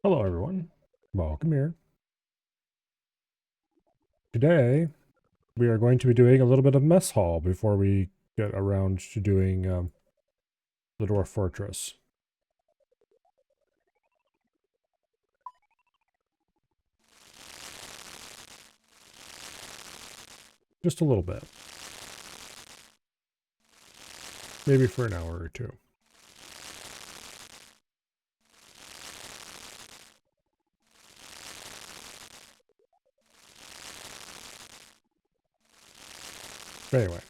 Hello everyone, welcome here. Today we are going to be doing a little bit of mess hall before we get around to doing the Dwarf Fortress. Just a little bit. Maybe for an hour or two. But anyway,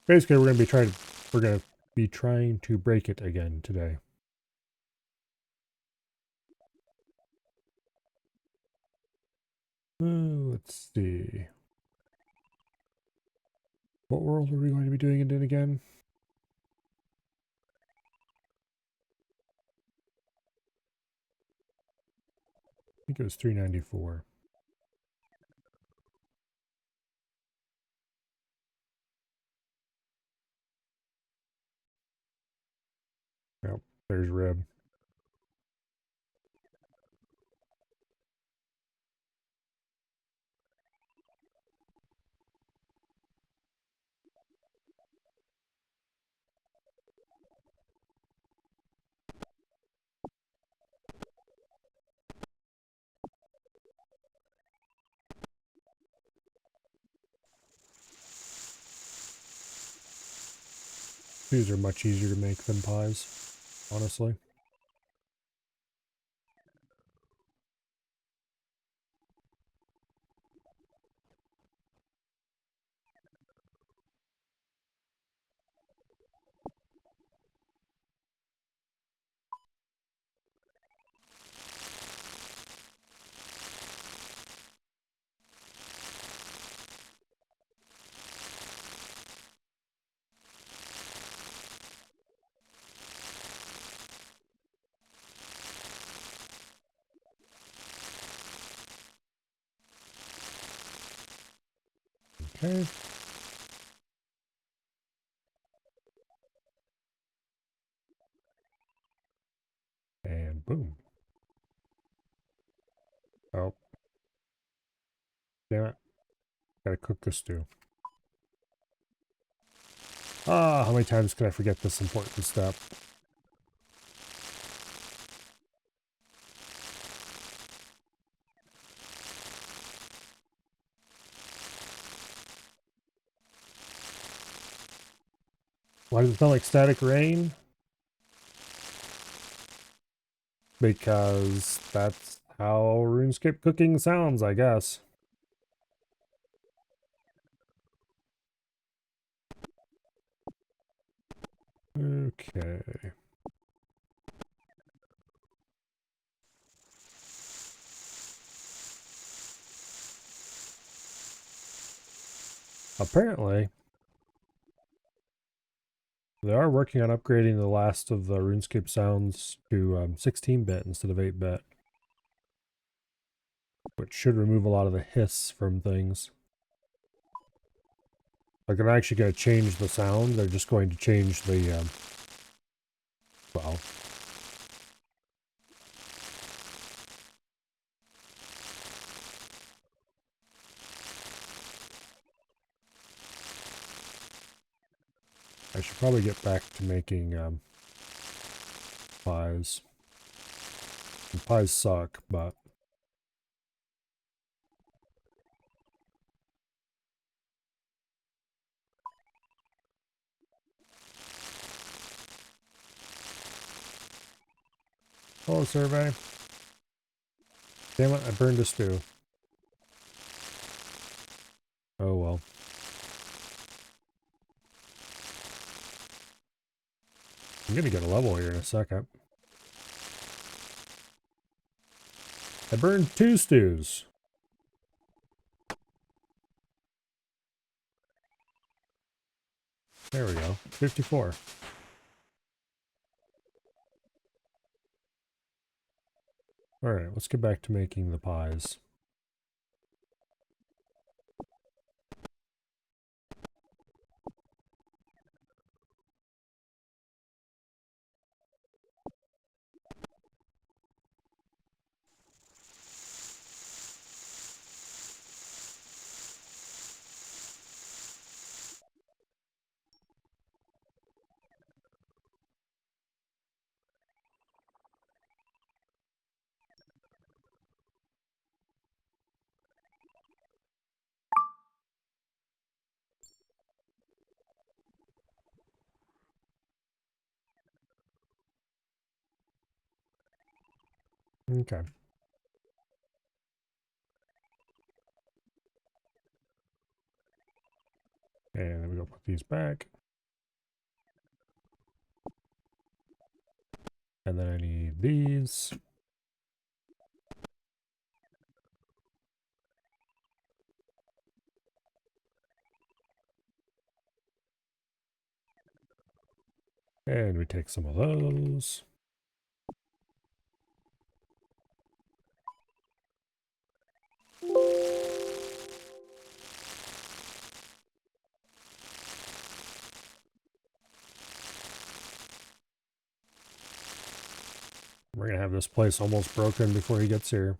basically we're going to be trying to break it again today. Let's see. What world are we going to be doing it in again? I think it was 394. Yep, there's Rib. These are much easier to make than pies, honestly. Okay. And boom. Oh, damn it. Gotta cook this stew. Ah, how many times can I forget this important step? Why does it sound like static rain? Because that's how RuneScape cooking sounds, I guess. Okay. Apparently, they are working on upgrading the last of the RuneScape sounds to 16-bit instead of 8-bit. Which should remove a lot of the hiss from things. Like, they're not actually going to change the sound, they're just going to change the, well, I should probably get back to making pies. And pies suck, but hello, survey. Damn it, I burned a stew. Oh well. I'm gonna get a level here in a second. I burned 2 stews. There we go. 54. Alright, let's get back to making the pies. Okay. And then we go put these back. And then I need these. And we take some of those. We're going to have this place almost broken before he gets here.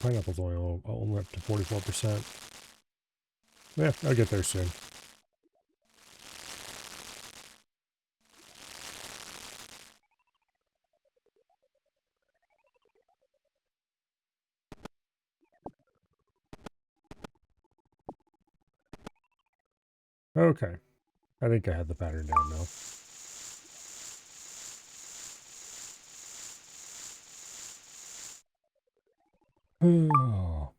Pineapple's only up to 44%. Yeah, I'll get there soon. Okay. I think I had the pattern down now. Oh.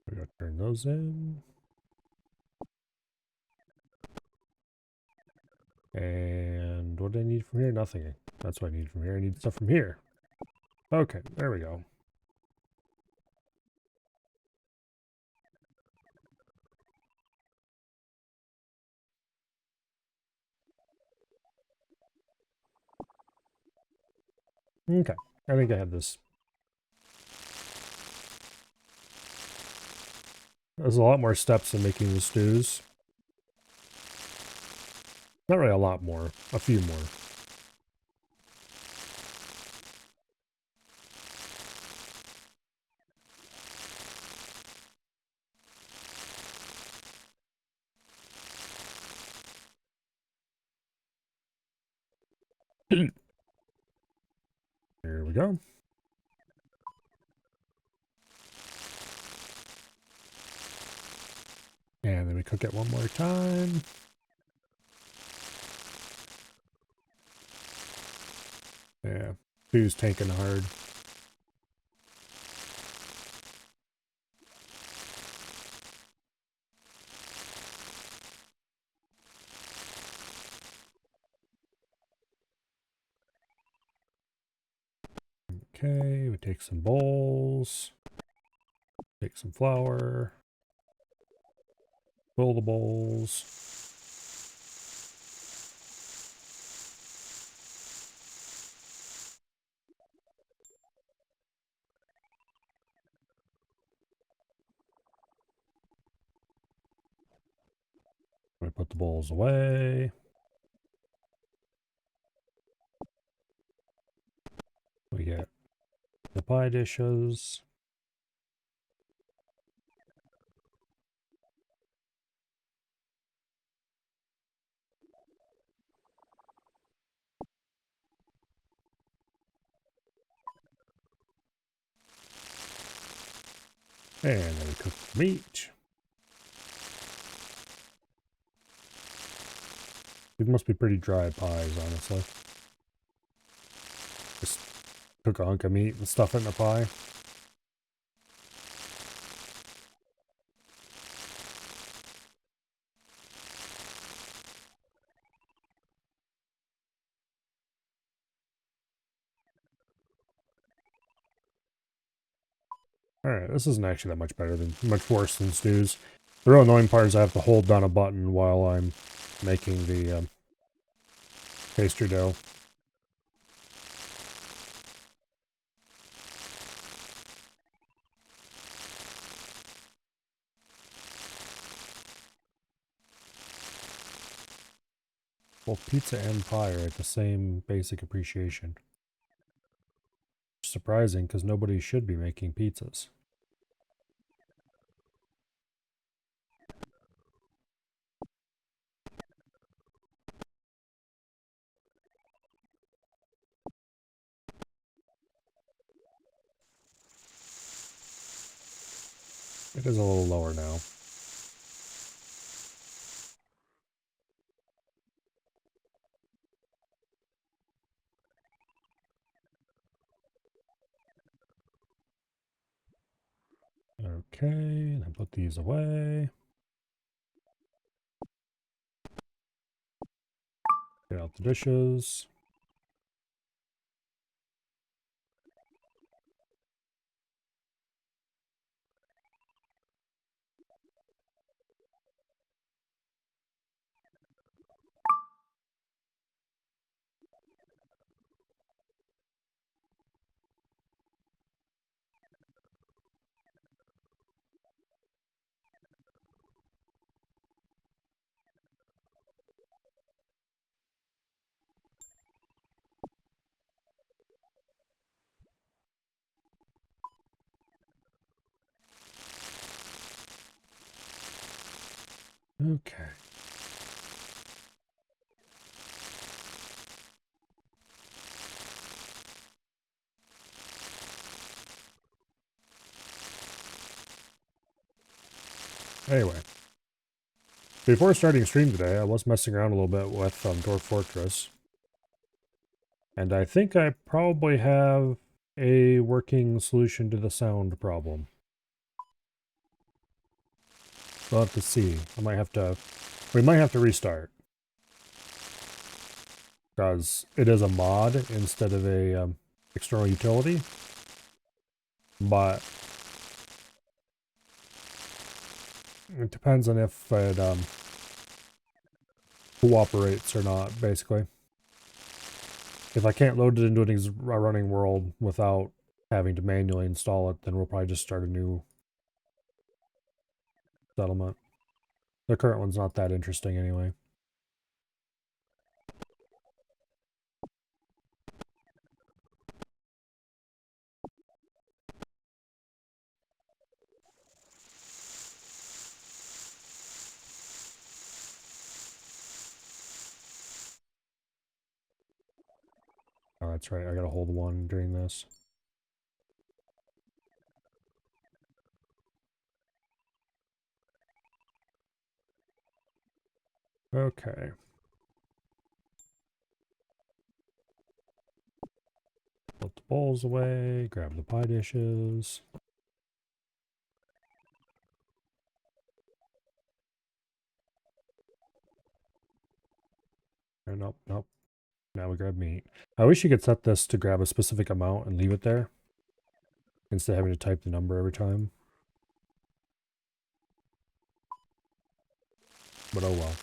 We gotta turn those in. And what do I need from here? Nothing. That's what I need from here. I need stuff from here. Okay, there we go. Okay, I think I have this. There's a lot more steps in making the stews. Not really a lot more, a few more. Here we go. And then we cook it one more time. Yeah, stew's tanking hard. Okay, we take some bowls. Take some flour. Fill the bowls. We put the bowls away. We get the pie dishes. And then we cook the meat. These must be pretty dry pies, honestly. Just cook a hunk of meat and stuff it in the pie. Alright, this isn't actually that much worse than stews. The real annoying part is I have to hold down a button while I'm making the Pastry dough. Both pizza and pie are at the same basic appreciation. Surprising, because nobody should be making pizzas. It is a little lower now. Okay, then put these away. Get out the dishes. Okay. Anyway, before starting stream today, I was messing around a little bit with Dwarf Fortress. And I think I probably have a working solution to the sound problem. We'll have to see. We might have to restart. Because it is a mod instead of a external utility. But it depends on if it cooperates or not, basically. If I can't load it into a running world without having to manually install it, then we'll probably just start a new settlement. The current one's not that interesting anyway. Oh, that's right. I gotta hold one during this. Okay. Put the bowls away, grab the pie dishes. Oh, nope, nope. Now we grab meat. I wish you could set this to grab a specific amount and leave it there, instead of having to type the number every time. But oh well.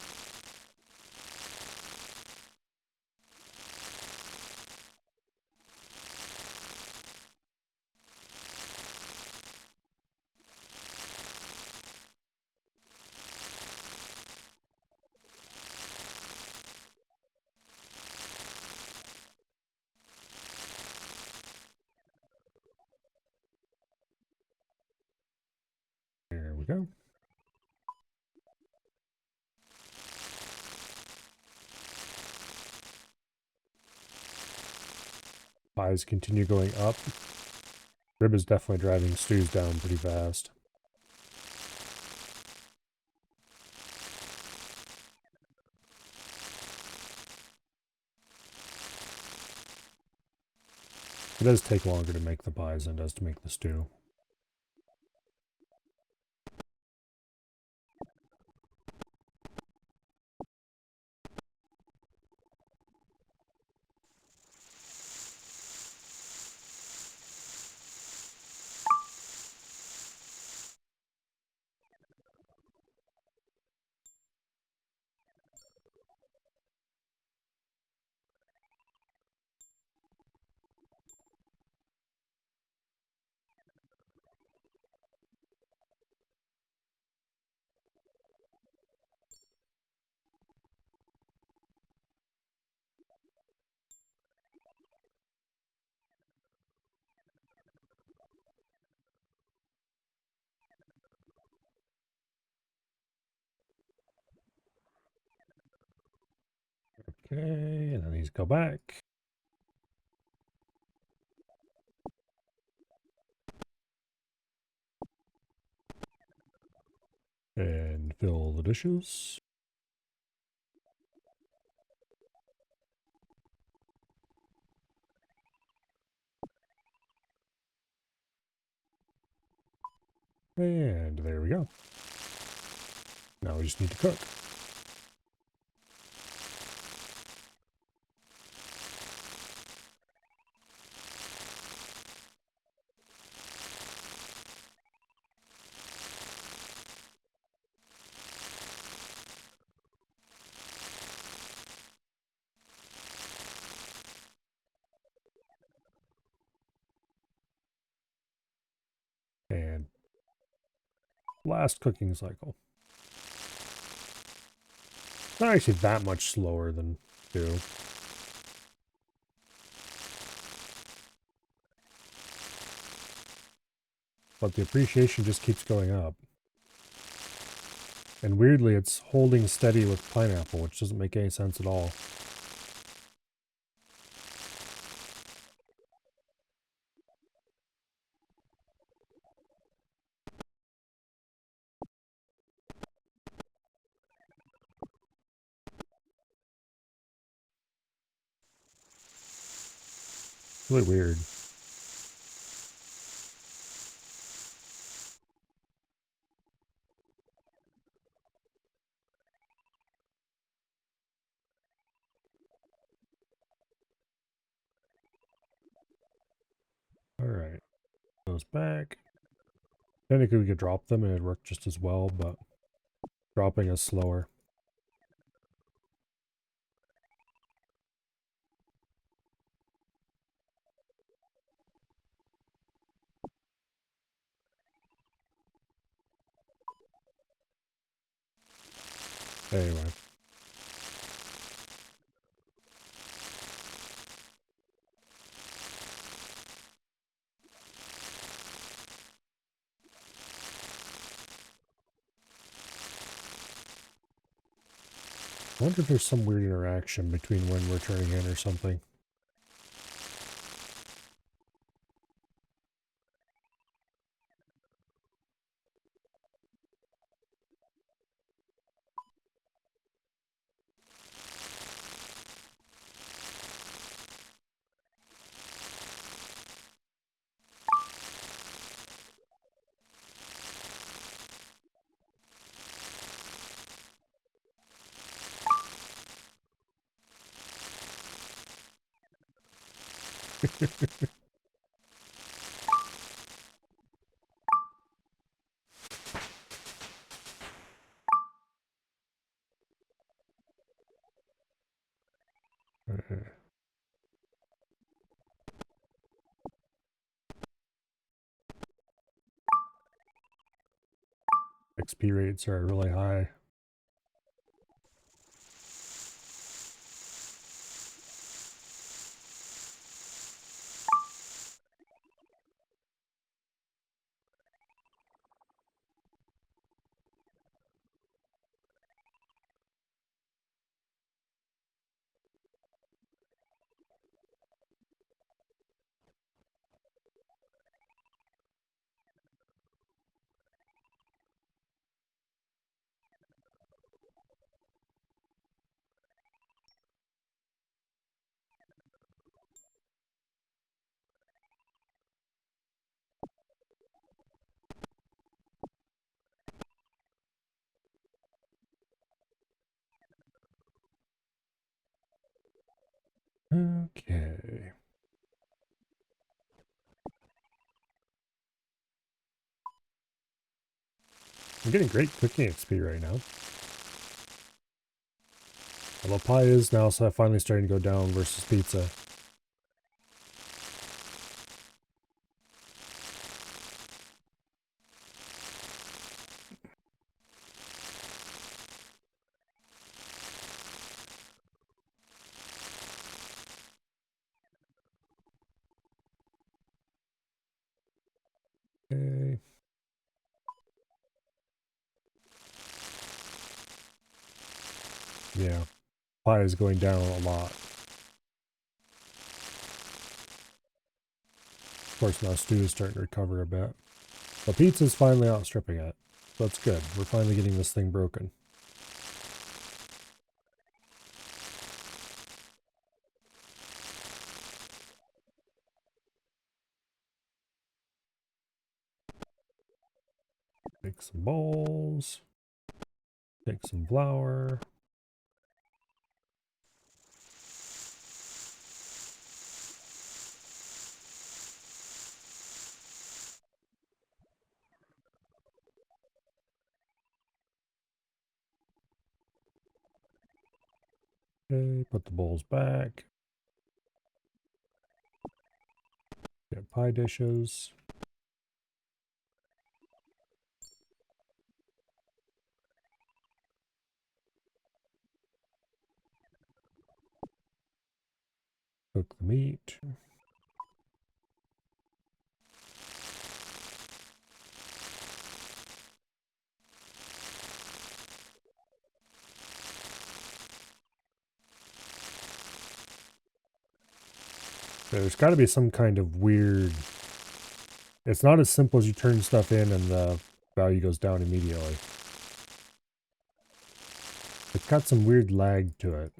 There we go. Pies continue going up. Rib is definitely driving stews down pretty fast. It does take longer to make the pies than it does to make the stew. Okay, and then these go back. And fill the dishes. And there we go. Now we just need to cook. And last cooking cycle. Not actually that much slower than 2. But the appreciation just keeps going up. And weirdly, it's holding steady with pineapple, which doesn't make any sense at all. Really weird. Alright. Goes back. Technically we could drop them and it'd work just as well, but dropping is slower. Anyway. I wonder if there's some weird interaction between when we're turning in or something. XP rates are really high. Okay. I'm getting great cooking XP right now. Although pie is now so finally starting to go down versus pizza. Okay. Yeah. Pie is going down a lot. Of course, now stew is starting to recover a bit. But pizza's finally outstripping it. So that's good. We're finally getting this thing broken. Make some bowls. Take some flour. Okay, put the bowls back. Get pie dishes. Cook the meat. There's got to be some kind of weird... It's not as simple as you turn stuff in and the value goes down immediately. It's got some weird lag to it.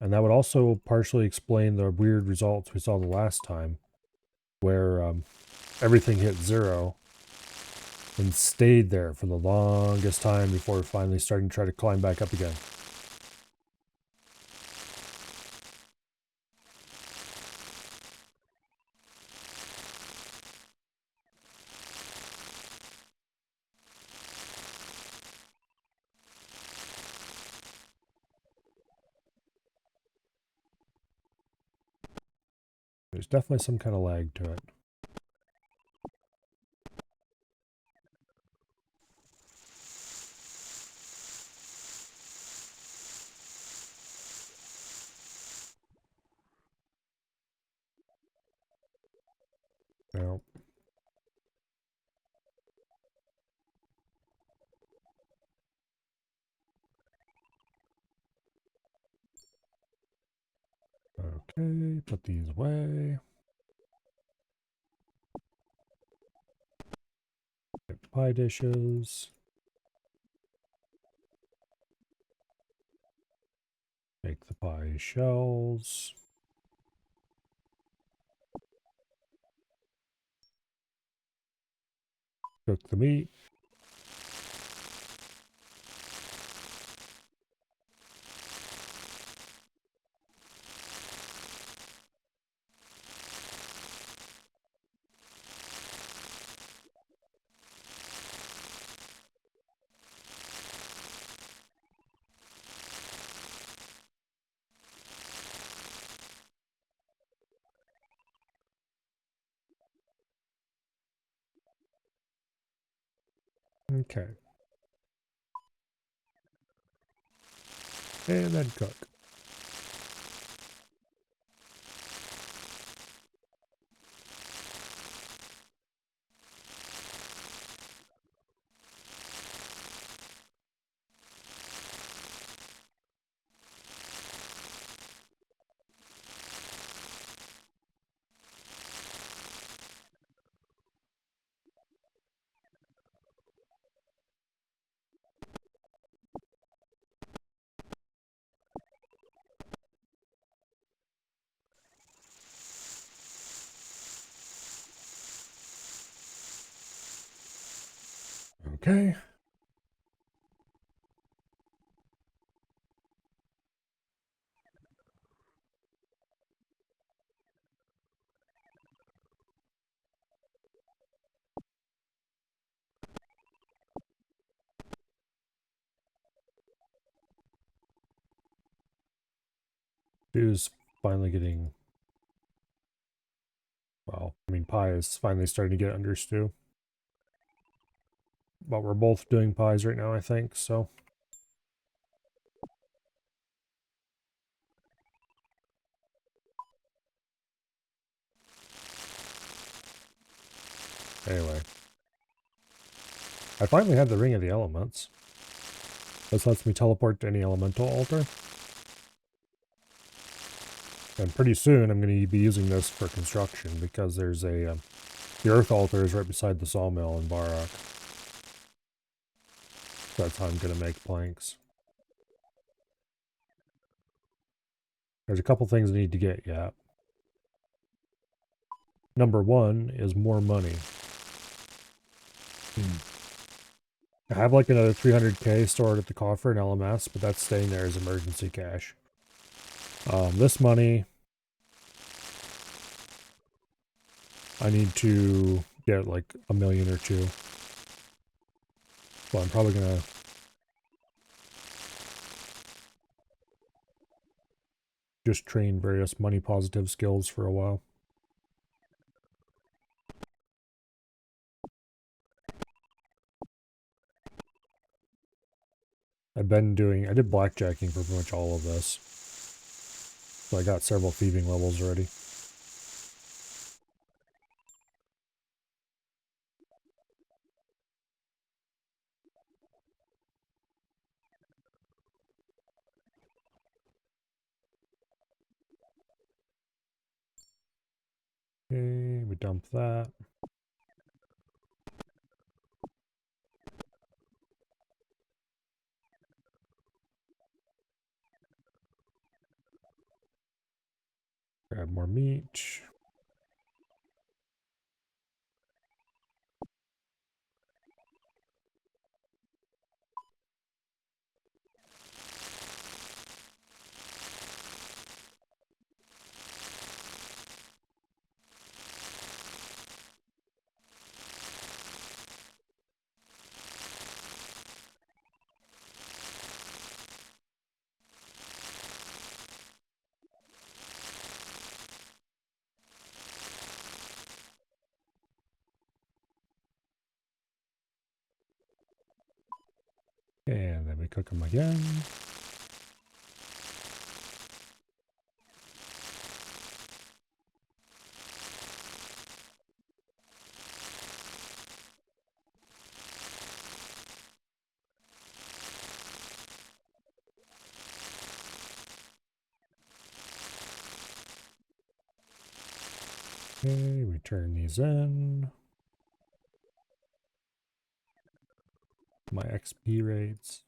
And that would also partially explain the weird results we saw the last time, where everything hit 0 and stayed there for the longest time before finally starting to try to climb back up again. There's definitely some kind of lag to it. Well, okay, put these away. Get pie dishes. Make the pie shells. Cook the meat. Okay. And then cook. Okay. Stew's finally getting... Well, I mean, pie is finally starting to get under stew. But we're both doing pies right now, I think, so... Anyway. I finally had the Ring of the Elements. This lets me teleport to any elemental altar. And pretty soon I'm going to be using this for construction because there's a... the earth altar is right beside the sawmill in Barak. That's how I'm going to make planks. There's a couple things I need to get yet. Number one is more money. I have like another 300k stored at the coffer in LMS, but that's staying there as emergency cash. This money, I need to get like 1 million or 2. So I'm probably gonna just train various money positive skills for a while. I did blackjacking for pretty much all of this. So I got several thieving levels already. Okay, we dump that. Grab more meat. And then we cook them again. Okay, we turn these in. My XP rates.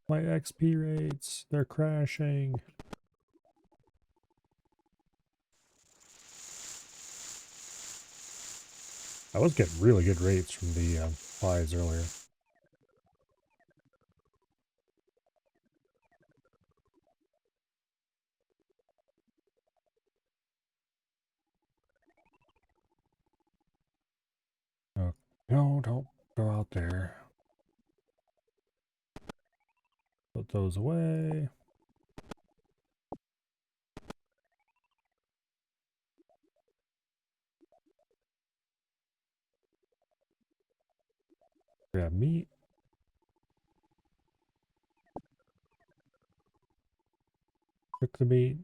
My XP rates. They're crashing. I was getting really good rates from the flies earlier. Oh, no, don't go out there. Put those away. Grab meat. Cook the meat.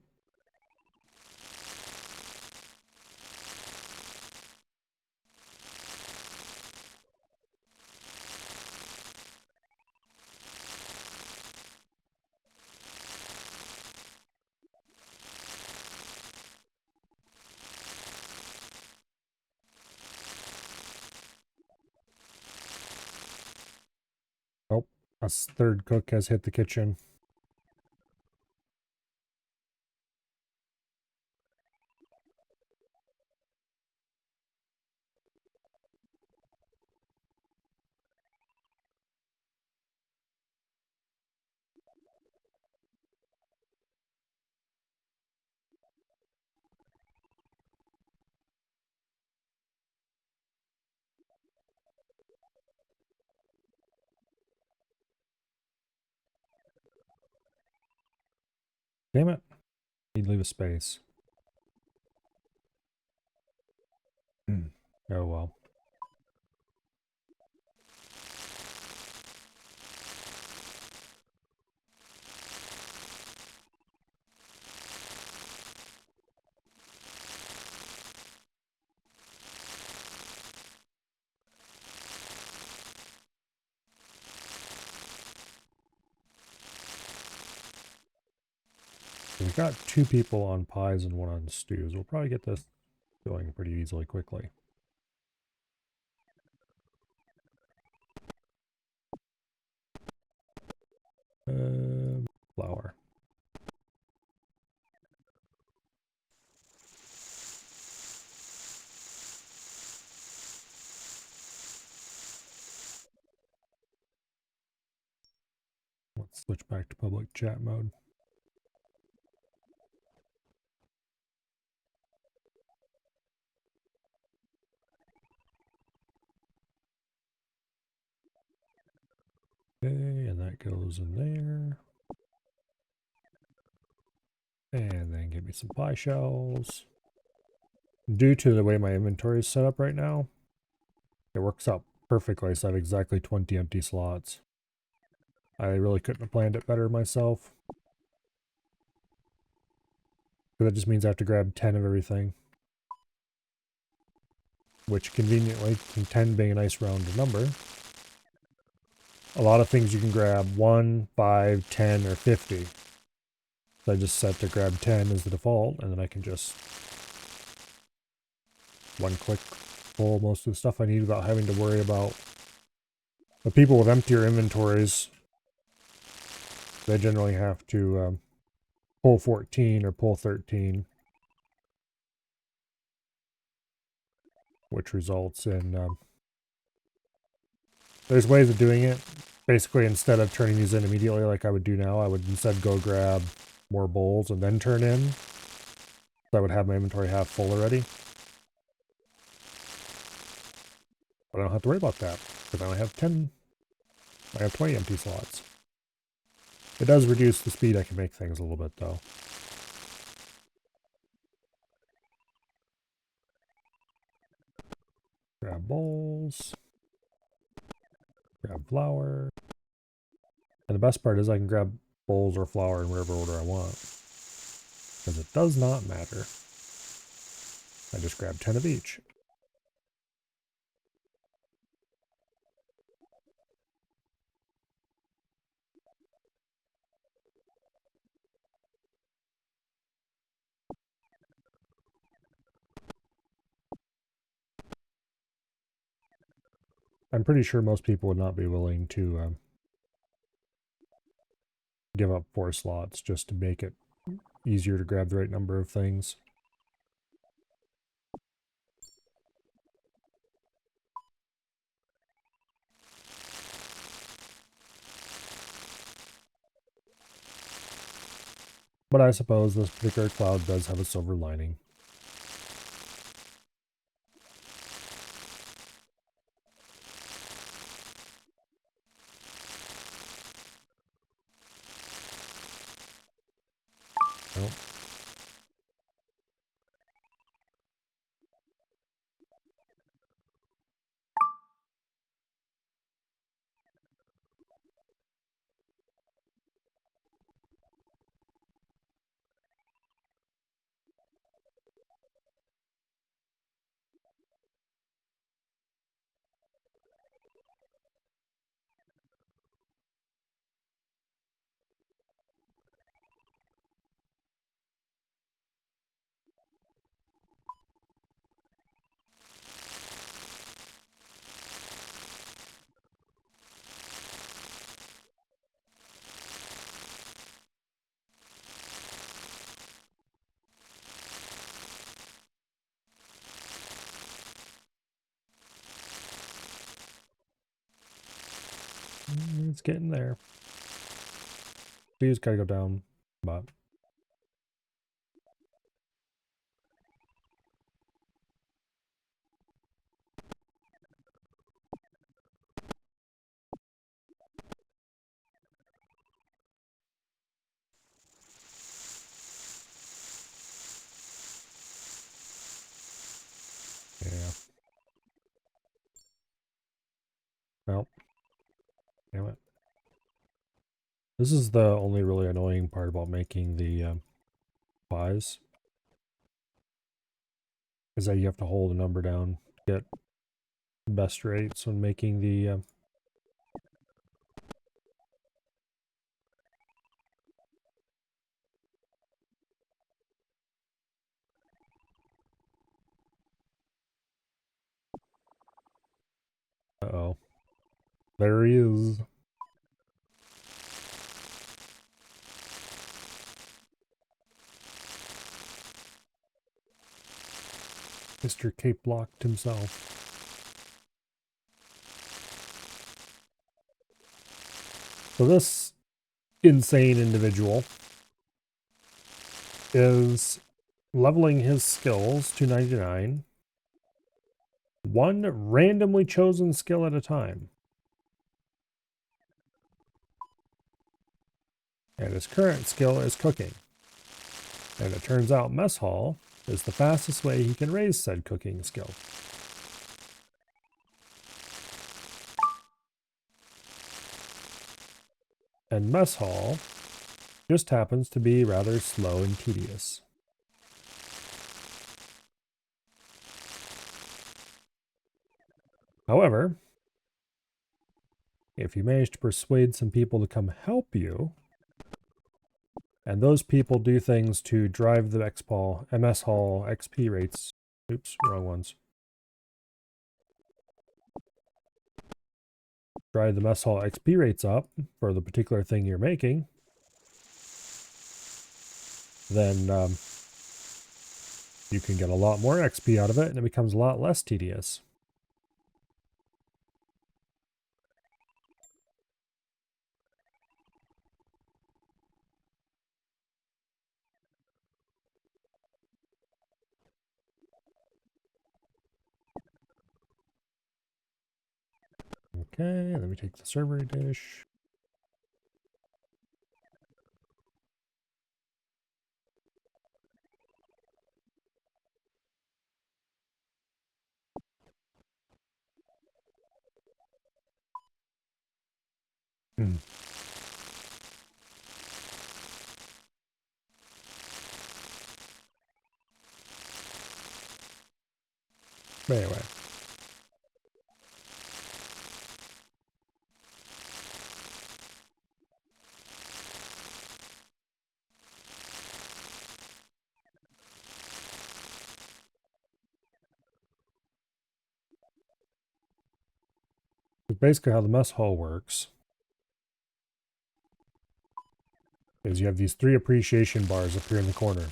Oh, a third cook has hit the kitchen. Damn it. Need to leave a space. Oh well. So we got 2 people on pies and 1 on stews. We'll probably get this going pretty easily quickly. Flour. Let's switch back to public chat mode. Okay, and that goes in there. And then give me some pie shells. Due to the way my inventory is set up right now, it works out perfectly, so I have exactly 20 empty slots. I really couldn't have planned it better myself. So that just means I have to grab 10 of everything. Which conveniently, 10 being a nice round number. A lot of things you can grab 1, 5, 10, or 50. So I just set to grab 10 as the default, and then I can just one click pull most of the stuff I need without having to worry about. The people with emptier inventories, they generally have to pull 14 or pull 13, which results in there's ways of doing it. Basically, instead of turning these in immediately like I would do now, I would instead go grab more bowls and then turn in. So I would have my inventory half full already. But I don't have to worry about that, because I only have 10, I have 20 empty slots. It does reduce the speed I can make things a little bit, though. Grab bowls. Grab flour. And the best part is I can grab bowls or flour in whatever order I want. Because it does not matter. I just grab 10 of each. I'm pretty sure most people would not be willing to give up 4 slots just to make it easier to grab the right number of things. But I suppose this particular cloud does have a silver lining. Nope. It's getting there. These gotta go down, but yeah. Well, damn it. This is the only really annoying part about making the pies. Is that you have to hold a number down to get the best rates when making the Uh-oh. There he is. Mr. Cape Locked himself. So this insane individual is leveling his skills to 99, one randomly chosen skill at a time. And his current skill is cooking. And it turns out mess hall is the fastest way he can raise said cooking skill. And mess hall just happens to be rather slow and tedious. However, if you manage to persuade some people to come help you, and those people do things to drive the MS Hall XP rates. Oops, wrong ones. Drive the MS Hall XP rates up for the particular thing you're making, then you can get a lot more XP out of it, and it becomes a lot less tedious. Okay, let me take the server dish. But anyway. Basically how the mess hall works is you have these 3 appreciation bars up here in the corner.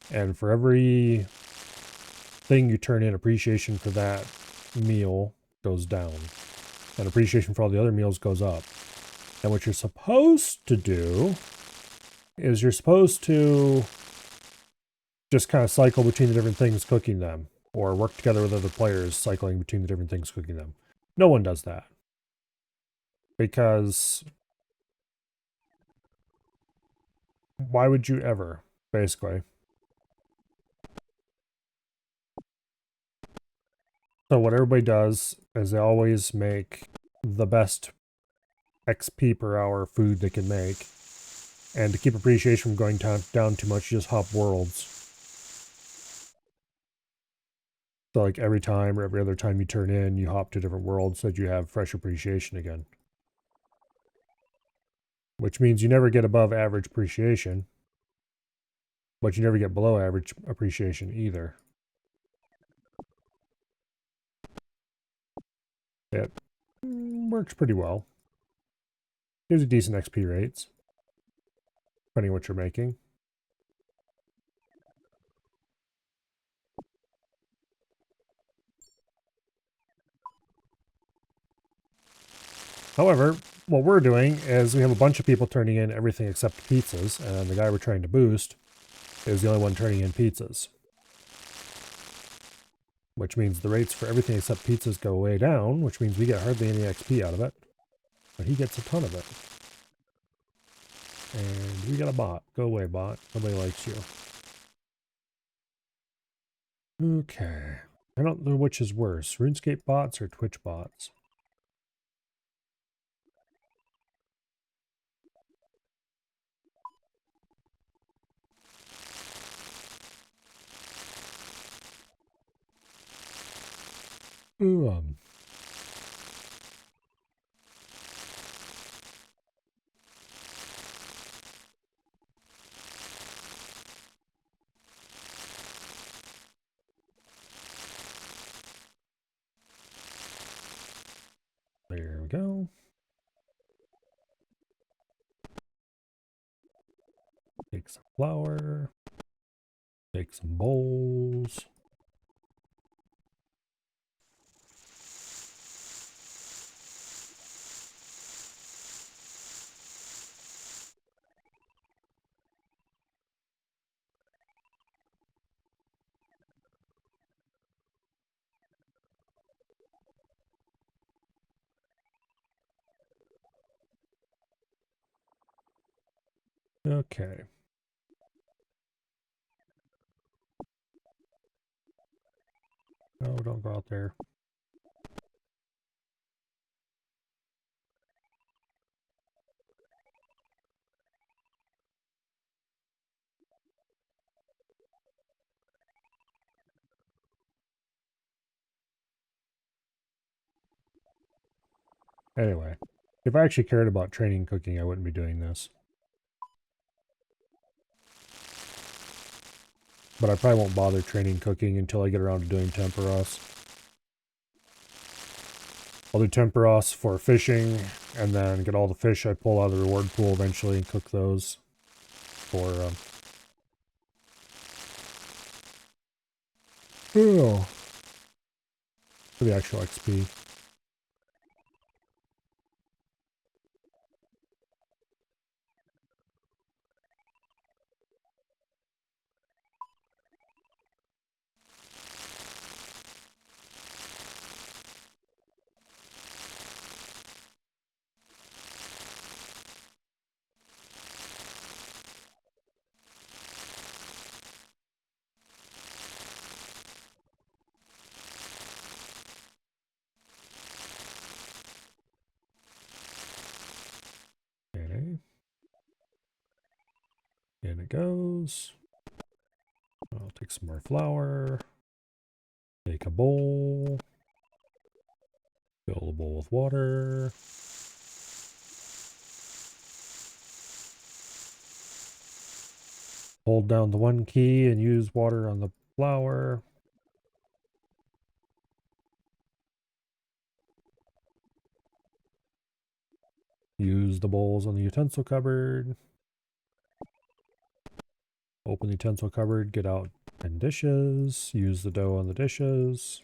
And for every thing you turn in, appreciation for that meal goes down. And appreciation for all the other meals goes up. And what you're supposed to do is you're supposed to just kind of cycle between the different things cooking them, or work together with other players cycling between the different things cooking them. No one does that. Because why would you ever, basically? So what everybody does is they always make the best XP per hour food they can make. And to keep appreciation from going down too much, you just hop worlds. So like every time or every other time you turn in, you hop to different worlds so that you have fresh appreciation again. Which means you never get above average appreciation. But you never get below average appreciation either. It works pretty well. Gives you decent XP rates, depending on what you're making. However, what we're doing is we have a bunch of people turning in everything except pizzas, and the guy we're trying to boost is the only one turning in pizzas. Which means the rates for everything except pizzas go way down, which means we get hardly any XP out of it. But he gets a ton of it. And we got a bot. Go away, bot. Nobody likes you. Okay. I don't know which is worse, RuneScape bots or Twitch bots. Ooh, we go. Take some flour. Take some bowls. Okay. Oh, don't go out there. Anyway, if I actually cared about training cooking, I wouldn't be doing this. But I probably won't bother training cooking until I get around to doing temperos. I'll do temperos for fishing, and then get all the fish I pull out of the reward pool eventually and cook those for, for the actual XP. Okay. In it goes. I'll take some more flour. Take a bowl. Fill the bowl with water. Hold down the 1 key and use water on the flour. Use the bowls on the utensil cupboard. Open the utensil cupboard, get out 10 dishes. Use the dough on the dishes.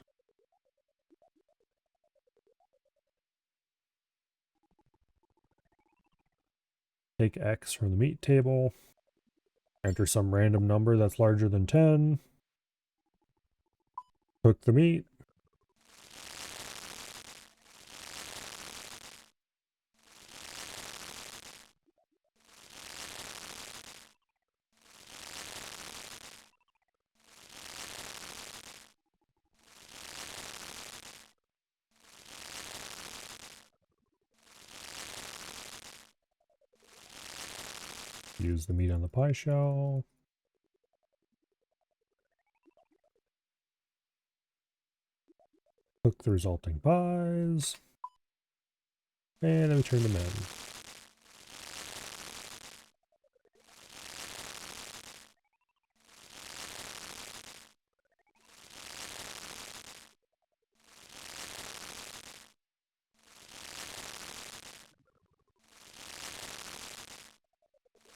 Take X from the meat table. Enter some random number that's larger than 10. Cook the meat. Use the meat on the pie shell. Cook the resulting pies. And then we turn them in.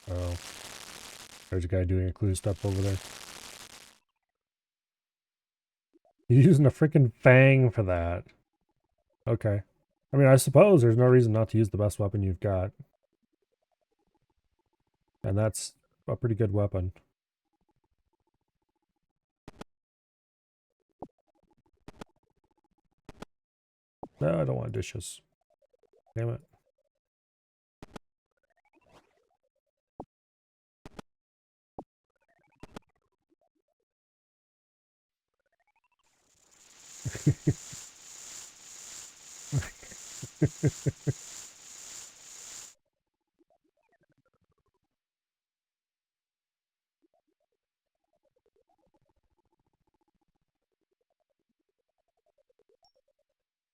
Oh. There's a guy doing a clue step over there. He's using a freaking fang for that. Okay. I mean, I suppose there's no reason not to use the best weapon you've got. And that's a pretty good weapon. No, I don't want dishes. Damn it.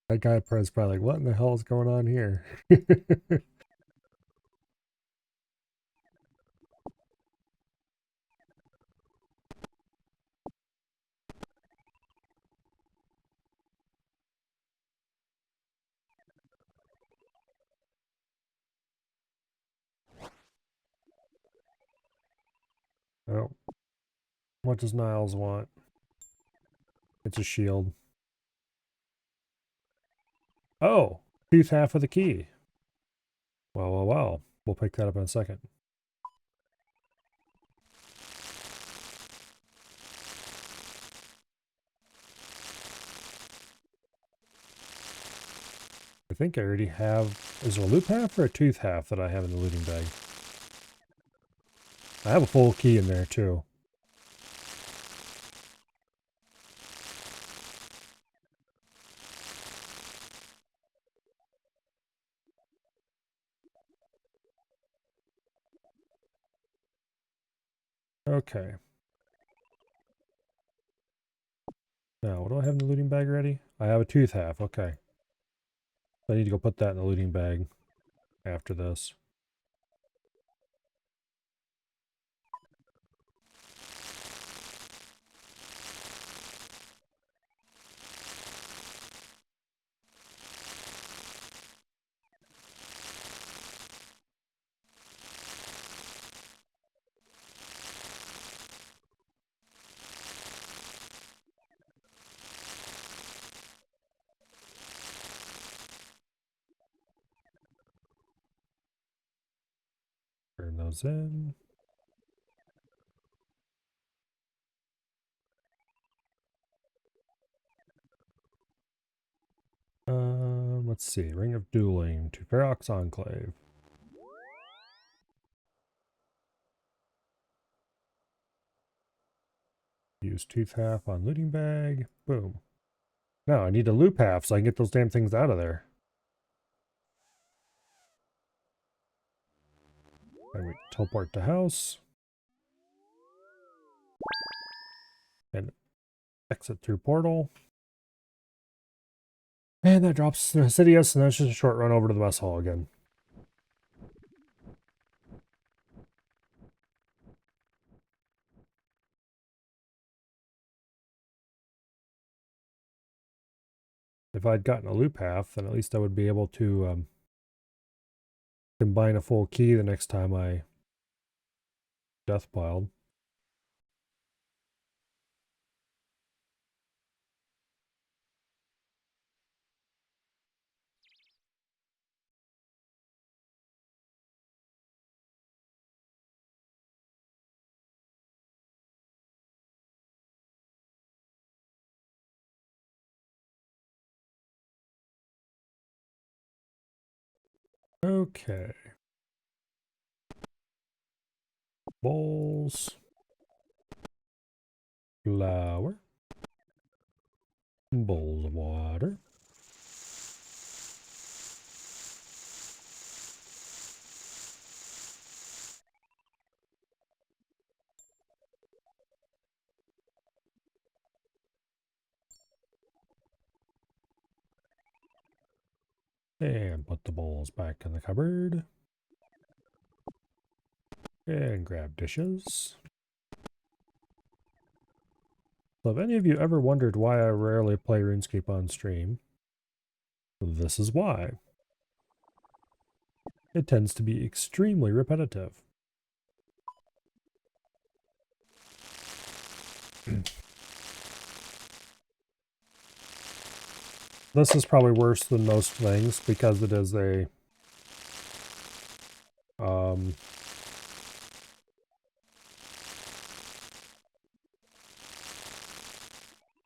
That guy is probably like, what in the hell is going on here? Oh. What does Niles want? It's a shield. Oh! Tooth half of the key. Well. We'll pick that up in a second. I think I already have... Is it a loop half or a tooth half that I have in the looting bag? I have a full key in there too. Okay. Now, what do I have in the looting bag already? I have a tooth half, okay. I need to go put that in the looting bag after this. Turn those in. Let's see. Ring of Dueling to Ferox Enclave. Use tooth half on looting bag. Boom. Now I need a loop half so I can get those damn things out of there. And we teleport to house. And exit through portal. And that drops the Sidious, and that's just a short run over to the mess hall again. If I'd gotten a loop half, then at least I would be able to combine a full key the next time I death piled. Okay. Bowls. Flour. Bowls of water. And put the bowls back in the cupboard. And grab dishes. So if any of you ever wondered why I rarely play RuneScape on stream, this is why. It tends to be extremely repetitive. This is probably worse than most things because it is a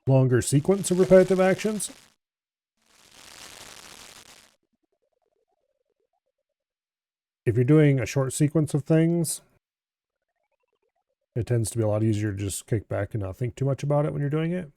longer sequence of repetitive actions. If you're doing a short sequence of things, it tends to be a lot easier to just kick back and not think too much about it when you're doing it.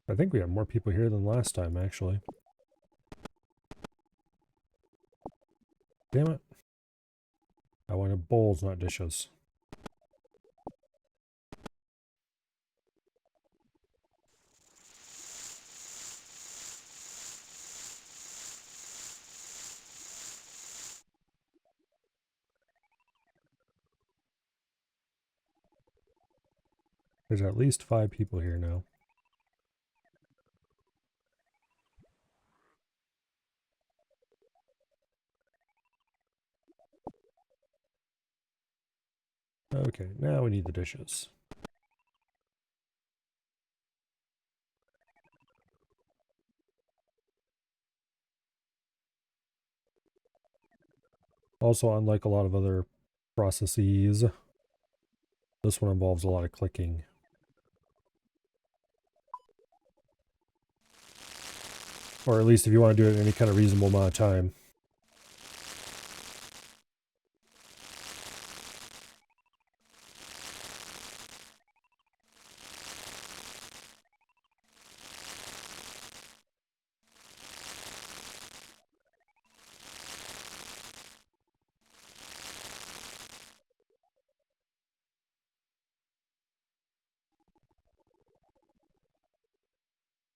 I think we have more people here than last time, actually. Damn it. I wanted bowls, not dishes. There's at least 5 people here now. Okay, now we need the dishes. Also, unlike a lot of other processes, this one involves a lot of clicking. Or at least if you want to do it in any kind of reasonable amount of time.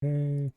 Okay.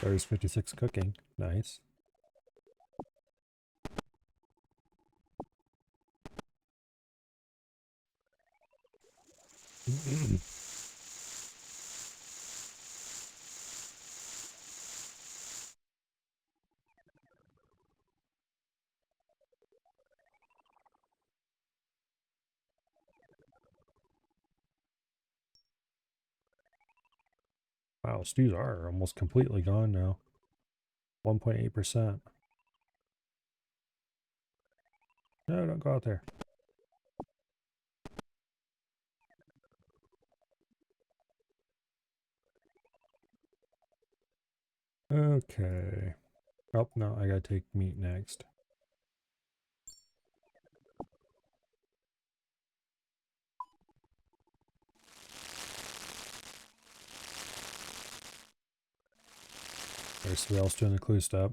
Oh, there's 56 cooking. Nice. Wow, stews are almost completely gone now. 1.8%. No, don't go out there. Okay. Oh, no, I gotta take meat next. There's somebody else doing the clue step.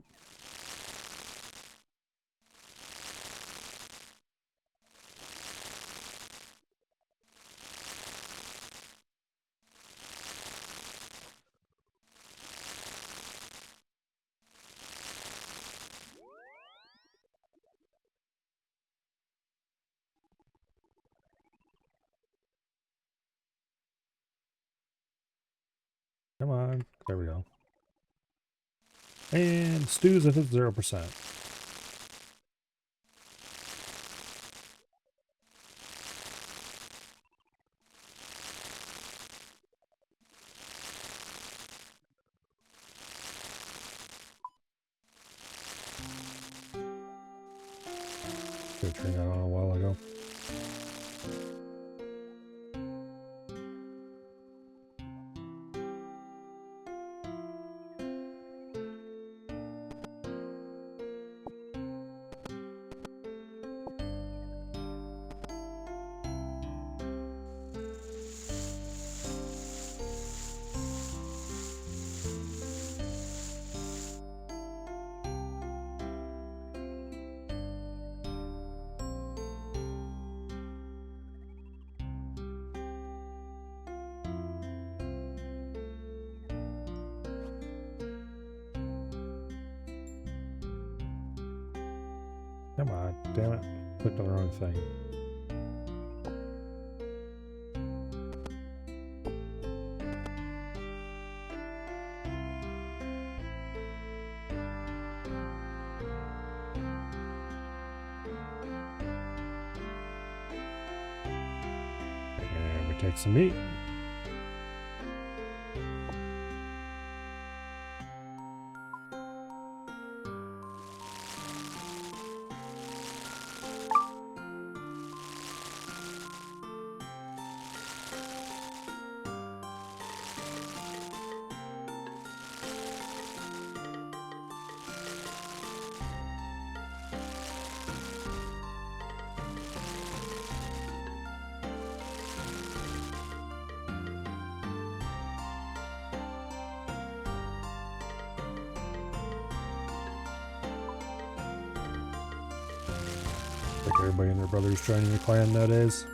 Come on. There we go. And stews if it's 0%. Should have turned that on a while ago. Come on, damn it. Clicked on the wrong thing. take some meat. Like everybody and their brothers joining the clan nowadays.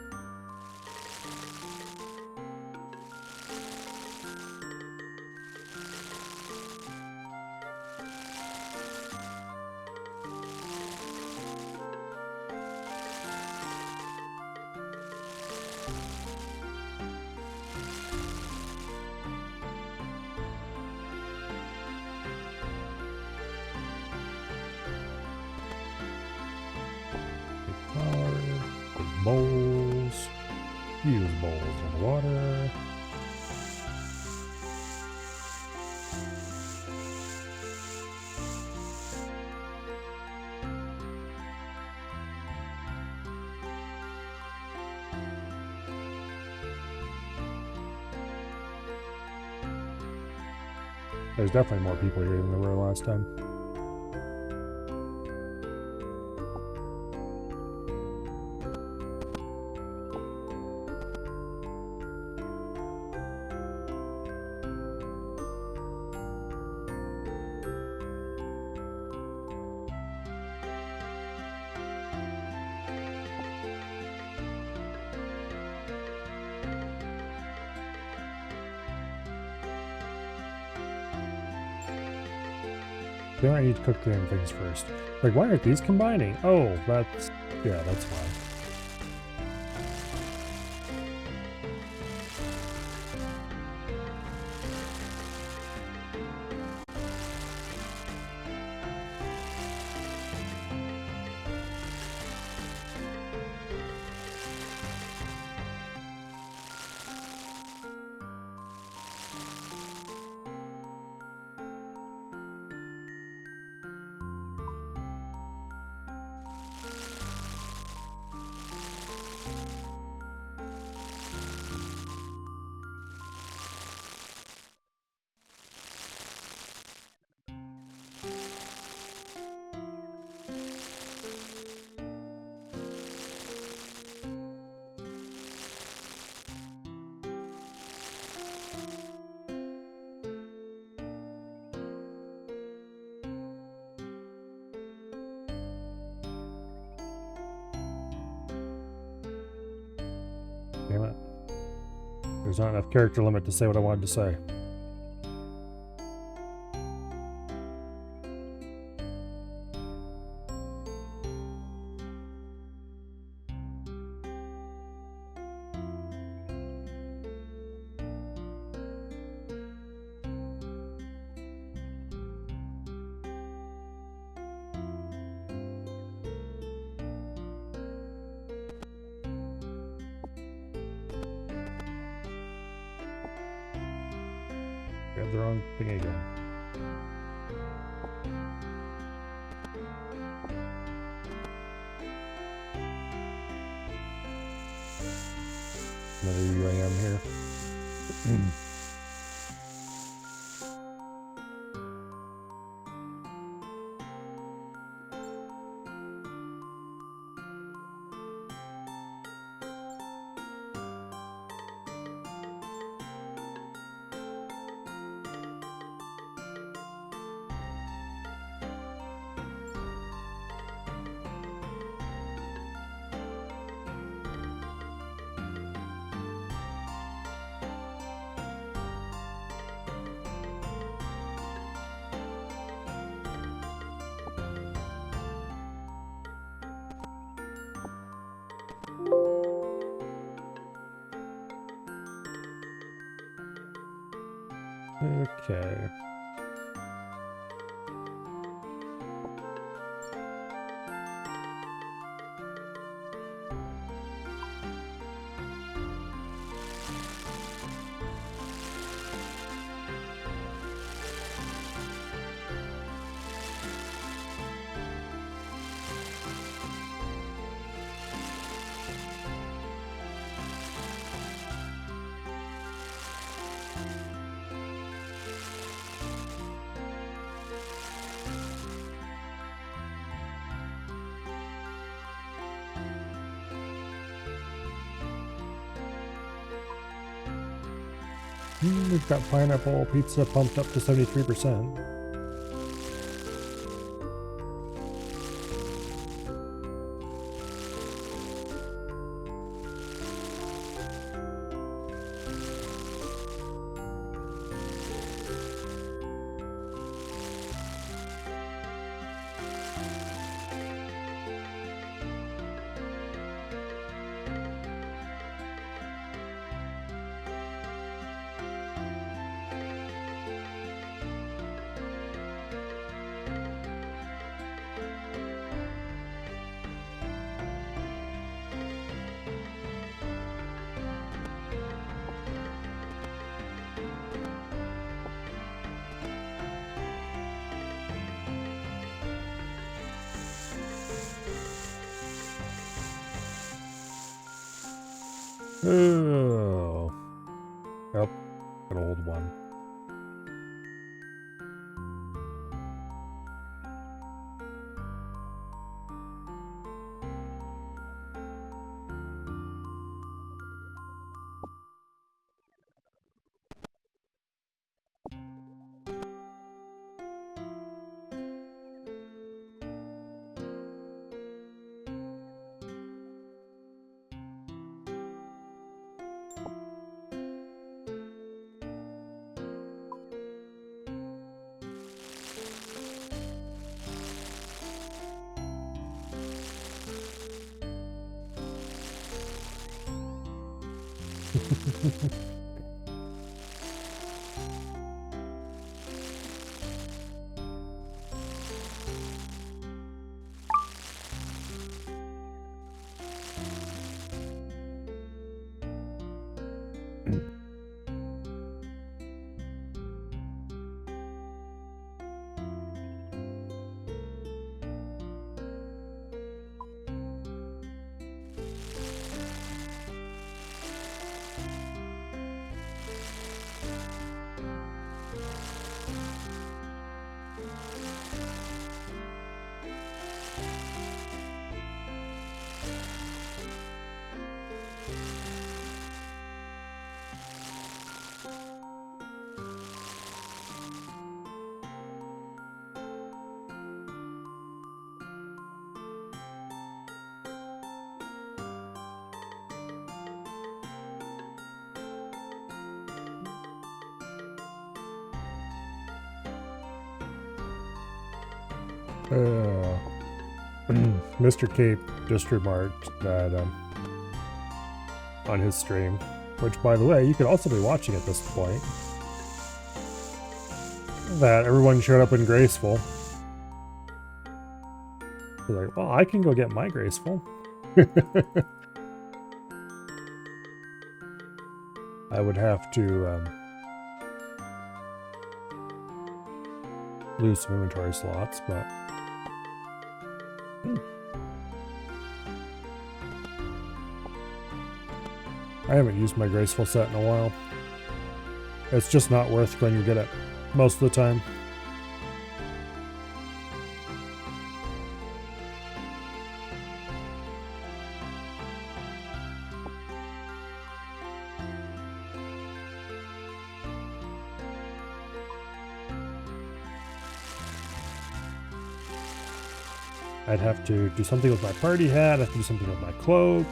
Bowls. Use bowls in the water. There's definitely more people here than there were last time. Then I need to cook the damn things first. Like, why aren't these combining? Oh, that's... yeah, that's why. Damn it. There's not enough character limit to say what I wanted to say. Got the wrong thing again. Another UAM here. Okay. We've got pineapple pizza pumped up to 73%. Oh. Yep. An old one. Mr. Cape just remarked that on his stream, which by the way, you could also be watching at this point, that everyone showed up in Graceful. He's like, well, I can go get my Graceful. I would have to lose some inventory slots, but I haven't used my Graceful set in a while. It's just not worth going to get it most of the time. I'd have to do something with my party hat, I'd have to do something with my cloak.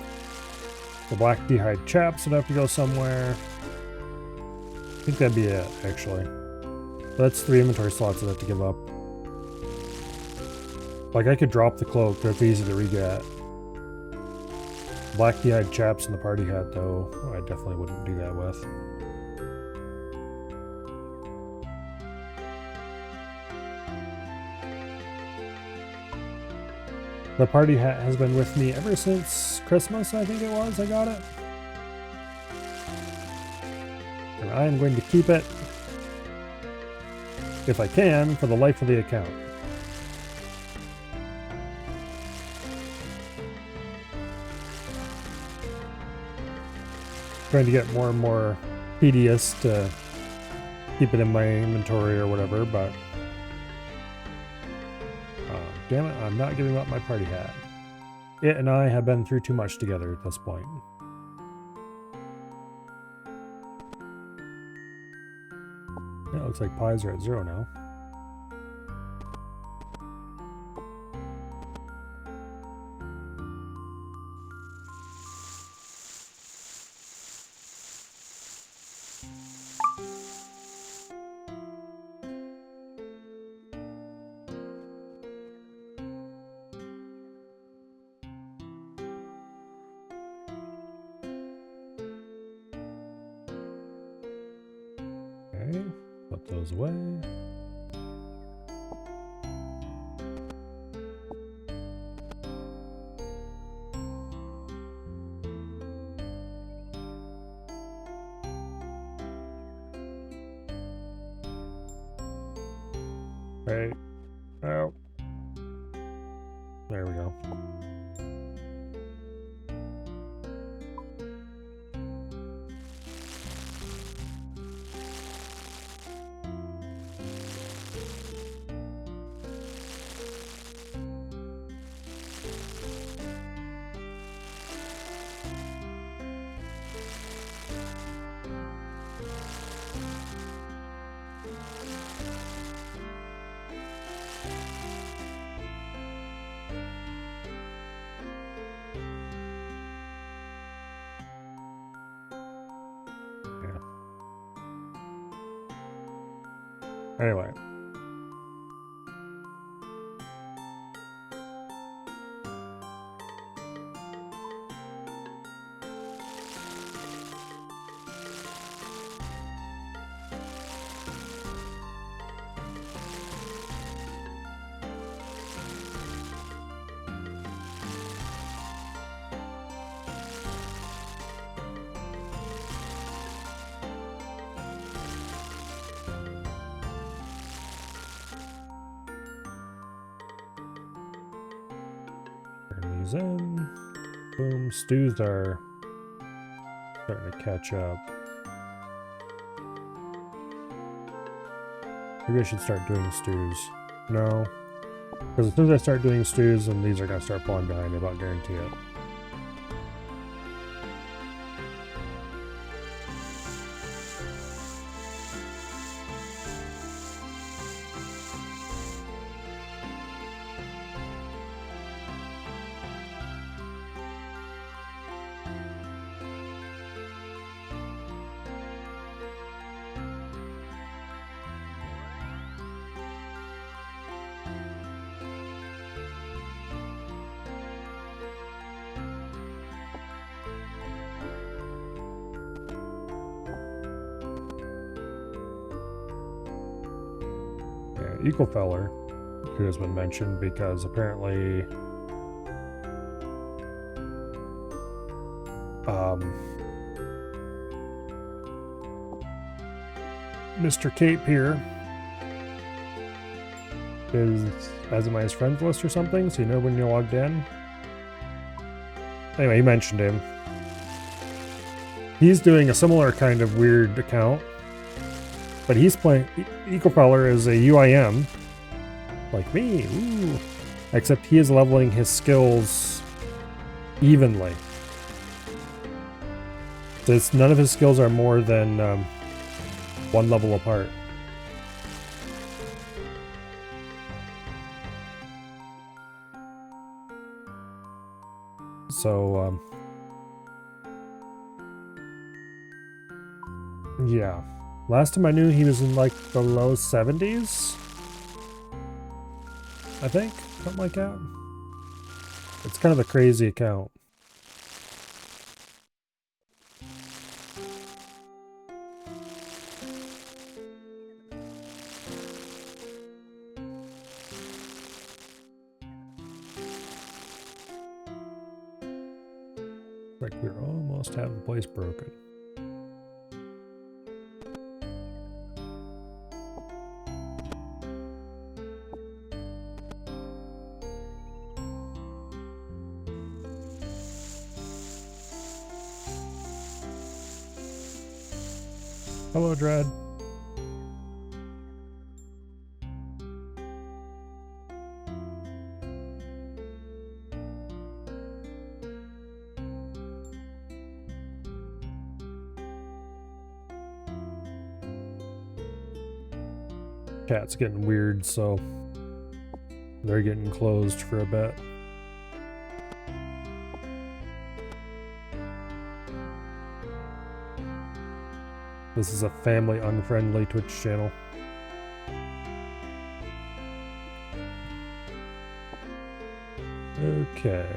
The black d'hide chaps would have to go somewhere. I think that'd be it, actually. That's 3 inventory slots I'd have to give up. Like, I could drop the cloak, but it's easy to re-get. Black d'hide chaps and the party hat, though, I definitely wouldn't do that with. The party hat has been with me ever since Christmas, I think it was, I got it. And I am going to keep it, if I can, for the life of the account. Trying to get more and more tedious to keep it in my inventory or whatever, but damn it, I'm not giving up my party hat. It and I have been through too much together at this point. looks like pies are at 0 now. Okay, put those away. Right. Oh. There we go. Anyway. Turn these in. Boom. Stews are starting to catch up. Maybe I should start doing stews. No. Because as soon as I start doing stews, then these are going to start falling behind, I about guarantee it. Ecofeller, who has been mentioned because apparently Mr. Cape here has him on his friends list or something, so you know when you're logged in. Anyway, he mentioned him. He's doing a similar kind of weird account, but he's playing. Ecofeller is a UIM, like me. Ooh. Except he is leveling his skills evenly. So none of his skills are more than 1 level apart. So, yeah. Last time I knew he was in like the low 70s. I think. Something like that. It's kind of a crazy account. Like we're almost having the place broken. Hello, Dread. Chat's getting weird, so they're getting closed for a bit. This is a family unfriendly Twitch channel. Okay.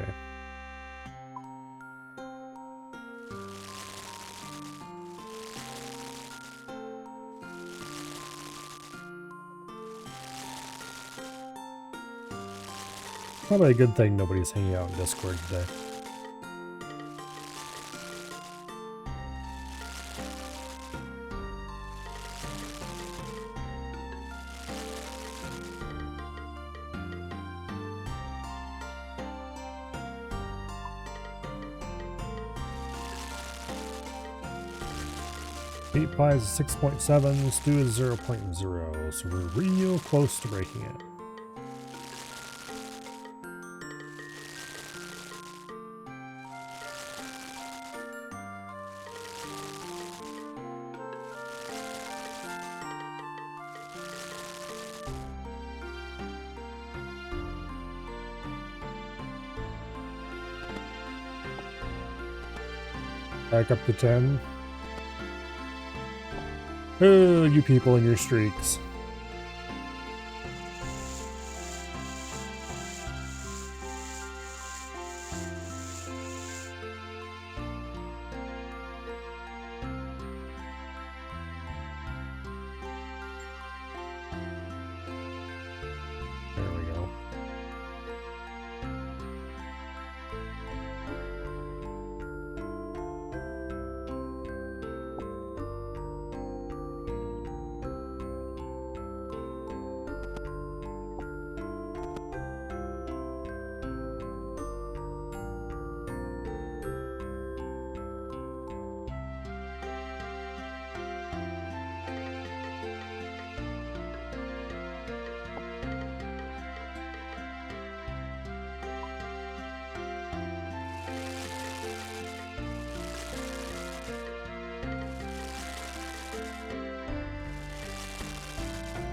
Probably a good thing nobody's hanging out in Discord today. Meat pie is 6.7, stew is 0.0, so we're real close to breaking it. Back up to 10. Oh, you people and your streaks. There we go.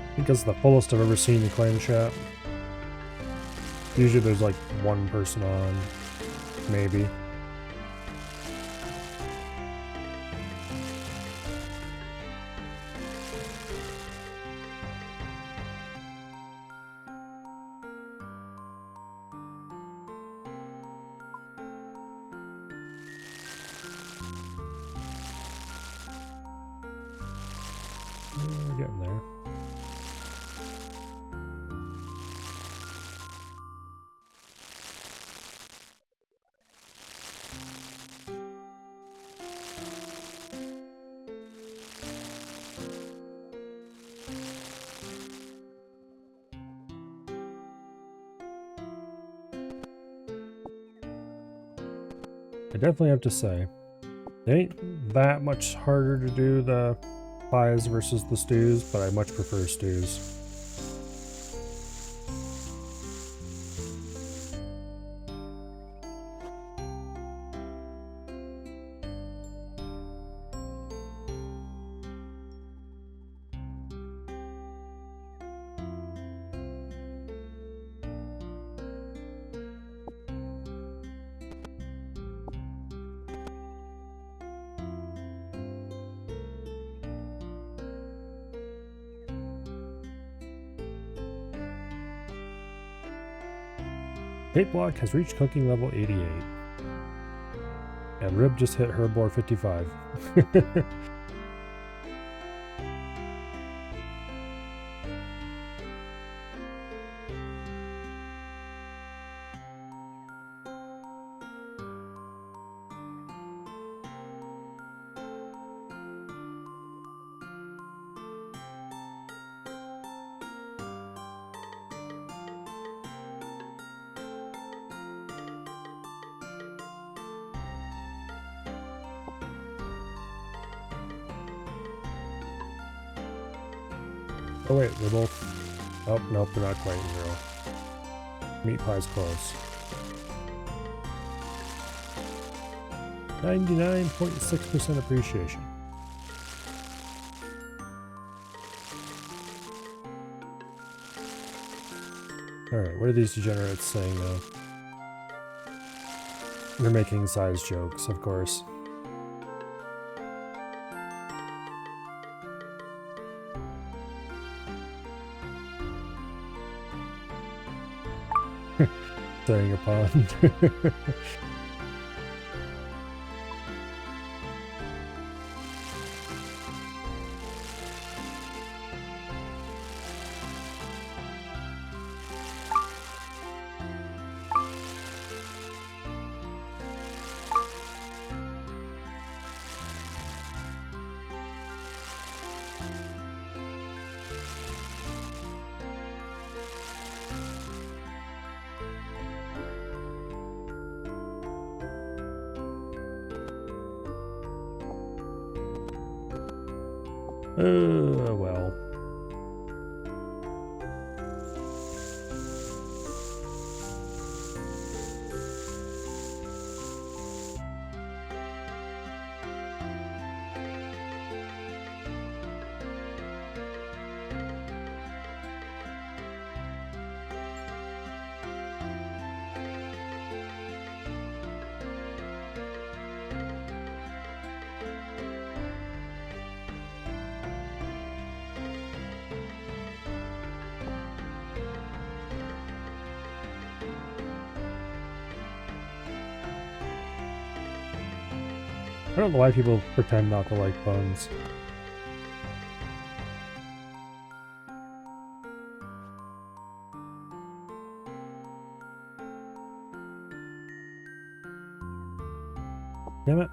I think it's the fullest I've ever seen in clan chat. Usually there's like one person on, maybe. We're getting there. I definitely have to say, it ain't that much harder to do the pies versus the stews, but I much prefer stews. Tape block has reached cooking level 88. And Rib just hit Herbor 55. Oh wait, they're both... Oh, nope, they're not quite in 0. Meat pie's close. 99.6% appreciation. Alright, what are these degenerates saying now? They're making size jokes, of course. Saying a pond. Well. I don't know why people pretend not to like puns. Damn it.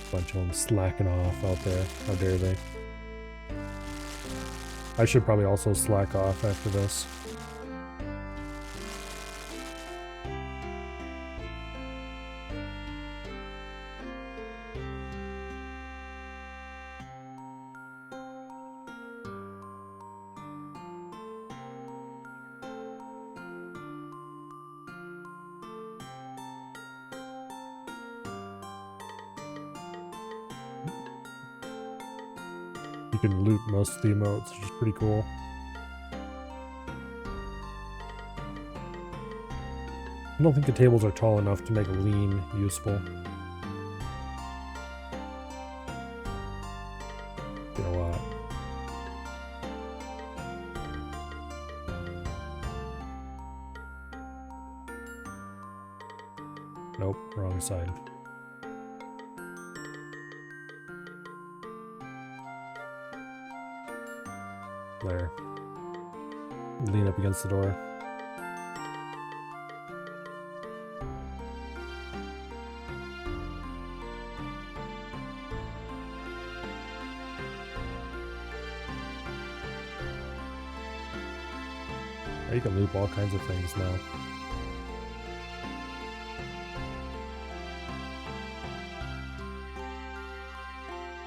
Bunch of them slacking off out there. How dare they? I should probably also slack off after this. You can loot most of the emotes, which is pretty cool. I don't think the tables are tall enough to make a lean useful. You know what? Nope, wrong side. There. Lean up against the door. You can loop all kinds of things now.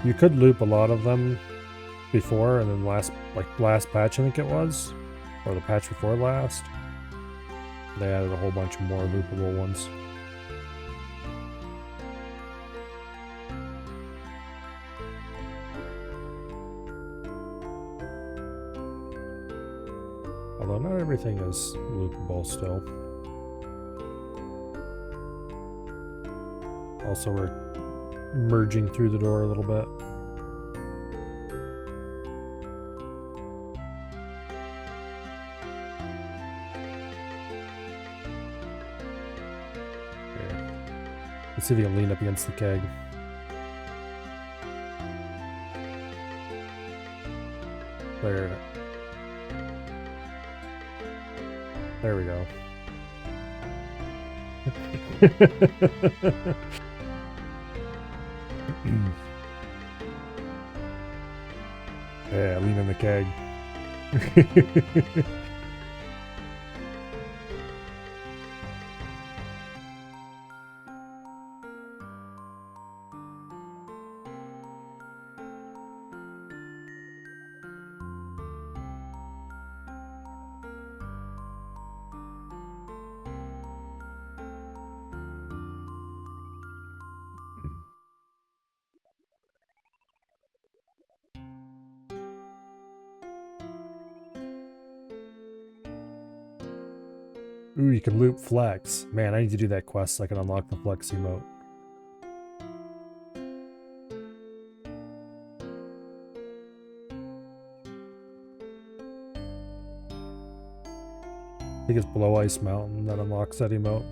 You could loop a lot of them before, and then last patch I think it was, or the patch before last, they added a whole bunch more loopable ones. Although not everything is loopable still. Also, we're merging through the door a little bit. Let's see if you can lean up against the keg. There. There we go. Yeah, lean in the keg. Ooh, you can loop flex. Man, I need to do that quest so I can unlock the flex emote. I think it's below Ice Mountain that unlocks that emote.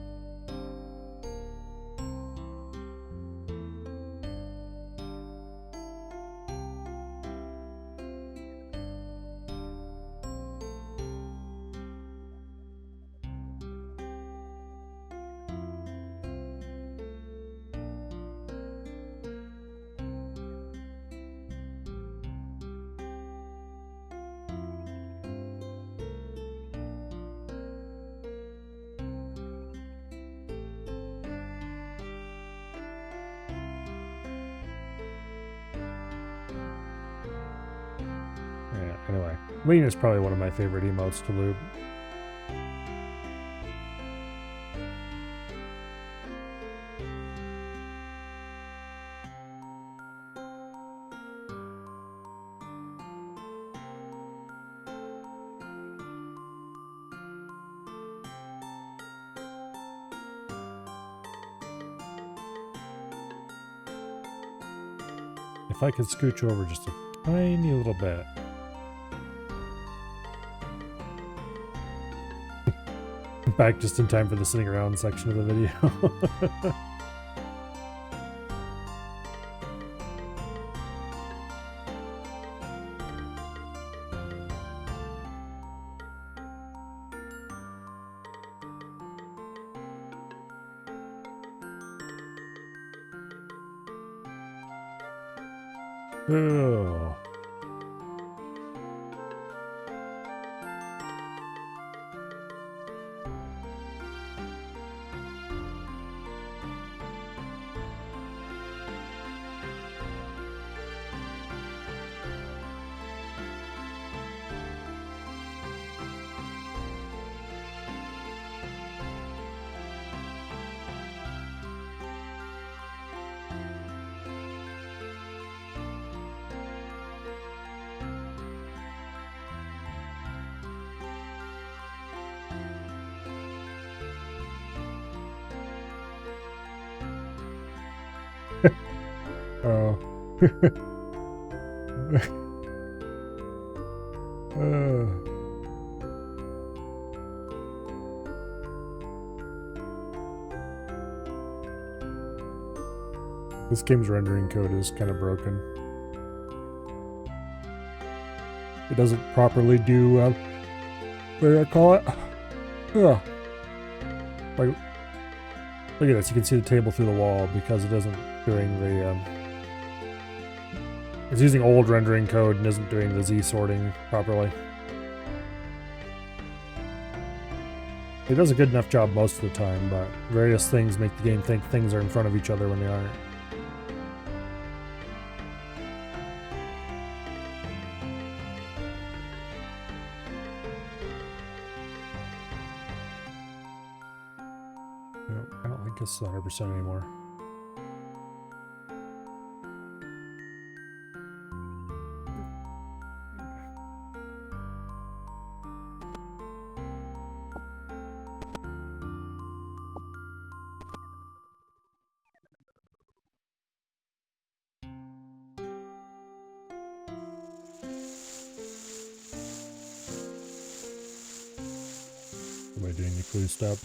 Yeah, anyway. Lean is probably one of my favorite emotes to loop. If I could scooch over just a tiny little bit. Back just in time for the sitting around section of the video. Oh. Oh. This game's rendering code is kind of broken. It doesn't properly do, what do I call it? Ugh. Like, look at this, you can see the table through the wall because it isn't doing the, it's using old rendering code and isn't doing the Z sorting properly. It does a good enough job most of the time, but various things make the game think things are in front of each other when they aren't. I don't think it's 100% anymore. Am I doing the clue step?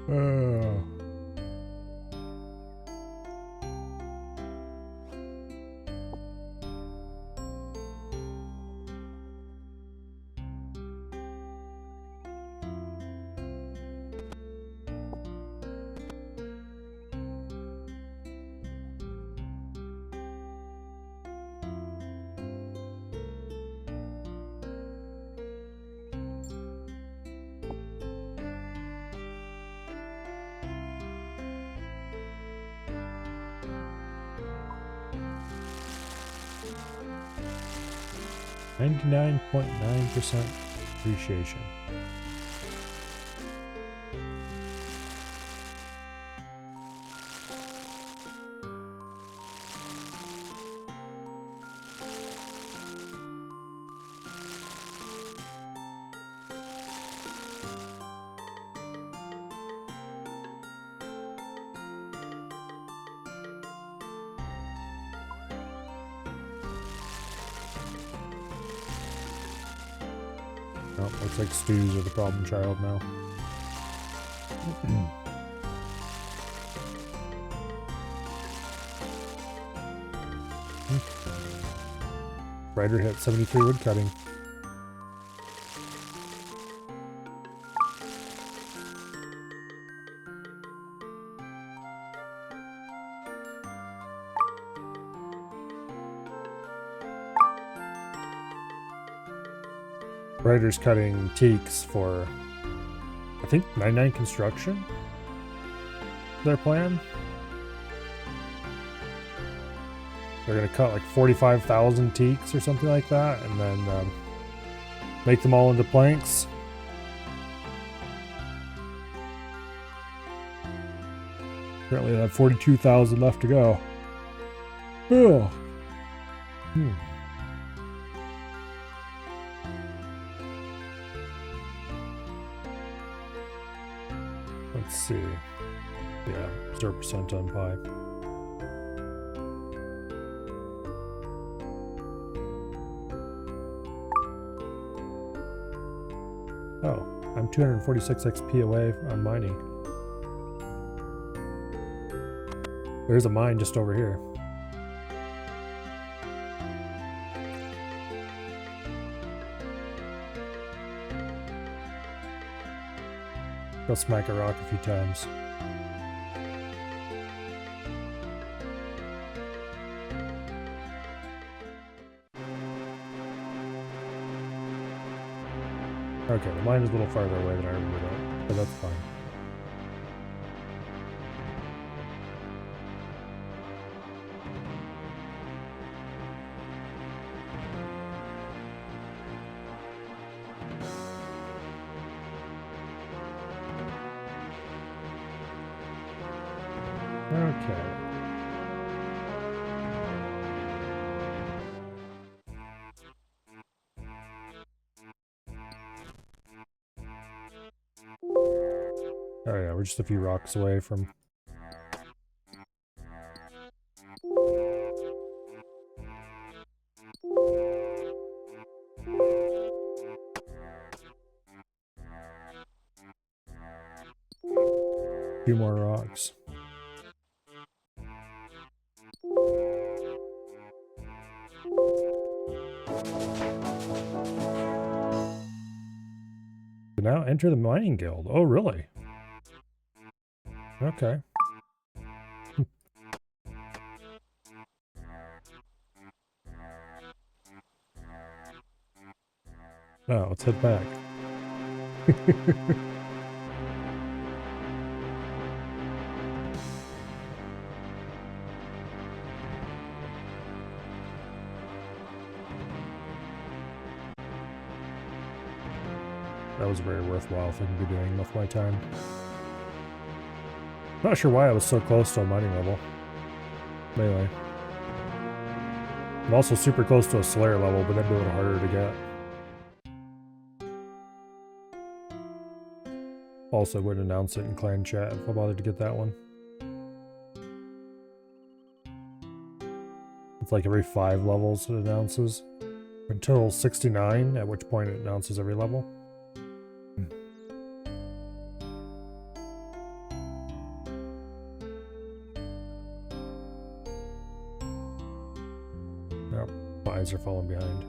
Oh. .9% appreciation. Oh, looks like stews are the problem child now. Rider hit 73 wood cutting. Rider's cutting teaks for, I think, 99 construction? Their plan? They're going to cut like 45,000 teaks or something like that, and then make them all into planks. Apparently they have 42,000 left to go. Oh. Let's see. Yeah, 0% on pie. Oh, I'm 246 XP away on mining. There's a mine just over here. Go smack a rock a few times. Okay, the mine is a little farther away than I remember that, but that's fine. Okay. Oh yeah, we're just a few rocks away from... a few more rocks. So now enter the mining guild. Oh, really? Okay. Oh, let's head back. That was a very worthwhile thing to be doing with my time. Not sure why I was so close to a mining level. Melee. I'm also super close to a Slayer level, but that'd be a little harder to get. Also wouldn't announce it in clan chat if I bothered to get that one. It's like every 5 levels it announces. Until 69, at which point it announces every level. pies are falling behind.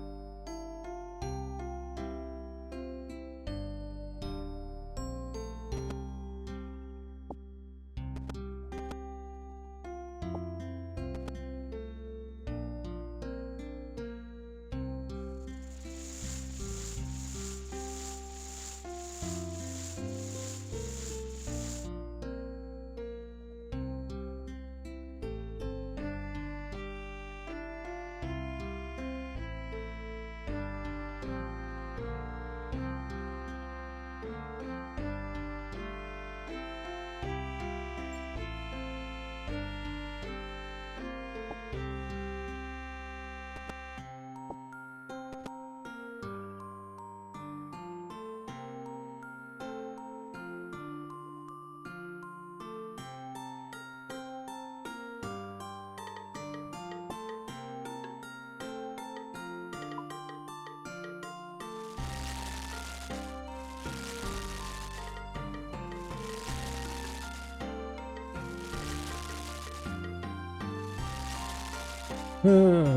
Oh.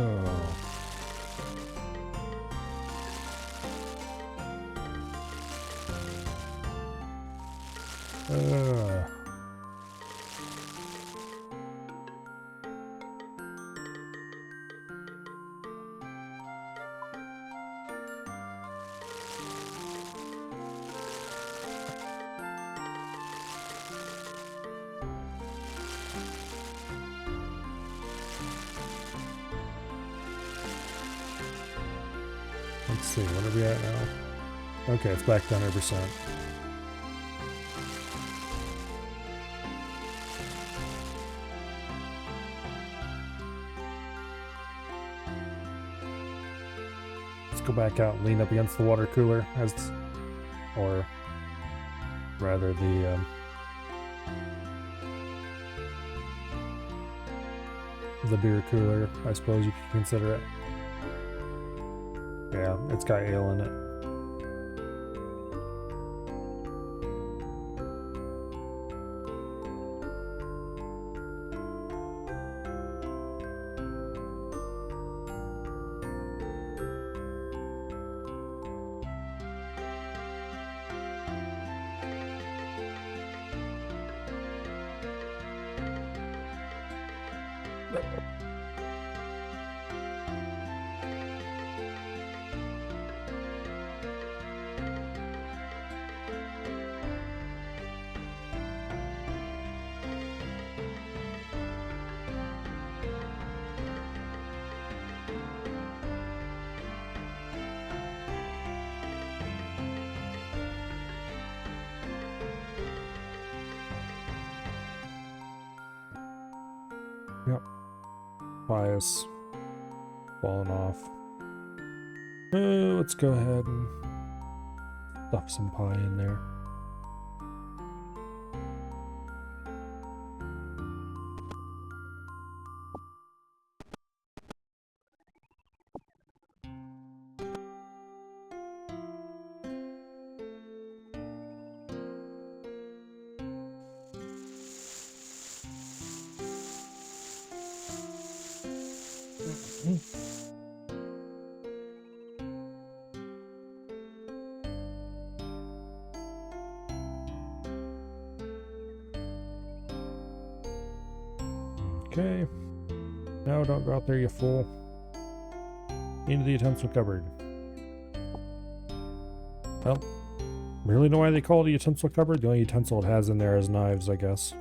Let's see, what are we at now? Okay, it's back to 100%. Let's go back out and lean up against the water cooler, or rather the beer cooler, I suppose you could consider it. Yeah, it's got ale in it. Yep. Pie is falling off. Let's go ahead and stuff some pie in there. Okay. No, don't go out there, you fool. Into the utensil cupboard. Well, really know why they call it a utensil cupboard? The only utensil it has in there is knives, I guess.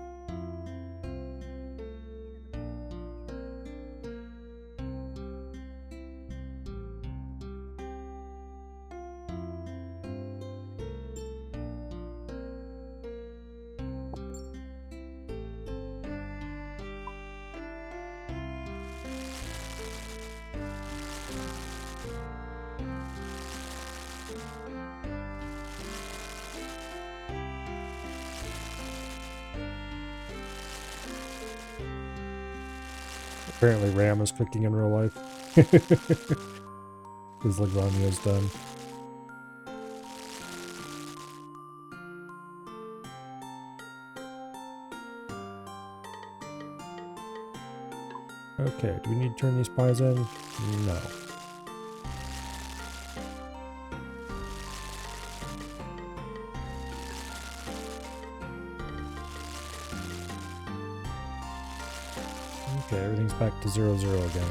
Apparently Ram is cooking in real life. His lasagna is done. Okay, do we need to turn these pies in? No. Okay, everything's back to 0, 0 again.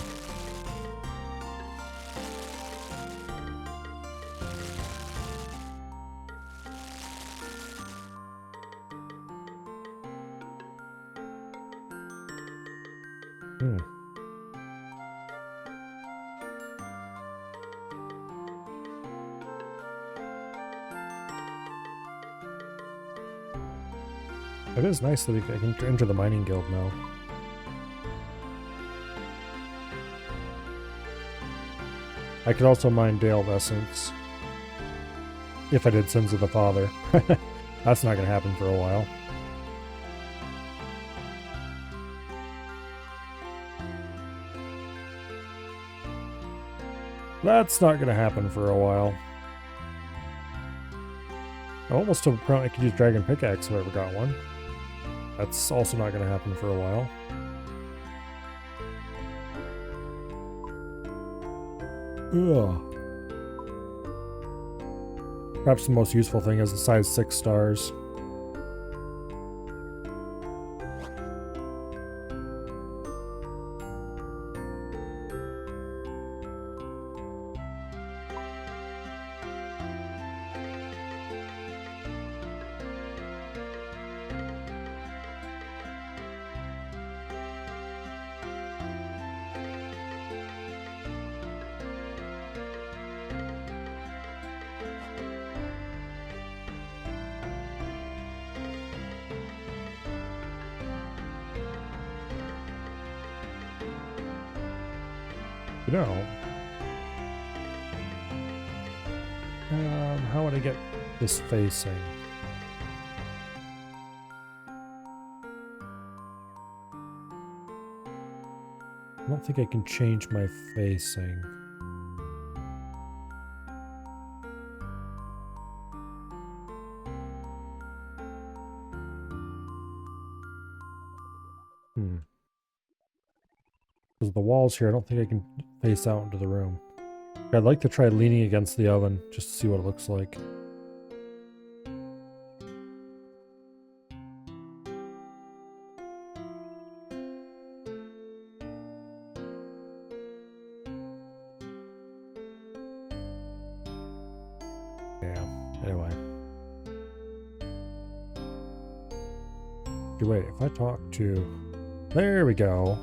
It is nice that I can enter the mining guild now. I could also mine Dale of Essence if I did Sins of the Father. That's not going to happen for a while. That's not going to happen for a while. I almost to the point I could use Dragon Pickaxe if I ever got one. That's also not going to happen for a while. Ugh. Perhaps the most useful thing is the size 6 stars. You know, how would I get this facing? I don't think I can change my facing. Because the walls here, I don't think I can face out into the room. I'd like to try leaning against the oven, just to see what it looks like. Yeah, anyway. Okay, wait, if I talk to... There we go.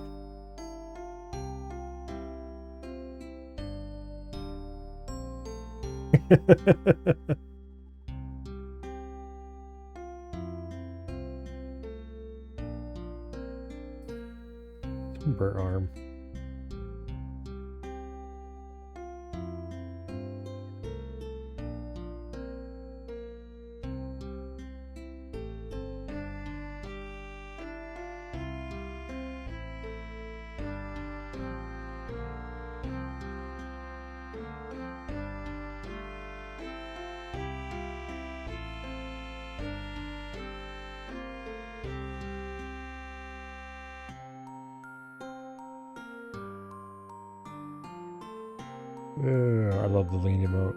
Timber arm. I love the lean emote.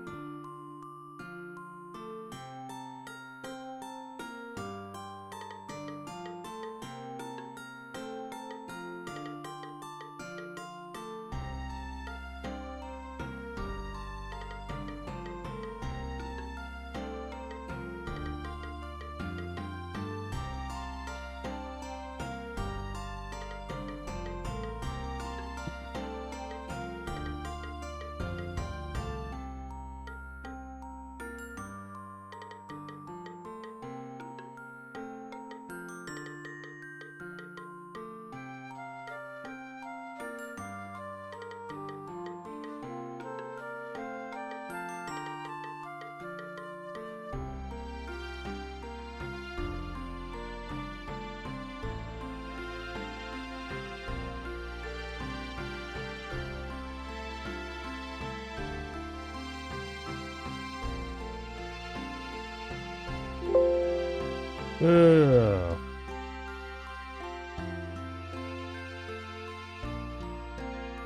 Ugh.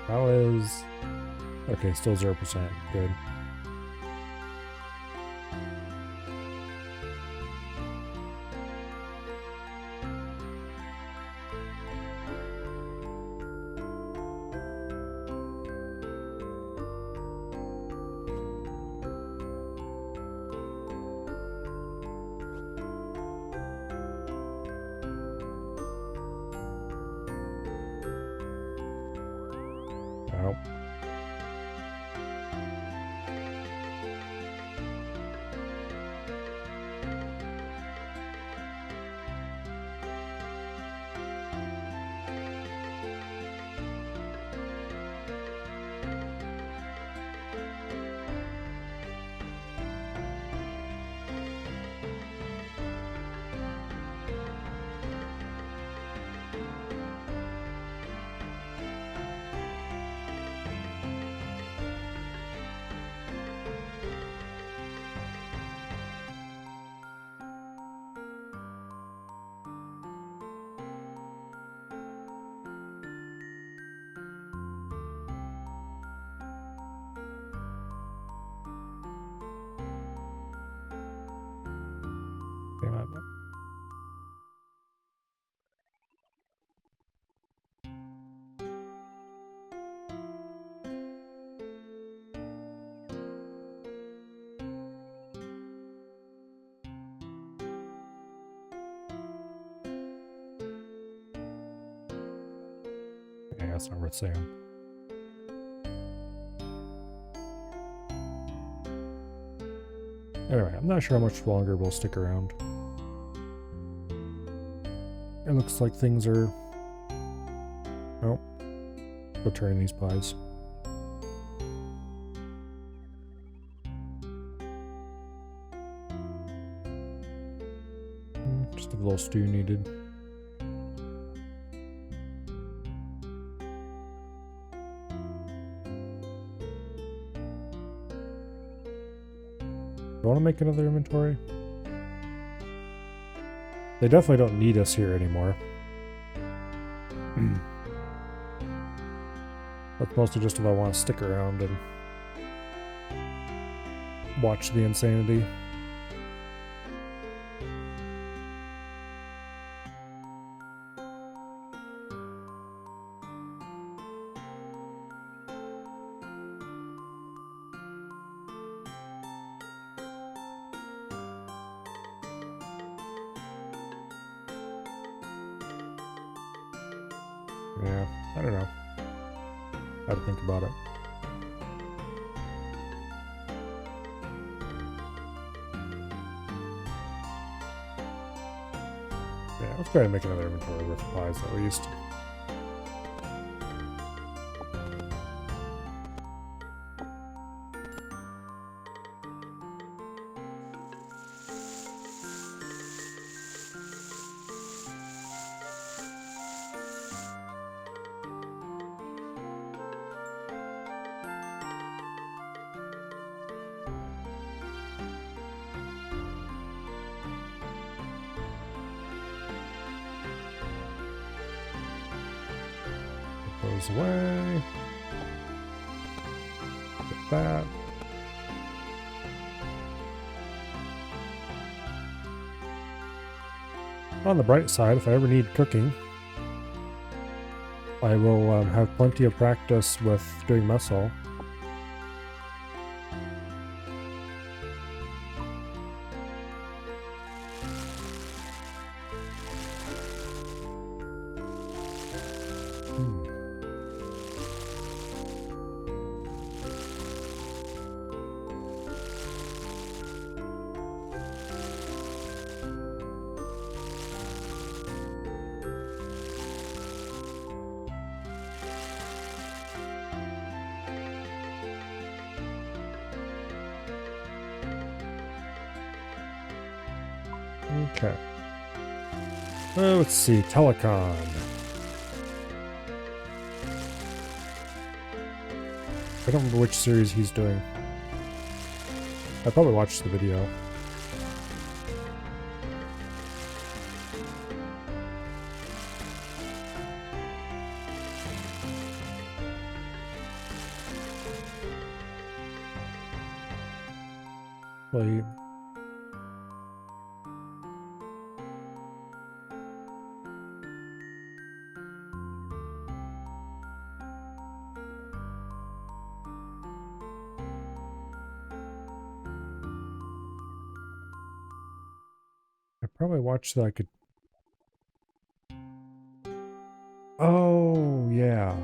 How is... Okay, still 0%. Good. Nope. Damn it. Yeah, that's not worth saying. Anyway, I'm not sure how much longer we'll stick around. It looks like things are... Oh. Go turn these pies. Just a little stew needed. Do I want to make another inventory? They definitely don't need us here anymore. That's mostly just if I want to stick around and watch the insanity. Yeah, I don't know how to think about it. Yeah, let's go ahead and make another inventory worth of pies at least. Goes away. Get that. On the bright side, if I ever need cooking, I will have plenty of practice with doing mess hall. Okay. Let's see, Telecon. I don't remember which series he's doing. I probably watched the video. Well, I probably watched that I could... Oh, yeah.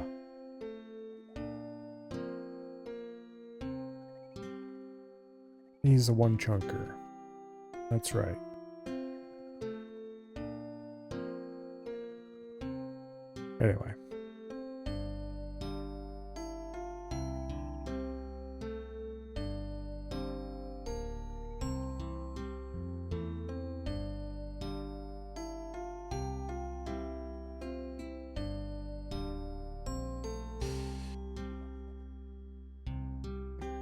He's a one chunker. That's right. Anyway.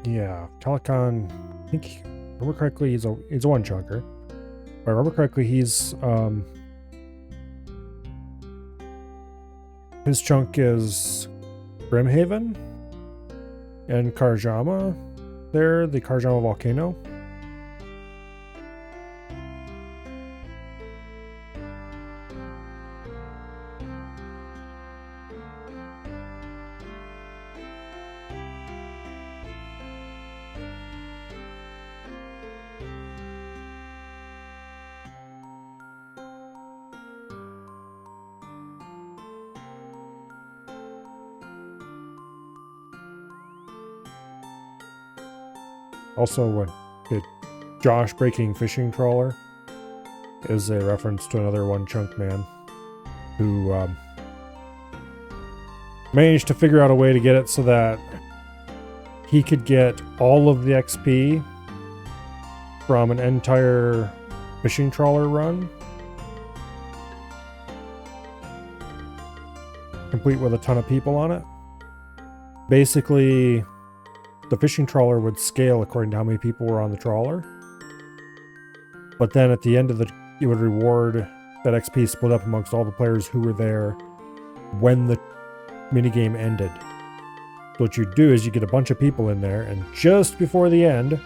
Yeah, Telecon, I think, if I remember correctly, he's a one chunker. If I remember correctly, he's his chunk is Brimhaven and Karjama. There, the Karjama volcano. Also, what the Josh breaking fishing trawler is a reference to another one chunk man who managed to figure out a way to get it so that he could get all of the XP from an entire fishing trawler run, complete with a ton of people on it. Basically, the fishing trawler would scale according to how many people were on the trawler. But then at the end of it would reward that XP split up amongst all the players who were there when the minigame ended. So what you do is you get a bunch of people in there, and just before the end,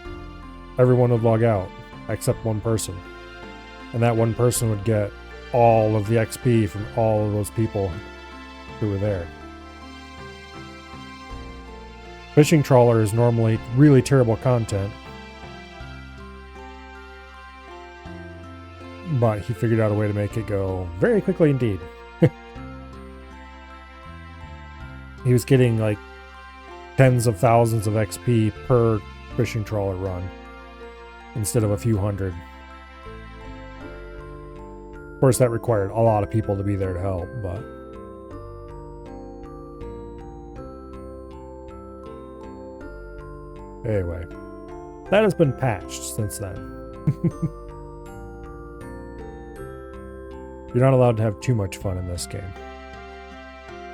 everyone would log out, except one person. And that one person would get all of the XP from all of those people who were there. Fishing trawler is normally really terrible content, but he figured out a way to make it go very quickly indeed. He was getting like tens of thousands of XP per fishing trawler run instead of a few hundred. Of course, that required a lot of people to be there to help, but anyway, that has been patched since then. You're not allowed to have too much fun in this game.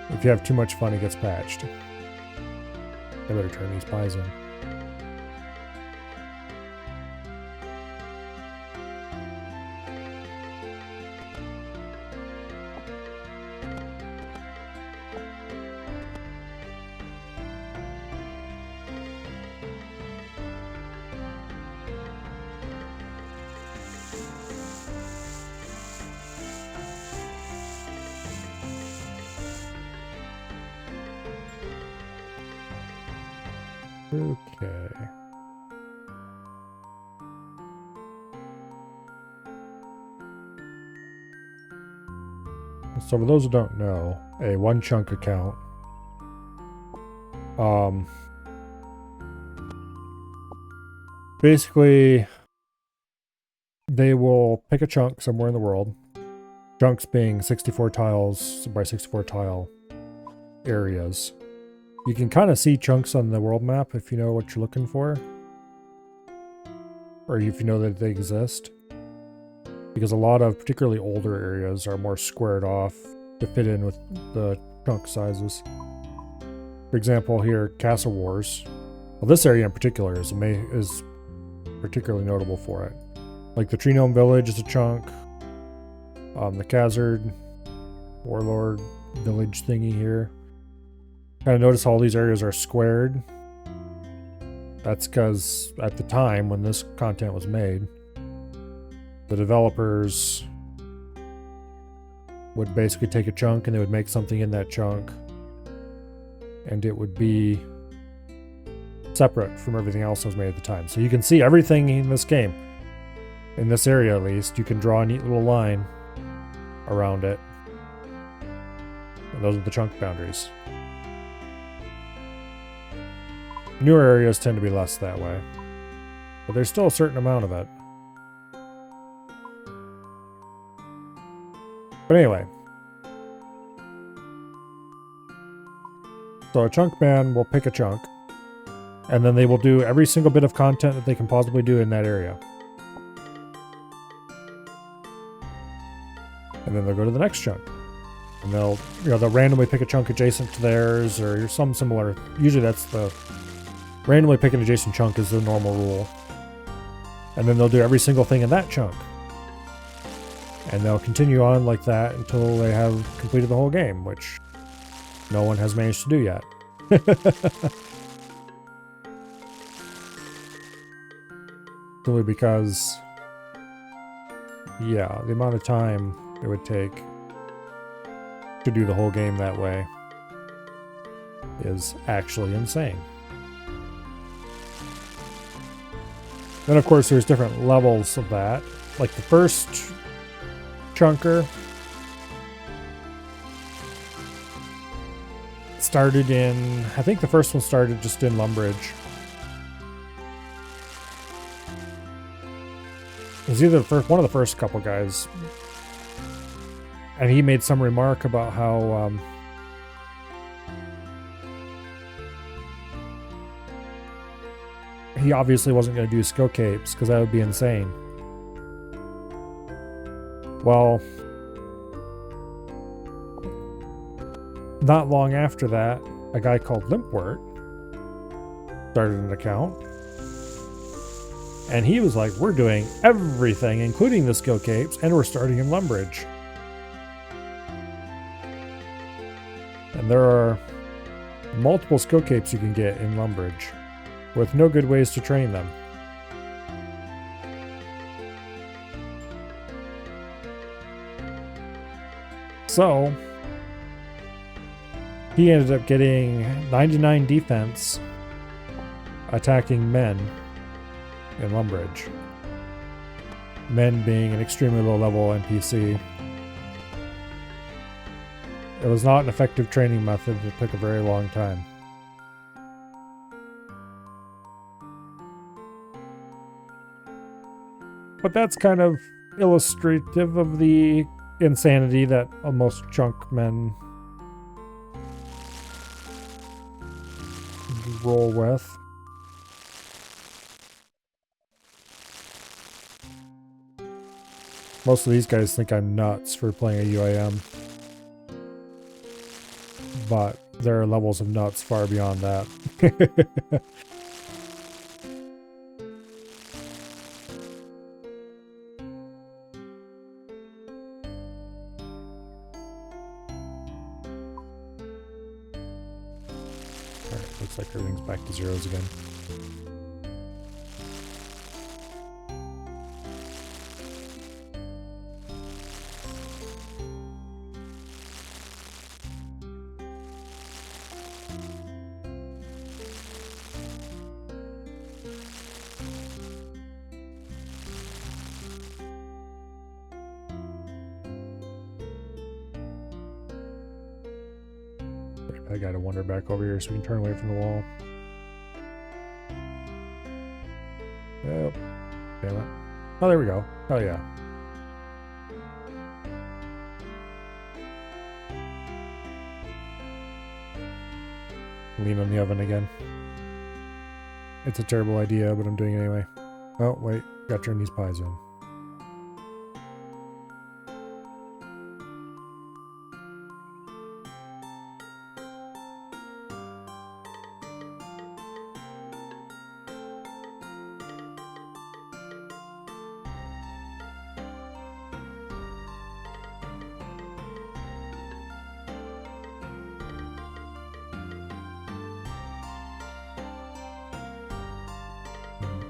If you have too much fun, it gets patched. I better turn these pies in. Okay. So for those who don't know, a one chunk account basically they will pick a chunk somewhere in the world, chunks being 64 tiles by 64 tile areas. You can kind of see chunks on the world map if you know what you're looking for, or if you know that they exist, because a lot of particularly older areas are more squared off to fit in with the chunk sizes. For example, here, Castle Wars. Well, this area in particular is particularly notable for it. Like the Tree Gnome Village is a chunk. The Khazard Warlord Village thingy here. Kind of notice all these areas are squared. That's because at the time when this content was made, the developers would basically take a chunk and they would make something in that chunk, and it would be separate from everything else that was made at the time. So you can see everything in this game. In this area at least, you can draw a neat little line around it. And those are the chunk boundaries. Newer areas tend to be less that way. But there's still a certain amount of it. But anyway. So a chunk man will pick a chunk. And then they will do every single bit of content that they can possibly do in that area. And then they'll go to the next chunk. And they'll randomly pick a chunk adjacent to theirs or some similar. Usually that's the randomly pick an adjacent chunk is the normal rule. And then they'll do every single thing in that chunk. And they'll continue on like that until they have completed the whole game, which no one has managed to do yet. Simply because, yeah, the amount of time it would take to do the whole game that way is actually insane. Then, of course, there's different levels of that. Like the first chunker started in, I think the first one started just in Lumbridge. It was either one of the first couple guys. And he made some remark about how he obviously wasn't going to do skill capes because that would be insane. Well, not long after that, a guy called Limpwort started an account. And he was like, we're doing everything, including the skill capes, and we're starting in Lumbridge. And there are multiple skill capes you can get in Lumbridge, with no good ways to train them. So, he ended up getting 99 defense attacking men in Lumbridge. Men being an extremely low level NPC. It was not an effective training method. It took a very long time. But that's kind of illustrative of the insanity that most chunk men roll with. Most of these guys think I'm nuts for playing a UIM. But there are levels of nuts far beyond that. Alright, looks like everything's back to zeros again. I gotta wander back over here so we can turn away from the wall. Oh, damn it. Oh, there we go. Oh, yeah. Lean on the oven again. It's a terrible idea, but I'm doing it anyway. Oh, wait. Gotta turn these pies in.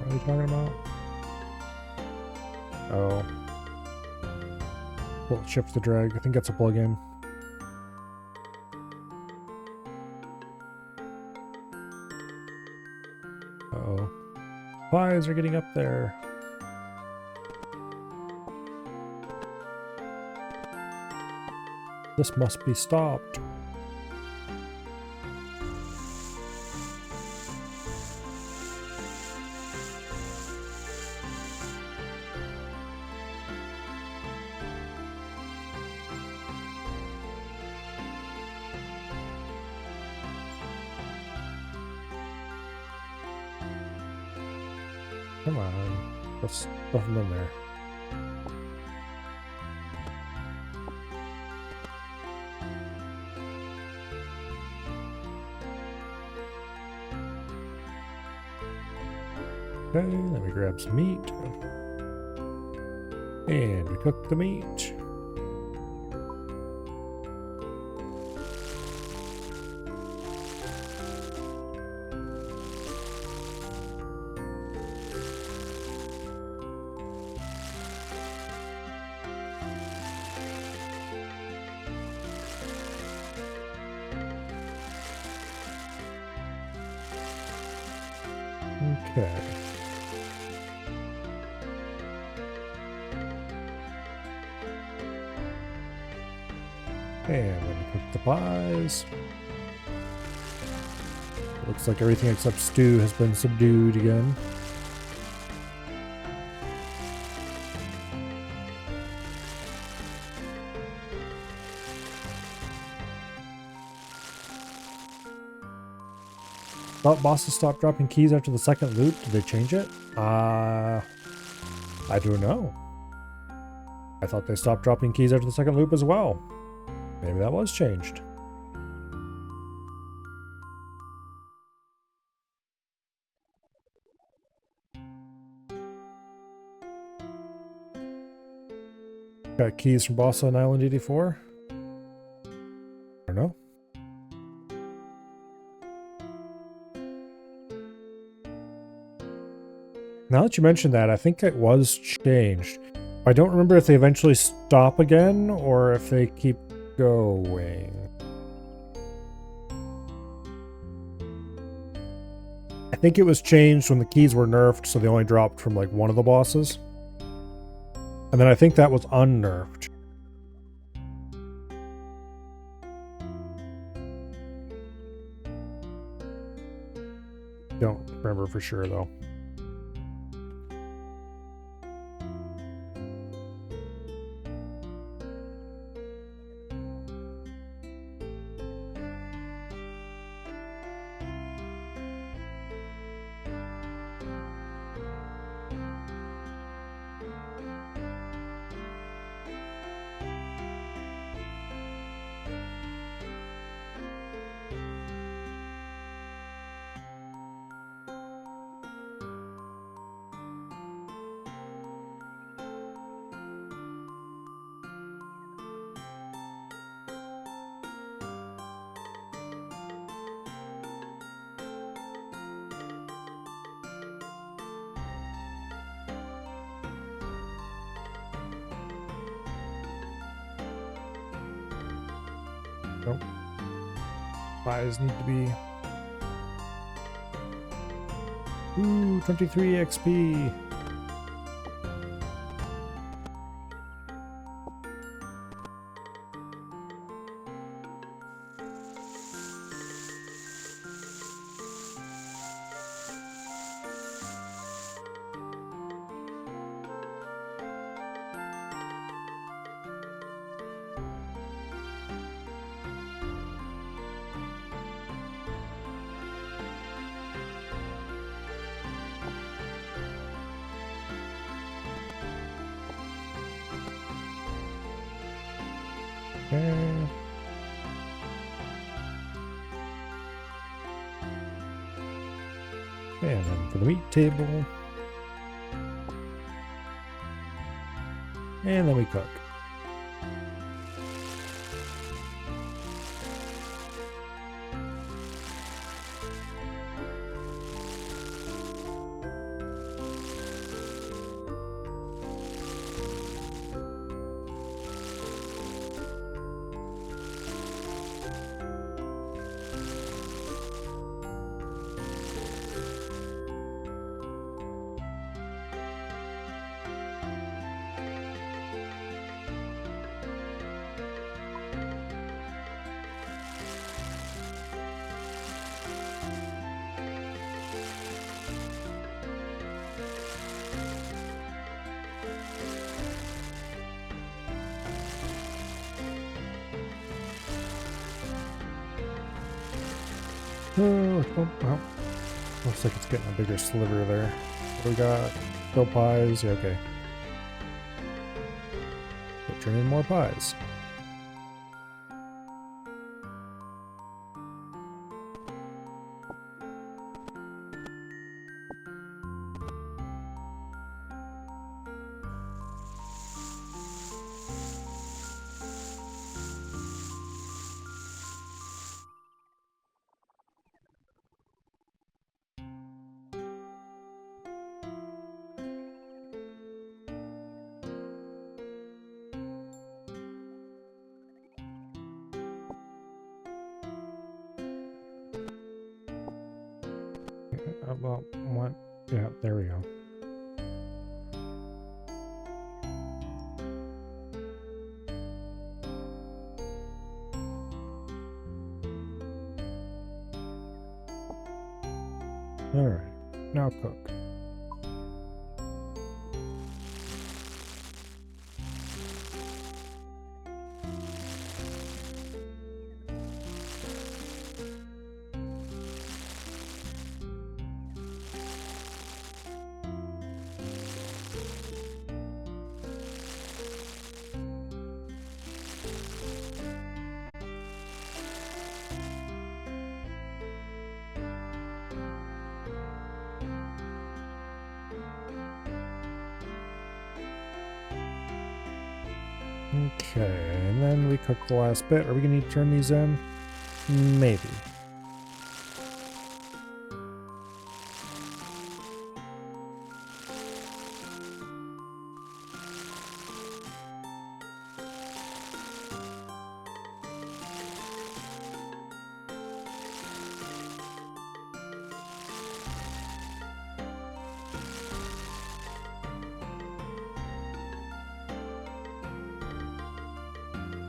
What are you talking about? Oh. Well, shift the drag. I think that's a plugin. Uh-oh. Pies are getting up there. This must be stopped. Come on. Let's stuff them in there. Okay, then we grab some meat. And we cook the meat. Okay. And then we cook the pies. Looks like everything except stew has been subdued again. Thought bosses stopped dropping keys after the second loot. Did they change it? I don't know. I thought they stopped dropping keys after the second loop as well. Maybe that was changed. Got keys from boss on Island 84? I don't know. Now that you mentioned that, I think it was changed. I don't remember if they eventually stop again or if they keep going. I think it was changed when the keys were nerfed, so they only dropped from like one of the bosses. And then I think that was unnerfed. Don't remember for sure though. Nope. Pies need to be... Ooh, 23 XP. Okay. And then for the meat table. And then we cook. Oh, well, looks like it's getting a bigger sliver there. We got still pies. Yeah, okay. We'll turn in more pies. Well, what? Yeah, there we go. All right, now cook. Okay, and then we cook the last bit. Are we gonna need to turn these in? Maybe.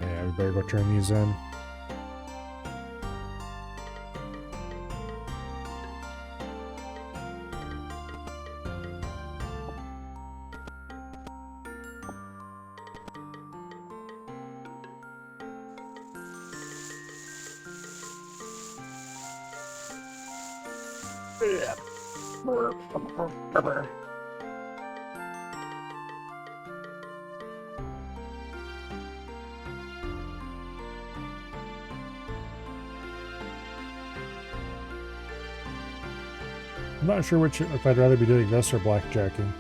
Yeah, we better go turn these in. I'm not sure if I'd rather be doing this or blackjacking.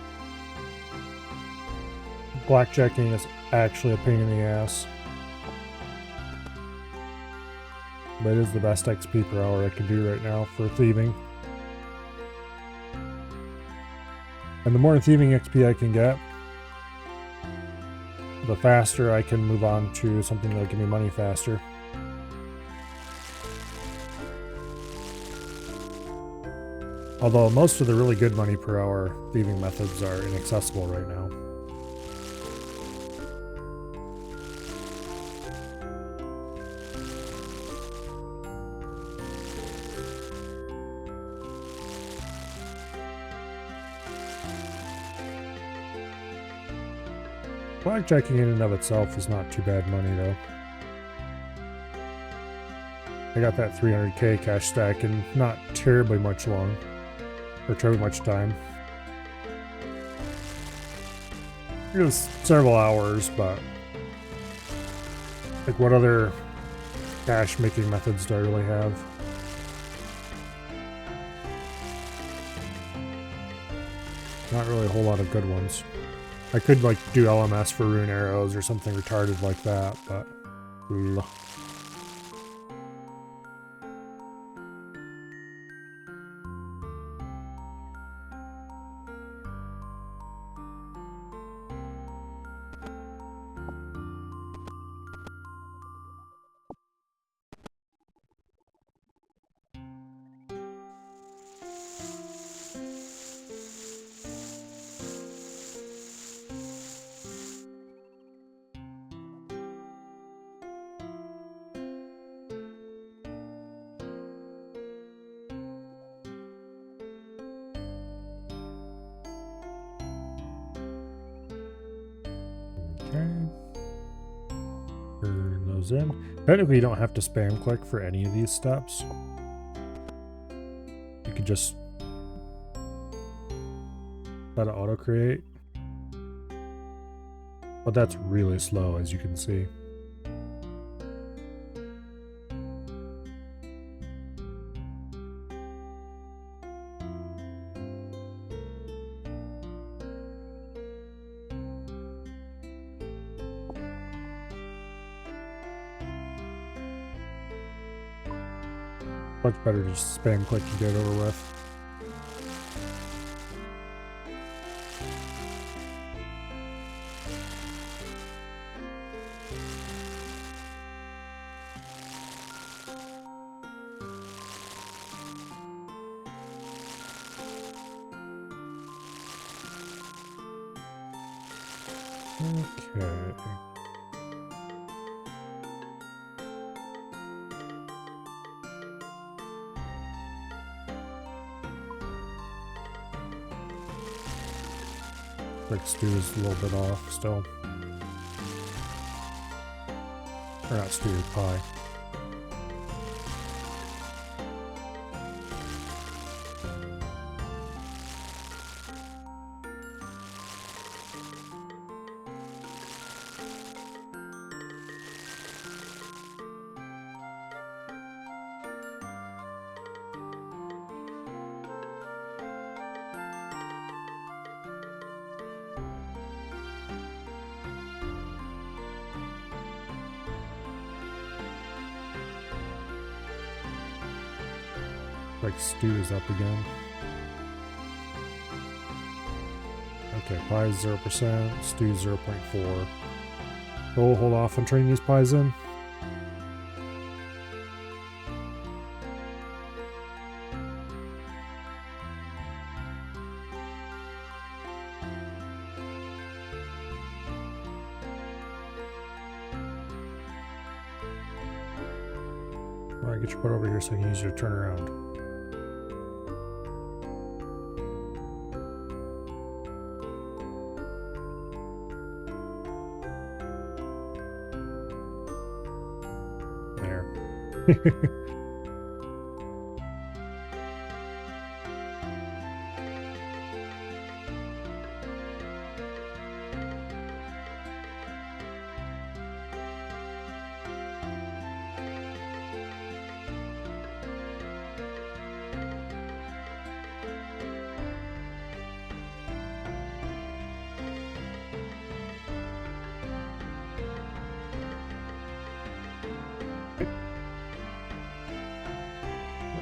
Blackjacking is actually a pain in the ass. But it is the best XP per hour I can do right now for thieving. And the more thieving XP I can get, the faster I can move on to something that'll give me money faster. Although most of the really good money per hour thieving methods are inaccessible right now. Blackjacking in and of itself is not too bad money though. I got that 300k cash stack in not terribly much long. Or terribly much time. It was several hours, but like what other cash making methods do I really have? Not really a whole lot of good ones. I could like do LMS for rune arrows or something retarded like that, but turn those in. Technically, you don't have to spam click for any of these steps. You could just Let it auto create. But that's really slow, as you can see. Much better just spam click and get it over with. Okay. Like stew is a little bit off still. Or not stew, pie. Like stew is up again. Okay, pie is 0%, stew 0.4. We'll hold off on turning these pies in. Alright, get your butt over here so I can use your turnaround.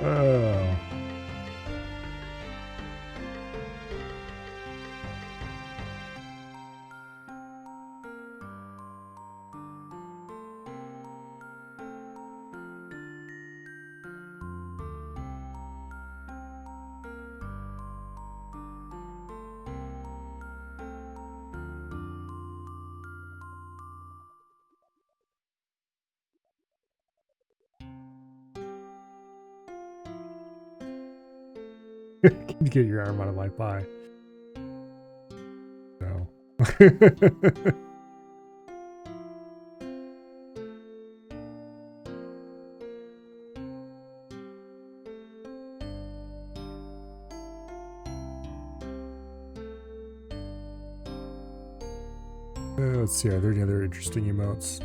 Oh. Get your arm out of my pie. No. Let's see, are there any other interesting emotes?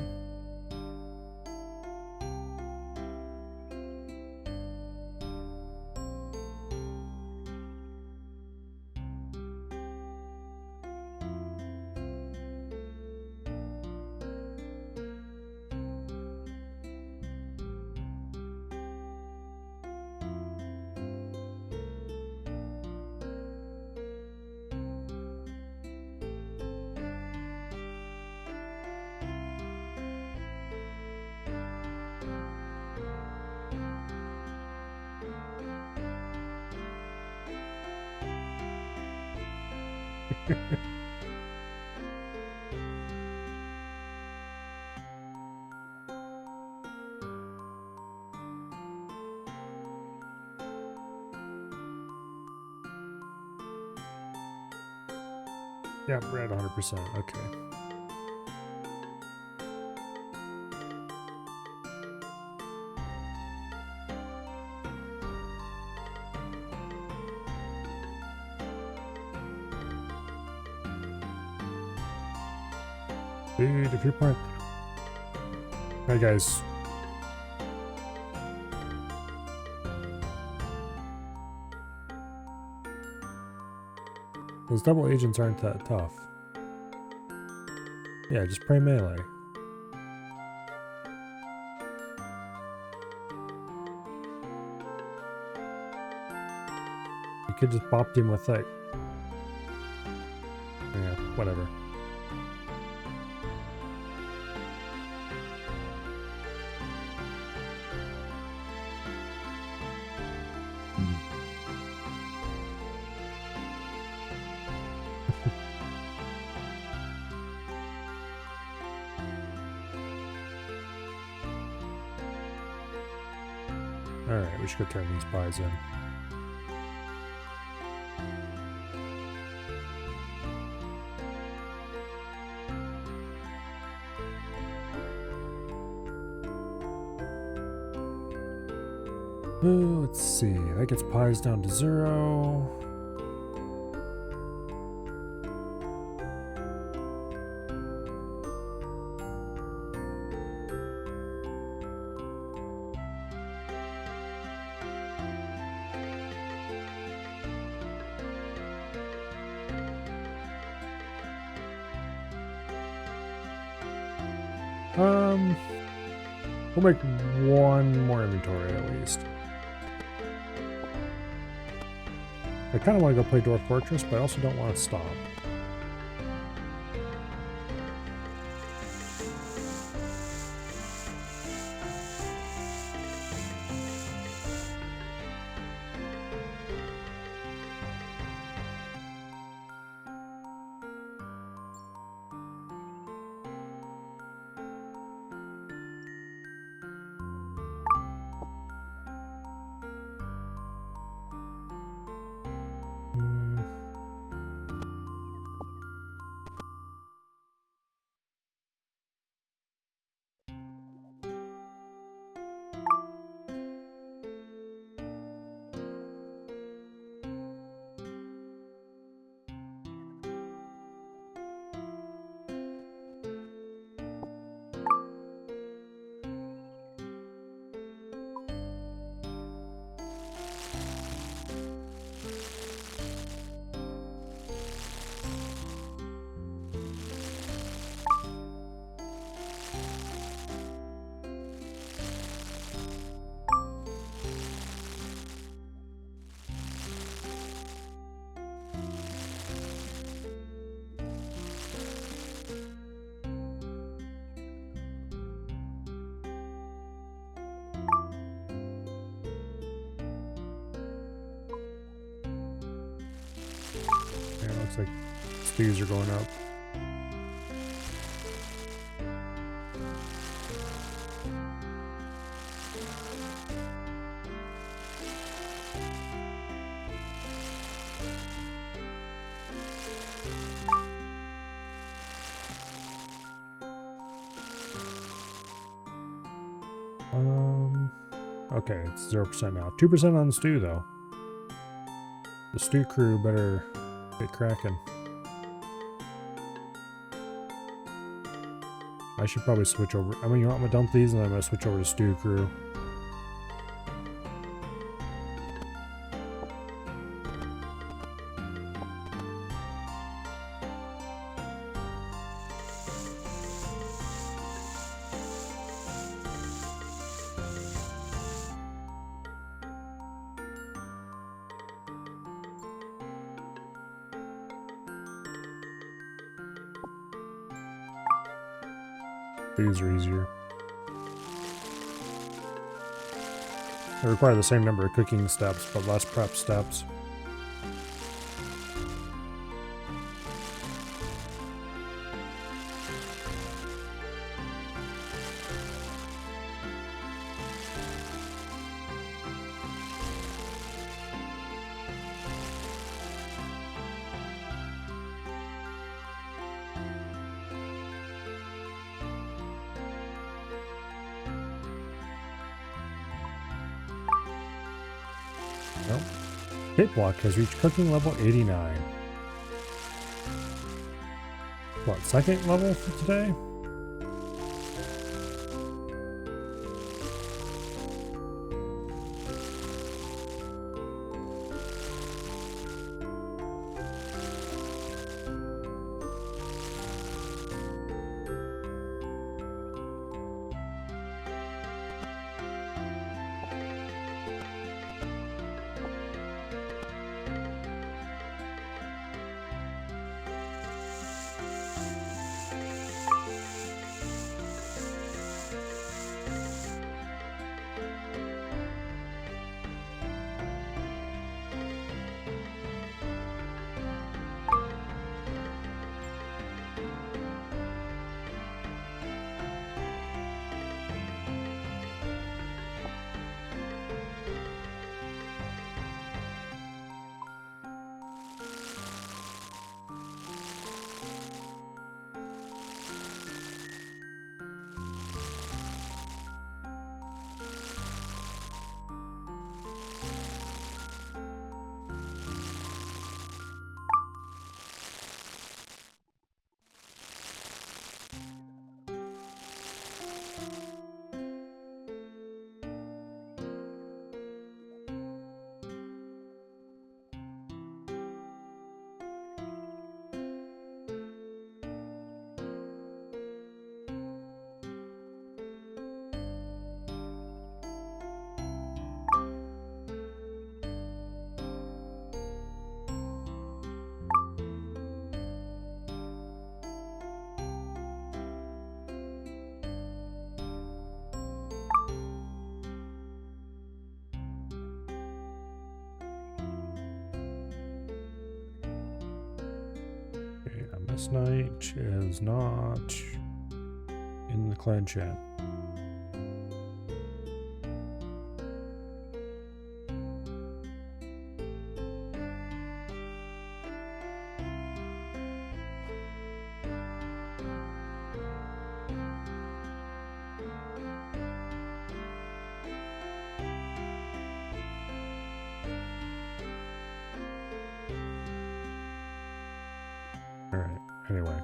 Yeah, we're at 100%. Okay. Dude, if you're playing... Alright, guys. Those double agents aren't that tough. Yeah, just play melee. You could just bop him with that. Yeah, whatever. Alright, we should go turn these pies in. Let's see, that gets pies down to 0. We'll make one more inventory at least. I kind of want to go play Dwarf Fortress, but I also don't want to stop. Looks like speeds are going up. Okay, it's 0% now. 2% on the stew though. The stew crew better get cracking. I should probably switch over. I mean, you know what? I'm gonna dump these and I'm gonna switch over to stew crew. These are easier. They require the same number of cooking steps, but less prep steps. Nope. Hit block has reached cooking level 89. what, second level for today? This night is not in the clan chat. Alright, anyway,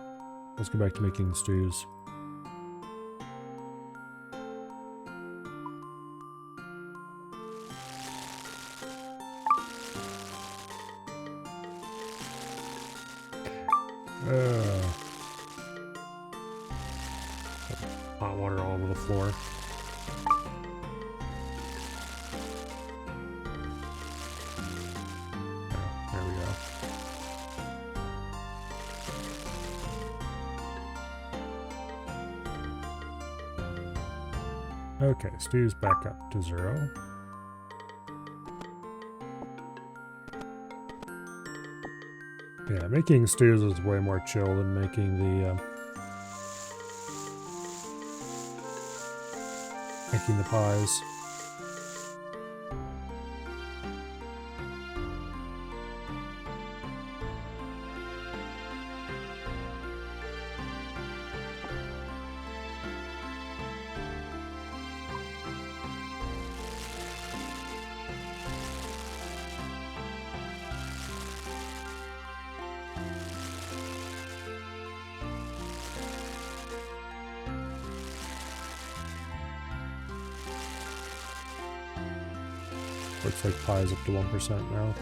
let's go back to making stews. Hot water all over the floor. There we go. Okay, stew's back up to 0. Yeah, making stews is way more chill than making the pies. Looks like pie's up to 1% now.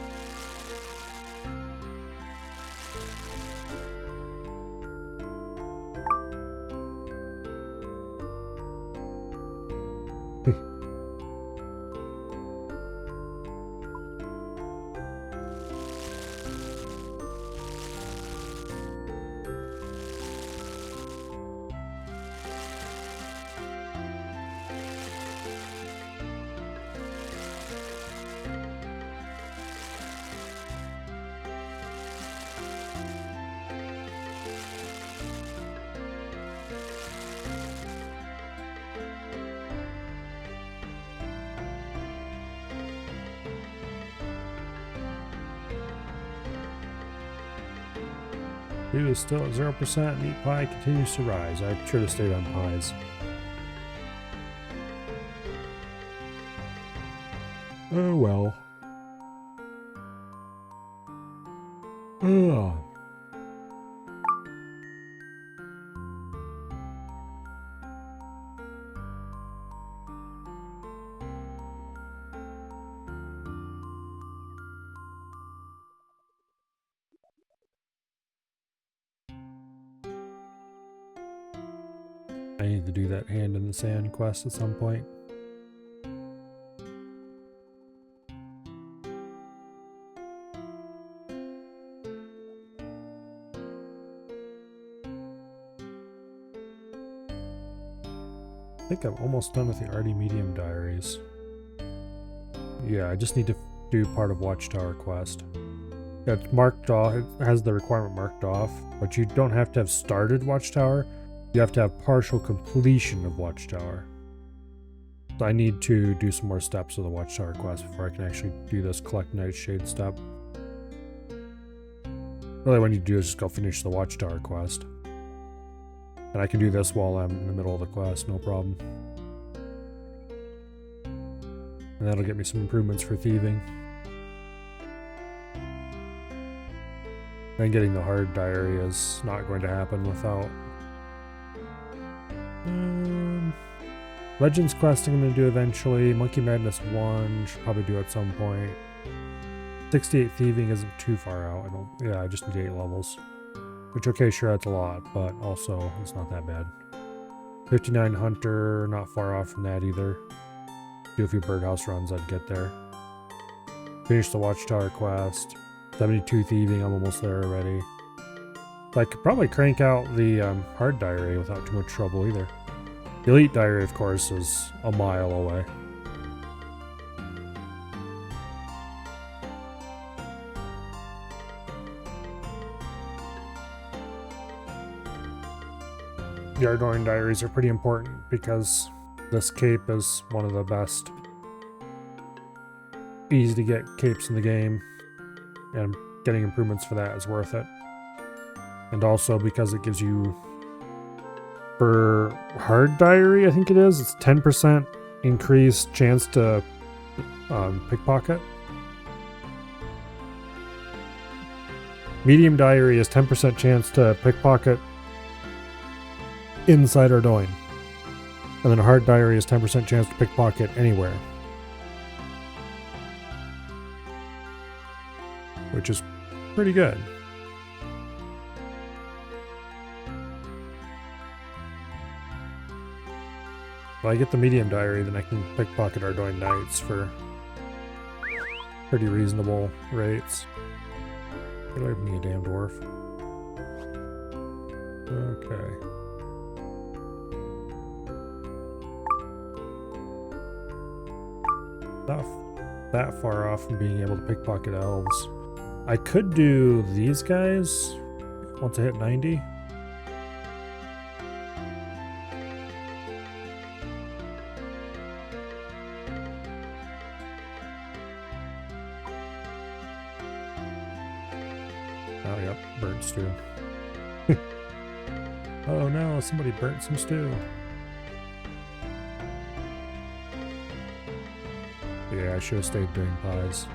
Stew is still at 0%. Meat pie continues to rise. I should have stayed on pies. Oh well. Ugh. I need to do that hand in the sand quest at some point. I think I'm almost done with the Arty Medium Diaries. Yeah, I just need to do part of Watchtower quest. It's marked off, it has the requirement marked off, but you don't have to have started Watchtower. You have to have partial completion of Watchtower. So I need to do some more steps of the Watchtower quest before I can actually do this collect Nightshade step. Really what I need to do is just go finish the Watchtower quest. And I can do this while I'm in the middle of the quest, no problem. And that'll get me some improvements for thieving. And getting the hard diary is not going to happen without... Legends questing I'm going to do eventually. Monkey Madness 1 should probably do at some point. 68 thieving isn't too far out. I just need 8 levels. Which, okay, sure, that's a lot, but also it's not that bad. 59 hunter, not far off from that either. Do a few birdhouse runs, I'd get there. Finish the Watchtower quest. 72 thieving, I'm almost there already. I could probably crank out the hard diary without too much trouble either. The elite diary, of course, is a mile away. The Ardorian diaries are pretty important because this cape is one of the best easy to get capes in the game, and getting improvements for that is worth it. And also because it gives you, for hard diary I think it is, it's 10% increased chance to pickpocket. Medium diary is 10% chance to pickpocket inside Ardougne. And then a hard diary is 10% chance to pickpocket anywhere. Which is pretty good. If I get the medium diary, then I can pickpocket Ardougne Knights for pretty reasonable rates. Get away from me, you damn dwarf. Okay. Not that far off from being able to pickpocket elves. I could do these guys once I hit 90. Oh, yep, burnt stew. Oh no, somebody burnt some stew. Yeah, I should have stayed doing pies.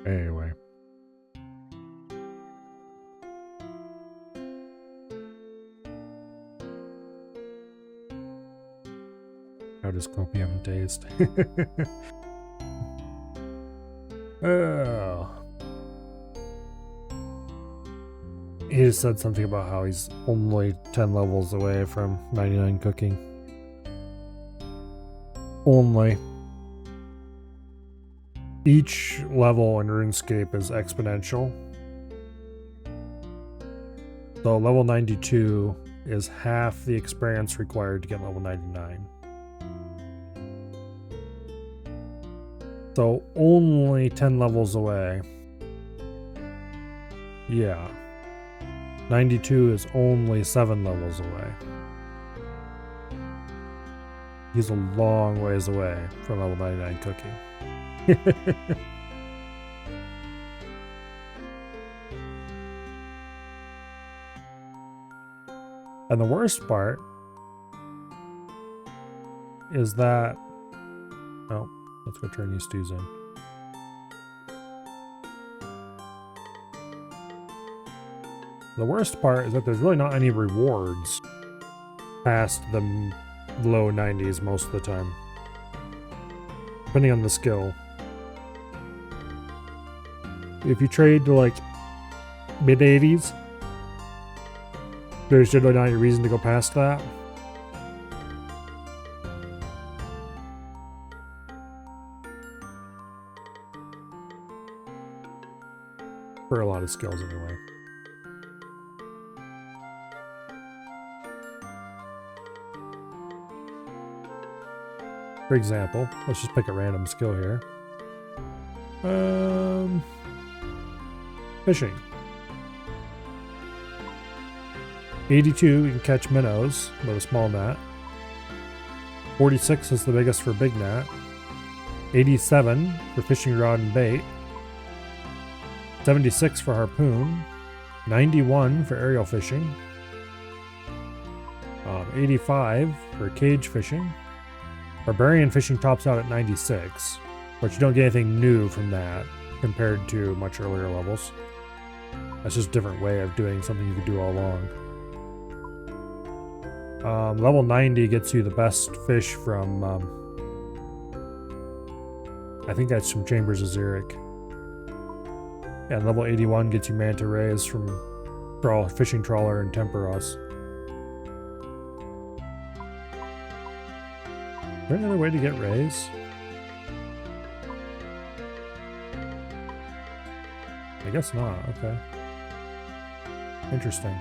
Anyway. How does copium taste? Oh. He just said something about how he's only 10 levels away from 99 cooking. Only. Each level in RuneScape is exponential. So level 92 is half the experience required to get level 99. So only 10 levels away. Yeah. 92 is only 7 levels away. He's a long ways away from level 99 cooking. And the worst part is that... Oh, let's go turn these stews in. The worst part is that there's really not any rewards past the low 90s most of the time, depending on the skill. If you trade to like mid 80s, there's generally not any reason to go past that. For a lot of skills anyway. For example, let's just pick a random skill here. Fishing. 82, you can catch minnows with a small net. 46 is the biggest for big net. 87 for fishing rod and bait. 76 for harpoon. 91 for aerial fishing. 85 for cage fishing. Barbarian fishing tops out at 96, but you don't get anything new from that compared to much earlier levels. That's just a different way of doing something you could do all along. Level 90 gets you the best fish from, I think that's from Chambers of Xeric. And level 81 gets you manta rays from fishing trawler and Temperos. Is there another way to get rays? I guess not, okay. Interesting.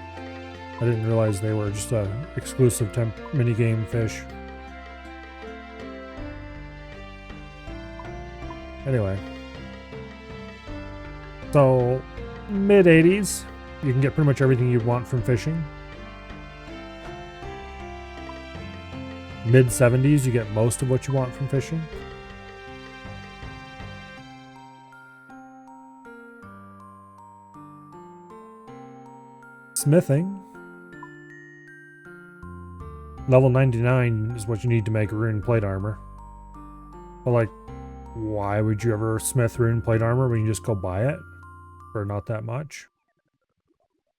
I didn't realize they were just a exclusive minigame fish. Anyway. So, mid 80s, you can get pretty much everything you want from fishing. Mid 70s, you get most of what you want from fishing. Smithing. Level 99 is what you need to make rune plate armor. But like, why would you ever smith rune plate armor when you just go buy it for not that much?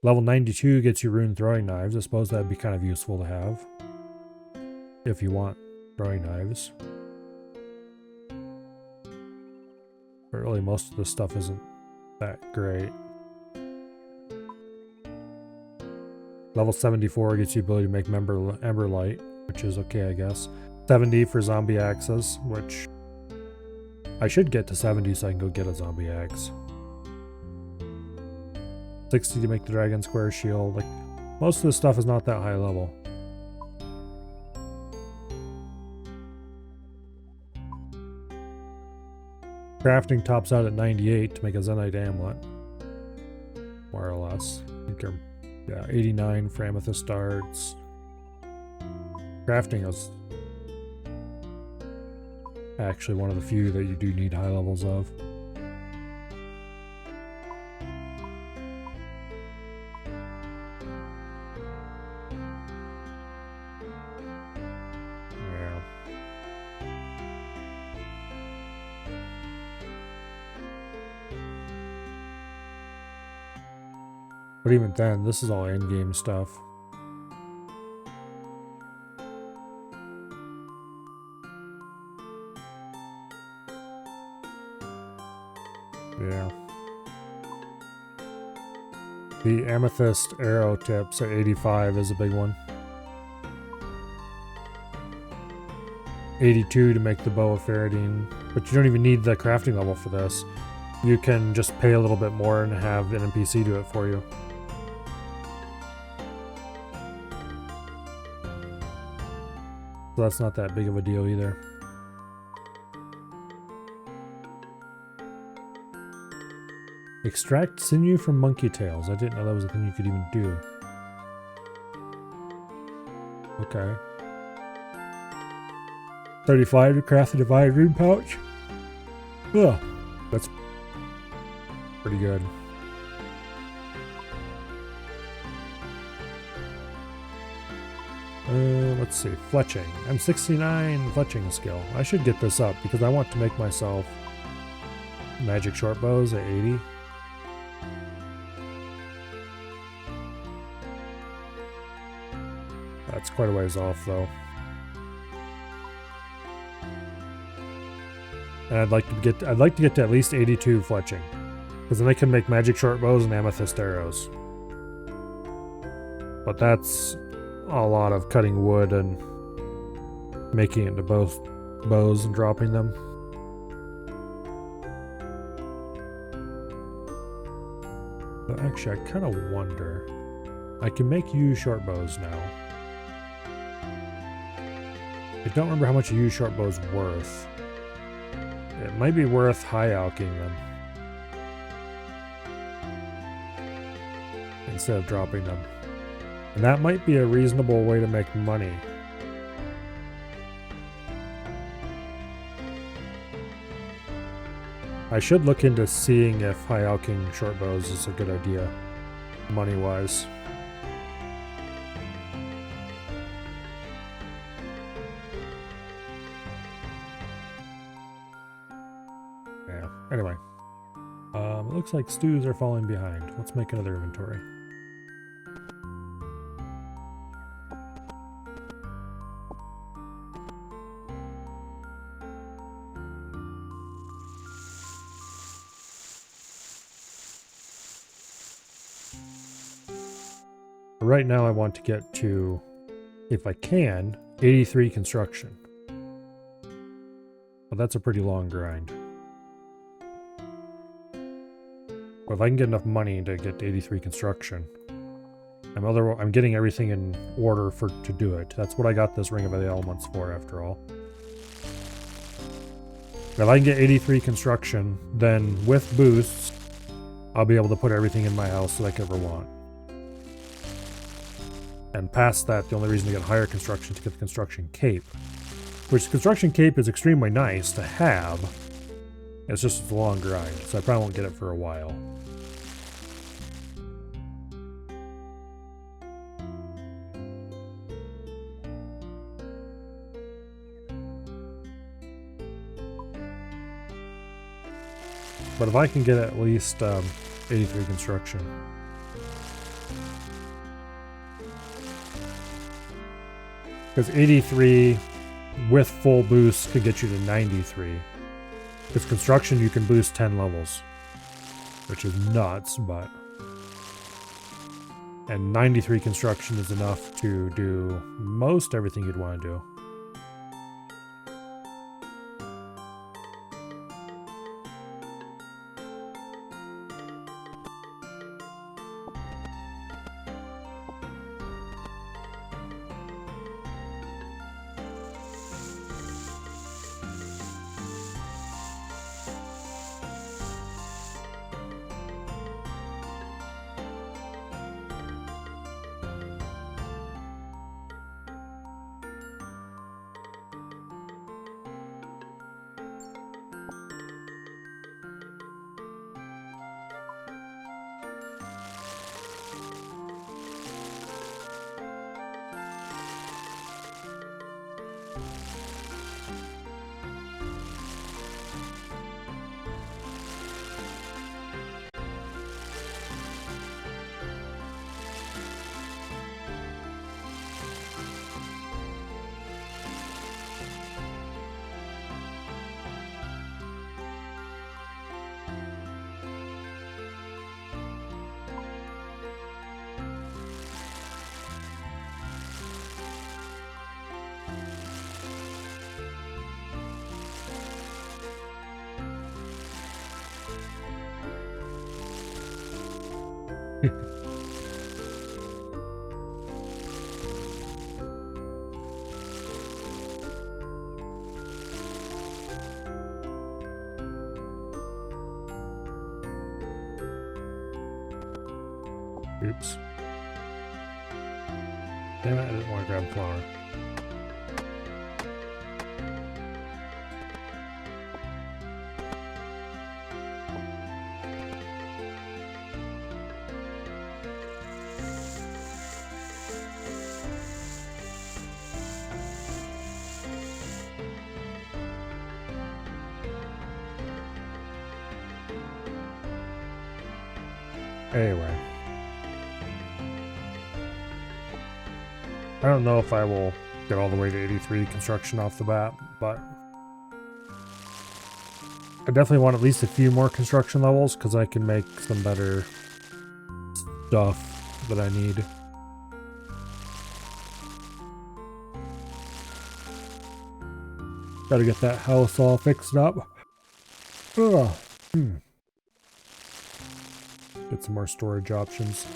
Level 92 gets you rune throwing knives. I suppose that'd be kind of useful to have if you want throwing knives. But really, most of this stuff isn't that great. Level 74 gets you the ability to make Ember Light, which is okay, I guess. 70 for zombie axes, which I should get to 70 so I can go get a zombie axe. 60 to make the Dragon Square shield. Like, most of this stuff is not that high level. Crafting tops out at 98 to make a Zenite Amulet. More or less. I think yeah, 89 for Amethyst Darts. Crafting is actually one of the few that you do need high levels of. Yeah. But even then, this is all in-game stuff. Yeah. The amethyst arrow tips at 85 is a big one. 82 to make the bow of Faradine, but you don't even need the crafting level for this. You can just pay a little bit more and have an NPC do it for you. So that's not that big of a deal either. Extract sinew from monkey tails. I didn't know that was a thing you could even do. Okay. 35 to craft the divine rune pouch. Ugh, that's pretty good. Let's see, fletching. I'm 69 fletching skill. I should get this up because I want to make myself magic short bows at 80. That's quite a ways off though. And I'd like to get to at least 82 fletching. Because then I can make magic short bows and amethyst arrows. But that's a lot of cutting wood and making it into both bows and dropping them. But actually, I kind of wonder. I can make yew short bows now. I don't remember how much a yew short bow is worth. It might be worth high alching them instead of dropping them. And that might be a reasonable way to make money. I should look into seeing if high alching short bows is a good idea, money-wise. Yeah, anyway. It looks like stews are falling behind. Let's make another inventory. Right now I want to get to, if I can, 83 construction. But that's a pretty long grind. But if I can get enough money to get to 83 construction, I'm getting everything in order to do it. That's what I got this Ring of the Elements for, after all. If I can get 83 construction, then with boosts, I'll be able to put everything in my house that I could ever want. And past that, the only reason to get higher construction is to get the construction cape. Which the construction cape is extremely nice to have. It's just a long grind, so I probably won't get it for a while. But if I can get at least 83 construction. Because 83 with full boost could get you to 93. Because construction you can boost 10 levels. Which is nuts, but... And 93 construction is enough to do most everything you'd want to do. Oops. Damn it, I didn't want to grab flour. Anyway. I don't know if I will get all the way to 83 construction off the bat, but I definitely want at least a few more construction levels because I can make some better stuff that I need. Gotta get that house all fixed up. Ugh. Get some more storage options.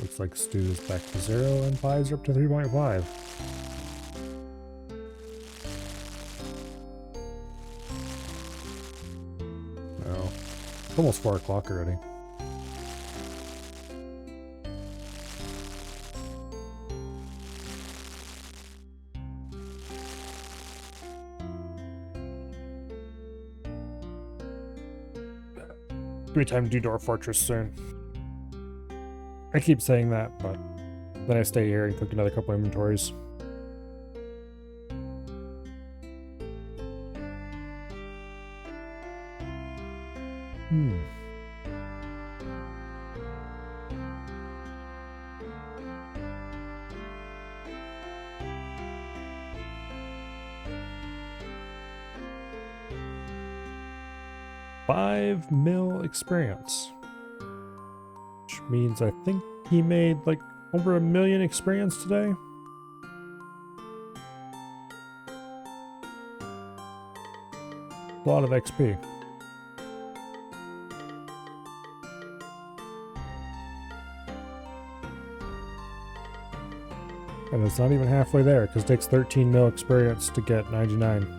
Looks like Stu is back to 0 and pies are up to 3.5. Oh, it's almost 4 o'clock already. Give me time to do Dwarf Fortress soon. I keep saying that, but then I stay here and cook another couple inventories. $5 mil experience. Which means I think he made like over 1 million experience today. A lot of XP. And it's not even halfway there because it takes 13 mil experience to get 99.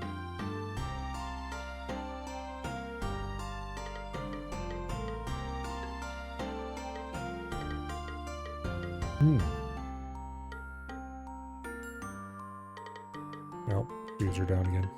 Nope, these are down again.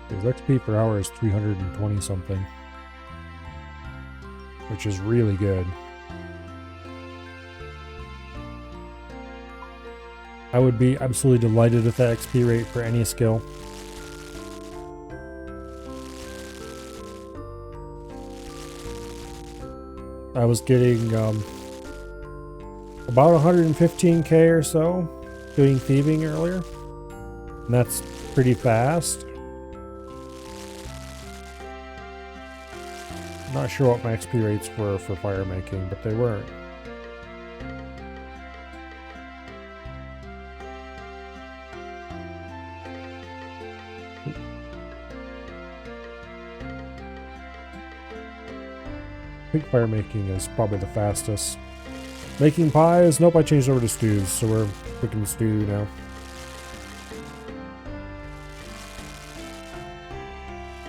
His XP per hour is 320 something, which is really good. I would be absolutely delighted with that XP rate for any skill. I was getting about 115k or so doing thieving earlier, and that's pretty fast. Not sure what my XP rates were for fire making, but they weren't. I think fire making is probably the fastest. Making pies? Nope, I changed over to stews, so we're cooking stew now.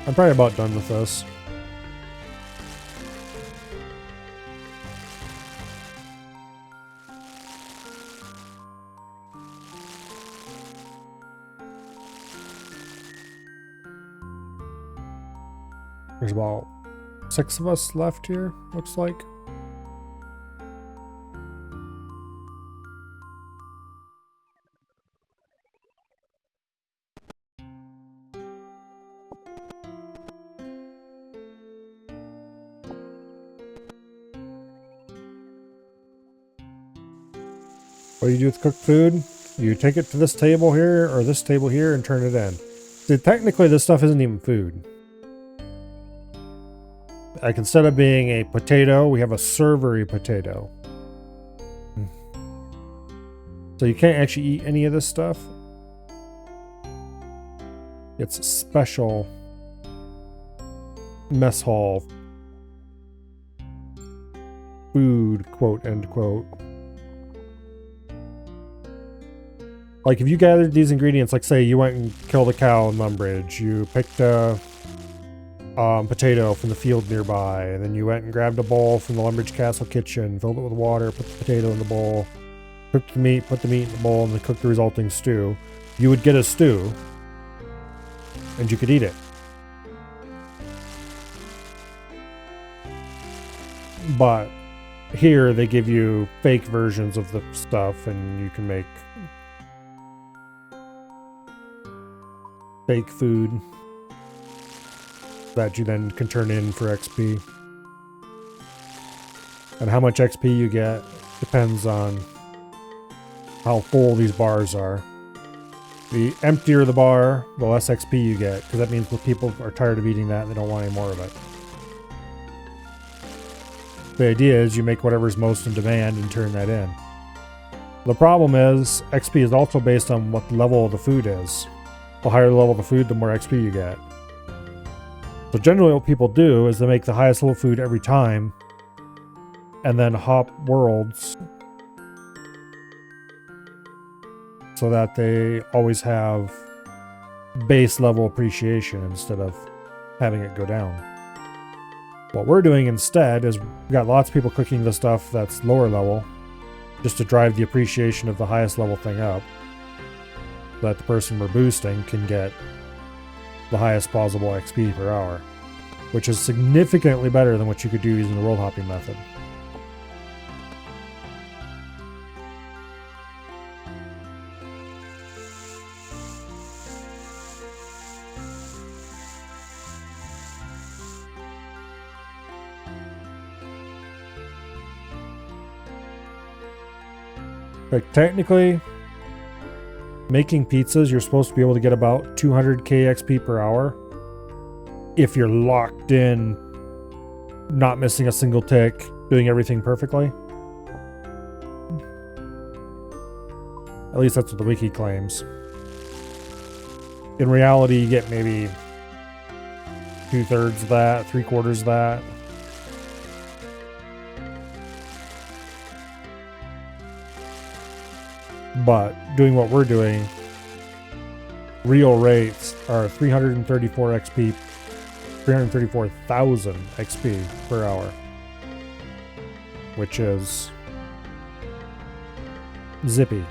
I'm probably about done with this. There's about 6 of us left here, looks like. What do you do with cooked food? You take it to this table here or this table here and turn it in. See, technically this stuff isn't even food. Like instead of being a potato, we have a servery potato. So you can't actually eat any of this stuff. It's special mess hall food, quote, end quote. Like, if you gathered these ingredients, like, say, you went and killed a cow in Lumbridge, you picked a potato from the field nearby, and then you went and grabbed a bowl from the Lumbridge Castle kitchen, filled it with water, put the potato in the bowl, cooked the meat, put the meat in the bowl, and then cooked the resulting stew, you would get a stew, and you could eat it. But here, they give you fake versions of the stuff, and you can make fake food that you then can turn in for XP. And how much XP you get depends on how full these bars are. The emptier the bar, the less XP you get, because that means people are tired of eating that and they don't want any more of it. The idea is you make whatever's most in demand and turn that in. The problem is, XP is also based on what level of the food is. The higher the level of the food, the more XP you get. So generally what people do is they make the highest level food every time, and then hop worlds so that they always have base level appreciation instead of having it go down. What we're doing instead is we've got lots of people cooking the stuff that's lower level, just to drive the appreciation of the highest level thing up, so that the person we're boosting can get the highest possible XP per hour, which is significantly better than what you could do using the world hopping method. Like, technically, making pizzas, you're supposed to be able to get about 200k XP per hour if you're locked in, not missing a single tick, doing everything perfectly. At least that's what the wiki claims. In reality, you get maybe 2/3 of that, 3/4 of that. But doing what we're doing, real rates are 334 XP, 334,000 XP per hour, which is zippy.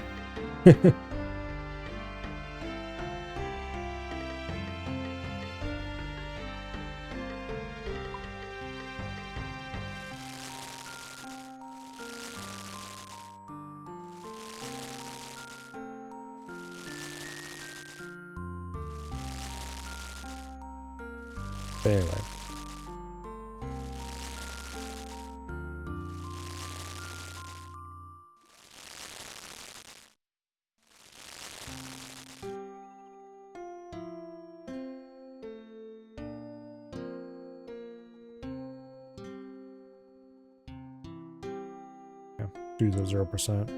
Anyway. Yeah, do the 0%.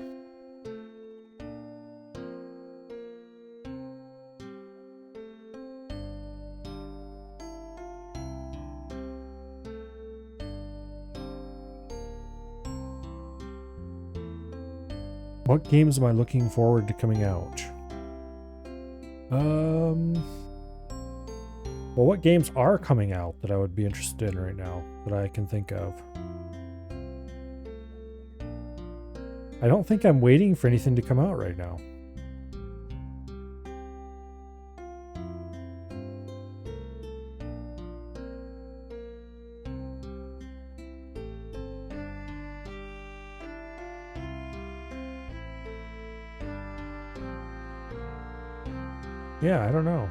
What games am I looking forward to coming out? Well, what games are coming out that I would be interested in right now that I can think of? I don't think I'm waiting for anything to come out right now. Yeah, I don't know.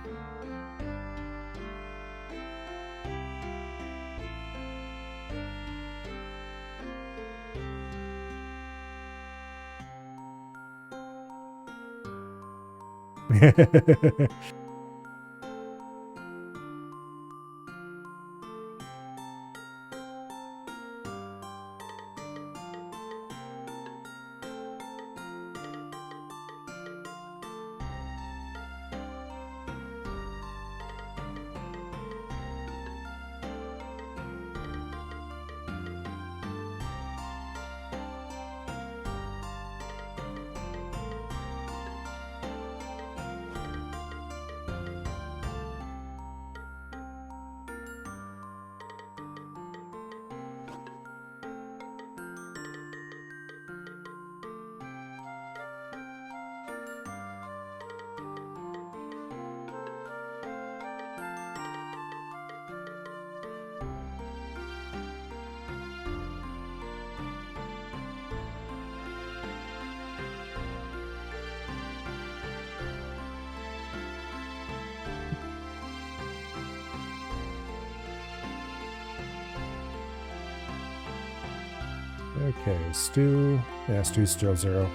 Okay, Stu. Yeah, Stu's still 0.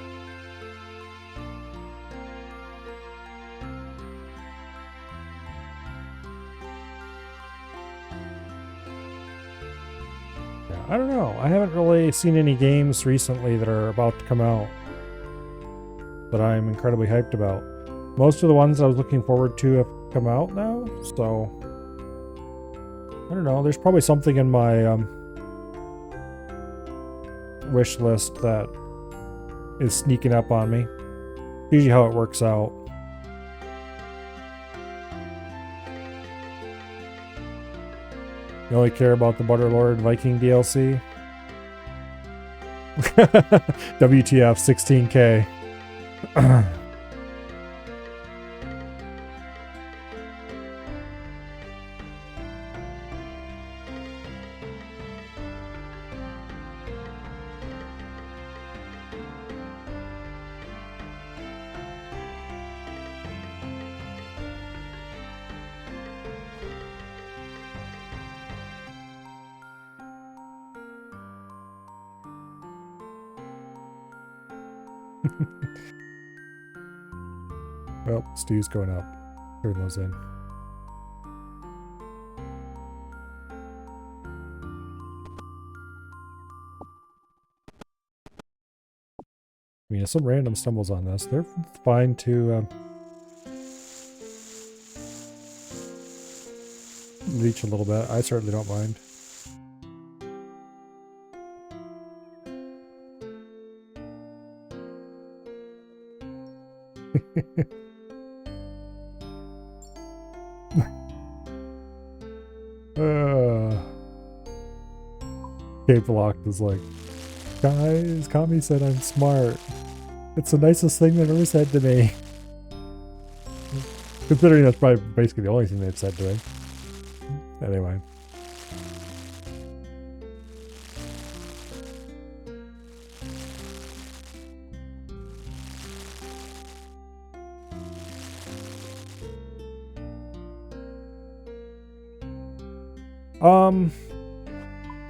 Yeah, I don't know. I haven't really seen any games recently that are about to come out that I'm incredibly hyped about. Most of the ones I was looking forward to have come out now, so I don't know. There's probably something in my wish list that is sneaking up on me. Usually how it works out. You only care about the Butterlord Viking DLC? WTF 16K. Well, Stu's going up. Turn those in. I mean, if some random stumbles on this, they're fine to leech a little bit. I certainly don't mind. Cape Locked is like, guys, Kami said I'm smart. It's the nicest thing they've ever said to me. Considering that's probably basically the only thing they've said to me. Anyway.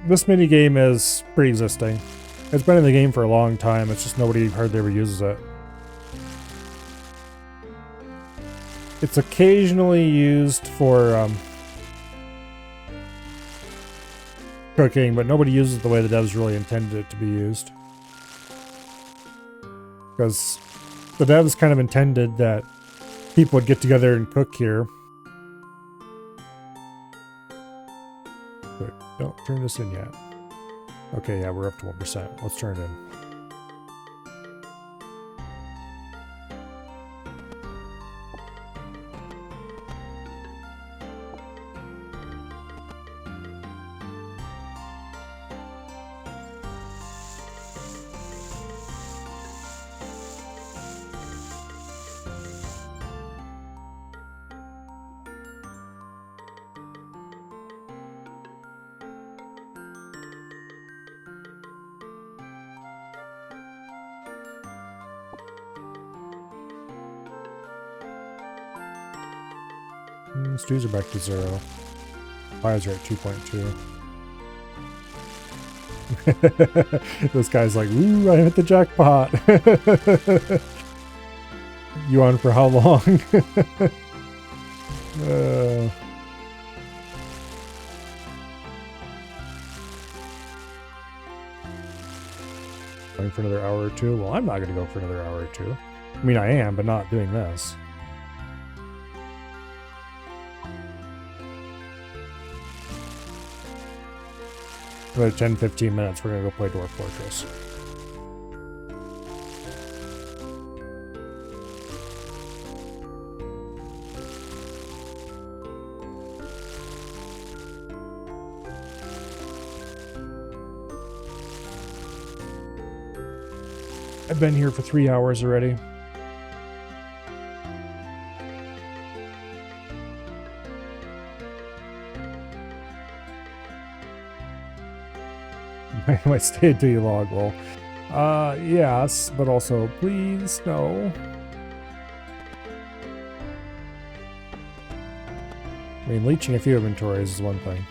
This minigame is pre-existing. It's been in the game for a long time, it's just nobody hardly ever uses it. It's occasionally used for cooking, but nobody uses it the way the devs really intended it to be used. Because the devs kind of intended that people would get together and cook here. Wait, don't turn this in yet. Okay, yeah, we're up to 1%. Let's turn it in. Stews are back to 0. Pies are at 2.2. This guy's like, ooh, I hit the jackpot. You on for how long? Going for another hour or two? Well, I'm not going to go for another hour or two. I mean, I am, but not doing this. About 10-15 minutes, we're gonna go play Dwarf Fortress. I've been here for 3 hours already. I might stay until you log. Well, yes, but also, please, no. I mean, leeching a few inventories is one thing.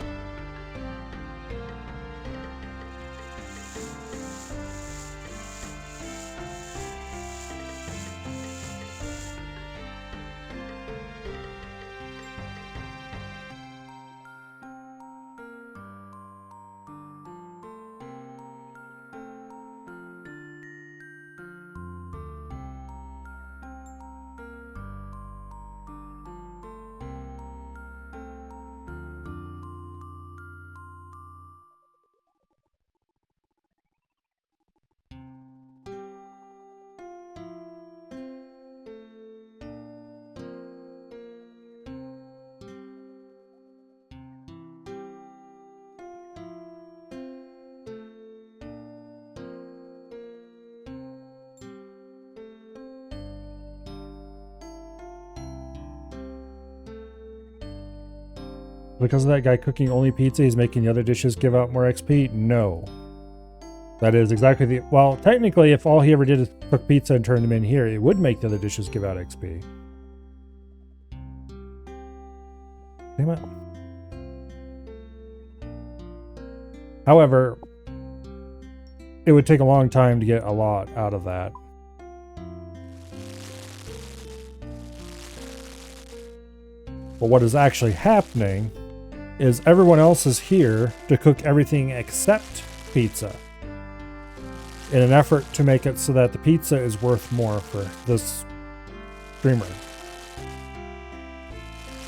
because of that guy cooking only pizza, he's making the other dishes give out more XP? No. That is exactly the... Well, technically, if all he ever did is cook pizza and turn them in here, it would make the other dishes give out XP. Damn it. However, it would take a long time to get a lot out of that. But what is actually happening is everyone else is here to cook everything except pizza, in an effort to make it so that the pizza is worth more for this streamer,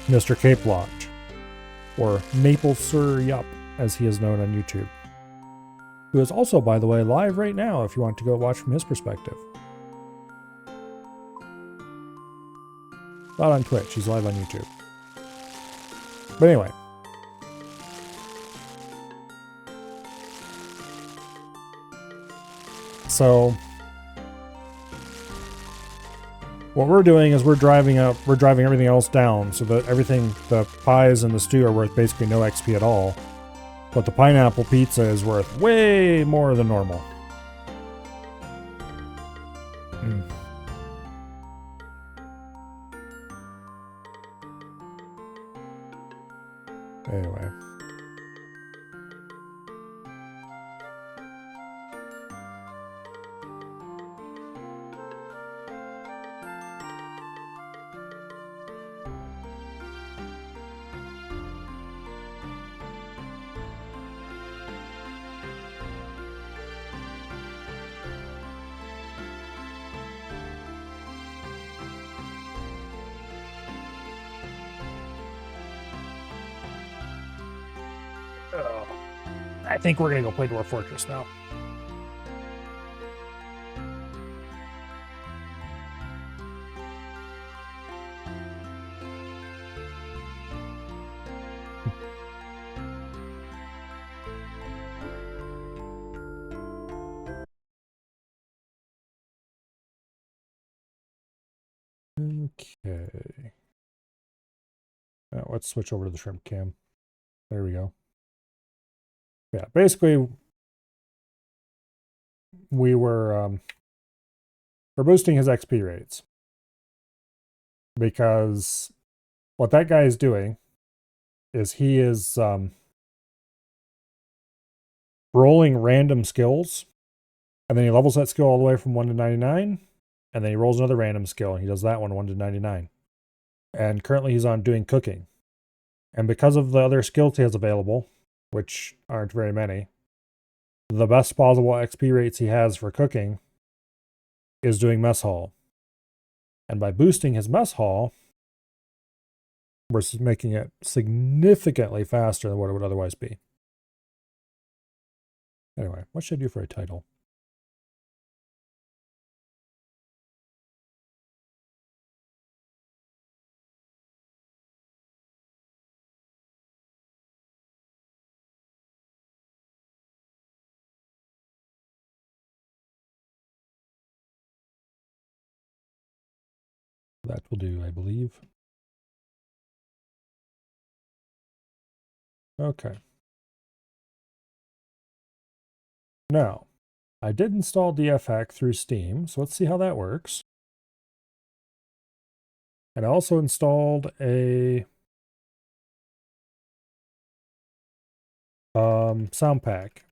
Mr. Cape Lodge, or Maple Syrup, as he is known on YouTube, who is also, by the way, live right now if you want to go watch from his perspective. Not on Twitch, he's live on YouTube. But anyway. So what we're doing is we're driving everything else down so that everything, the pies and the stew are worth basically no XP at all. But the pineapple pizza is worth way more than normal. Anyway. I think we're going to go play Dwarf Fortress now. Okay. Let's switch over to the shrimp cam. There we go. Yeah, basically, we're boosting his XP rates, because what that guy is doing is he is rolling random skills, and then he levels that skill all the way from 1 to 99, and then he rolls another random skill, and he does that one 1 to 99. And currently he's on doing cooking. And because of the other skills he has available, which aren't very many, the best possible XP rates he has for cooking is doing mess hall. And by boosting his mess hall, we're making it significantly faster than what it would otherwise be. Anyway, what should I do for a title? That will do, I believe. Okay. Now, I did install DFhack through Steam, so let's see how that works. And I also installed a sound pack,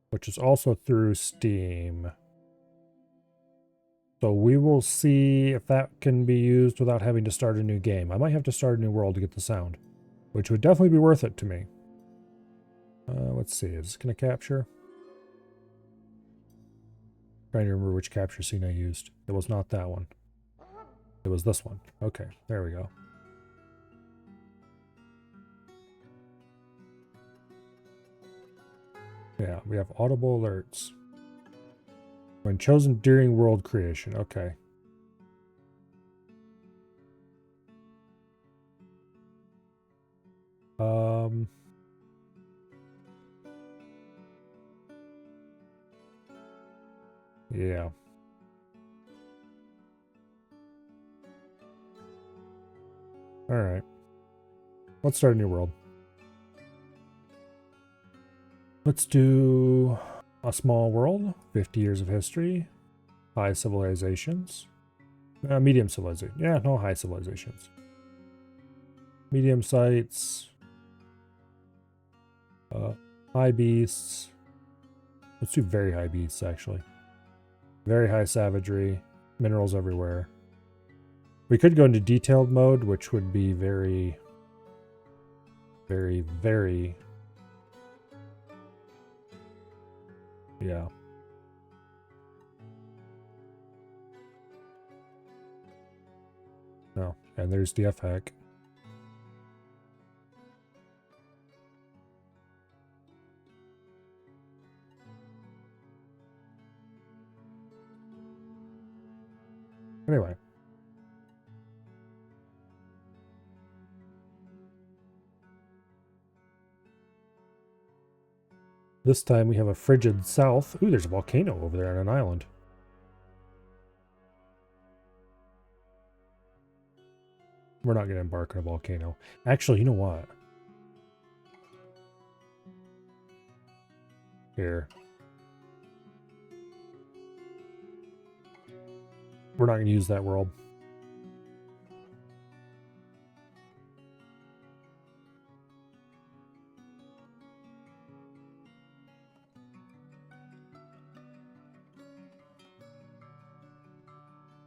which is also through Steam. So we will see if that can be used without having to start a new game. I might have to start a new world to get the sound, which would definitely be worth it to me. Let's see, is this going to capture? Trying to remember which capture scene I used. It was not that one. It was this one. Okay, there we go. Yeah, we have audible alerts. When chosen during world creation. Okay. Yeah. All right. Let's start a new world. Let's do a small world, 50 years of history, high civilizations, medium civilization. Yeah, no high civilizations. Medium sites, high beasts. Let's do very high beasts, actually. Very high savagery, minerals everywhere. We could go into detailed mode, which would be very, very... Yeah. No, and there's the FHAC. Anyway. This time we have a frigid south. Ooh, there's a volcano over there on an island. We're not going to embark on a volcano. Actually, you know what? Here. We're not going to use that world.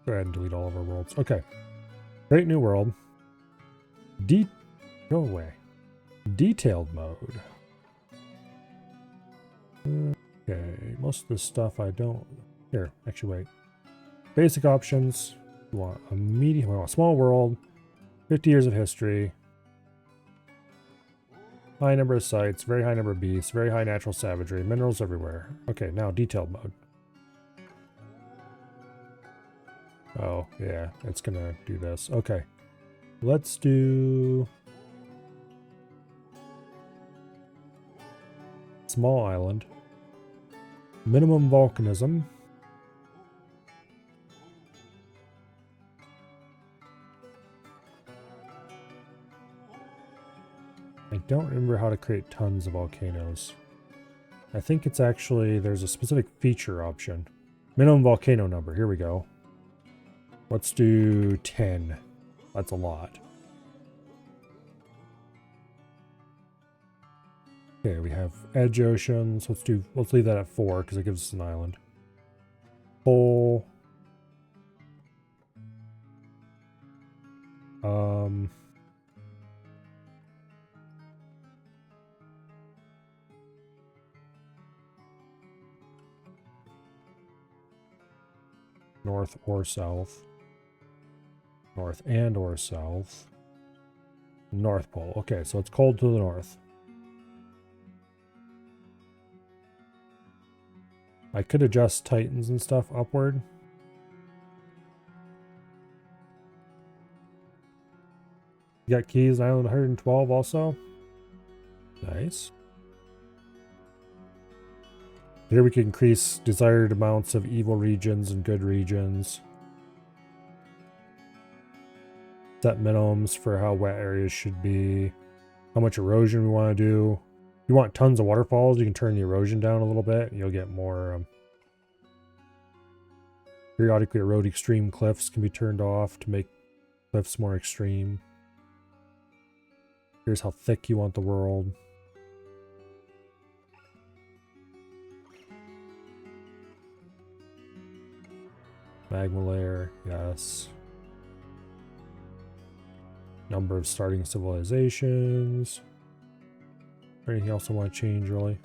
Go ahead and delete all of our worlds. Okay. Great new world. Go away. Detailed mode. Okay. Most of this stuff I don't... Here, actually wait. Basic options. We want a medium... We want a small world. 50 years of history. High number of sites. Very high number of beasts. Very high natural savagery. Minerals everywhere. Okay, now detailed mode. Oh, yeah, it's gonna do this. Okay. Let's do... Small island. Minimum volcanism. I don't remember how to create tons of volcanoes. I think it's actually... There's a specific feature option. Minimum volcano number. Here we go. Let's do 10. That's a lot. Okay, we have edge oceans. Let's leave that at 4 because it gives us an island. Pole. North or south. North and or south. North Pole. Okay, so it's cold to the north. I could adjust Titans and stuff upward. You got keys, island 112 also. Nice. Here we can increase desired amounts of evil regions and good regions. Set minimums for how wet areas should be. How much erosion we want to do. If you want tons of waterfalls, you can turn the erosion down a little bit. And you'll get more... periodically erode extreme cliffs can be turned off to make cliffs more extreme. Here's how thick you want the world. Magma layer, yes. Number of starting civilizations. Anything else I want to change, really?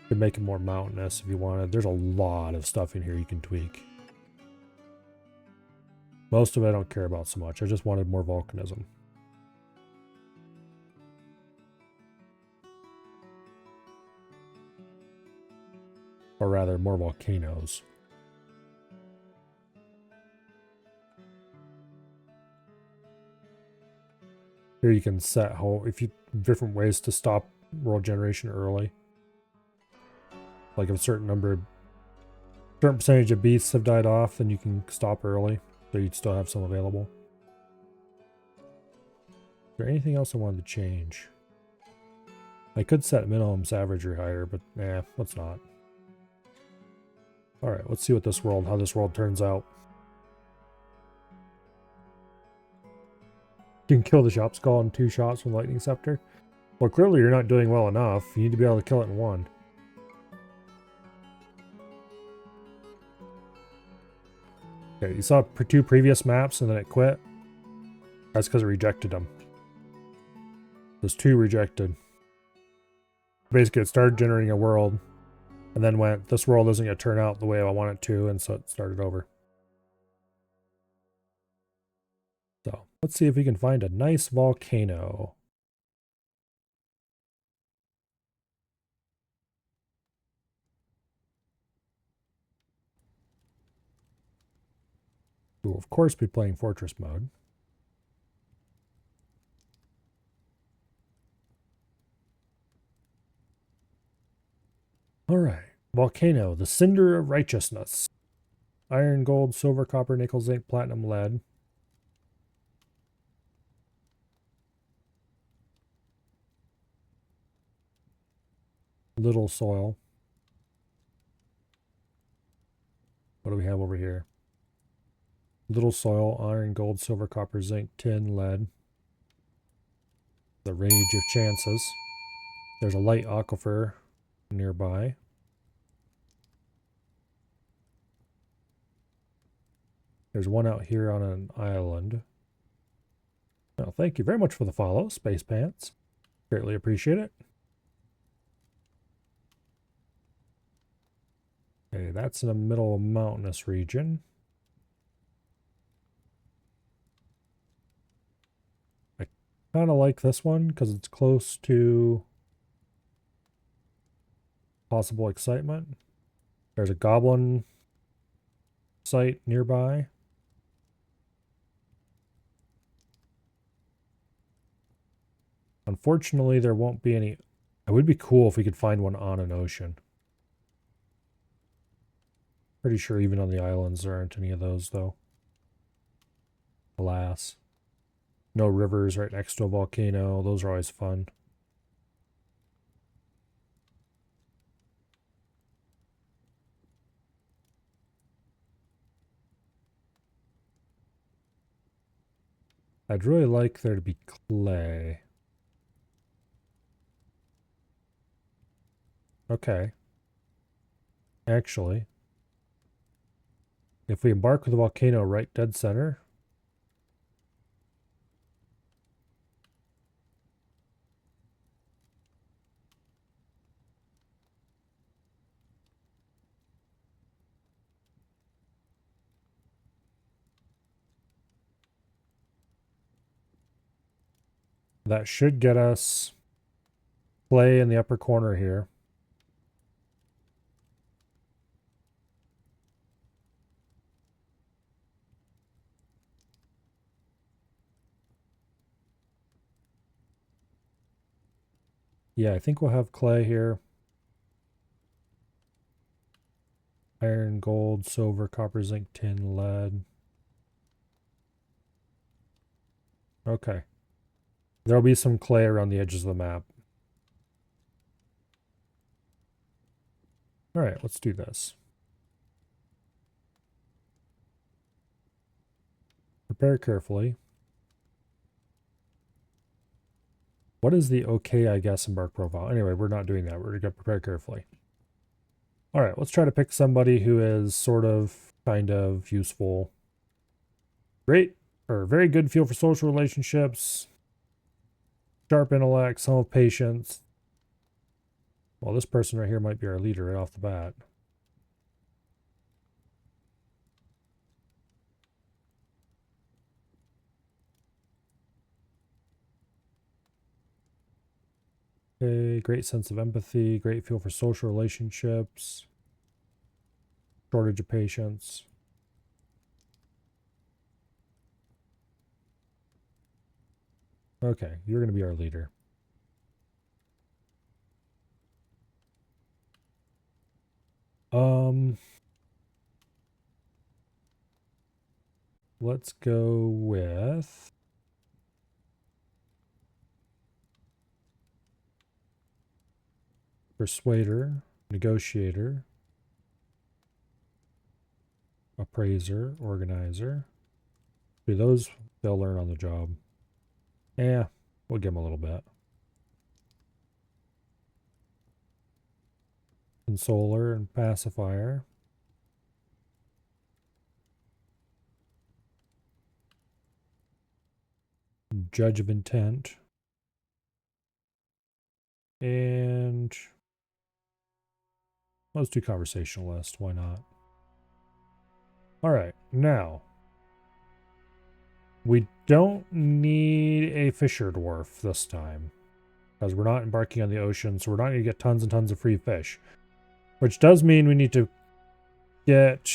Could make it more mountainous if you wanted. There's a lot of stuff in here you can tweak. Most of it I don't care about so much. I just wanted more volcanism. Or rather, more volcanoes. Here you can set how, different ways to stop world generation early. Like if a certain percentage of beasts have died off, then you can stop early, so you'd still have some available. there anything else I wanted to change? I could set minimum savagery higher, but nah, let's not. Alright, let's see what how this world turns out. You can kill the shop skull in 2 shots with lightning scepter. Well, clearly you're not doing well enough. You need to be able to kill it in 1. Okay, you saw 2 previous maps and then it quit. That's because it rejected them. There's 2 rejected. Basically, it started generating a world and then went, this world isn't going to turn out the way I want it to, and so it started over. So, let's see if we can find a nice volcano. We'll, of course, be playing Fortress mode. Alright. Volcano, the Cinder of Righteousness. Iron, gold, silver, copper, nickel, zinc, platinum, lead. Little soil. What do we have over here? Little soil, iron, gold, silver, copper, zinc, tin, lead. The Rage of Chances. There's a light aquifer nearby. There's one out here on an island. Well, thank you very much for the follow, Space Pants. Greatly appreciate it. Okay, that's in the middle of a mountainous region. I kind of like this one because it's close to possible excitement. There's a goblin site nearby. Unfortunately, there won't be any. It would be cool if we could find one on an ocean. Pretty sure even on the islands there aren't any of those, though. Alas. No rivers right next to a volcano. Those are always fun. I'd really like there to be clay. Okay. Actually, if we embark with a volcano right dead center, that should get us clay in the upper corner here. Yeah, I think we'll have clay here. Iron, gold, silver, copper, zinc, tin, lead. Okay. There'll be some clay around the edges of the map. Alright, let's do this. Prepare carefully. What is the okay, I guess, embark profile? Anyway, we're not doing that. We're going to prepare carefully. Alright, let's try to pick somebody who is sort of, kind of useful. Great, or very good feel for social relationships. Sharp intellect, some of patience. Well, this person right here might be our leader right off the bat. Okay, great sense of empathy, great feel for social relationships, shortage of patience. Okay, you're going to be our leader. Let's go with Persuader, Negotiator, Appraiser, Organizer. Do those, they'll learn on the job. Yeah, we'll give them a little bit. Consoler and Pacifier. Judge of Intent. And let's do Conversationalist. Why not? All right, now we don't need a Fisher Dwarf this time because we're not embarking on the ocean, so we're not going to get tons and tons of free fish, which does mean we need to get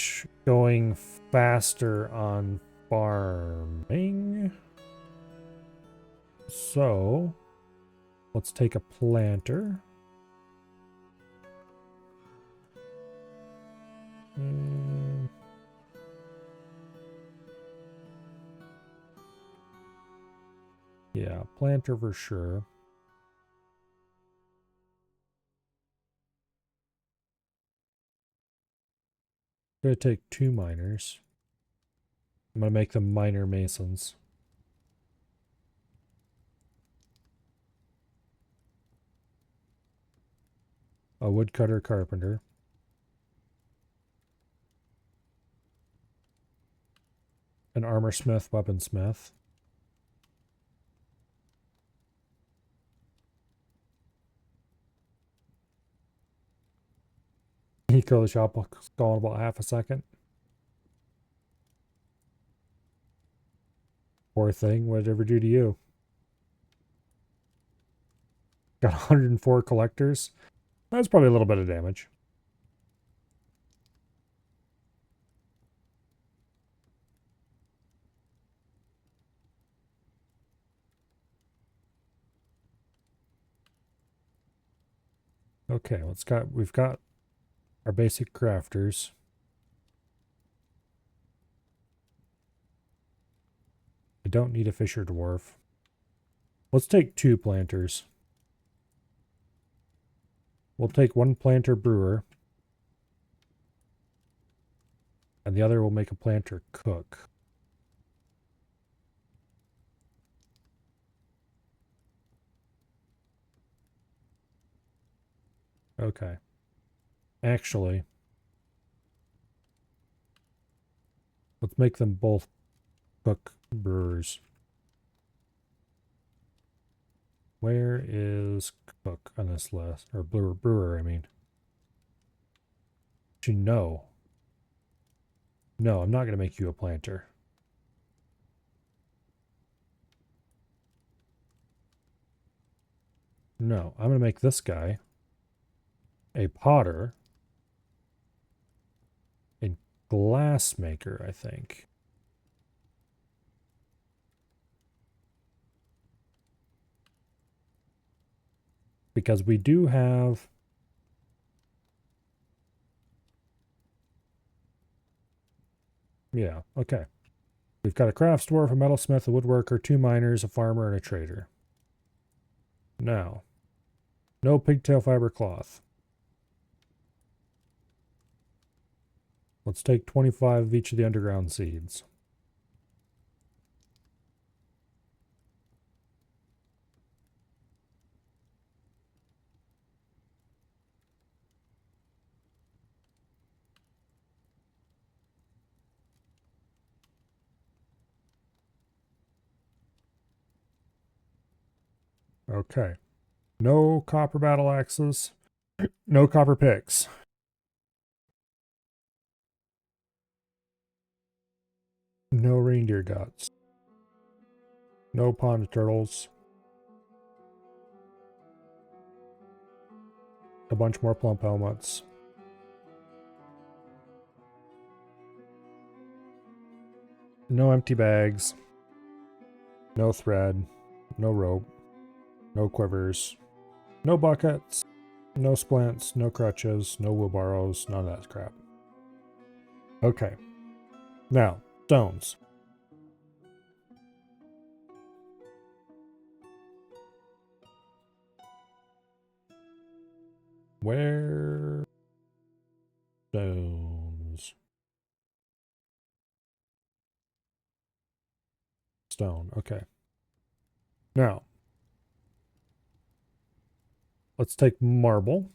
going faster on farming. So let's take a planter. Yeah, planter for sure. I'm going to take 2 miners. I'm going to make them miner masons. A woodcutter carpenter. An armor smith, weaponsmith. He kill the shop skull in about half a second. Poor thing, what did it ever do to you? Got 104 collectors. That's probably a little bit of damage. Okay, we've got our basic crafters. I don't need a Fisher Dwarf. Let's take 2 planters. We'll take 1 planter brewer. And the other will make a planter cook. Okay. Actually, let's make them both cook brewers. Where is cook on this list? Or brewer, I mean. Actually, no. No, I'm not going to make you a planter. No, I'm going to make this guy a potter and glass maker, I think. Because we do have... Yeah, okay. We've got a crafts dwarf, a metalsmith, a woodworker, 2 miners, a farmer, and a trader. Now, no pigtail fiber cloth. Let's take 25 of each of the underground seeds. Okay. No copper battle axes. No copper picks. No reindeer guts. No pond turtles. A bunch more plump helmets. No empty bags. No thread. No rope. No quivers. No buckets. No splints. No crutches. No wheelbarrows. None of that crap. Okay. Now, stones. Where stones? Stone, okay. Now, let's take marble.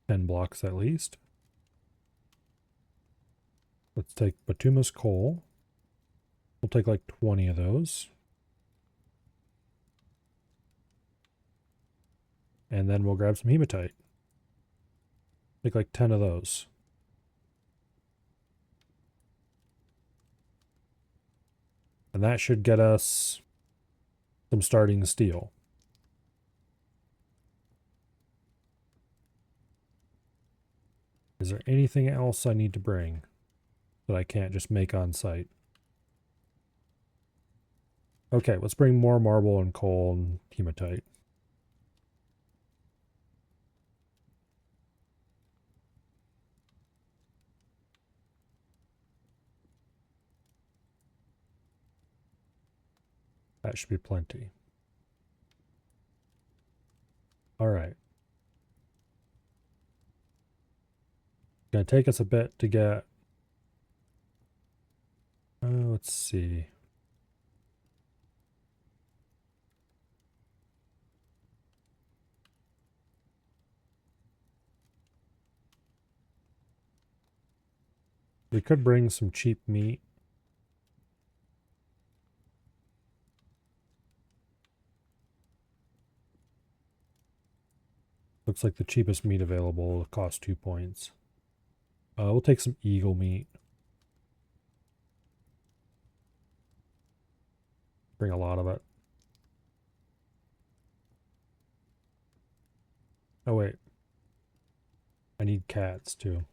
10 blocks at least. Let's take bituminous coal. We'll take like 20 of those. And then we'll grab some hematite. Take like 10 of those. And that should get us some starting steel. Is there anything else I need to bring that I can't just make on site? Okay, let's bring more marble and coal and hematite. That should be plenty. All right. Gonna take us a bit to get... let's see. We could bring some cheap meat. Looks like the cheapest meat available costs 2 points. We'll take some eagle meat. Bring a lot of it. Oh wait. I need cats too.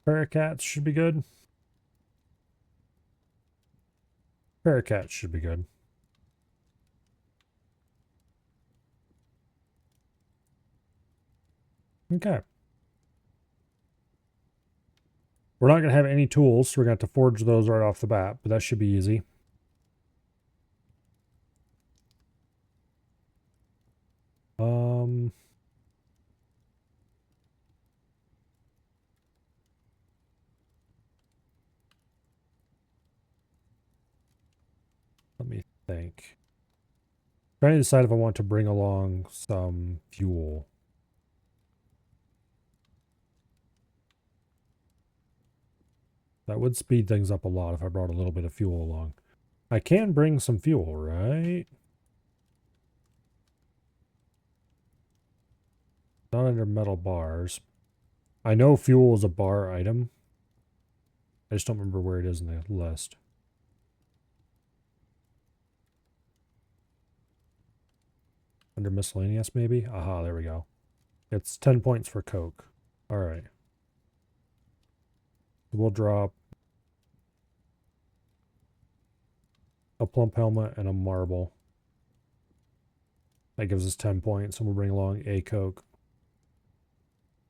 Paracats should be good. Paracats should be good. Okay. We're not going to have any tools, so we're going to have to forge those right off the bat, but that should be easy. Let me think. Trying to decide if I want to bring along some fuel. That would speed things up a lot if I brought a little bit of fuel along. I can bring some fuel, right? Not under metal bars. I know fuel is a bar item. I just don't remember where it is in the list. Under miscellaneous, maybe? Aha, there we go. It's 10 points for Coke. Alright. We'll drop a plump helmet and a marble. That gives us 10 points, and we'll bring along a Coke.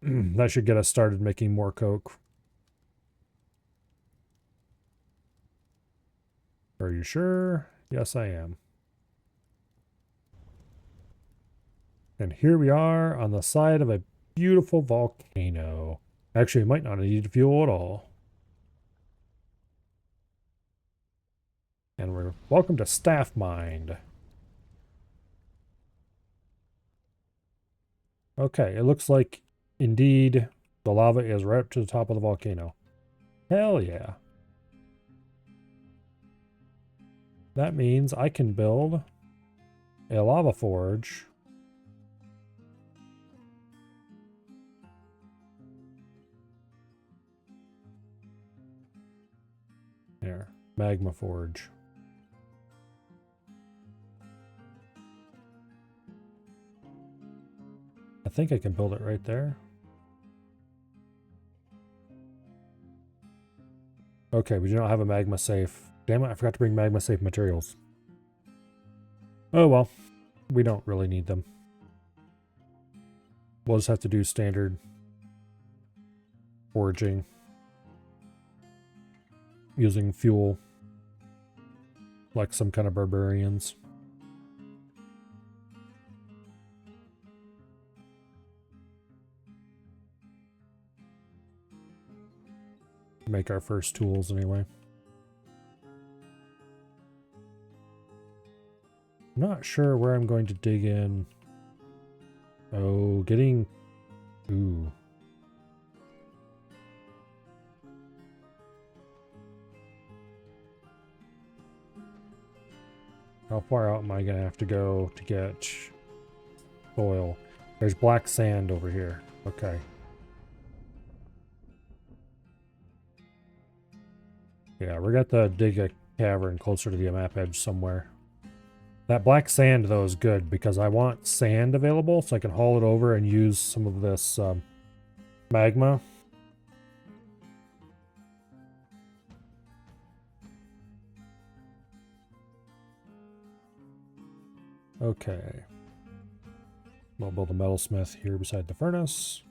That should get us started making more Coke. Are you sure? Yes, I am. And here we are on the side of a beautiful volcano. Actually, it might not need fuel at all. And we're welcome to Staff Mind. Okay, it looks like indeed the lava is right up to the top of the volcano. Hell yeah. That means I can build a lava forge. There, magma forge. I think I can build it right there. Okay, we do not have a magma safe. Damn it, I forgot to bring magma safe materials. Oh well, we don't really need them. We'll just have to do standard foraging using fuel like some kind of barbarians. Make our first tools anyway. Not sure where I'm going to dig in. Oh, getting... Ooh. How far out am I going to have to go to get soil? There's black sand over here. Okay. Yeah, we're going to have to dig a cavern closer to the map edge somewhere. That black sand, though, is good because I want sand available so I can haul it over and use some of this magma. Okay. We'll build a metalsmith here beside the furnace.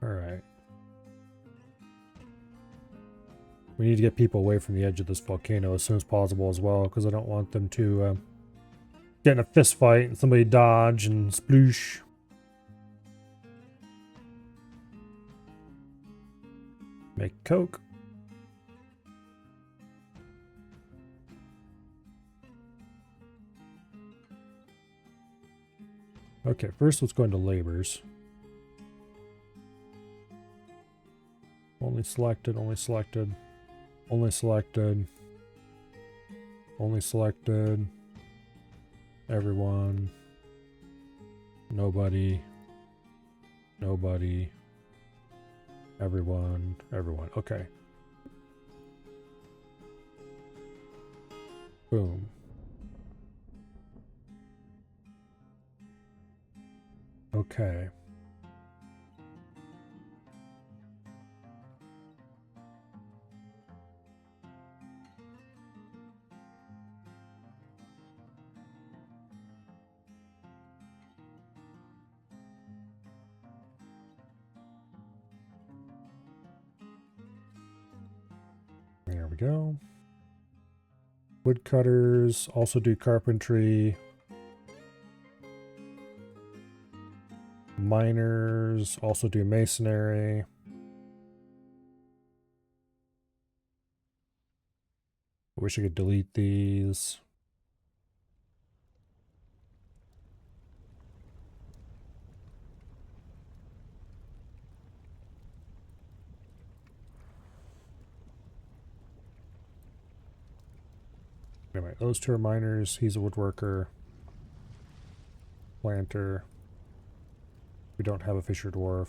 Alright. We need to get people away from the edge of this volcano as soon as possible as well, because I don't want them to get in a fist fight and somebody dodge and sploosh. Make coke. Okay, first let's go into labors. Only selected, only selected, only selected, only selected, everyone, nobody, nobody, everyone, everyone. Okay. Boom. Okay. There we go. Woodcutters also do carpentry. Miners also do masonry. I wish I could delete these. Anyway, those two are miners. He's a woodworker. Planter. We don't have a fisher dwarf.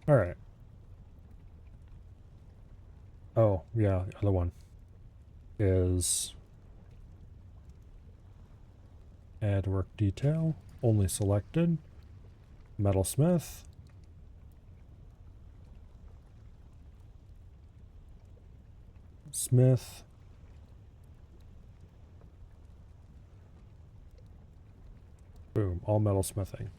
Alright. Oh, yeah, the other one is add work detail. Only selected. Metalsmith. Smith. Boom, all metal smithing.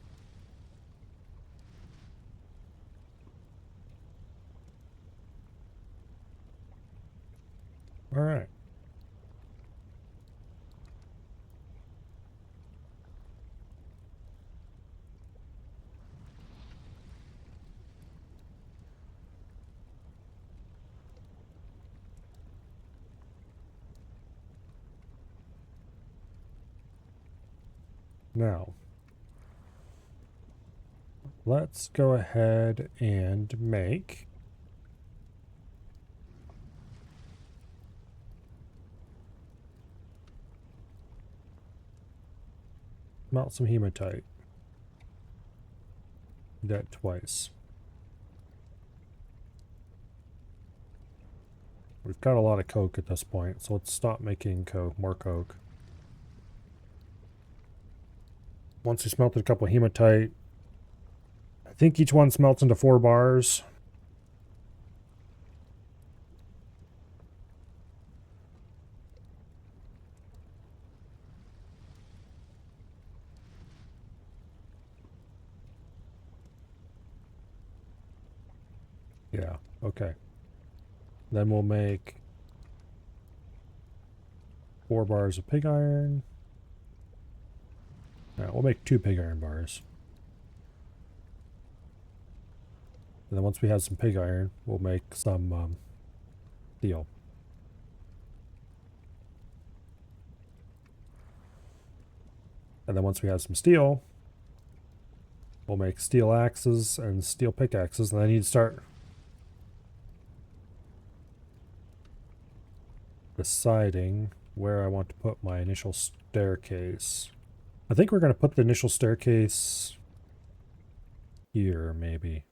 All right. Now, let's go ahead and make melt some hematite. Do that twice. We've got a lot of coke at this point, so let's stop making more coke. Once we smelted a couple of hematite, I think each one smelts into 4 bars. Yeah, okay. Then we'll make 4 bars of pig iron. We'll make 2 pig iron bars. And then once we have some pig iron, we'll make some steel. And then once we have some steel, we'll make steel axes and steel pickaxes. And I need to start deciding where I want to put my initial staircase. I think we're going to put the initial staircase here, maybe.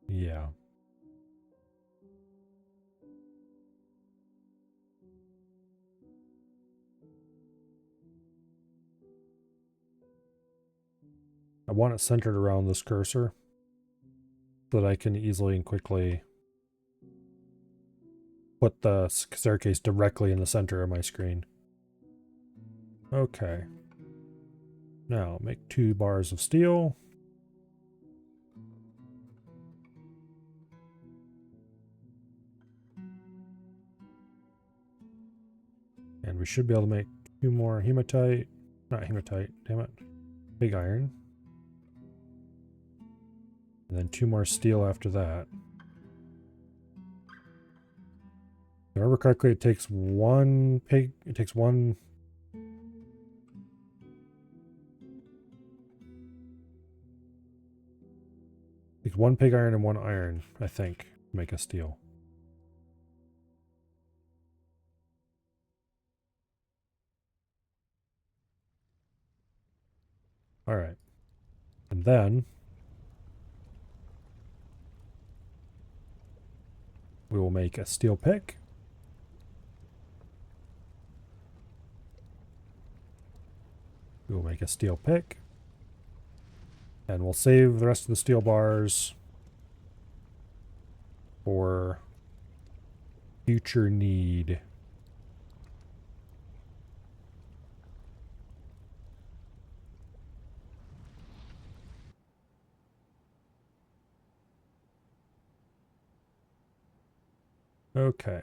Yeah. I want it centered around this cursor so that I can easily and quickly put the staircase directly in the center of my screen. Okay. Now, make 2 bars of steel. And we should be able to make 2 more hematite. Not hematite, damn it. Pig iron. And then 2 more steel after that. If I remember correctly, it takes one pig. It takes one. It takes 1 pig iron and 1 iron, I think, to make a steel. Alright. And then we will make a steel pick. We will make a steel pick. And we'll save the rest of the steel bars for future need. Okay.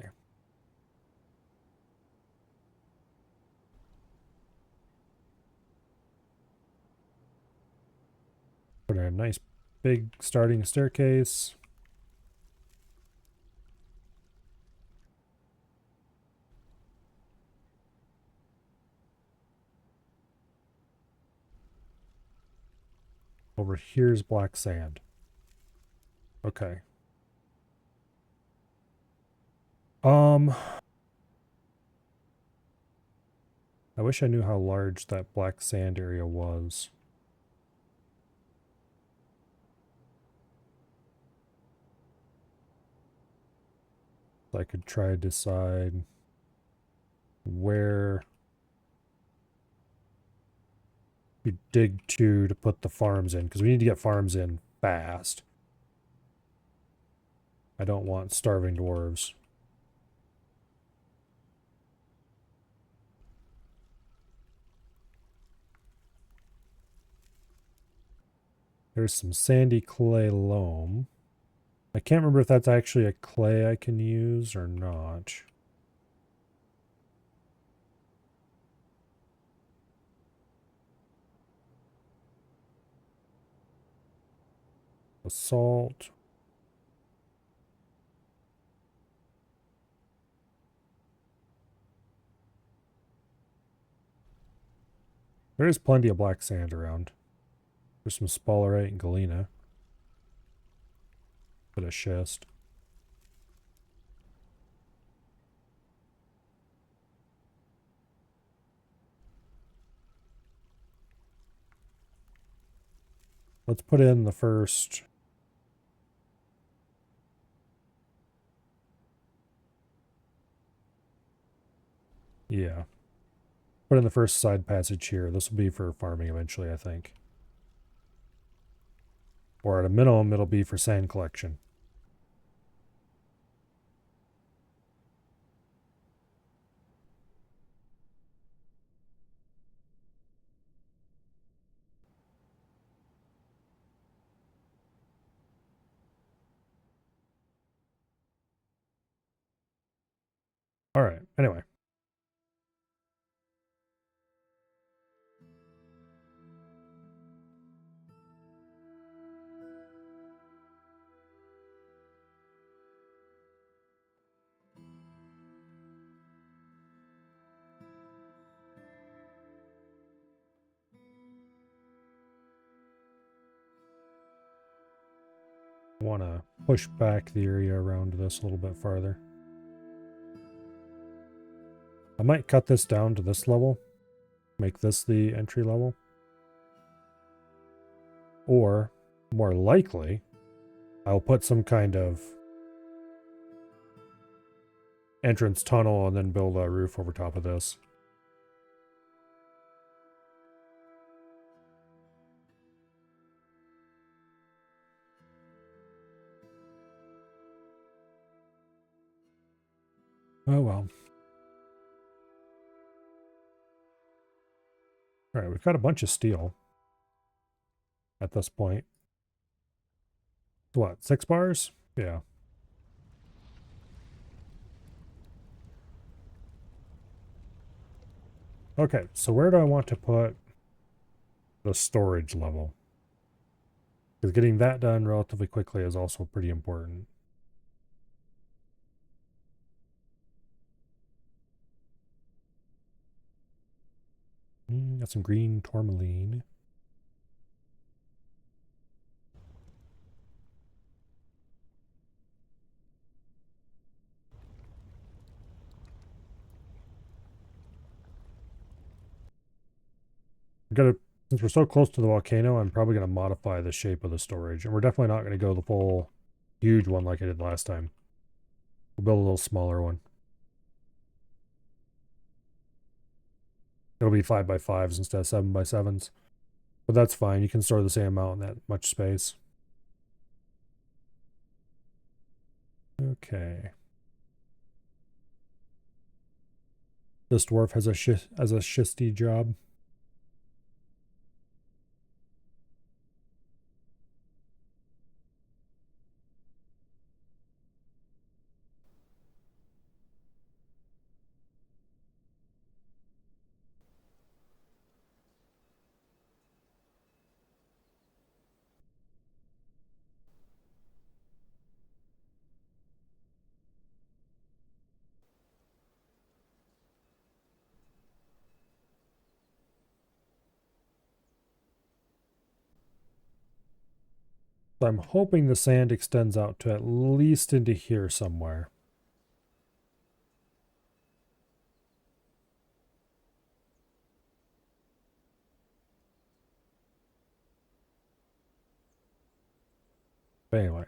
Put in a nice big starting staircase. Over here's black sand. Okay. I wish I knew how large that black sand area was. So I could try to decide where we dig to put the farms in, because we need to get farms in fast. I don't want starving dwarves. There's some sandy clay loam. I can't remember if that's actually a clay I can use or not. Basalt. There is plenty of black sand around. There's some sphalerite and galena. Bit of schist. Let's put in the first. Yeah. put in the first side passage here. This will be for farming eventually, I think. Or at a minimum, it'll be for sand collection. All right, anyway. I want to push back the area around this a little bit farther. I might cut this down to this level, make this the entry level. Or, more likely, I'll put some kind of entrance tunnel and then build a roof over top of this. Oh well. Alright, we've got a bunch of steel at this point. What, 6 bars? Yeah. Okay, so where do I want to put the storage level? Because getting that done relatively quickly is also pretty important. Got some green tourmaline. Since we're so close to the volcano, I'm probably going to modify the shape of the storage. And we're definitely not going to go the full huge one like I did last time. We'll build a little smaller one. It'll be 5x5s instead of 7x7s. But that's fine. You can store the same amount in that much space. Okay. This dwarf has a shisty job. So I'm hoping the sand extends out to at least into here somewhere. But anyway.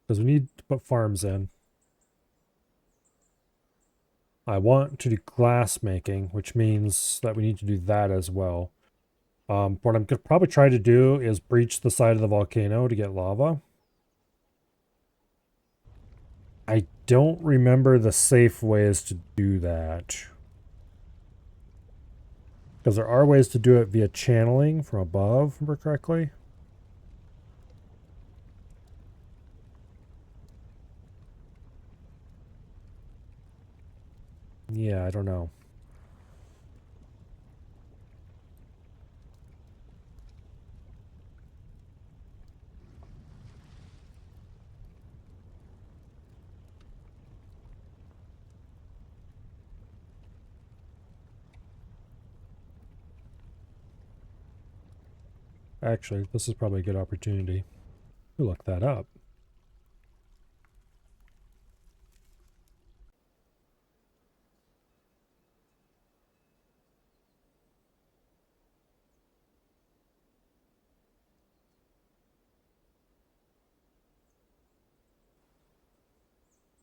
Because we need to put farms in. I want to do glass making, which means that we need to do that as well. What I'm going to probably try to do is breach the side of the volcano to get lava. I don't remember the safe ways to do that. Because there are ways to do it via channeling from above, if I remember correctly. Yeah, I don't know. Actually, this is probably a good opportunity to look that up.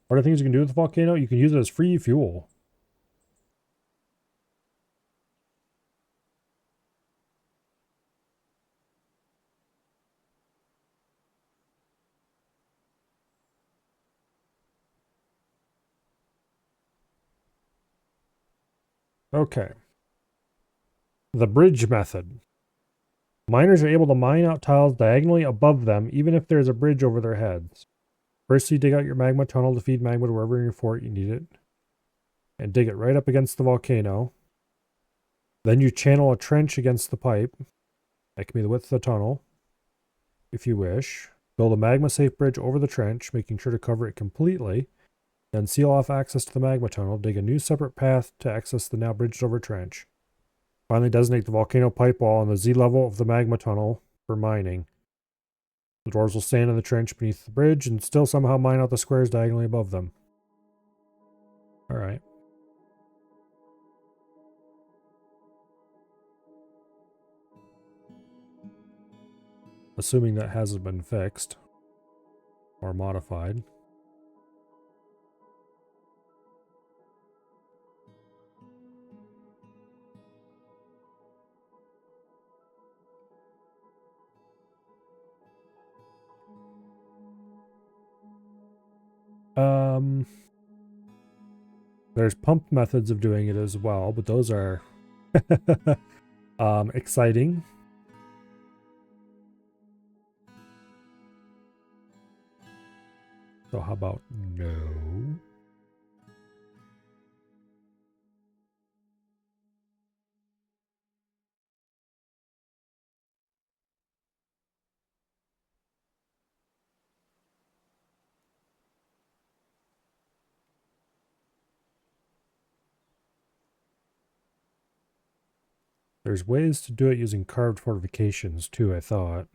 What are things you can do with the volcano? You can use it as free fuel. Okay. The bridge method. Miners are able to mine out tiles diagonally above them, even if there's a bridge over their heads. First, you dig out your magma tunnel to feed magma to wherever in your fort you need it, and dig it right up against the volcano. Then you channel a trench against the pipe. That can be the width of the tunnel, if you wish. Build a magma-safe bridge over the trench, making sure to cover it completely. Then seal off access to the magma tunnel. Dig a new separate path to access the now bridged-over trench. Finally, designate the volcano pipe wall on the Z level of the magma tunnel for mining. The dwarves will stand in the trench beneath the bridge and still somehow mine out the squares diagonally above them. Alright. Assuming that hasn't been fixed or modified. There's pump methods of doing it as well, but those are exciting. So how about no? There's ways to do it using carved fortifications too, I thought.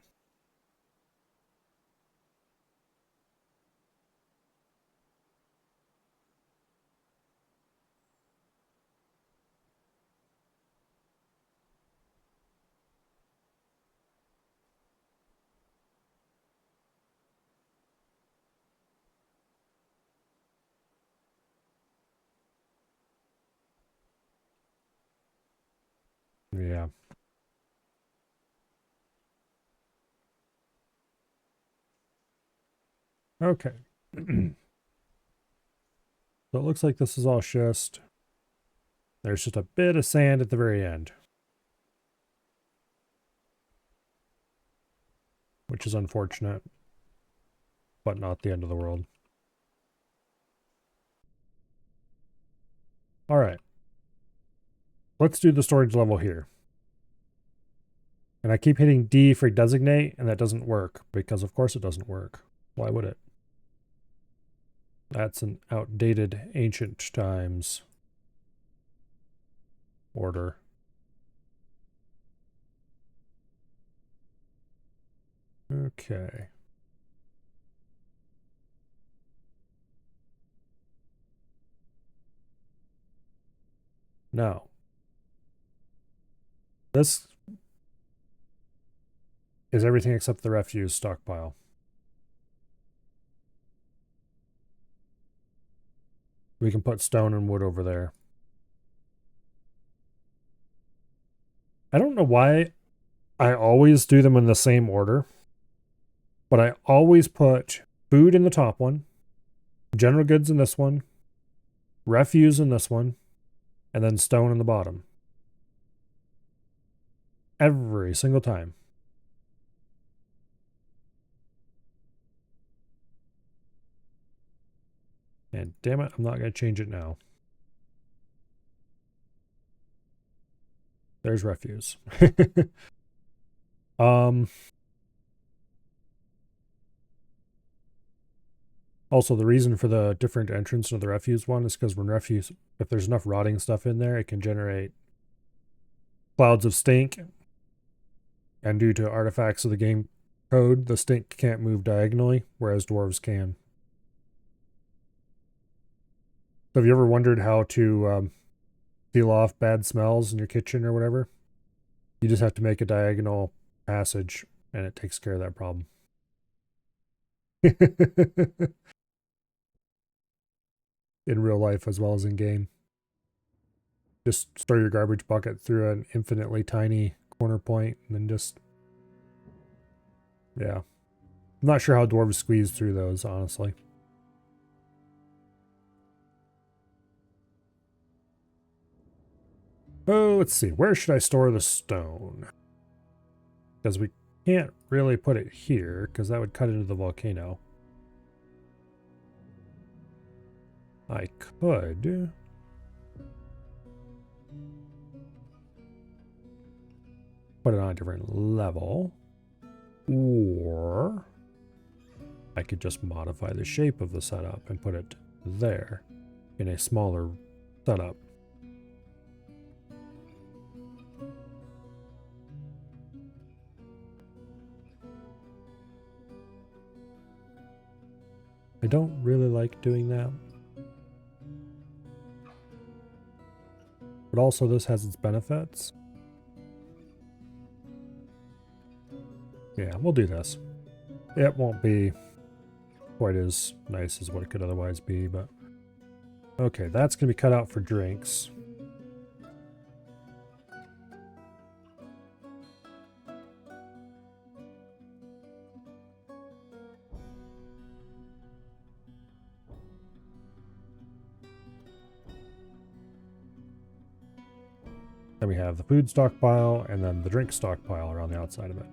Yeah. Okay. So it looks like this is all schist. There's just a bit of sand at the very end, which is unfortunate, but not the end of the world. All right. Let's do the storage level here. And I keep hitting D for designate, and that doesn't work, because of course it doesn't work. Why would it? That's an outdated ancient times order. Okay. Now, this is everything except the refuse stockpile. We can put stone and wood over there. I don't know why I always do them in the same order, but I always put food in the top one, general goods in this one, refuse in this one, and then stone in the bottom. Every single time. And damn it, I'm not going to change it now. There's refuse. Also, the reason for the different entrance to the refuse one is because when refuse, if there's enough rotting stuff in there, it can generate clouds of stink. And due to artifacts of the game code, the stink can't move diagonally, whereas dwarves can. So have you ever wondered how to seal off bad smells in your kitchen or whatever? You just have to make a diagonal passage, and it takes care of that problem. In real life as well as in game. Just store your garbage bucket through an infinitely tiny corner point, and then just... yeah. I'm not sure how dwarves squeeze through those, honestly. Oh, let's see. Where should I store the stone? Because we can't really put it here, because that would cut into the volcano. I could put it on a different level, or I could just modify the shape of the setup and put it there in a smaller setup. I don't really like doing that. But also this has its benefits. Yeah, we'll do this. It won't be quite as nice as what it could otherwise be, but... Okay, that's going to be cut out for drinks. Then we have the food stockpile, and then the drink stockpile around the outside of it.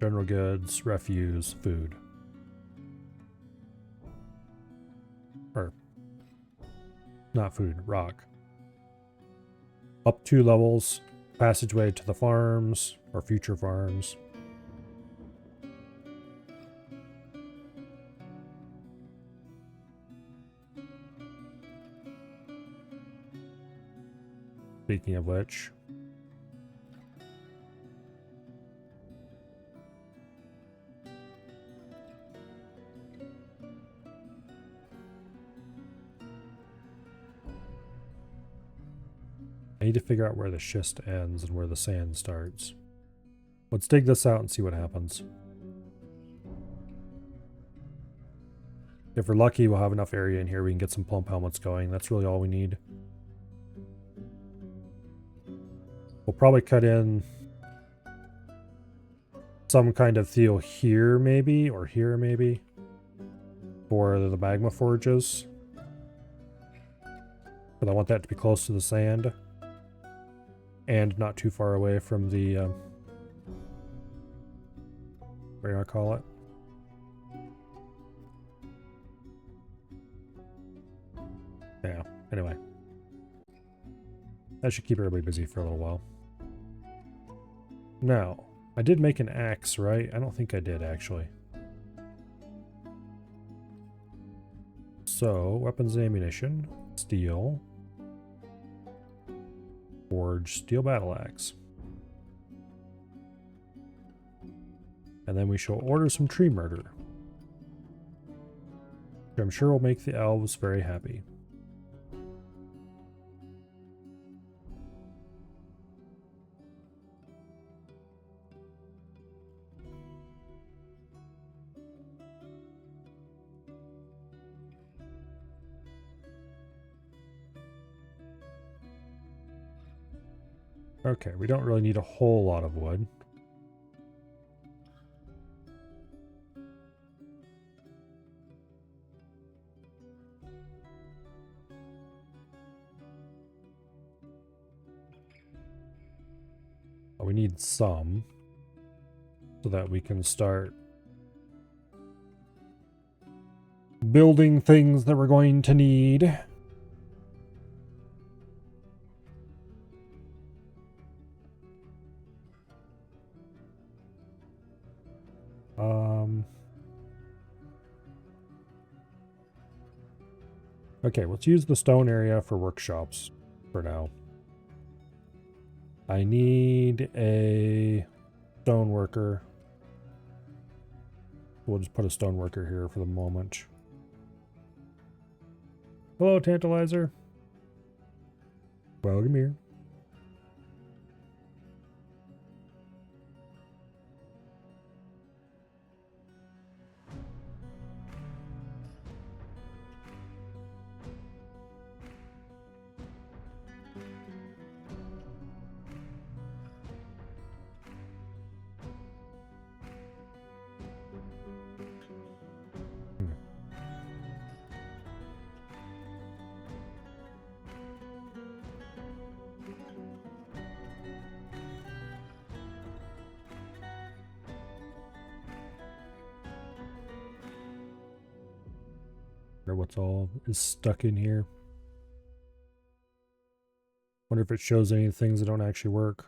General goods, refuse, food. Or, not food, rock. Up 2 levels, passageway to the farms, or future farms. Speaking of which, I need to figure out where the schist ends and where the sand starts. Let's dig this out and see what happens. If we're lucky, we'll have enough area in here we can get some plump helmets going. That's really all we need. We'll probably cut in some kind of Theo here maybe, or here maybe, for the magma forges. But I want that to be close to the sand. And not too far away from the, what do I call it? Yeah, anyway. That should keep everybody busy for a little while. Now, I did make an axe, right? I don't think I did, actually. So, weapons and ammunition, steel, forge, steel battle axe. And then we shall order some tree murder, which I'm sure will make the elves very happy. Okay, we don't really need a whole lot of wood. But we need some so that we can start building things that we're going to need. Okay, let's use the stone area for workshops for now. I need a stone worker. We'll just put a stone worker here for the moment. Hello, Tantalizer. Welcome here. Or what's all is stuck in here. Wonder if it shows any things that don't actually work.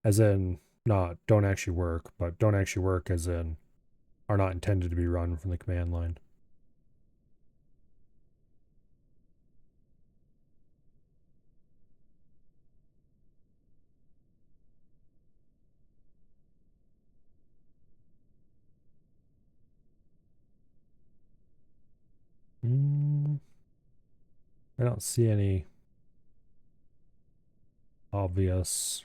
As in, not don't actually work, but don't actually work as in are not intended to be run from the command line. I don't see any obvious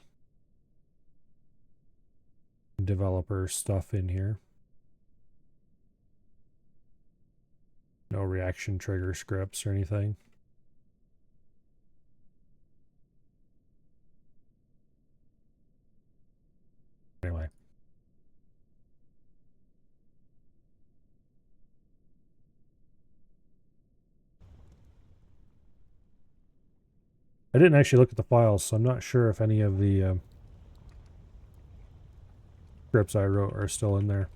developer stuff in here. No reaction trigger scripts or anything. Anyway. I didn't actually look at the files, so I'm not sure if any of the scripts I wrote are still in there.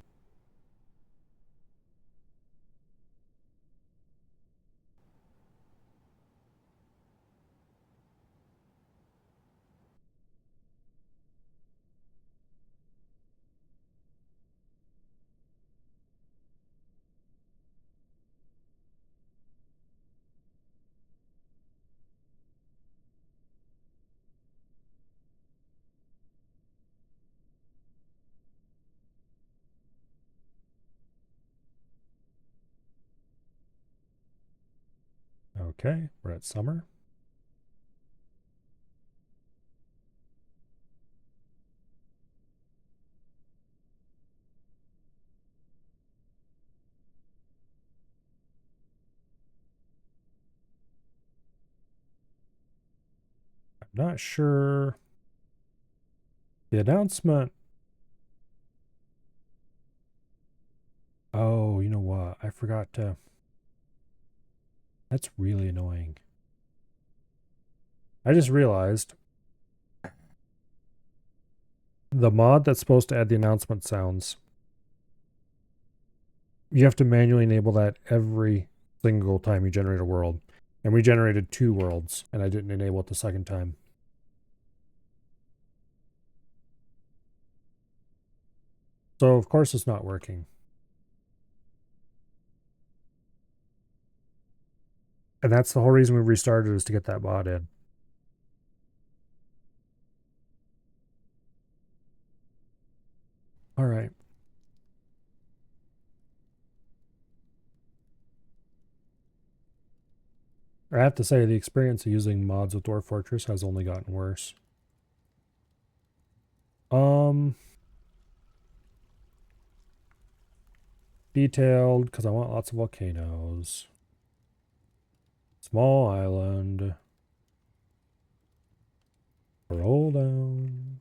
Okay, we're at summer. I'm not sure. The announcement. Oh, you know what? I forgot to. That's really annoying. I just realized the mod that's supposed to add the announcement sounds. You have to manually enable that every single time you generate a world. And we generated 2 worlds, and I didn't enable it the second time. So, of course, it's not working. And that's the whole reason we restarted, is to get that mod in. All right. I have to say, the experience of using mods with Dwarf Fortress has only gotten worse. Detailed, because I want lots of volcanoes. Small island. Roll down.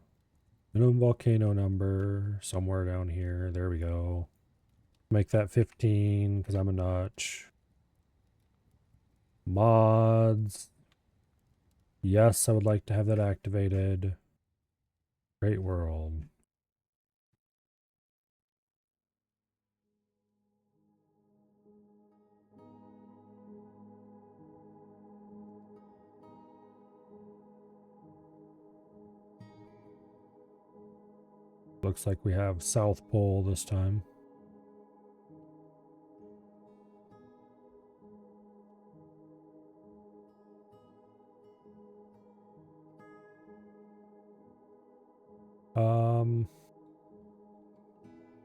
Minimum volcano number. Somewhere down here. There we go. Make that 15, because I'm a notch. Mods. Yes, I would like to have that activated. Great world. Looks like we have South Pole this time.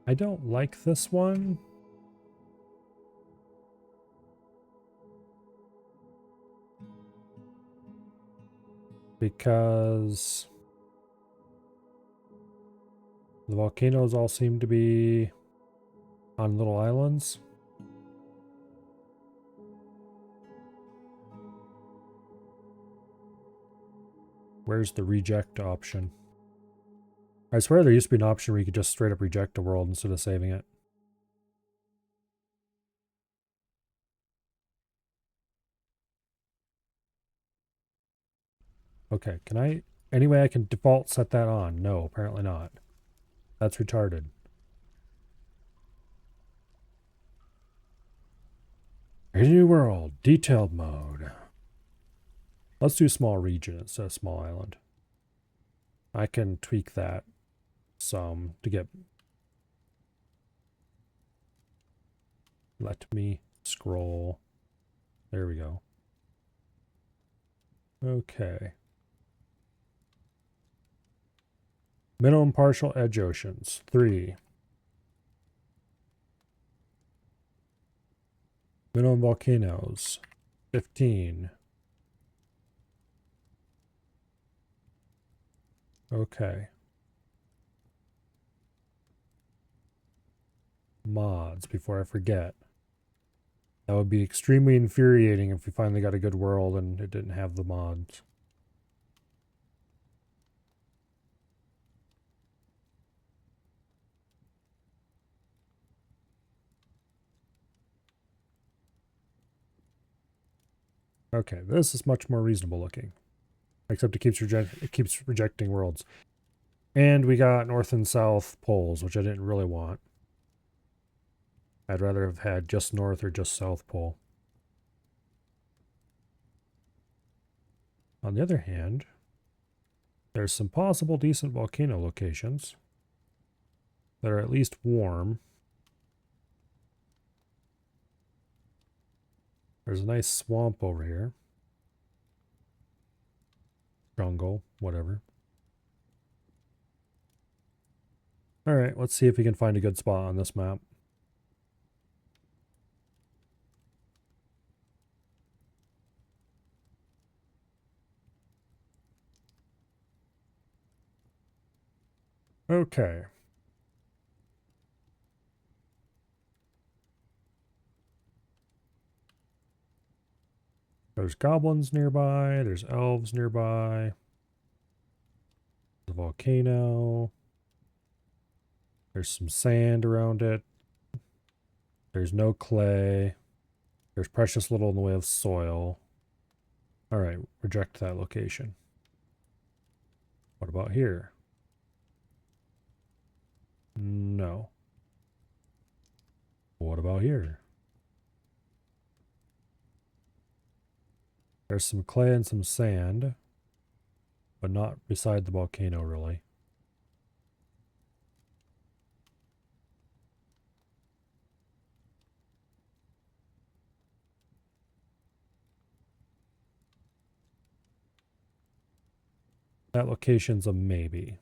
I don't like this one. Because the volcanoes all seem to be on little islands. Where's the reject option? I swear there used to be an option where you could just straight up reject a world instead of saving it. Okay, can I... Any way I can default set that on? No, apparently not. That's retarded. A new world, detailed mode. Let's do small region instead of small island. I can tweak that some to get... Let me scroll. There we go. Okay. Minimum partial edge oceans, 3. Minimum volcanoes, 15. Okay. Mods, before I forget. That would be extremely infuriating if we finally got a good world and it didn't have the mods. Okay, this is much more reasonable looking. Except it keeps rejecting worlds. And we got north and south poles, which I didn't really want. I'd rather have had just north or just south pole. On the other hand, there's some possible decent volcano locations that are at least warm. There's a nice swamp over here. Jungle, whatever. Alright, let's see if we can find a good spot on this map. Okay. There's goblins nearby, there's elves nearby. The volcano. There's some sand around it. There's no clay. There's precious little in the way of soil. Alright, reject that location. What about here? No. What about here? There's some clay and some sand, but not beside the volcano, really. That location's a maybe.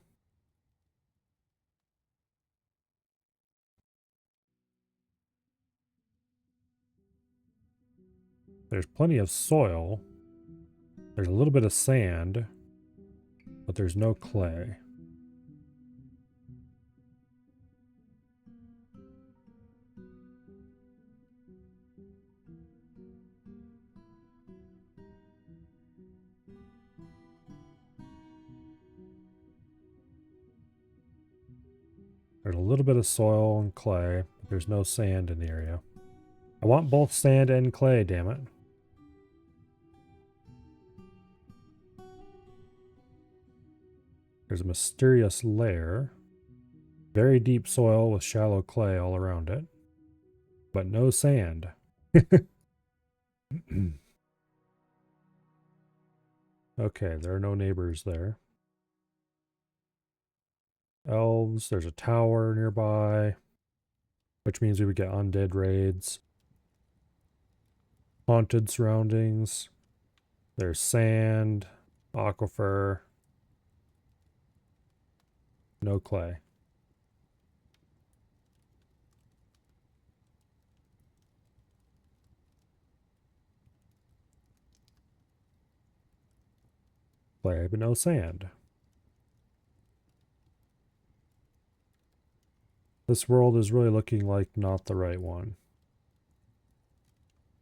There's plenty of soil. There's a little bit of sand, but there's no clay. There's a little bit of soil and clay, but there's no sand in the area. I want both sand and clay, damn it. There's a mysterious lair. Very deep soil with shallow clay all around it. But no sand. Okay, there are no neighbors there. Elves, there's a tower nearby, which means we would get undead raids. Haunted surroundings. There's sand, aquifer, no clay. Clay, but no sand. This world is really looking like not the right one.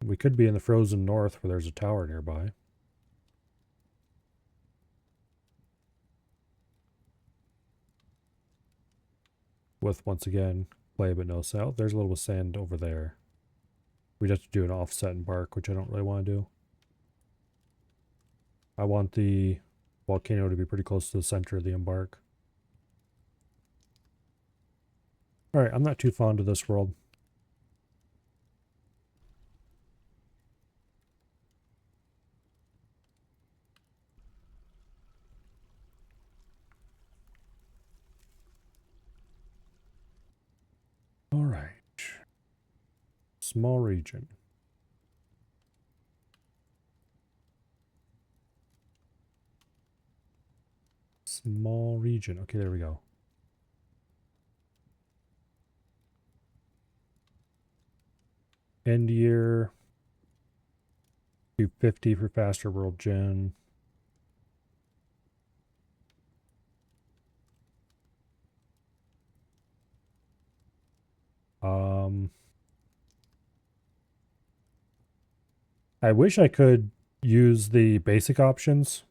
We could be in the frozen north where there's a tower nearby. With, once again, clay but no sand. There's a little sand over there. We'd have to do an offset embark, which I don't really want to do. I want the volcano to be pretty close to the center of the embark. Alright, I'm not too fond of this world. Small region. Small region. Okay, there we go. End year. 250 for faster world gen. I wish I could use the basic options,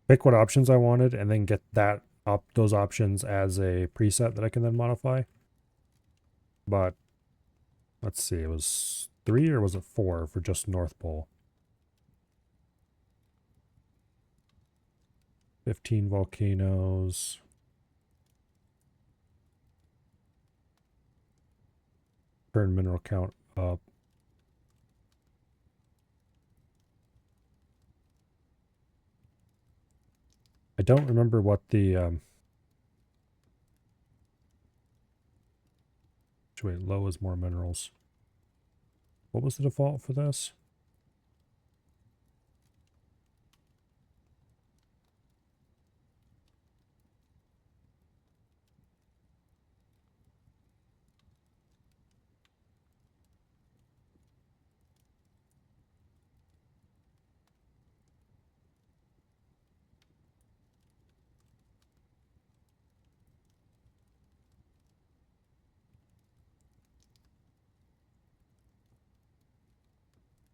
pick what options I wanted, and then get those options as a preset that I can then modify. But let's see, it was 3 or was it 4 for just North Pole? 15 volcanoes. Turn mineral count up. I don't remember what the wait, low is more minerals. What was the default for this?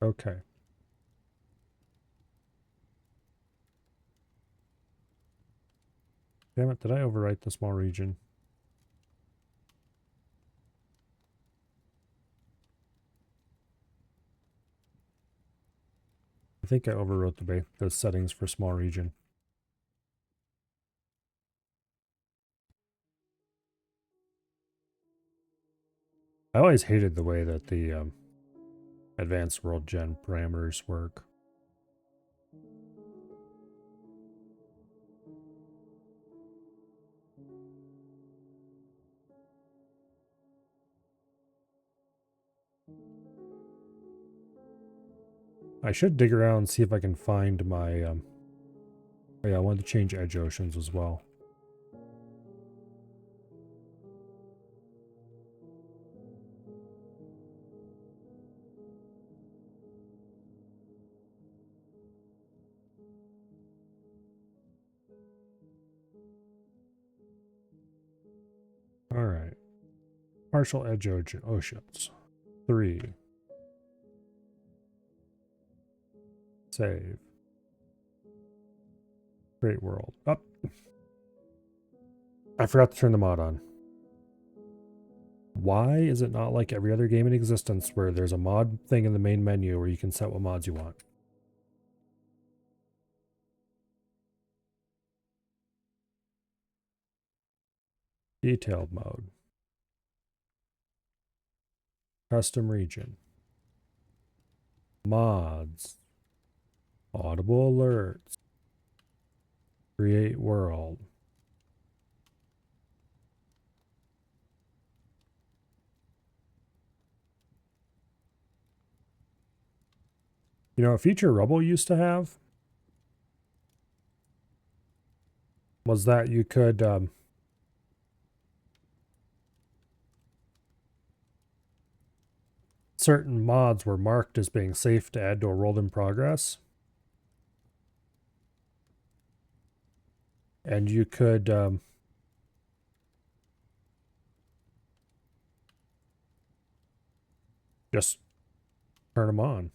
Okay. Damn it, did I overwrite the small region? I think I overwrote the settings for small region. I always hated the way that the advanced world gen parameters work. I should dig around and see if I can find my, oh yeah, I wanted to change edge oceans as well. All right. Partial edge oceans. 3. Save. Great world. Up. I forgot to turn the mod on. Why is it not like every other game in existence where there's a mod thing in the main menu where you can set what mods you want? Detailed mode. Custom region. Mods. Audible alerts. Create world. You know, a feature Rubble used to have was that you could certain mods were marked as being safe to add to a world in progress. And you could just turn them on.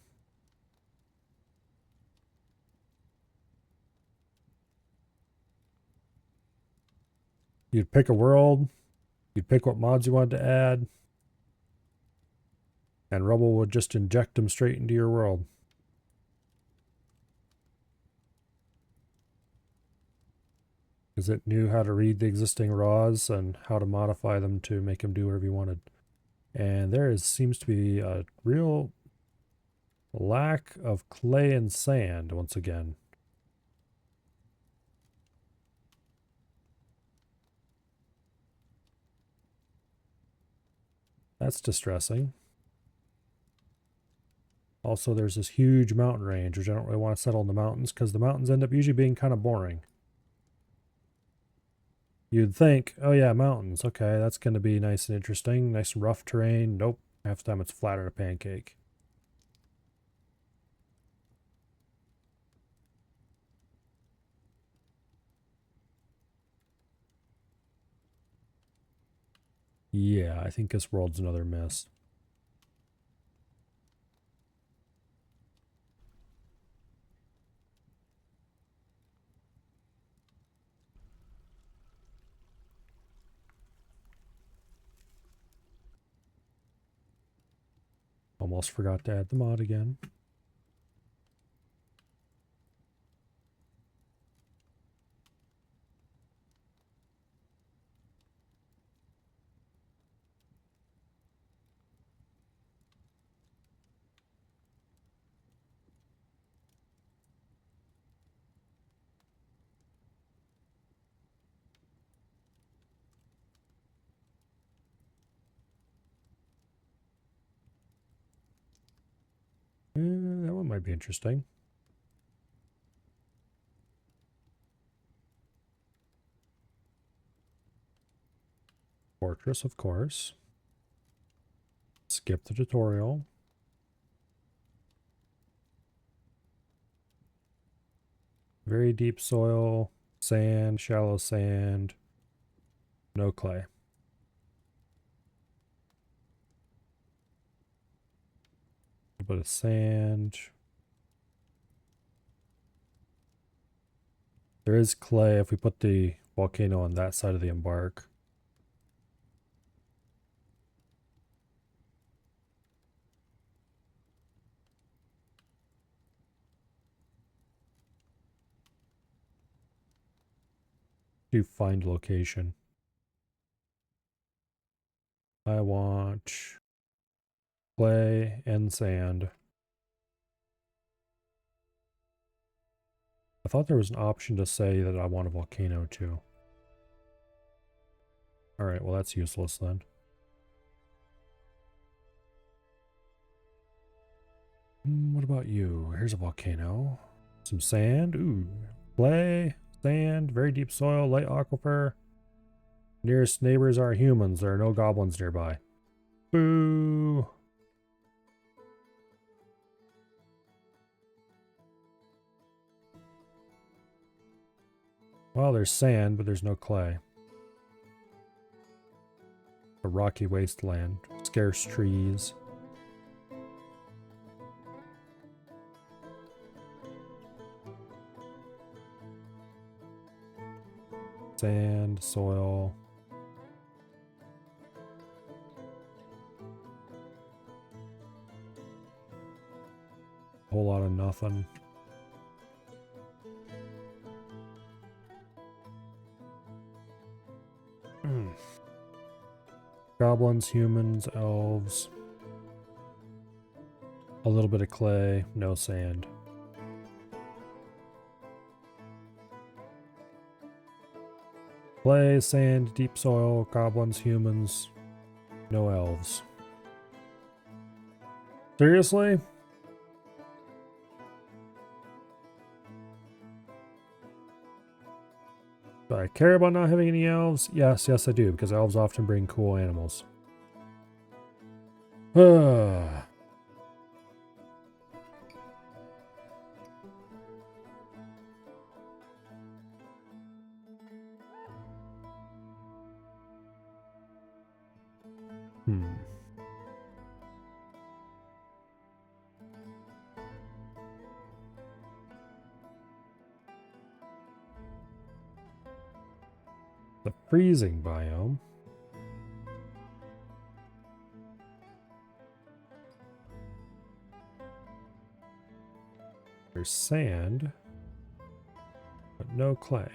You'd pick a world, you'd pick what mods you wanted to add, and Rubble would just inject them straight into your world. Because it knew how to read the existing raws and how to modify them to make them do whatever you wanted. And seems to be a real lack of clay and sand once again. That's distressing. Also, there's this huge mountain range, which I don't really want to settle in the mountains because the mountains end up usually being kind of boring. You'd think, oh yeah, mountains. Okay, that's going to be nice and interesting. Nice and rough terrain. Nope. Half the time it's flat as a pancake. Yeah, I think this world's another miss. Almost forgot to add the mod again. That one might be interesting. Fortress, of course. Skip the tutorial. Very deep soil, sand, shallow sand, no clay. A bit of sand. There is clay if we put the volcano on that side of the embark. Do find location. I want clay and sand. I thought there was an option to say that I want a volcano too. Alright, well that's useless then. What about you? Here's a volcano. Some sand. Ooh. Clay, sand, very deep soil, light aquifer. Nearest neighbors are humans. There are no goblins nearby. Boo! Well, there's sand, but there's no clay. A rocky wasteland. Scarce trees. Sand, soil. A whole lot of nothing. Goblins, humans, elves. A little bit of clay, no sand. Clay, sand, deep soil, goblins, humans, no elves. Seriously? Do I care about not having any elves? Yes, I do, because elves often bring cool animals. Hmm. The freezing biome. There's sand, but no clay.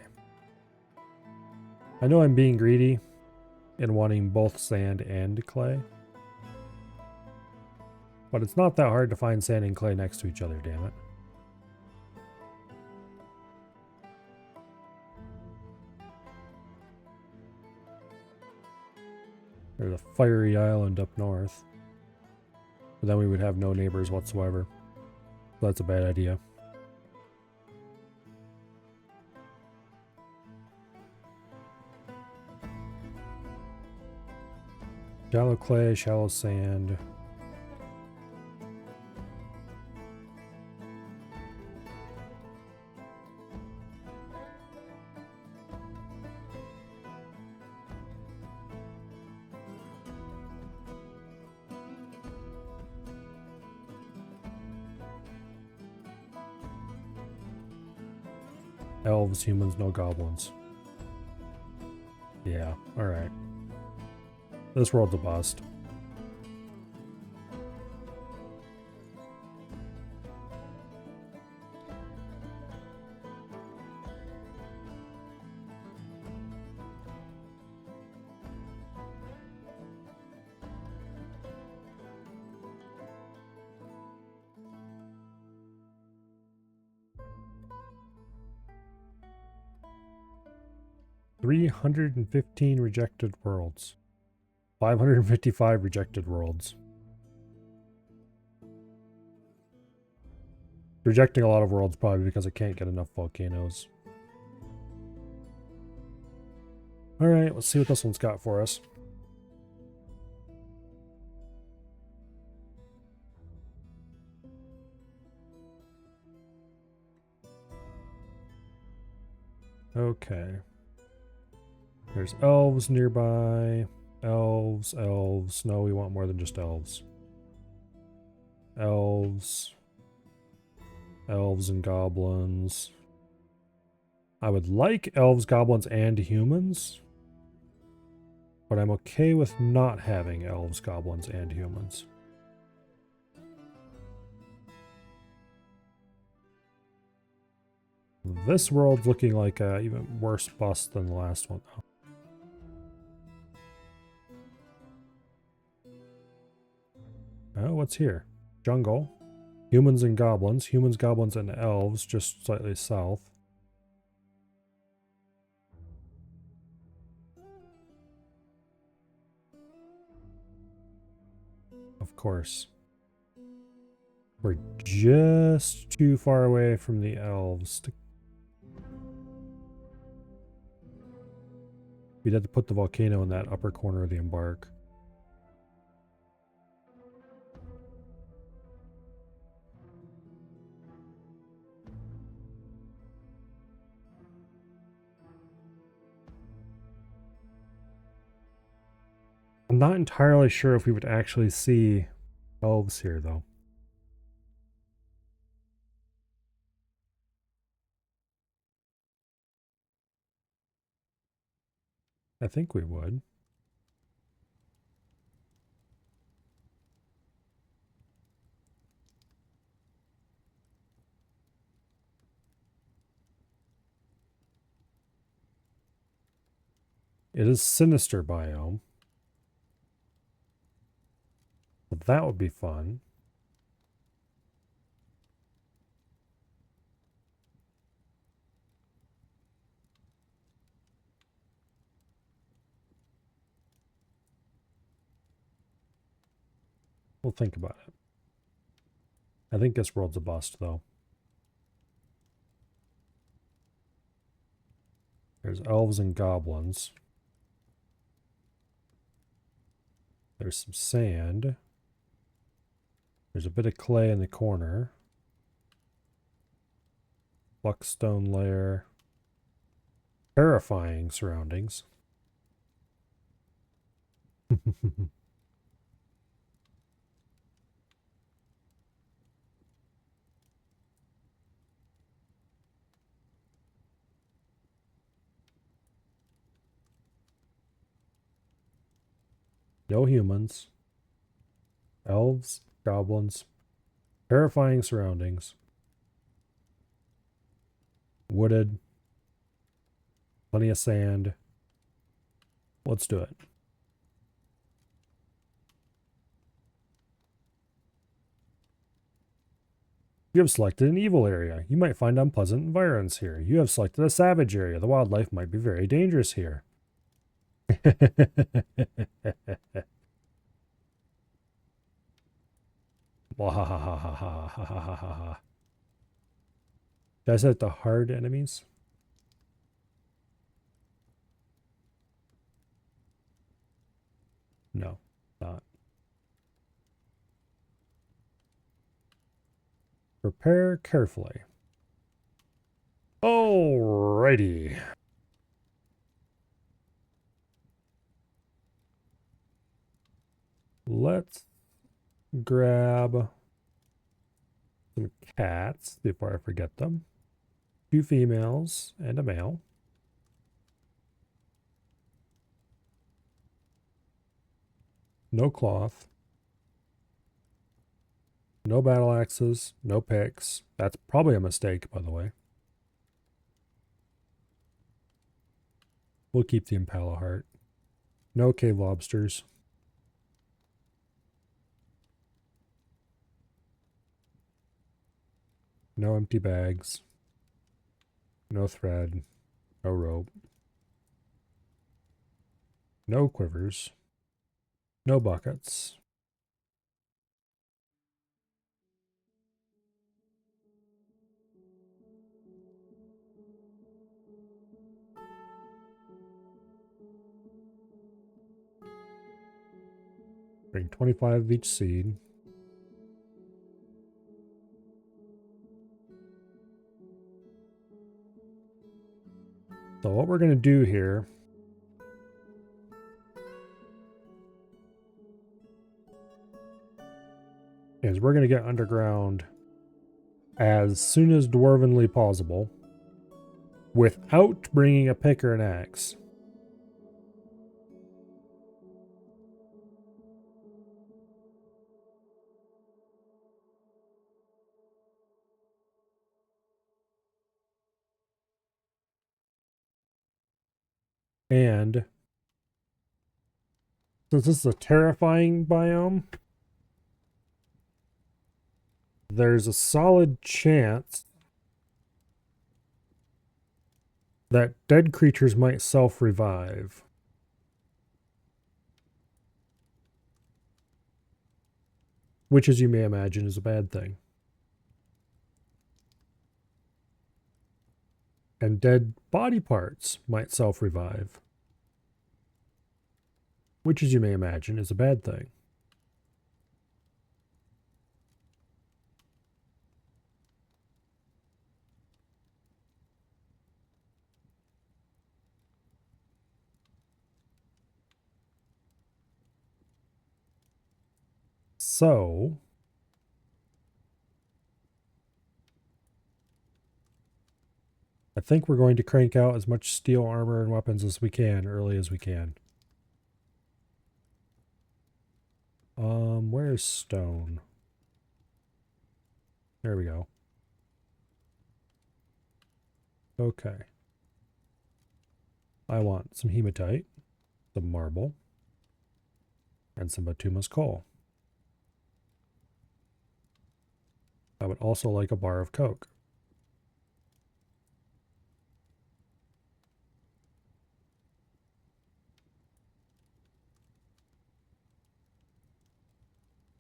I know I'm being greedy and wanting both sand and clay, but it's not that hard to find sand and clay next to each other, damn it. There's a fiery island up north, but then we would have no neighbors whatsoever. That's a bad idea. Shallow clay, shallow sand. Elves, humans, no goblins. Yeah, alright. This world's a bust. $315 rejected worlds. 555 rejected worlds. Rejecting a lot of worlds probably because I can't get enough volcanoes. Alright, let's see what this one's got for us. Okay. There's elves nearby. Elves, elves. No, we want more than just elves. Elves. Elves and goblins. I would like elves, goblins, and humans. But I'm okay with not having elves, goblins, and humans. This world's looking like a even worse bust than the last one, though. Oh, what's here? Jungle. Humans and goblins. Humans, goblins, and elves, just slightly south. Of course. We're just too far away from the elves. We'd have to put the volcano in that upper corner of the embark. I'm not entirely sure if we would actually see elves here, though. I think we would. It is Sinister biome. Well, that would be fun. We'll think about it. I think this world's a bust, though. There's elves and goblins. There's some sand. There's a bit of clay in the corner. Luckstone layer. Terrifying surroundings. No humans. Elves, goblins. Terrifying surroundings. Wooded. Plenty of sand. Let's do it. You have selected an evil area. You might find unpleasant environs here. You have selected a savage area. The wildlife might be very dangerous here. Did I set the hard enemies? No, not. Prepare carefully. Alrighty. Let's grab some cats before I forget them. 2 females and a male. No cloth. No battle axes. No picks. That's probably a mistake, by the way. We'll keep the impala heart. No cave lobsters. No empty bags. No thread. No rope. No quivers. No buckets. Bring 25 of each seed. So what we're going to do here is we're going to get underground as soon as dwarvenly possible without bringing a pick or an axe. And since this is a terrifying biome, there's a solid chance that dead creatures might self-revive. Which, as you may imagine, is a bad thing. And dead body parts might self-revive. Which, as you may imagine, is a bad thing. So, I think we're going to crank out as much steel armor and weapons as we can, early as we can. Where's stone? There we go. Okay. I want some hematite, some marble, and some bituminous coal. I would also like a bar of coke.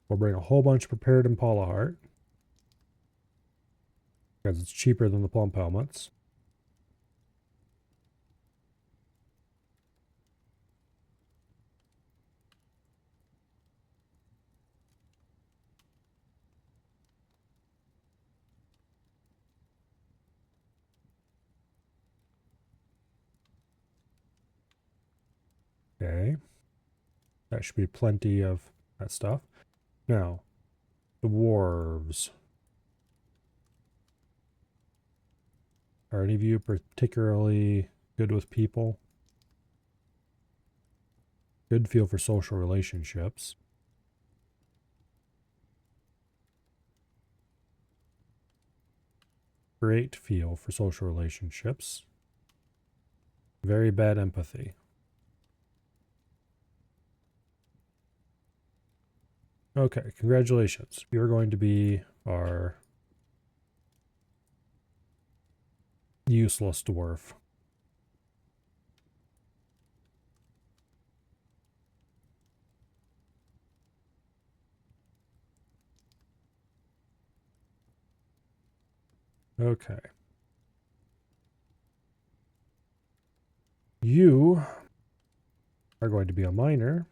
We'll bring a whole bunch of prepared impala heart, because it's cheaper than the plump helmets. Okay. That should be plenty of that stuff. Now, dwarves. Are any of you particularly good with people? Good feel for social relationships. Great feel for social relationships. Very bad empathy. Okay, congratulations. You're going to be our useless dwarf. Okay. You are going to be a miner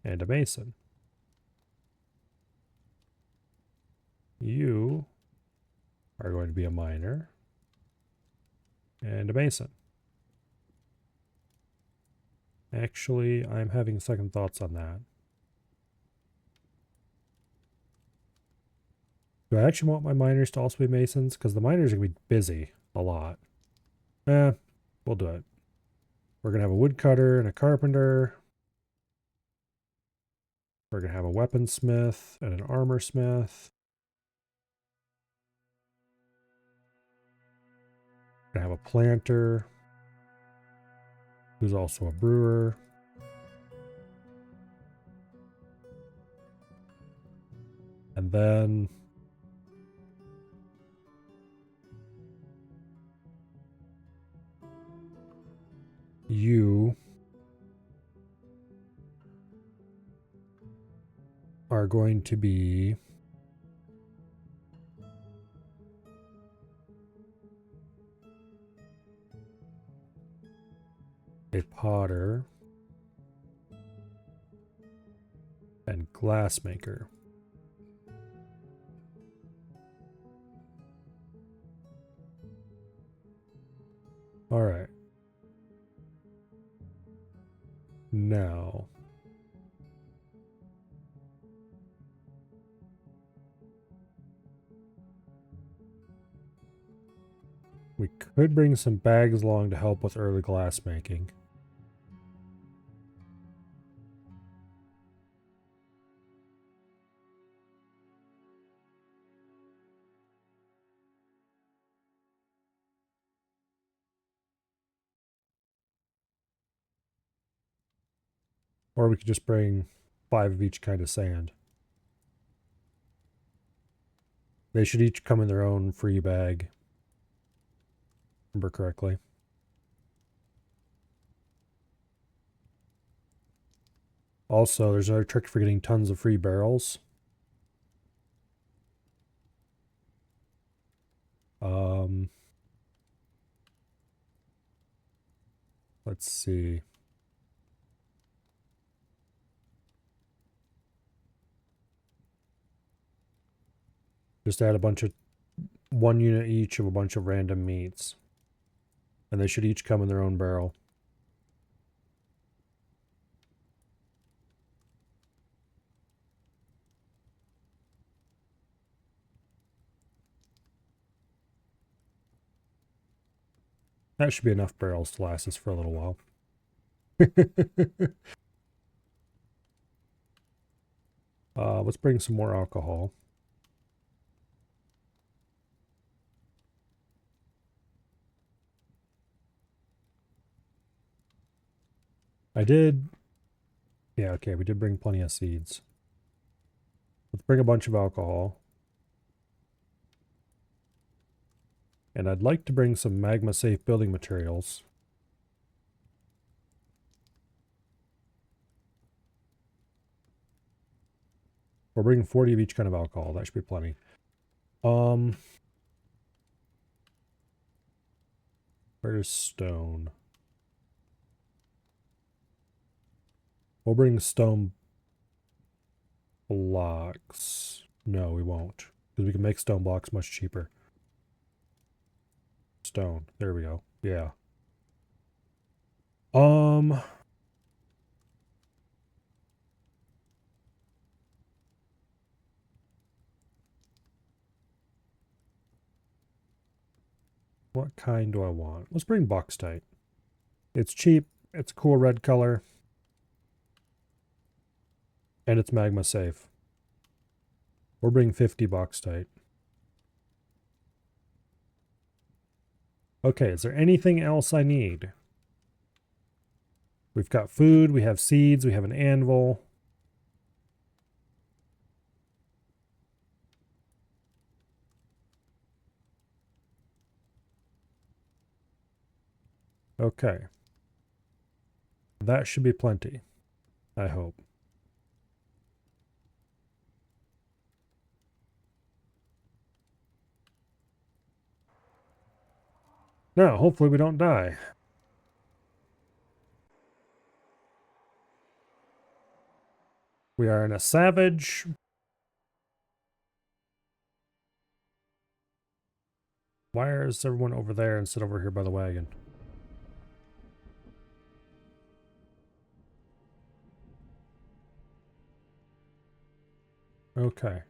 and a mason. You are going to be a miner and a mason. Actually, I'm having second thoughts on that. Do I actually want my miners to also be masons? Because the miners are going to be busy a lot. We'll do it. We're going to have a woodcutter and a carpenter. We're going to have a weaponsmith and an armor smith. We're going to have a planter who's also a brewer. And then you are going to be a potter and glassmaker. All right. Now, we could bring some bags along to help with early glass making. Or we could just bring 5 of each kind of sand. They should each come in their own free bag. Remember correctly. Also, there's another trick for getting tons of free barrels. Let's see. Just add a bunch of 1 unit each of a bunch of random meats. And they should each come in their own barrel. That should be enough barrels to last us for a little while. Let's bring some more alcohol. Yeah, okay, we did bring plenty of seeds. Let's bring a bunch of alcohol. And I'd like to bring some magma-safe building materials. We're bringing 40 of each kind of alcohol. That should be plenty. Where's stone? We'll bring stone blocks. No, we won't. Because we can make stone blocks much cheaper. Stone. There we go. Yeah. What kind do I want? Let's bring bauxite. It's cheap. It's a cool red color. And it's magma safe. We'll bring 50 bauxite. Okay, is there anything else I need? We've got food, we have seeds, we have an anvil. Okay. That should be plenty, I hope. Now, hopefully we don't die. We are in a savage. Why is everyone over there instead of over here by the wagon? Okay.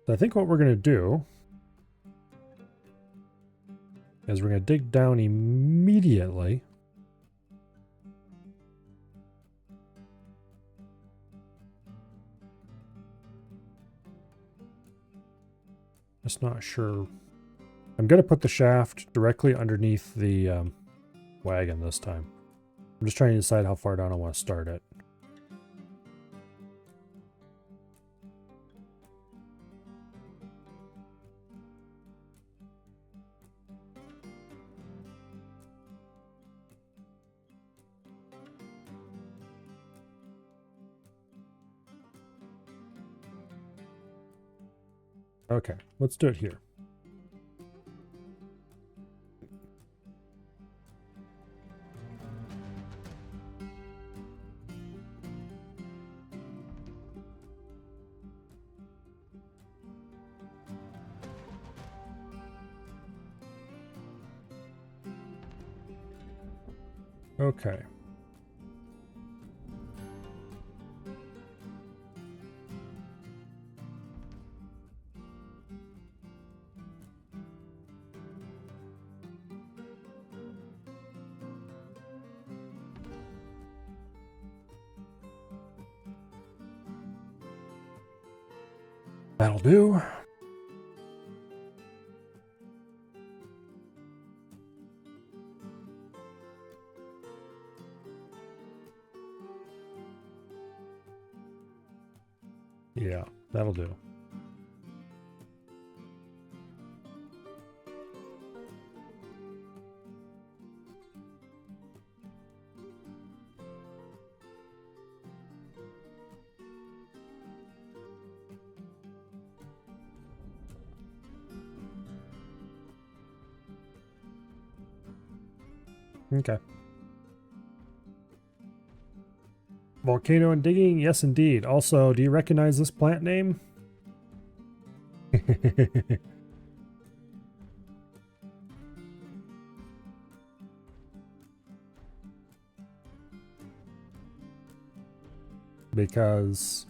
So I think what we're going to do is we're going to dig down immediately. Just not sure. I'm going to put the shaft directly underneath the wagon this time. I'm just trying to decide how far down I want to start it. Okay, let's do it here. Okay. That'll do. Yeah, that'll do. Okay. Volcano and digging? Yes, indeed. Also, do you recognize this plant name? Because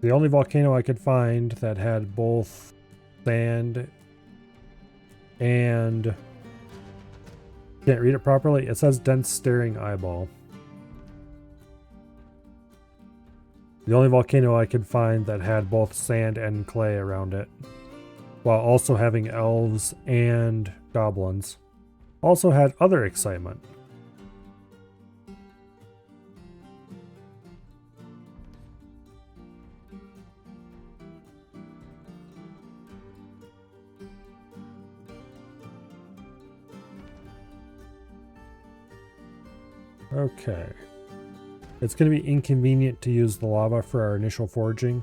the only volcano I could find that had both sand and... Can't read it properly. It says dense staring eyeball. The only volcano I could find that had both sand and clay around it, while also having elves and goblins, also had other excitement. Okay. It's going to be inconvenient to use the lava for our initial forging.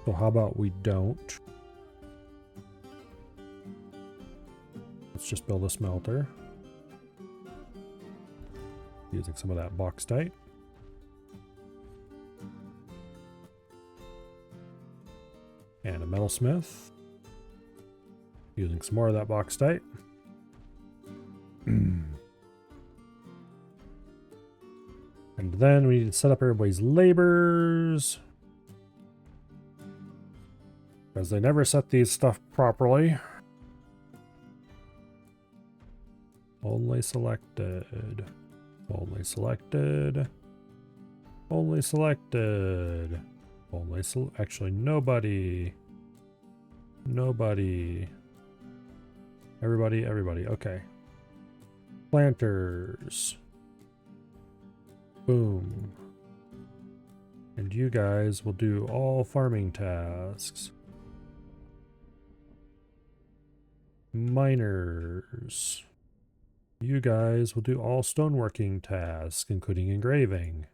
So how about we don't? Let's just build a smelter. Using some of that bauxite. And a metalsmith. Using some more of that bauxite. And then we need to set up everybody's labors. Because they never set these stuff properly. Only selected. Only selected. Only selected. Only actually nobody. Nobody. Everybody, everybody. Okay. Planters. Boom. And you guys will do all farming tasks. Miners. You guys will do all stoneworking tasks, including engraving.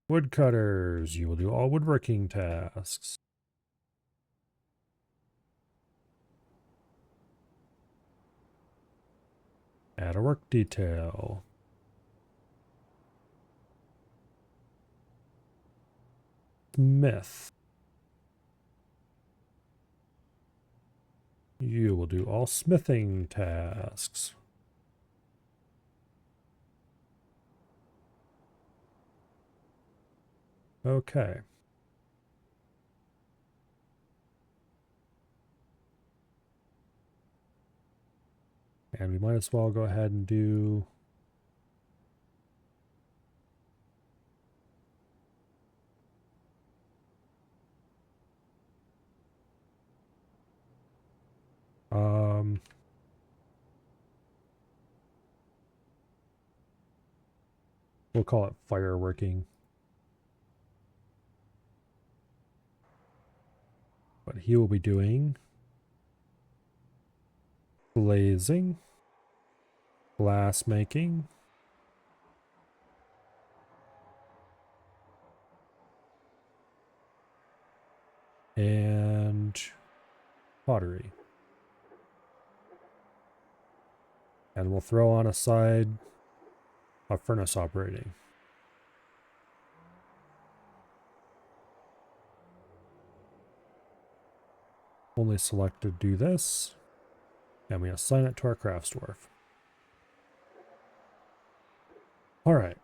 Woodcutters. You will do all woodworking tasks. Add a work detail. Smith. You will do all smithing tasks. Okay. And we might as well go ahead and do we'll call it fireworking. But he will be doing glazing, glass making, and pottery. And we'll throw on a side a furnace operating. Only select to do this, and we assign it to our crafts dwarf. All right.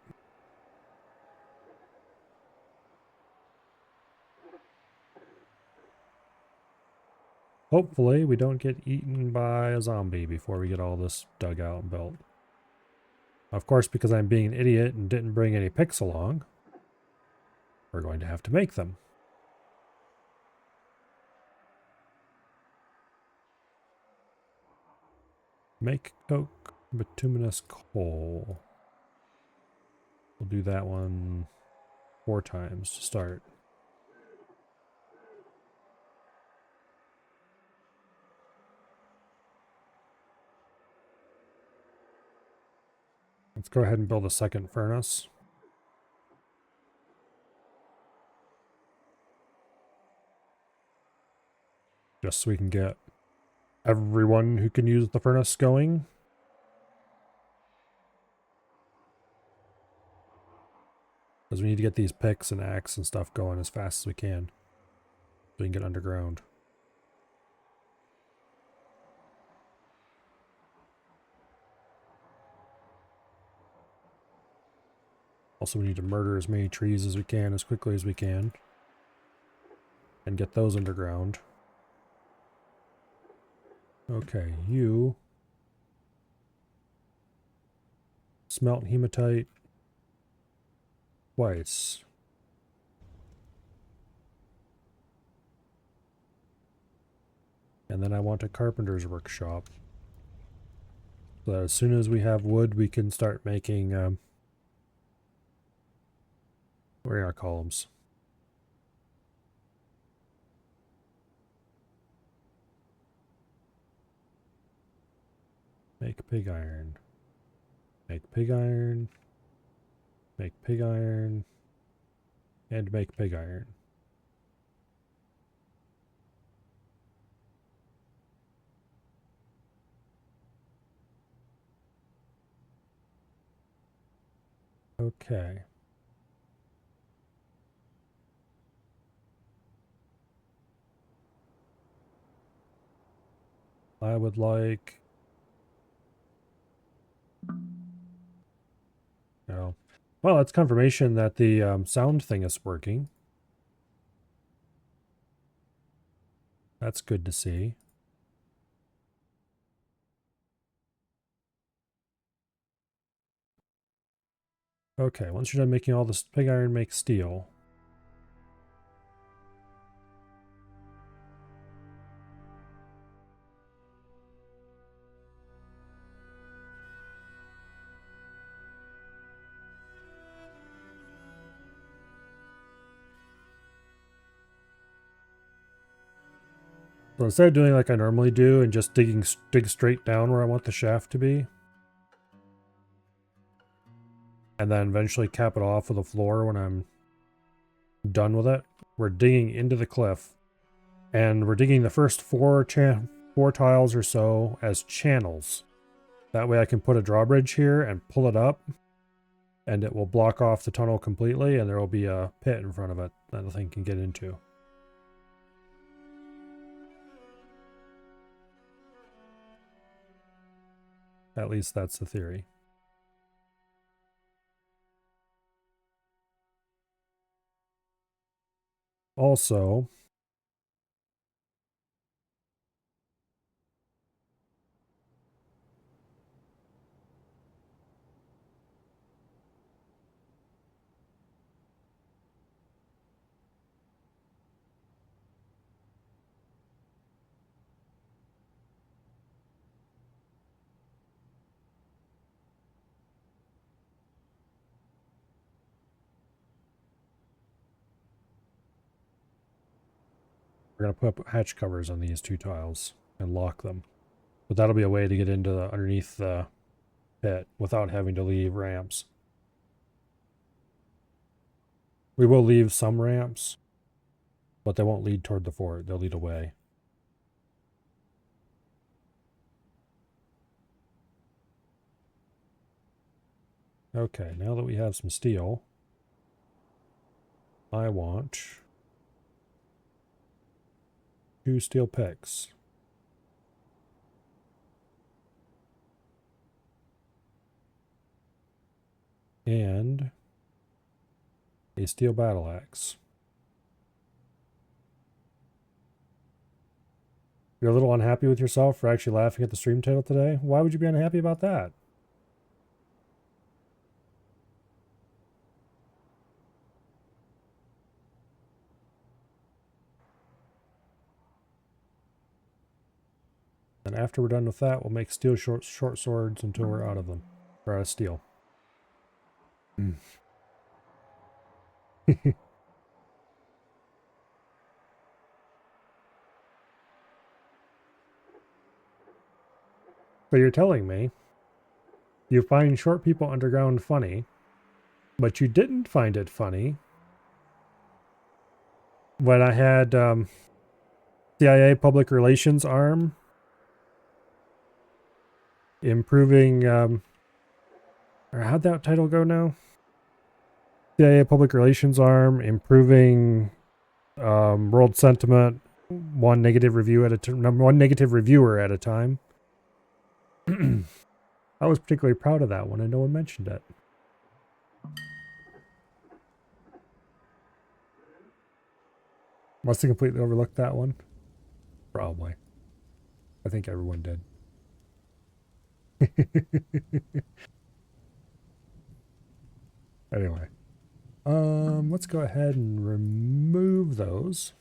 Hopefully we don't get eaten by a zombie before we get all this dug out and built. Of course, because I'm being an idiot and didn't bring any picks along, we're going to have to make them. Make coke, bituminous coal. We'll do that one 4 times to start. Let's go ahead and build a second furnace. Just so we can get everyone who can use the furnace going. Because we need to get these picks and axe and stuff going as fast as we can. So we can get underground. Also, we need to murder as many trees as we can as quickly as we can. And get those underground. Okay, you smelt hematite twice. And then I want a carpenter's workshop. So that as soon as we have wood, we can start making where are our columns? Make pig iron. Make pig iron. Make pig iron. And make pig iron. Okay. I would like... No. Well, that's confirmation that the sound thing is working. That's good to see. Okay, once you're done making all this pig iron, make steel. So instead of doing like I normally do and just dig straight down where I want the shaft to be, and then eventually cap it off with a floor when I'm done with it, we're digging into the cliff, and we're digging the first four tiles or so as channels. That way I can put a drawbridge here and pull it up, and it will block off the tunnel completely, and there will be a pit in front of it that the thing can get into. At least that's the theory. Also, we're going to put hatch covers on these two tiles and lock them. But that'll be a way to get into underneath the pit without having to leave ramps. We will leave some ramps, but they won't lead toward the fort. They'll lead away. Okay, now that we have some steel, I want 2 steel picks. And a steel battle axe. You're a little unhappy with yourself for actually laughing at the stream title today? Why would you be unhappy about that? And after we're done with that, we'll make steel short swords until we're out of them. Or out of steel. Mm. So you're telling me you find short people underground funny, but you didn't find it funny when I had CIA public relations arm improving, or how'd that title go now? CIA public relations arm improving world sentiment, one negative reviewer at a time. I was particularly proud of that one, and no one mentioned it. Must have completely overlooked that one. Probably. I think everyone did. Anyway. Let's go ahead and remove those.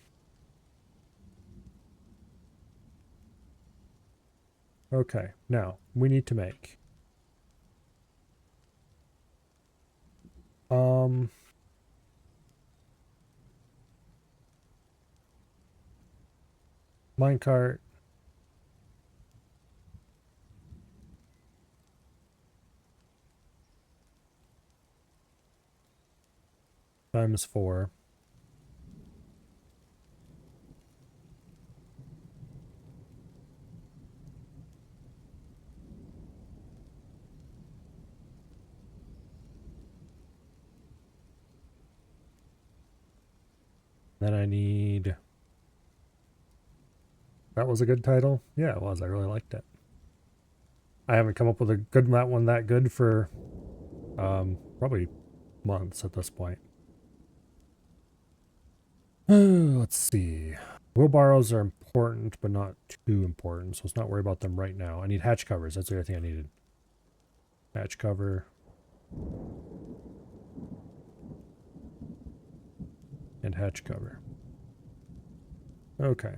Okay, now we need to make minecart. Times 4. Then I need... That was a good title? Yeah, it was. I really liked it. I haven't come up with a good one that good for probably months at this point. Let's see. Wheelbarrows are important, but not too important, so let's not worry about them right now. I need hatch covers. That's the other thing I needed. Hatch cover. And hatch cover. Okay.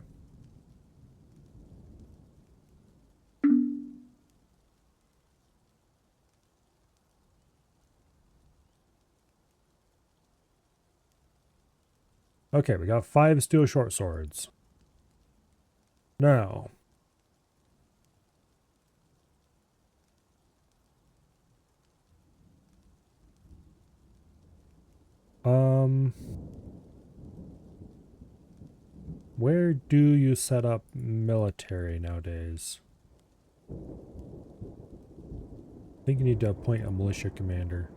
Okay, we got 5 steel short swords. Now, where do you set up military nowadays? I think you need to appoint a militia commander.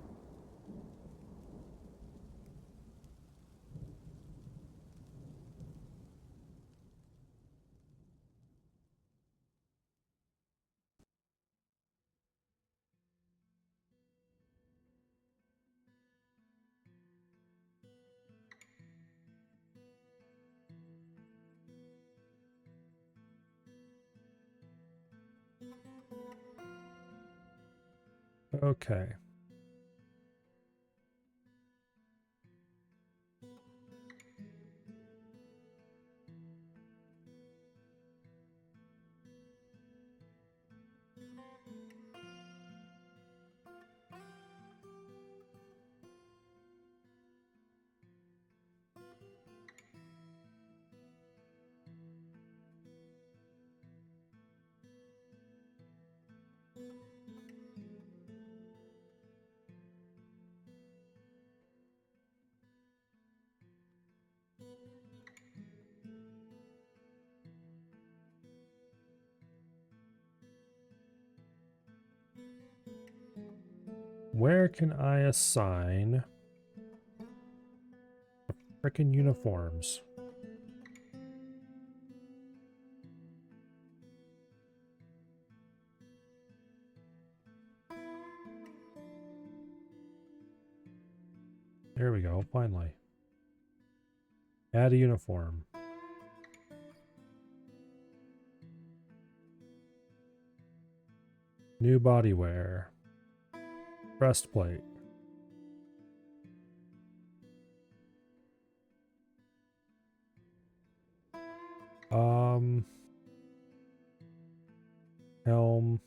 Okay. Where can I assign frickin' uniforms? There we go, finally. Add a uniform. New body wear. Breastplate. Helm.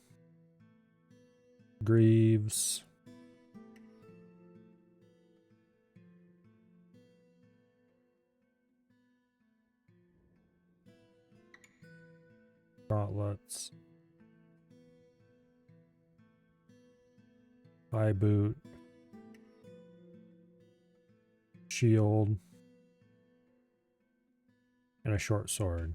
Greaves. Gauntlets. High boot. Shield. And a short sword.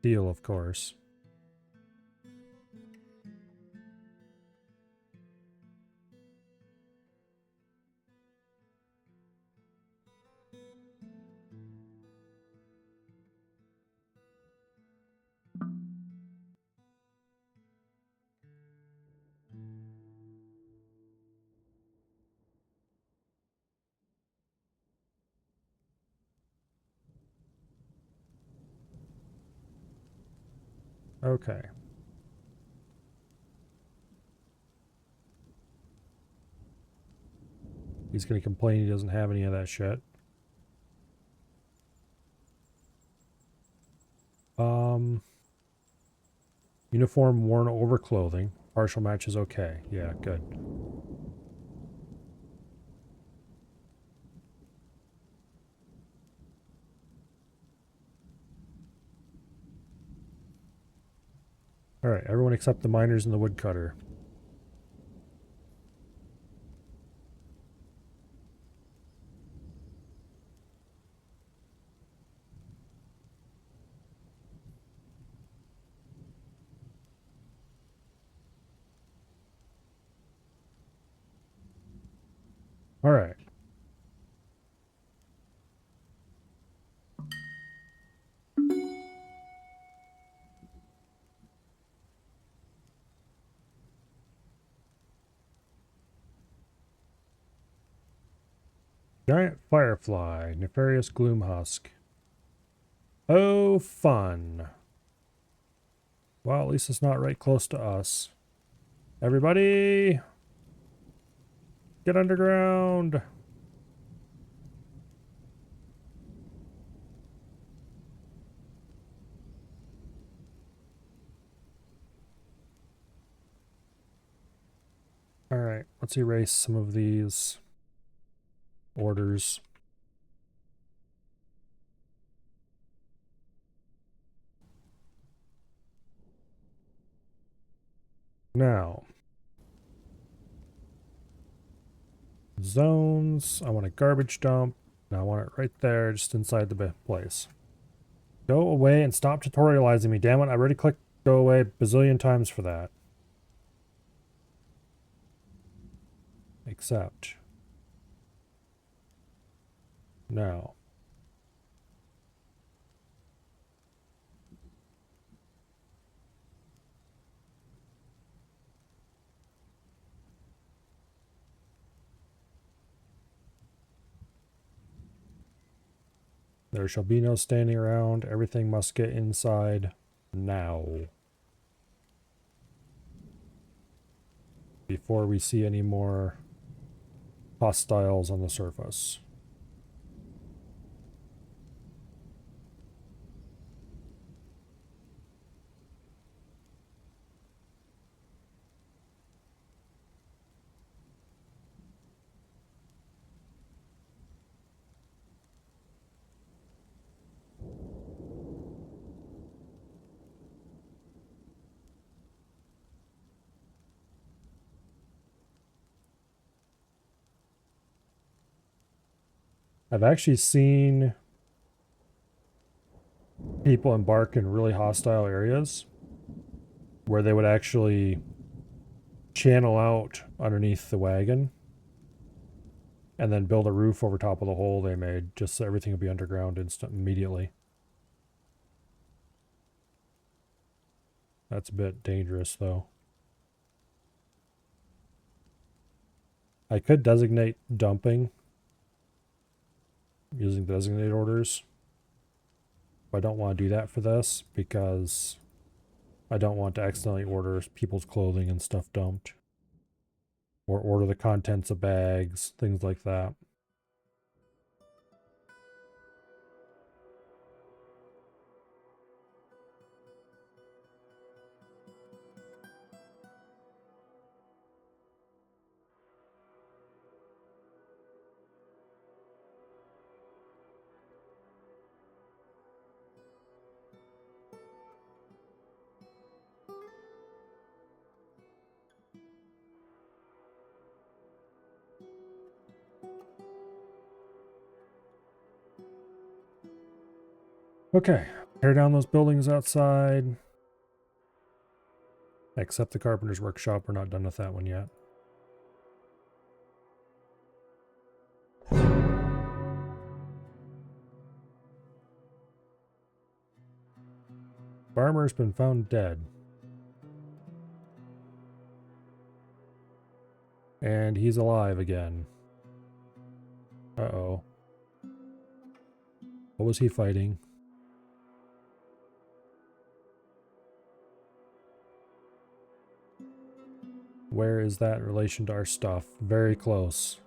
Steel, of course. Okay. He's going to complain he doesn't have any of that shit. Uniform worn over clothing. Partial match is okay. Yeah, good. Alright, everyone except the miners and the woodcutter. Alright. Giant firefly, nefarious gloom husk. Oh, fun. Well, at least it's not right close to us. Everybody, get underground. Alright, let's erase some of these orders. Now, zones. I want a garbage dump. Now I want it right there, just inside the place. Go away and stop tutorializing me, damn it. I already clicked go away a bazillion times for that. Accept. Now. There shall be no standing around. Everything must get inside now. Before we see any more hostiles on the surface. I've actually seen people embark in really hostile areas where they would actually channel out underneath the wagon and then build a roof over top of the hole they made, just so everything would be underground immediately. That's a bit dangerous, though. I could designate dumping using designate orders. But I don't want to do that for this because I don't want to accidentally order people's clothing and stuff dumped. Or order the contents of bags, things like that. Okay, tear down those buildings outside. Except the carpenter's workshop, we're not done with that one yet. Farmer's been found dead. And he's alive again. Uh-oh. What was he fighting? Where is that in relation to our stuff? Very close.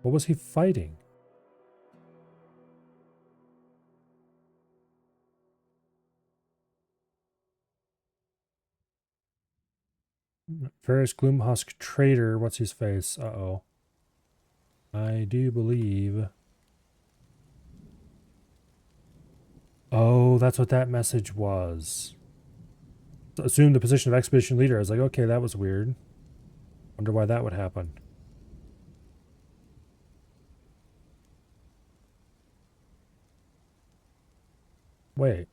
What was he fighting? Ferris Gloomhusk Trader. What's his face? Uh-oh. I do believe... Oh, that's what that message was. Assume the position of expedition leader. I was like, okay, that was weird. Wonder why that would happen. Wait.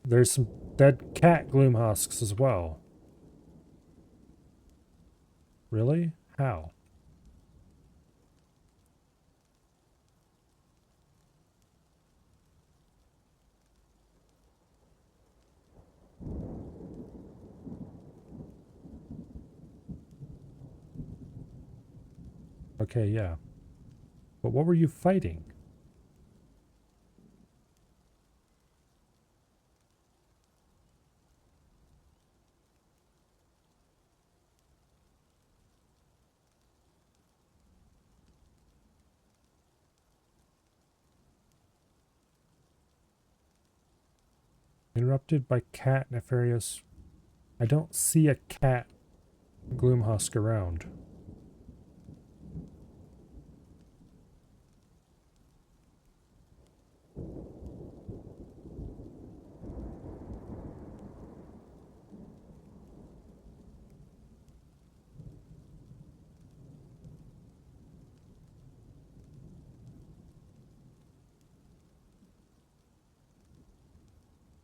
There's some dead cat gloom husks as well. Really? How? Okay, yeah. But what were you fighting? Interrupted by cat nefarious. I don't see a cat gloomhusk around.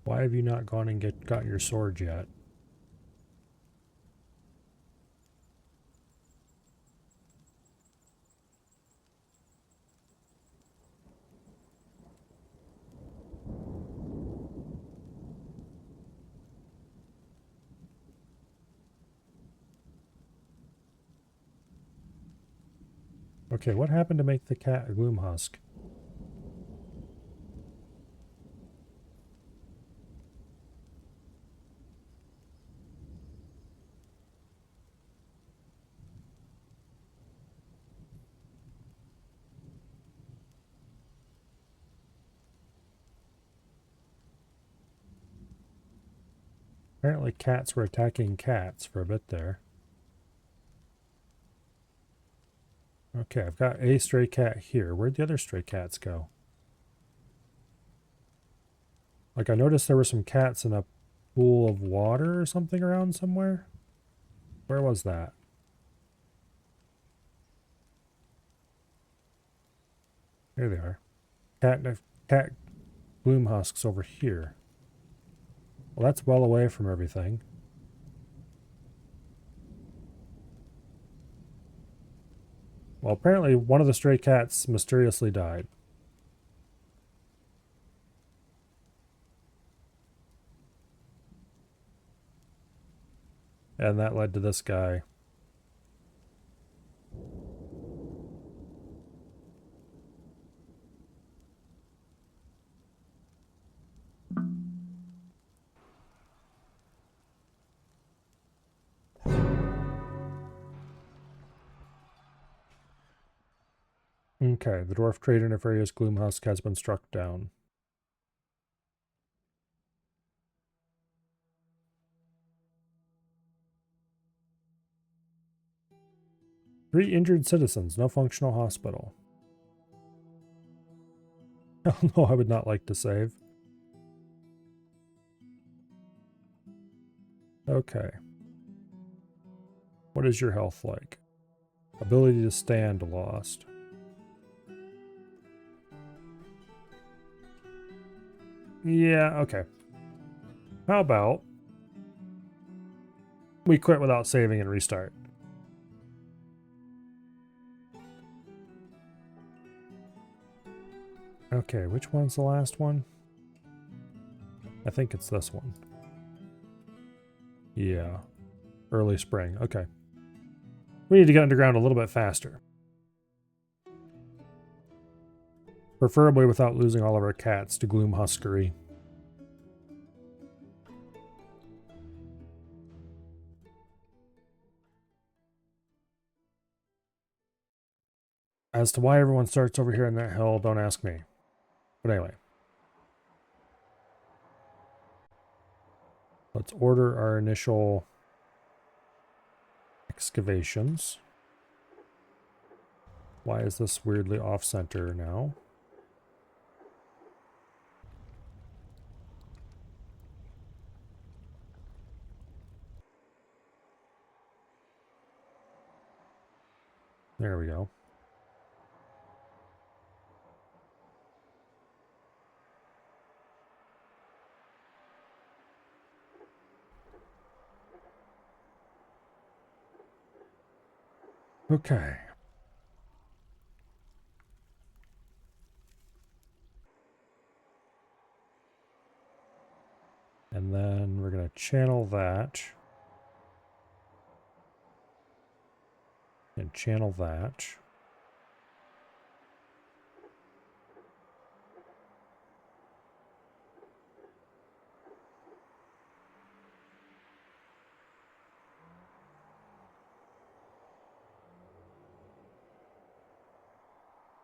Why have you not gone and got your sword yet? Okay, what happened to make the cat a gloom husk? Apparently cats were attacking cats for a bit there. Okay, I've got a stray cat here. Where'd the other stray cats go? Like, I noticed there were some cats in a pool of water or something around somewhere. Where was that? There they are. Cat gloom husks over here. Well, that's well away from everything. Well, apparently one of the stray cats mysteriously died. And that led to this guy. Okay, the dwarf trade interface gloom husk has been struck down. Three injured citizens, no functional hospital. Oh no, I would not like to save. Okay. What is your health like? Ability to stand lost. Yeah, okay. How about we quit without saving and restart? Okay, which one's the last one? I think it's this one. Yeah. Early spring. Okay. We need to get underground a little bit faster. Preferably without losing all of our cats to gloom huskery. As to why everyone starts over here in that hill, don't ask me. But anyway. Let's order our initial excavations. Why is this weirdly off-center now? There we go. Okay. And then we're going to channel that. And channel that.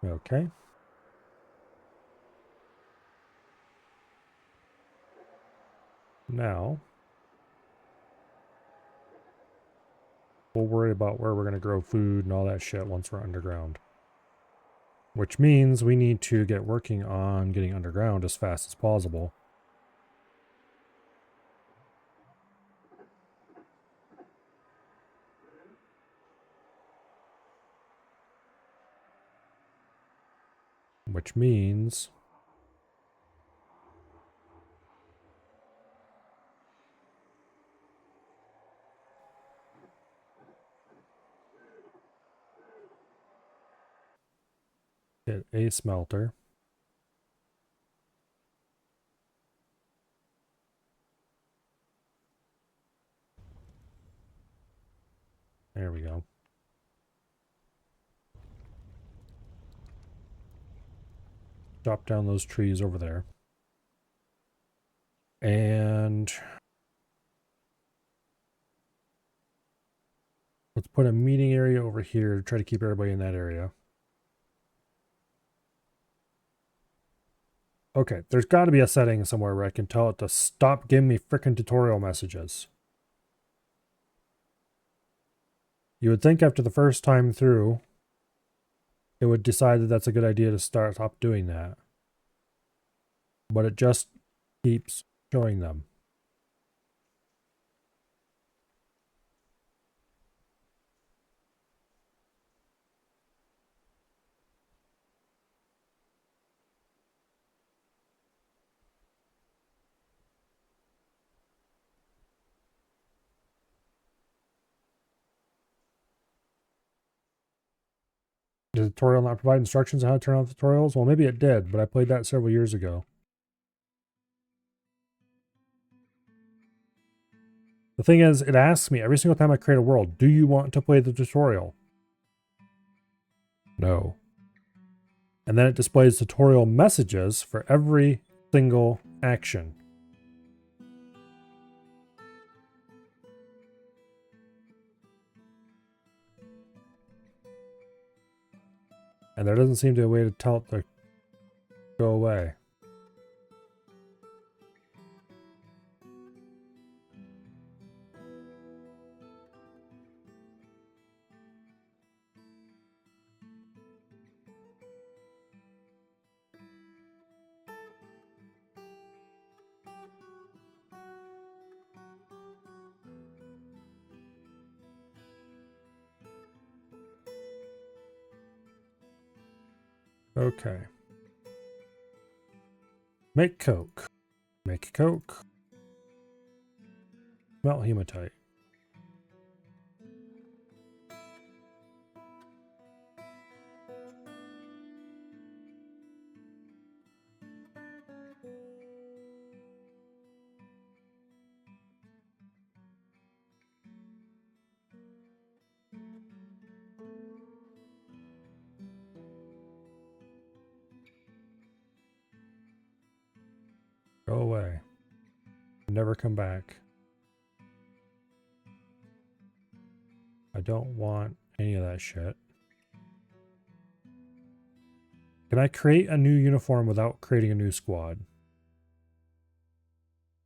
Okay. Now, we'll worry about where we're going to grow food and all that shit once we're underground. Which means we need to get working on getting underground as fast as possible. Which means get a smelter. There we go. chop down those trees over there. And let's put a meeting area over here to try to keep everybody in that area. Okay, there's got to be a setting somewhere where I can tell it to stop giving me frickin' tutorial messages. You would think after the first time through, it would decide that that's a good idea to stop doing that. But it just keeps showing them. Did the tutorial not provide instructions on how to turn off tutorials? Well, maybe it did, but I played that several years ago. The thing is, it asks me every single time I create a world, do you want to play the tutorial? No. And then it displays tutorial messages for every single action. And there doesn't seem to be a way to tell it to go away. Okay. Make coke. Make coke. Melt hematite. Go away. Never come back. I don't want any of that shit. Can I create a new uniform without creating a new squad?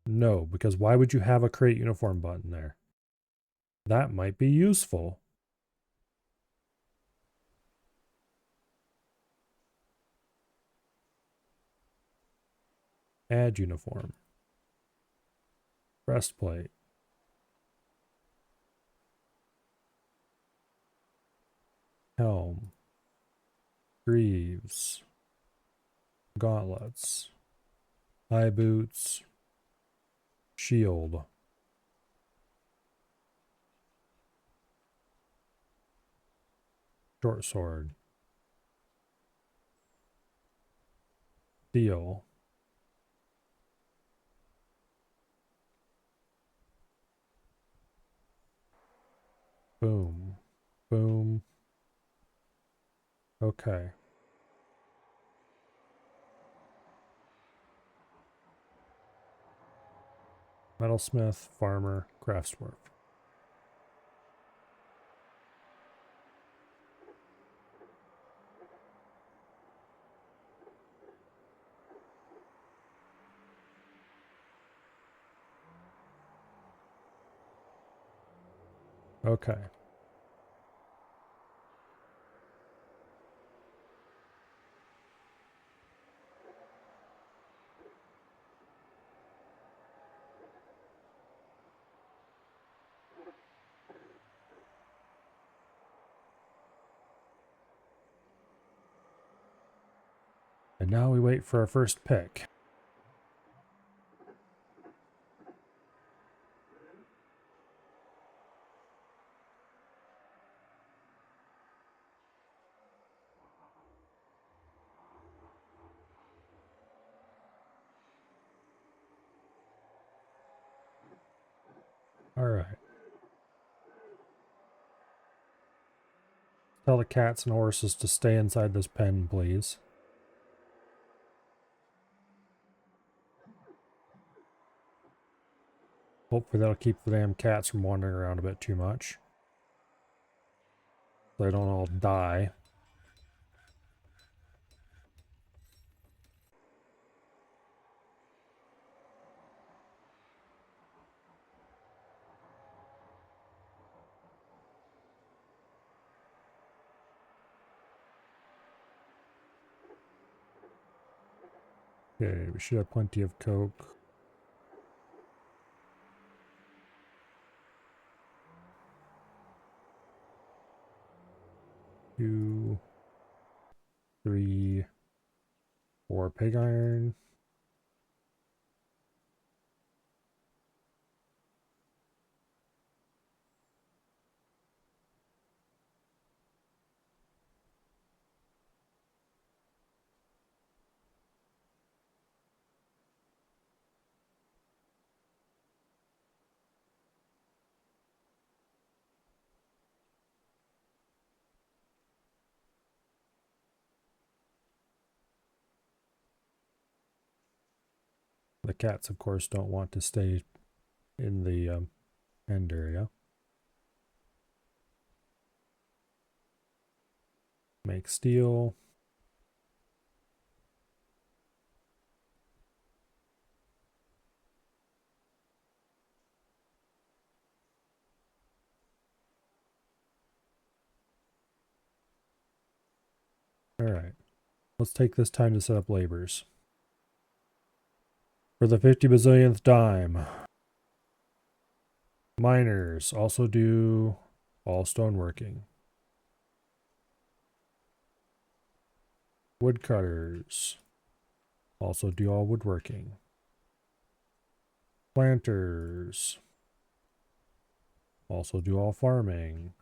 No, because why would you have a create uniform button there? That might be useful. Add uniform. Breastplate. Helm. Greaves. Gauntlets. High boots. Shield. Short sword. Steel. Boom. Boom. Okay. Metalsmith, farmer, craftsdwarf. Okay. And now we wait for our first pick. All right. Tell the cats and horses to stay inside this pen, please. Hopefully that'll keep the damn cats from wandering around a bit too much. So they don't all die. Okay, we should have plenty of coke. Two, three, four pig iron. The cats, of course, don't want to stay in the end area. Make steel. Alright. Let's take this time to set up labors. For the 50 bazillionth time. Miners also do all stoneworking. Woodcutters also do all woodworking. Planters also do all farming.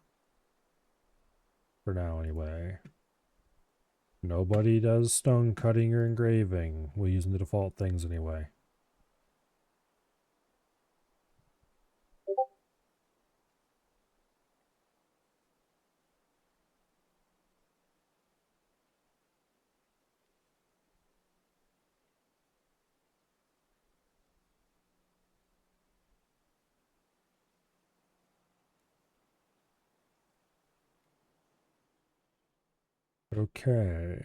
For now, anyway. Nobody does stone cutting or engraving. We're using the default things anyway. Okay.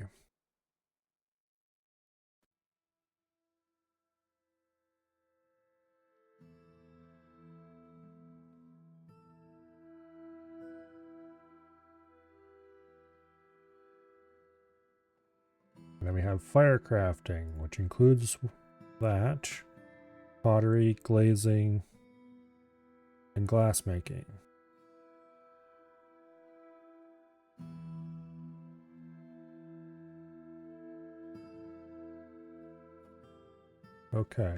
And then we have fire crafting, which includes that, pottery, glazing, and glass making. Okay.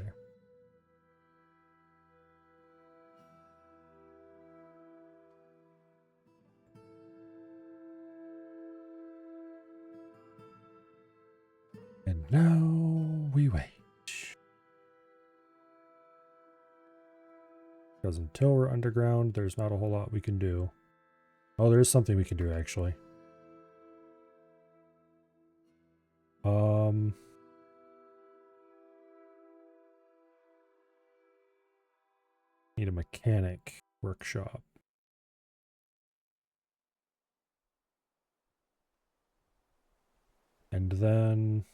And now we wait. Because until we're underground, there's not a whole lot we can do. Oh, there is something we can do, actually. Need a mechanic workshop. And then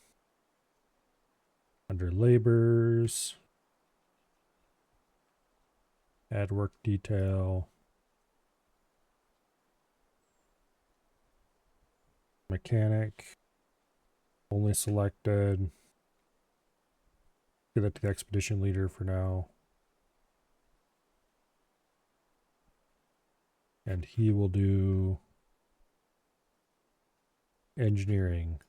under labors, add work detail, mechanic, only selected. Give that to the expedition leader for now. And he will do engineering.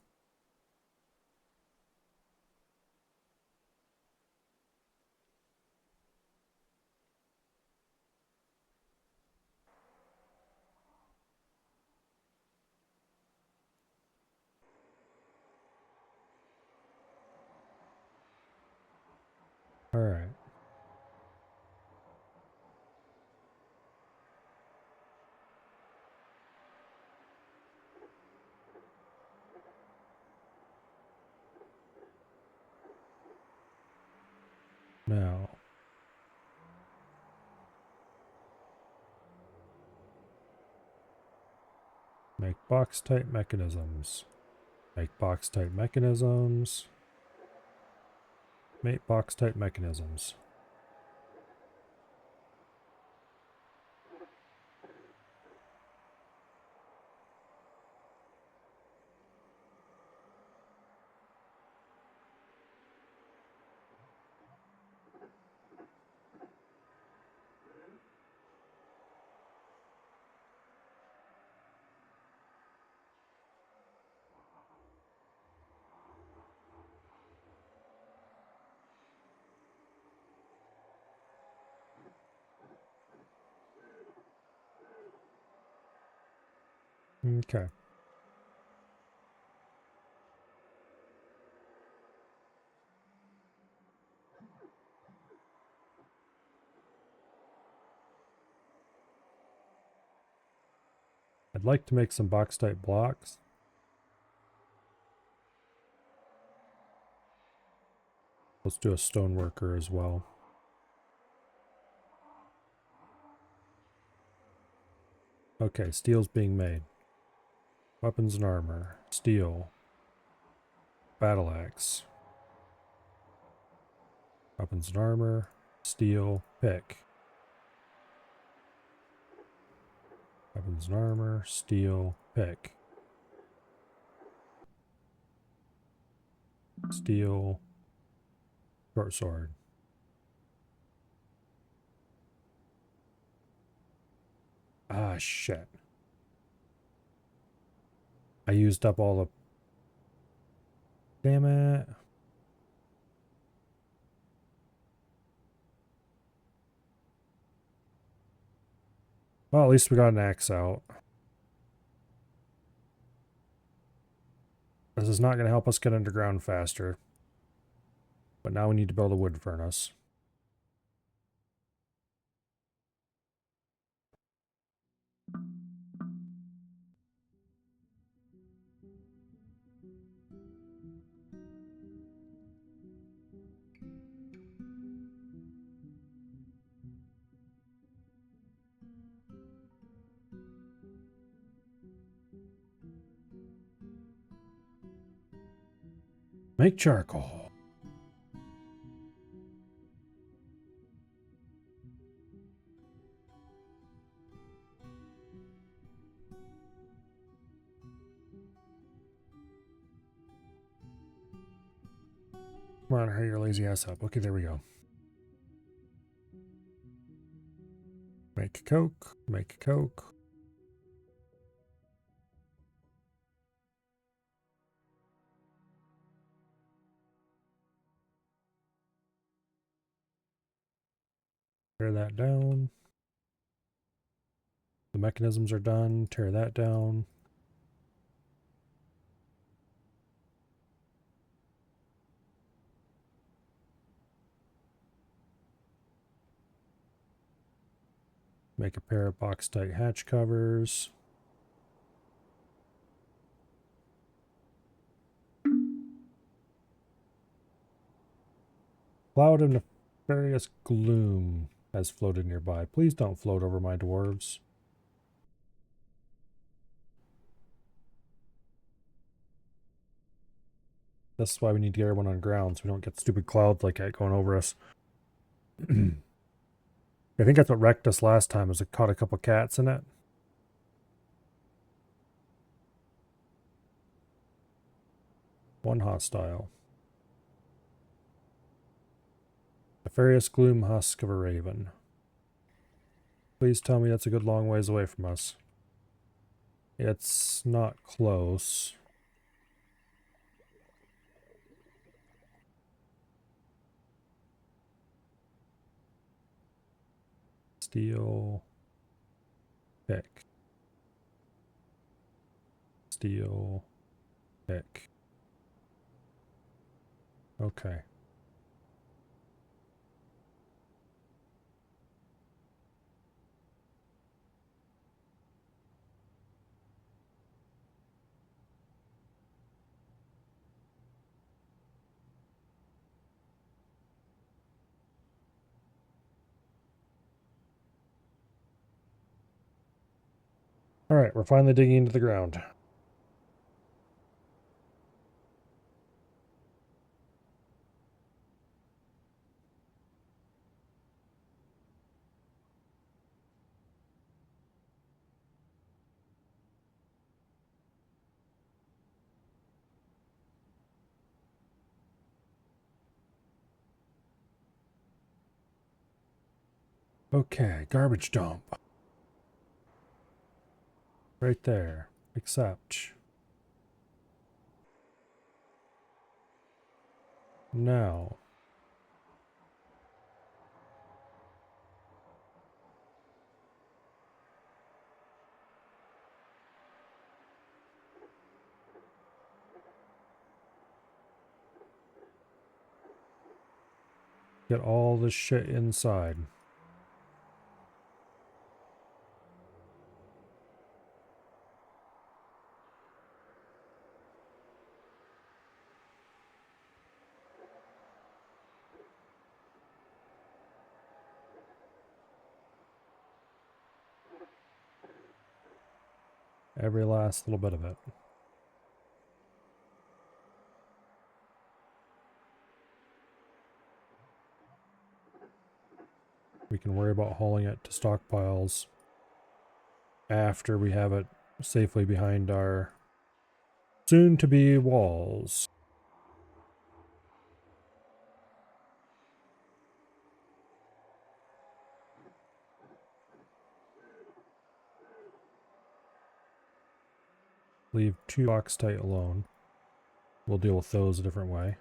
All right. Now, Make box type mechanisms. Make box type mechanisms. Make box type mechanisms. Okay. I'd like to make some box type blocks. Let's do a stoneworker as well. Okay, steel's being made. Weapons and armor. Steel. Battle axe. Weapons and armor. Steel. Pick. Weapons and armor. Steel. Pick. Steel. Short sword. Ah, shit. I used up all the... Damn it. Well, at least we got an axe out. This is not going to help us get underground faster. But now we need to build a wood furnace. Make charcoal. Come on, hurry your lazy ass up. Okay, there we go. Make coke. Make coke. Tear that down. The mechanisms are done. Tear that down. Make a pair of box tight hatch covers. Cloud of nefarious gloom has floated nearby. Please don't float over my dwarves. That's why we need to get everyone on ground so we don't get stupid clouds like that going over us. I think that's what wrecked us last time, is it caught a couple cats in it. One hostile. Nefarious gloom husk of a raven. Please tell me that's a good long ways away from us. It's not close. Steel. Pick. Steel. Pick. Okay. Alright, we're finally digging into the ground. Okay, garbage dump. Right there. Accept. Now. Get all this shit inside. Every last little bit of it. We can worry about hauling it to stockpiles after we have it safely behind our soon-to-be walls. Leave 2 bauxite alone. We'll deal with those a different way.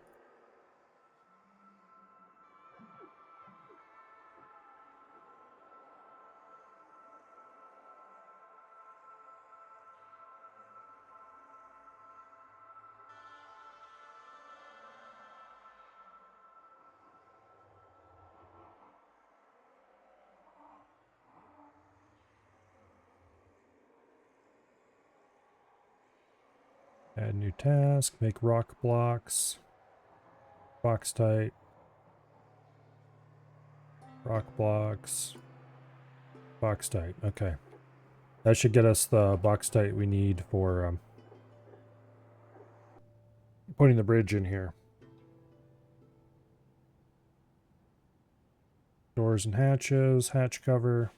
Add new task, make rock blocks, bauxite, rock blocks, bauxite. Okay. That should get us the bauxite we need for putting the bridge in here. Doors and hatches, hatch cover,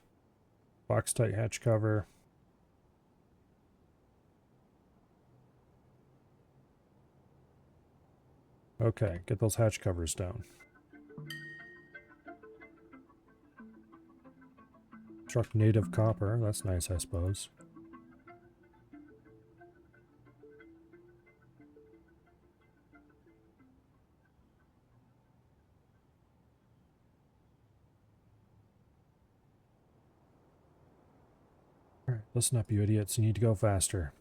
bauxite hatch cover. Okay, get those hatch covers down. Struck native copper, that's nice, I suppose. Alright, listen up, you idiots, you need to go faster.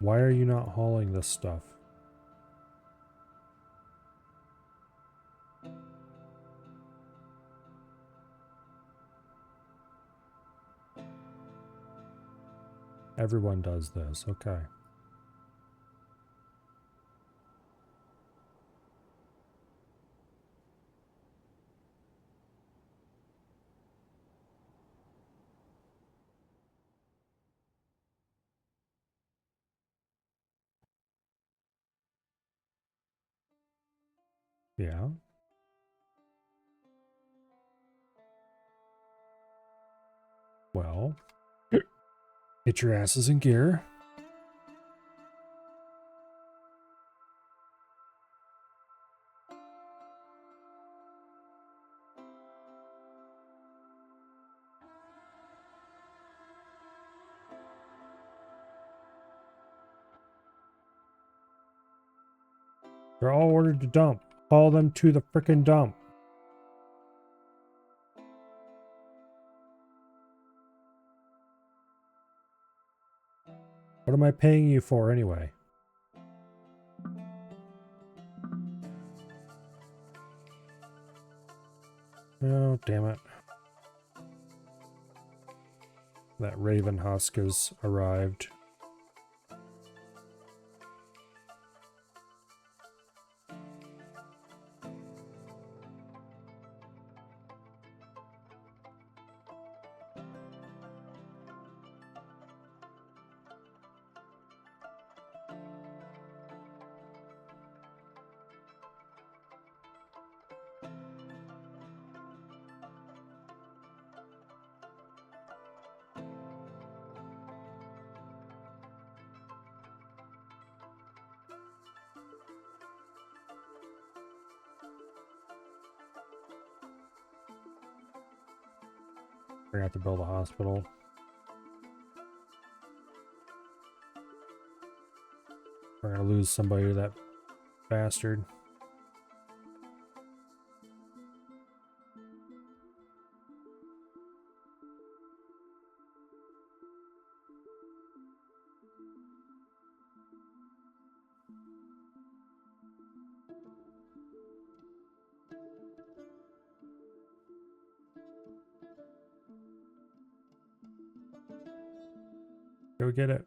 Why are you not hauling this stuff? Everyone does this, okay. Yeah. Well, get your asses in gear. They're all ordered to dump. Haul them to the frickin' dump. What am I paying you for anyway? Oh, damn it. That raven husk has arrived. We're gonna have to build a hospital. We're gonna lose somebody to that bastard. Go get it.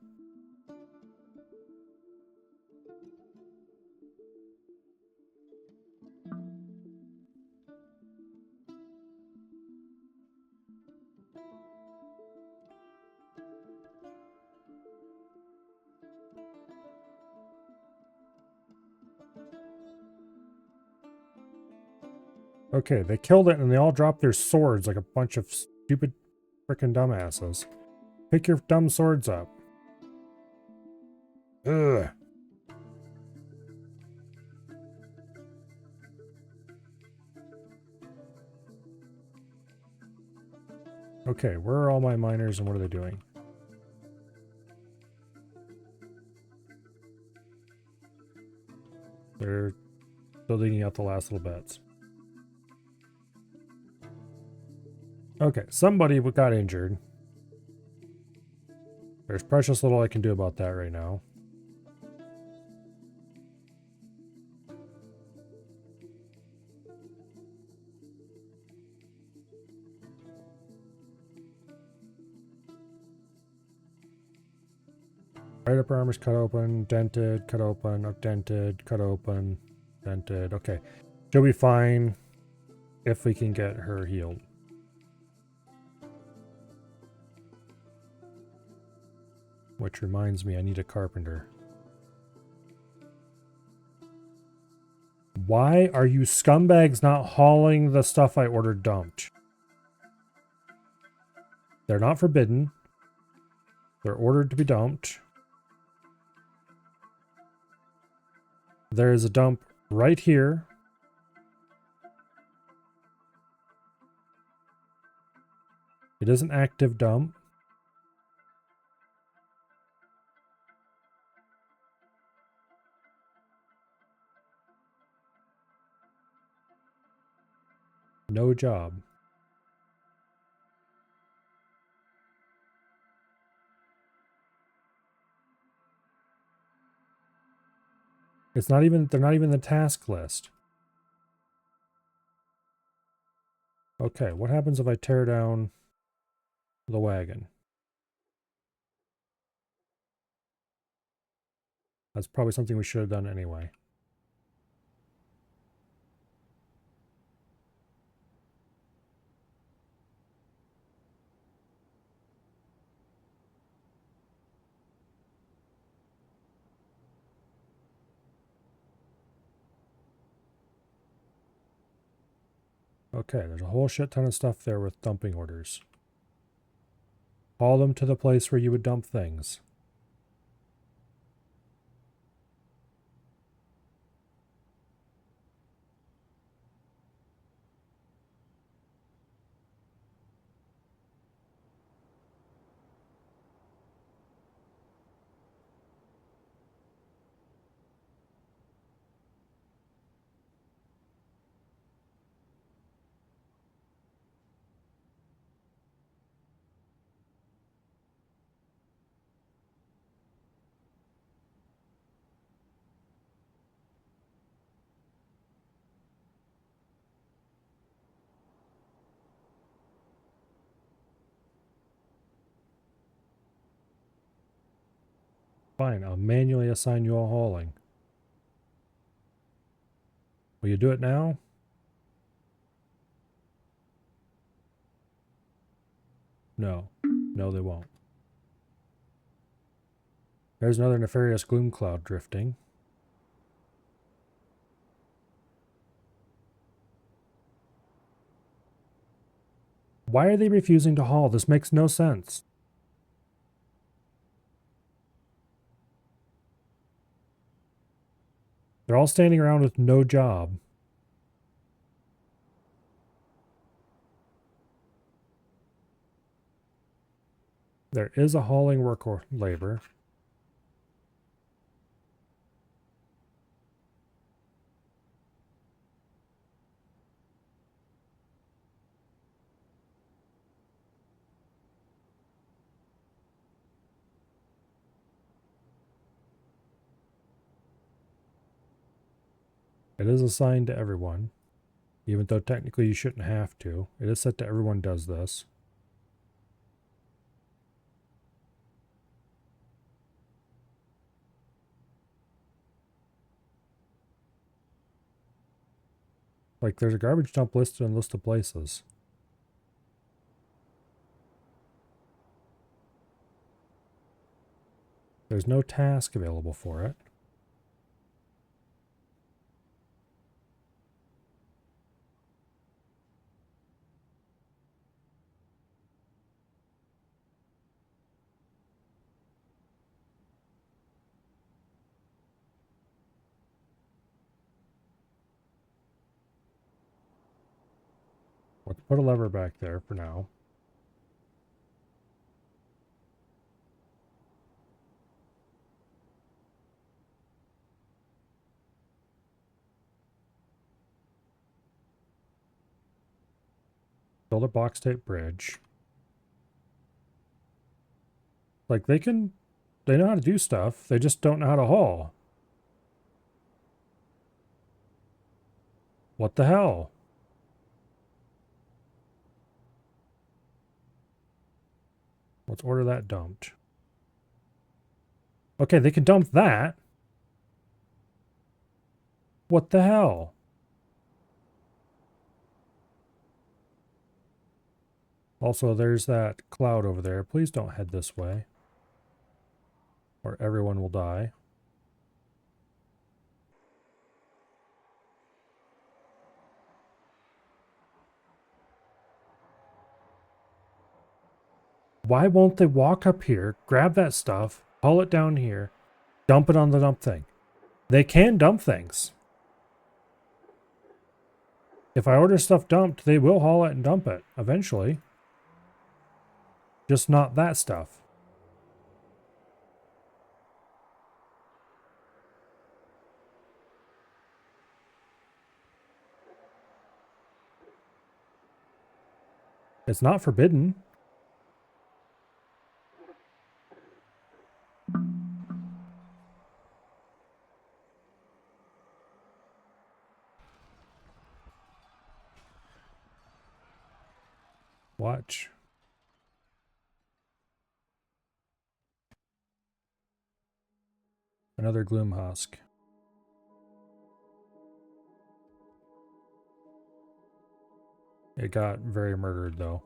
Okay, they killed it and they all dropped their swords like a bunch of stupid frickin' dumbasses. Pick your dumb swords up. Ugh. Okay, where are all my miners and what are they doing? They're still digging out the last little bits. Okay, somebody got injured. There's precious little I can do about that right now. Right upper armor's cut open, dented, cut open, dented, cut open, dented. Okay. She'll be fine if we can get her healed. Which reminds me, I need a carpenter. Why are you scumbags not hauling the stuff I ordered dumped? They're not forbidden. They're ordered to be dumped. There is a dump right here. It is an active dump. No job. It's not even, they're not even the task list. Okay, what happens if I tear down the wagon? That's probably something we should have done anyway. Okay, there's a whole shit ton of stuff there with dumping orders. Haul them to the place where you would dump things. Fine, I'll manually assign you all hauling. Will you do it now? No. No, they won't. There's another nefarious gloom cloud drifting. Why are they refusing to haul? This makes no sense. They're all standing around with no job. There is a hauling work or labor. It is assigned to everyone, even though technically you shouldn't have to. It is set to everyone does this. Like, there's a garbage dump listed in list of places. There's no task available for it. Let's put a lever back there for now. Build a box type bridge. Like, they know how to do stuff. They just don't know how to haul. What the hell? Let's order that dumped. Okay, they can dump that. What the hell? Also, there's that cloud over there. Please don't head this way, or everyone will die. Why won't they walk up here, grab that stuff, haul it down here, dump it on the dump thing? They can dump things. If I order stuff dumped, they will haul it and dump it eventually. Just not that stuff. It's not forbidden. Watch. Another gloom husk. It got very murdered though.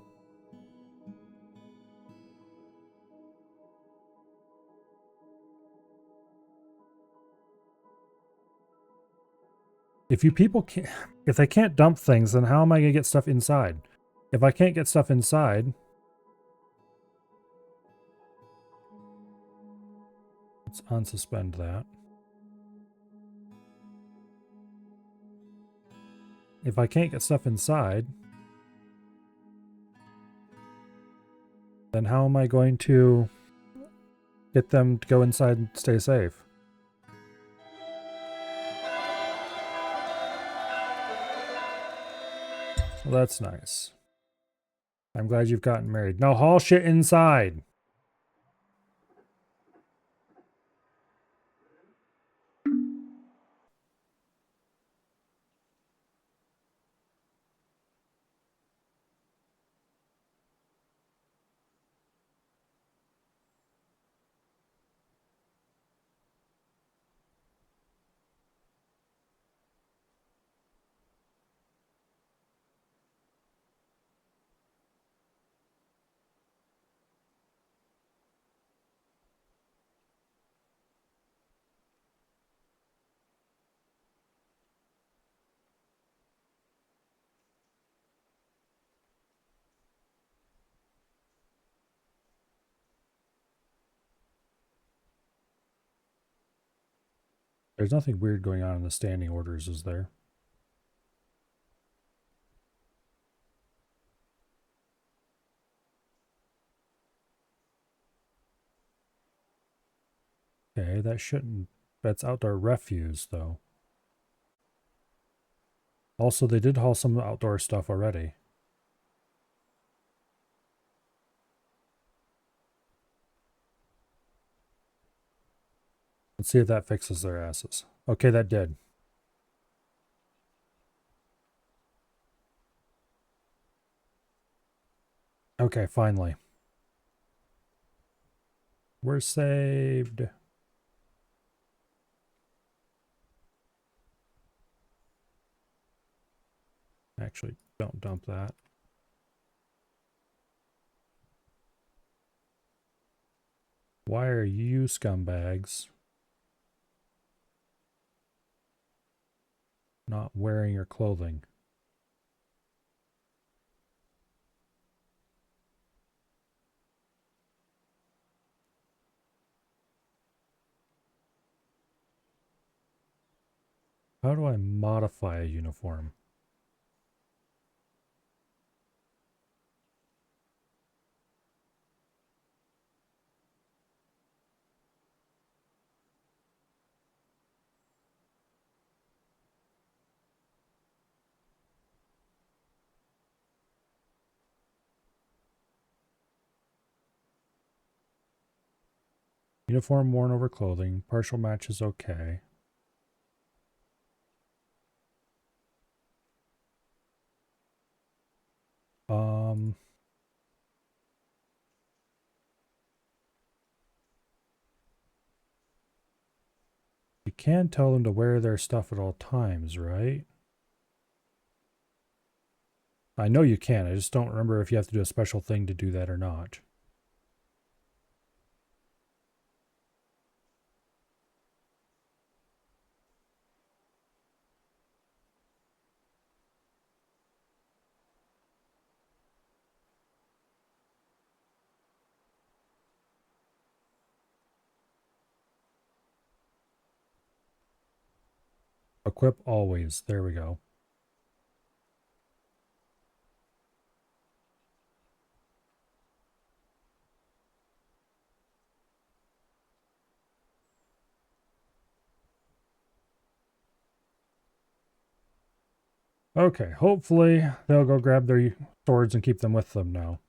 If you people can't, if they can't dump things, then how am I going to get stuff inside? If I can't get stuff inside, let's unsuspend that. If I can't get stuff inside, then how am I going to get them to go inside and stay safe? Well, that's nice. I'm glad you've gotten married. Now haul shit inside. There's nothing weird going on in the standing orders, is there? Okay, that shouldn't... That's outdoor refuse, though. Also, they did haul some outdoor stuff already. Let's see if that fixes their asses. Okay, that did. Okay, finally. We're saved. Actually, don't dump that. Why are you scumbags not wearing your clothing? How do I modify a uniform? Uniform worn over clothing. Partial match is okay. You can tell them to wear their stuff at all times, right? I know you can. I just don't remember if you have to do a special thing to do that or not. Equip always. There we go. Okay, hopefully they'll go grab their swords and keep them with them now.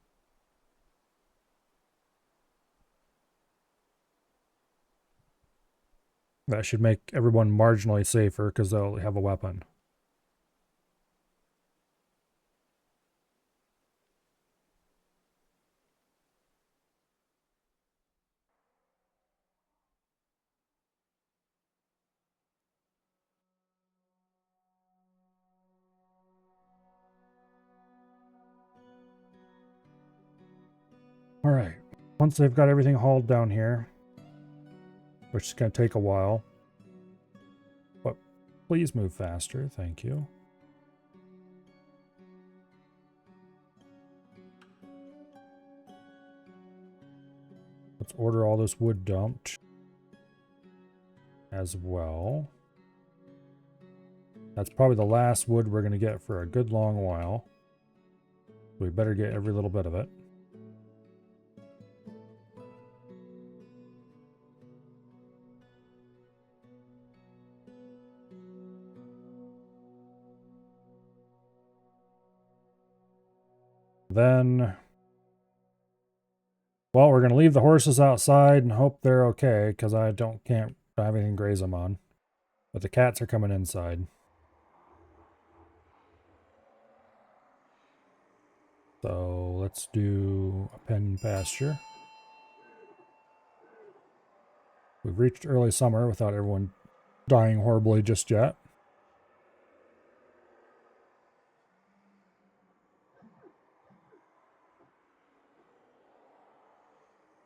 That should make everyone marginally safer because they'll have a weapon. All right, once they've got everything hauled down here, which is going to take a while, but please move faster, thank you. Let's order all this wood dumped as well. That's probably the last wood we're going to get for a good long while. We better get every little bit of it. Then, well, we're going to leave the horses outside and hope they're okay because I can't have anything to graze them on. But the cats are coming inside. So let's do a pen pasture. We've reached early summer without everyone dying horribly just yet.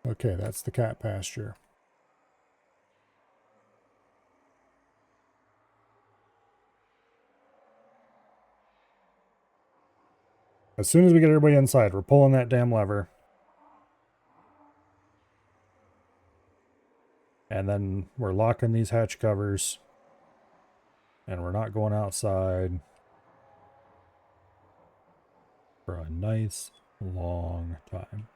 Okay, that's the cat pasture. As soon as we get everybody inside, we're pulling that damn lever. And then we're locking these hatch covers. And we're not going outside for a nice long time.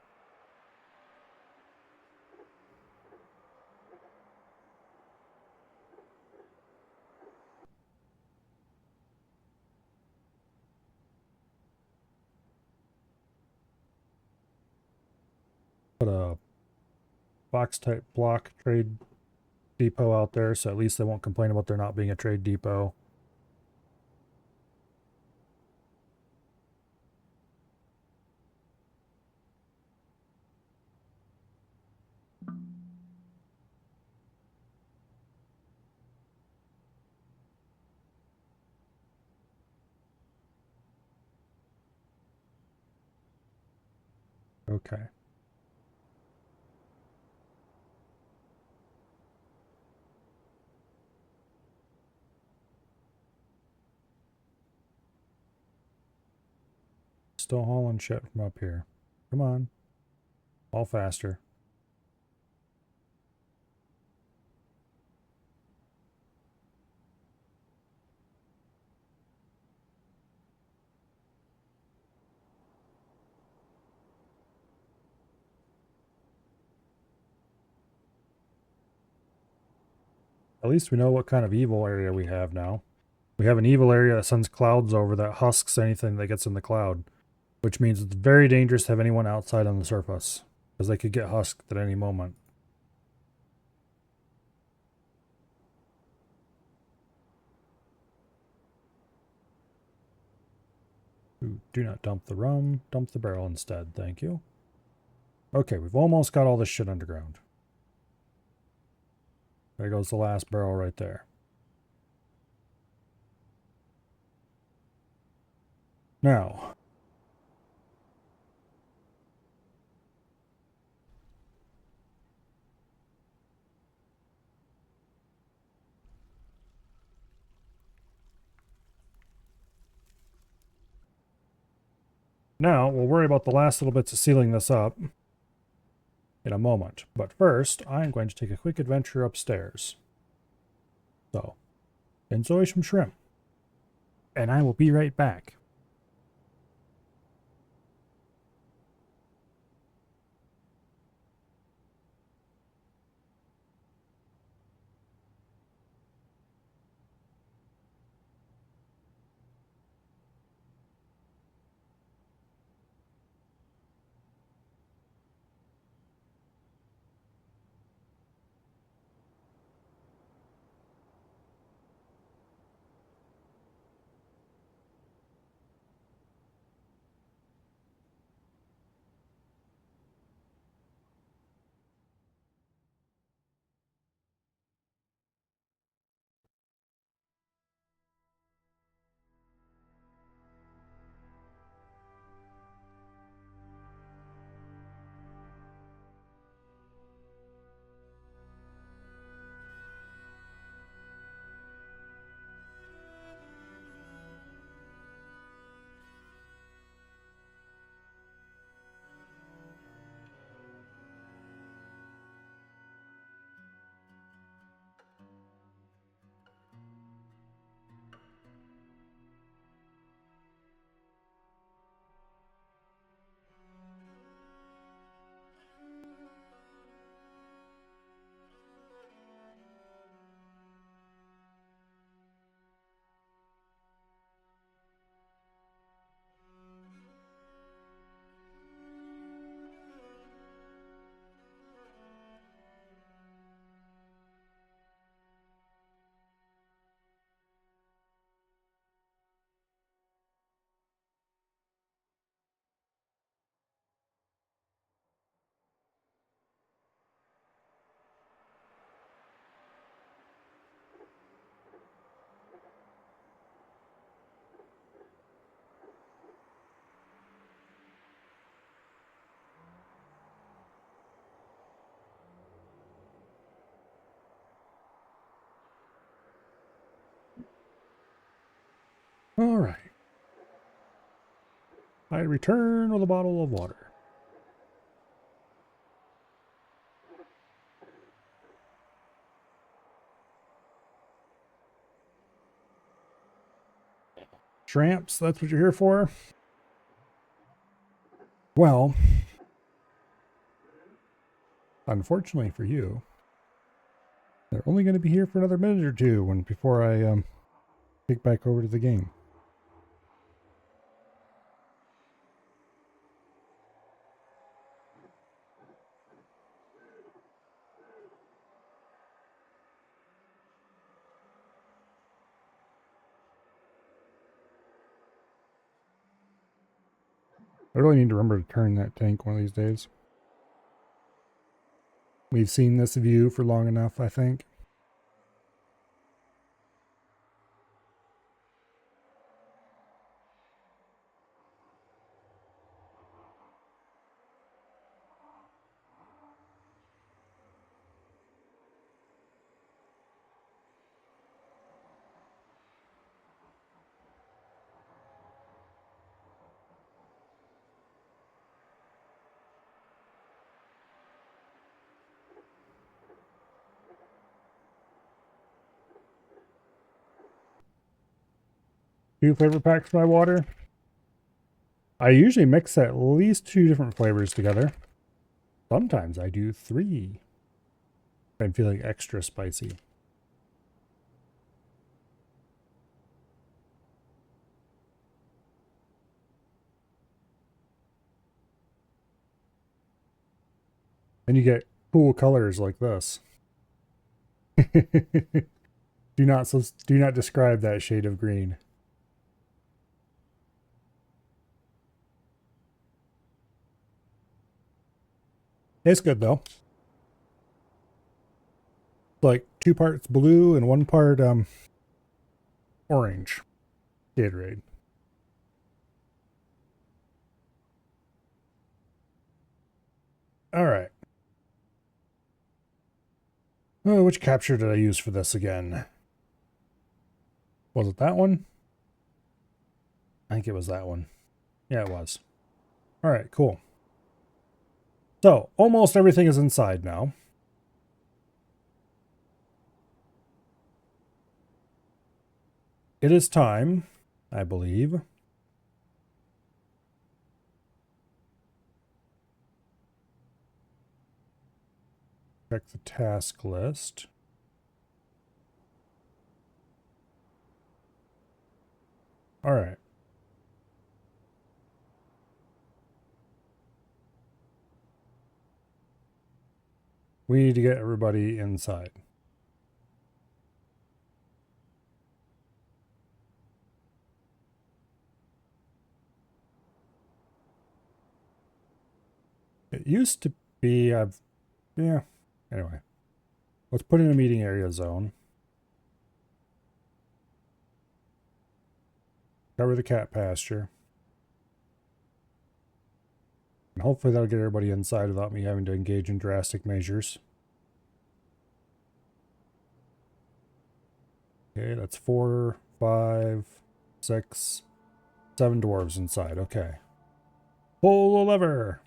box type block trade depot out there, so at least they won't complain about there not being a trade depot. Okay. Still hauling shit from up here. Come on. All faster. At least we know what kind of evil area we have now. We have an evil area that sends clouds over that husks anything that gets in the cloud, which means it's very dangerous to have anyone outside on the surface, because they could get husked at any moment. Ooh, do not dump the rum, dump the barrel instead, thank you. Okay, we've almost got all this shit underground. There goes the last barrel right there. Now, we'll worry about the last little bits of sealing this up in a moment. But first, I'm going to take a quick adventure upstairs. So, enjoy some shrimp. And I will be right back. All right. I return with a bottle of water. Tramps, that's what you're here for? Well, unfortunately for you, they're only going to be here for another minute or two before I kick back over to the game. really need to remember to turn that tank one of these days. We've seen this view for long enough, I think. Two flavor packs for my water. I usually mix at least 2 different flavors together. Sometimes I do 3. I'm feeling extra spicy. And you get cool colors like this. do not describe that shade of green. It's good though. Like 2 parts blue and 1 part orange Gatorade. All right. Oh, which capture did I use for this again? Was it that one? I think it was that one. Yeah, it was. All right, cool. So, almost everything is inside now. It is time, I believe. Check the task list. All right. We need to get everybody inside. It used to be, yeah, anyway. Let's put in a meeting area zone. Cover the cat pasture. And hopefully that'll get everybody inside without me having to engage in drastic measures. Okay, that's 4, 5, 6, 7 dwarves inside. Okay. Pull the lever.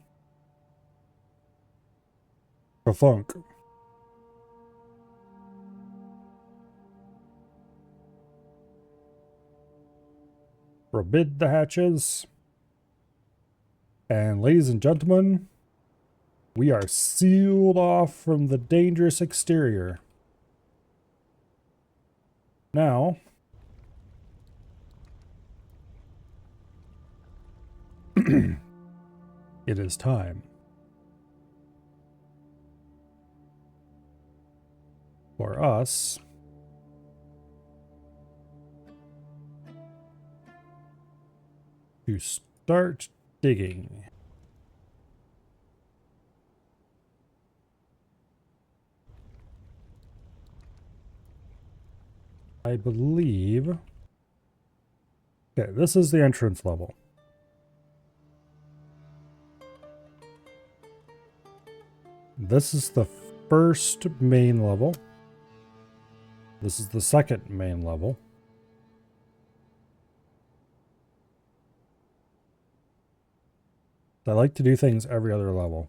Ka-thunk. Forbid the hatches. And ladies and gentlemen, we are sealed off from the dangerous exterior. Now, it is time for us to start digging. I believe. Okay, this is the entrance level. This is the first main level. This is the second main level. I like to do things every other level.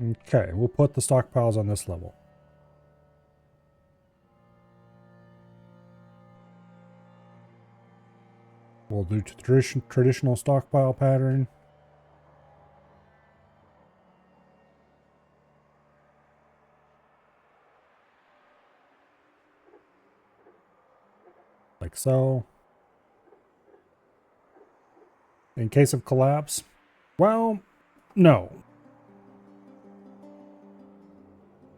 Okay, we'll put the stockpiles on this level. We'll do traditional stockpile pattern. Like so. in case of collapse? Well, no.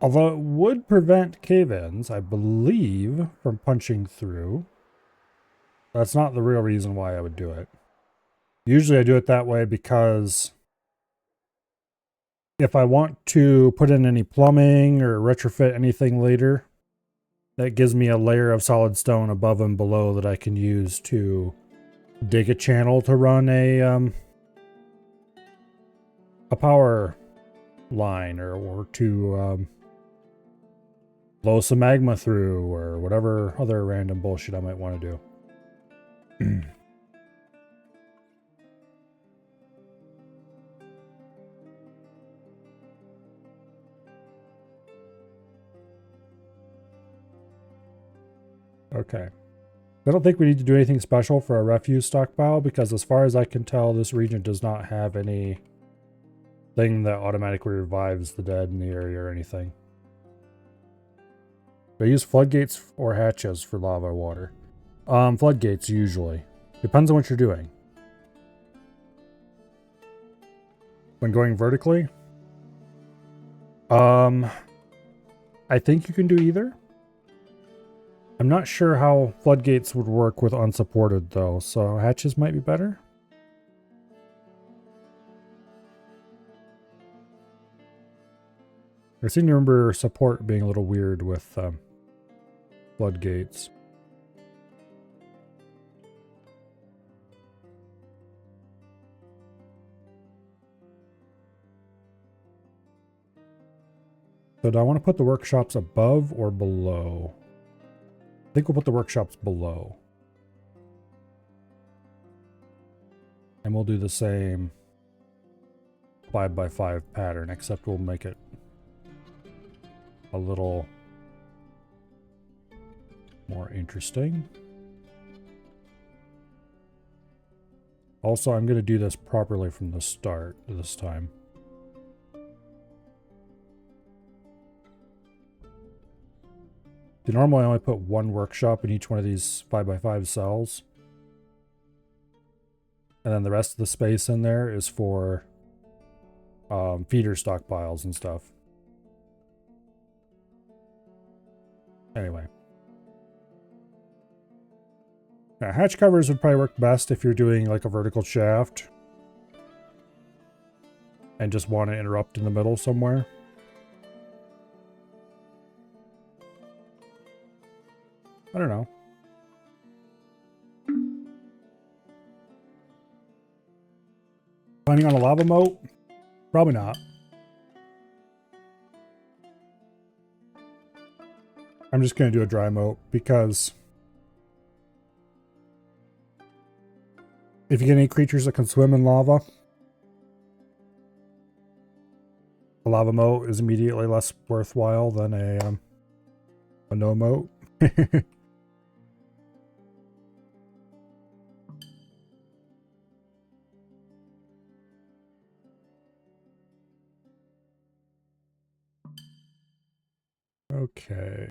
Although it would prevent cave-ins, I believe, from punching through. That's not the real reason why I would do it. Usually I do it that way because if I want to put in any plumbing or retrofit anything later, that gives me a layer of solid stone above and below that I can use to dig a channel to run a power line or to blow some magma through or whatever other random bullshit I might want to do. Okay. I don't think we need to do anything special for a refuse stockpile because as far as I can tell, this region does not have any thing that automatically revives the dead in the area or anything. They use floodgates or hatches for lava water. Floodgates usually. Depends on what you're doing. When going vertically, I think you can do either. I'm not sure how floodgates would work with unsupported though, so hatches might be better. I seem to remember support being a little weird with floodgates. So do I want to put the workshops above or below? I think we'll put the workshops below. And we'll do the same 5x5 pattern, except we'll make it a little more interesting. Also, I'm going to do this properly from the start this time. Normally I only put one workshop in each one of these 5x5 cells. And then the rest of the space in there is for feeder stockpiles and stuff. Anyway. Now, hatch covers would probably work best if you're doing like a vertical shaft. And just want to interrupt in the middle somewhere. I don't know. Planning on a lava moat? Probably not. I'm just going to do a dry moat because if you get any creatures that can swim in lava, a lava moat is immediately less worthwhile than a no moat. Okay.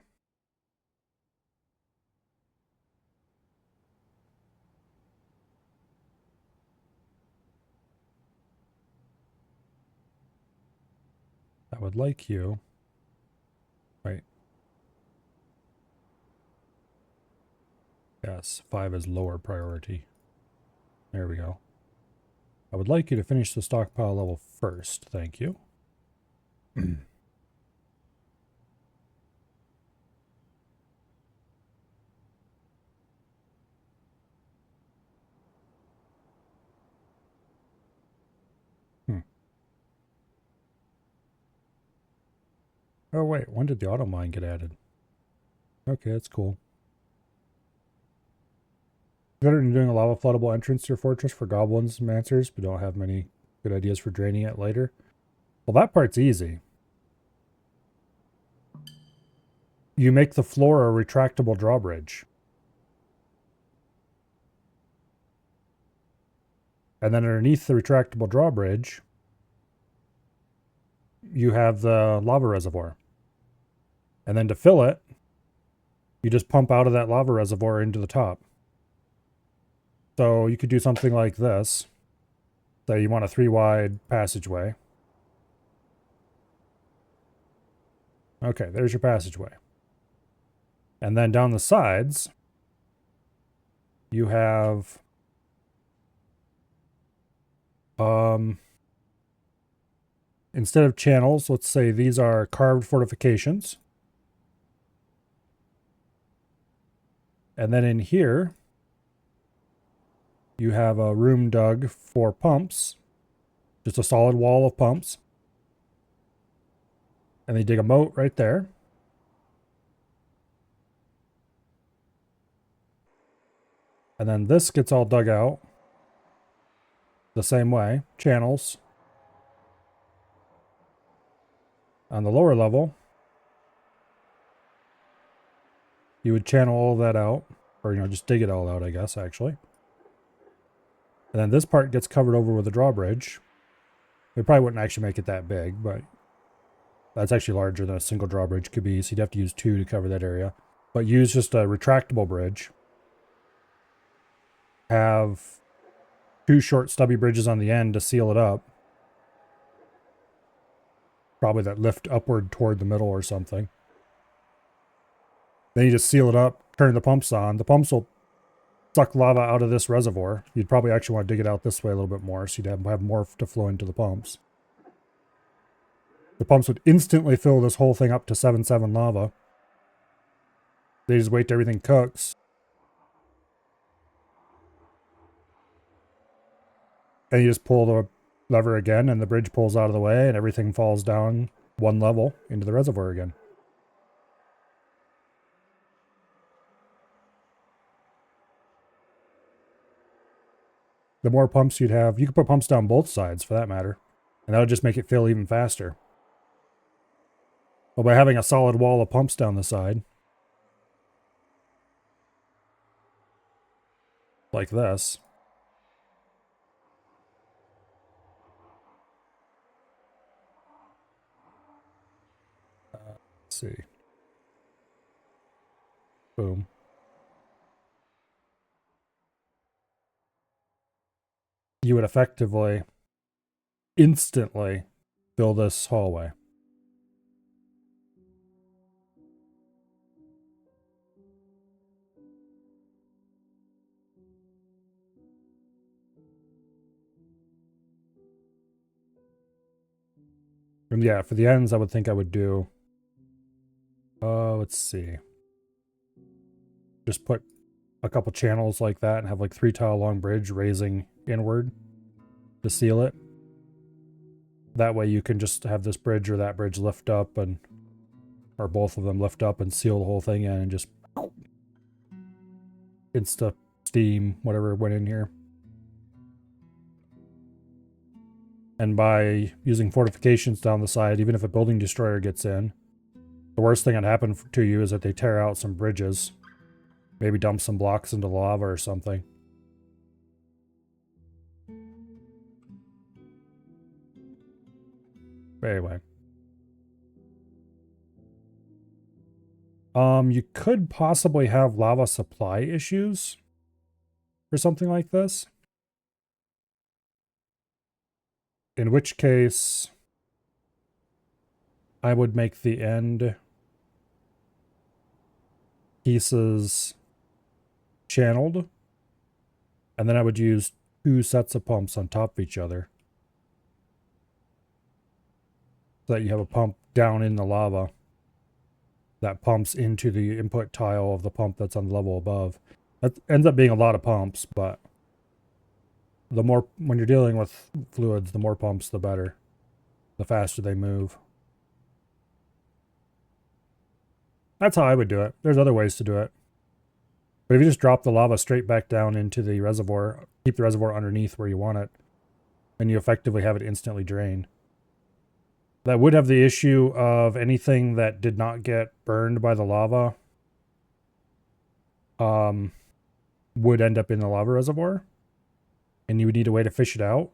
I would like you. Right. Yes, 5 is lower priority. There we go. I would like you to finish the stockpile level first. Thank you. Oh wait, when did the auto mine get added? Okay, that's cool. Considering doing a lava floodable entrance to your fortress for goblins and mancers, but don't have many good ideas for draining it later. Well, that part's easy. You make the floor a retractable drawbridge. And then underneath the retractable drawbridge, you have the lava reservoir. And then to fill it, you just pump out of that lava reservoir into the top. So you could do something like this. So you want a 3-wide passageway. Okay, there's your passageway. And then down the sides, you have instead of channels, let's say these are carved fortifications. And then in here, you have a room dug for pumps. Just a solid wall of pumps. And they dig a moat right there. And then this gets all dug out the same way. Channels. On the lower level, you would channel all that out. Or, just dig it all out, I guess, actually. And then this part gets covered over with a drawbridge. We probably wouldn't actually make it that big, but that's actually larger than a single drawbridge could be, so you'd have to use 2 to cover that area. But use just a retractable bridge. Have 2 short stubby bridges on the end to seal it up. Probably that lift upward toward the middle or something. Then you just seal it up, turn the pumps on. The pumps will suck lava out of this reservoir. You'd probably actually want to dig it out this way a little bit more, so you'd have more to flow into the pumps. The pumps would instantly fill this whole thing up to 7-7 lava. They just wait till everything cooks. And you just pull the lever again, and the bridge pulls out of the way, and everything falls down 1 level into the reservoir again. The more pumps you'd have, you could put pumps down both sides for that matter, and that would just make it fill even faster. Well, by having a solid wall of pumps down the side, like this, let's see, boom. You would effectively, instantly fill this hallway. And yeah, for the ends, I would think I would do, let's see. Just put a couple channels like that and have like 3 tile long bridge raising inward to seal it. That way you can just have this bridge or that bridge lift up and, or both of them lift up and seal the whole thing in and just insta steam whatever went in here. And by using fortifications down the side, even if a building destroyer gets in, the worst thing that happen to you is that they tear out some bridges. Maybe dump some blocks into lava or something. But anyway. You could possibly have lava supply issues or something like this. In which case, I would make the end pieces channeled, and then I would use 2 sets of pumps on top of each other. So that you have a pump down in the lava that pumps into the input tile of the pump that's on the level above. That ends up being a lot of pumps, but the more, when you're dealing with fluids, the more pumps, the better. The faster they move. That's how I would do it. There's other ways to do it. But if you just drop the lava straight back down into the reservoir, keep the reservoir underneath where you want it, and you effectively have it instantly drained. That would have the issue of anything that did not get burned by the lava would end up in the lava reservoir, and you would need a way to fish it out.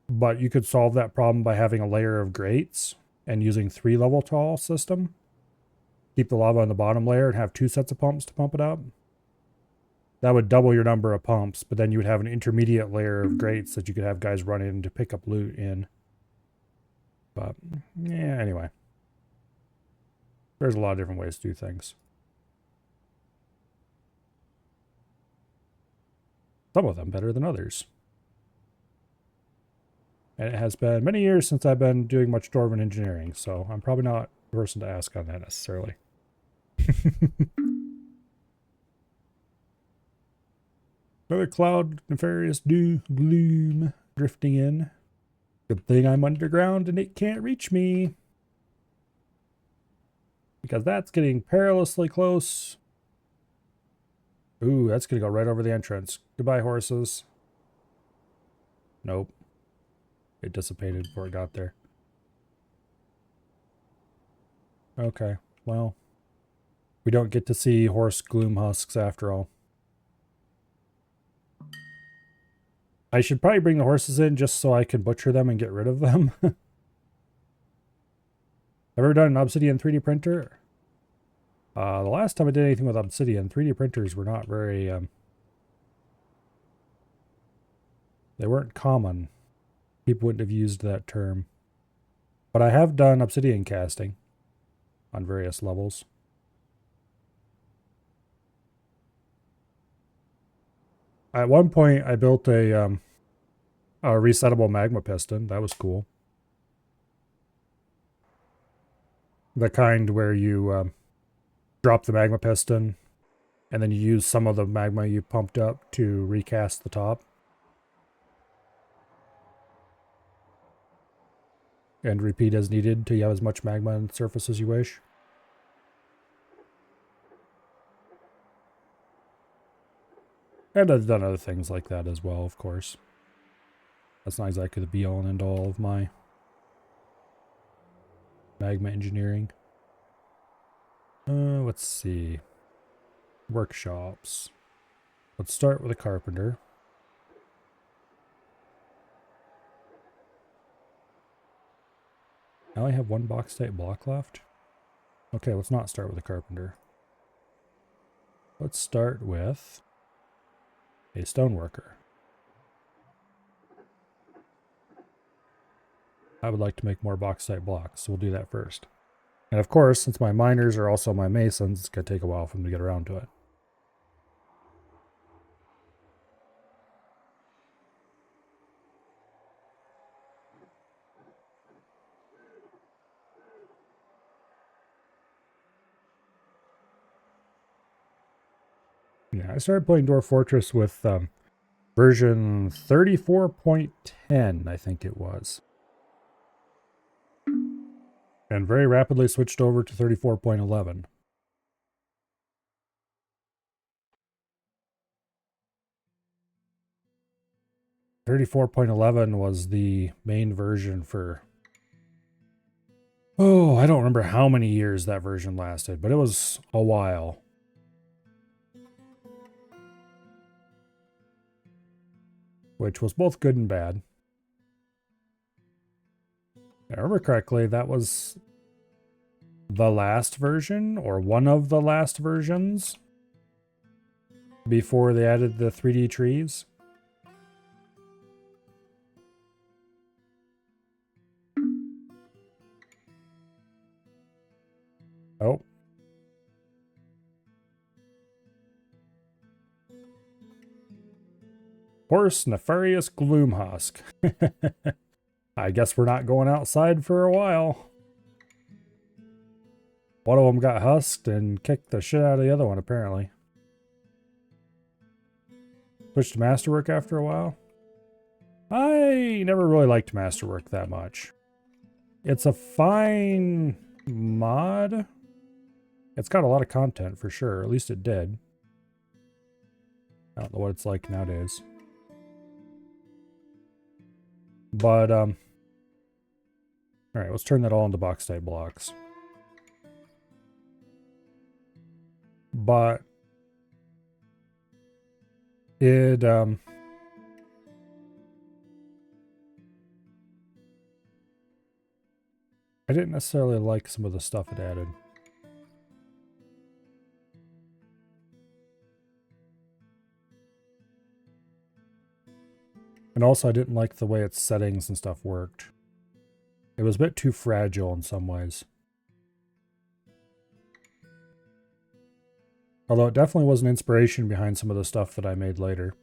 But you could solve that problem by having a layer of grates and using 3 level tall system. Keep the lava on the bottom layer and have 2 sets of pumps to pump it up. that would double your number of pumps, but then you would have an intermediate layer of grates that you could have guys run in to pick up loot in. But, yeah, anyway. There's a lot of different ways to do things. Some of them better than others. And it has been many years since I've been doing much Dwarven engineering, so I'm probably not the person to ask on that necessarily. Another cloud, nefarious gloom drifting in. Good thing I'm underground and it can't reach me. Because that's getting perilously close. Ooh, that's going to go right over the entrance. Goodbye, horses. Nope. It dissipated before it got there. Okay, well. We don't get to see horse gloom husks after all. I should probably bring the horses in just so I can butcher them and get rid of them. Ever done an obsidian 3D printer? The last time I did anything with obsidian, 3D printers were not very, they weren't common. People wouldn't have used that term. But I have done obsidian casting on various levels. At one point, I built a resettable magma piston. That was cool. The kind where you drop the magma piston, and then you use some of the magma you pumped up to recast the top. And repeat as needed till you have as much magma on the surface as you wish. And I've done other things like that as well, of course. That's not exactly the be-all and end-all of my magma engineering. Let's see. Workshops. Let's start with a carpenter. I only have one box type block left. Okay, let's not start with a carpenter. Let's start with a stoneworker. I would like to make more box type blocks, so we'll do that first. And of course, since my miners are also my masons, it's going to take a while for them to get around to it. Yeah, I started playing Dwarf Fortress with version 34.10, I think it was. And very rapidly switched over to 34.11. .11 was the main version for, oh, I don't remember how many years that version lasted, but it was a while. Which was both good and bad. If I remember correctly, that was the last version, or one of the last versions, before they added the 3D trees. Oh. Horse Nefarious Gloomhusk. I guess we're not going outside for a while. One of them got husked and kicked the shit out of the other one, apparently. Switched to Masterwork after a while. I never really liked Masterwork that much. It's a fine mod. It's got a lot of content for sure. At least it did. I don't know what it's like nowadays. But, alright, let's turn that all into box type blocks. But it, I didn't necessarily like some of the stuff it added. And also I didn't like the way its settings and stuff worked. It was a bit too fragile in some ways. Although it definitely was an inspiration behind some of the stuff that I made later.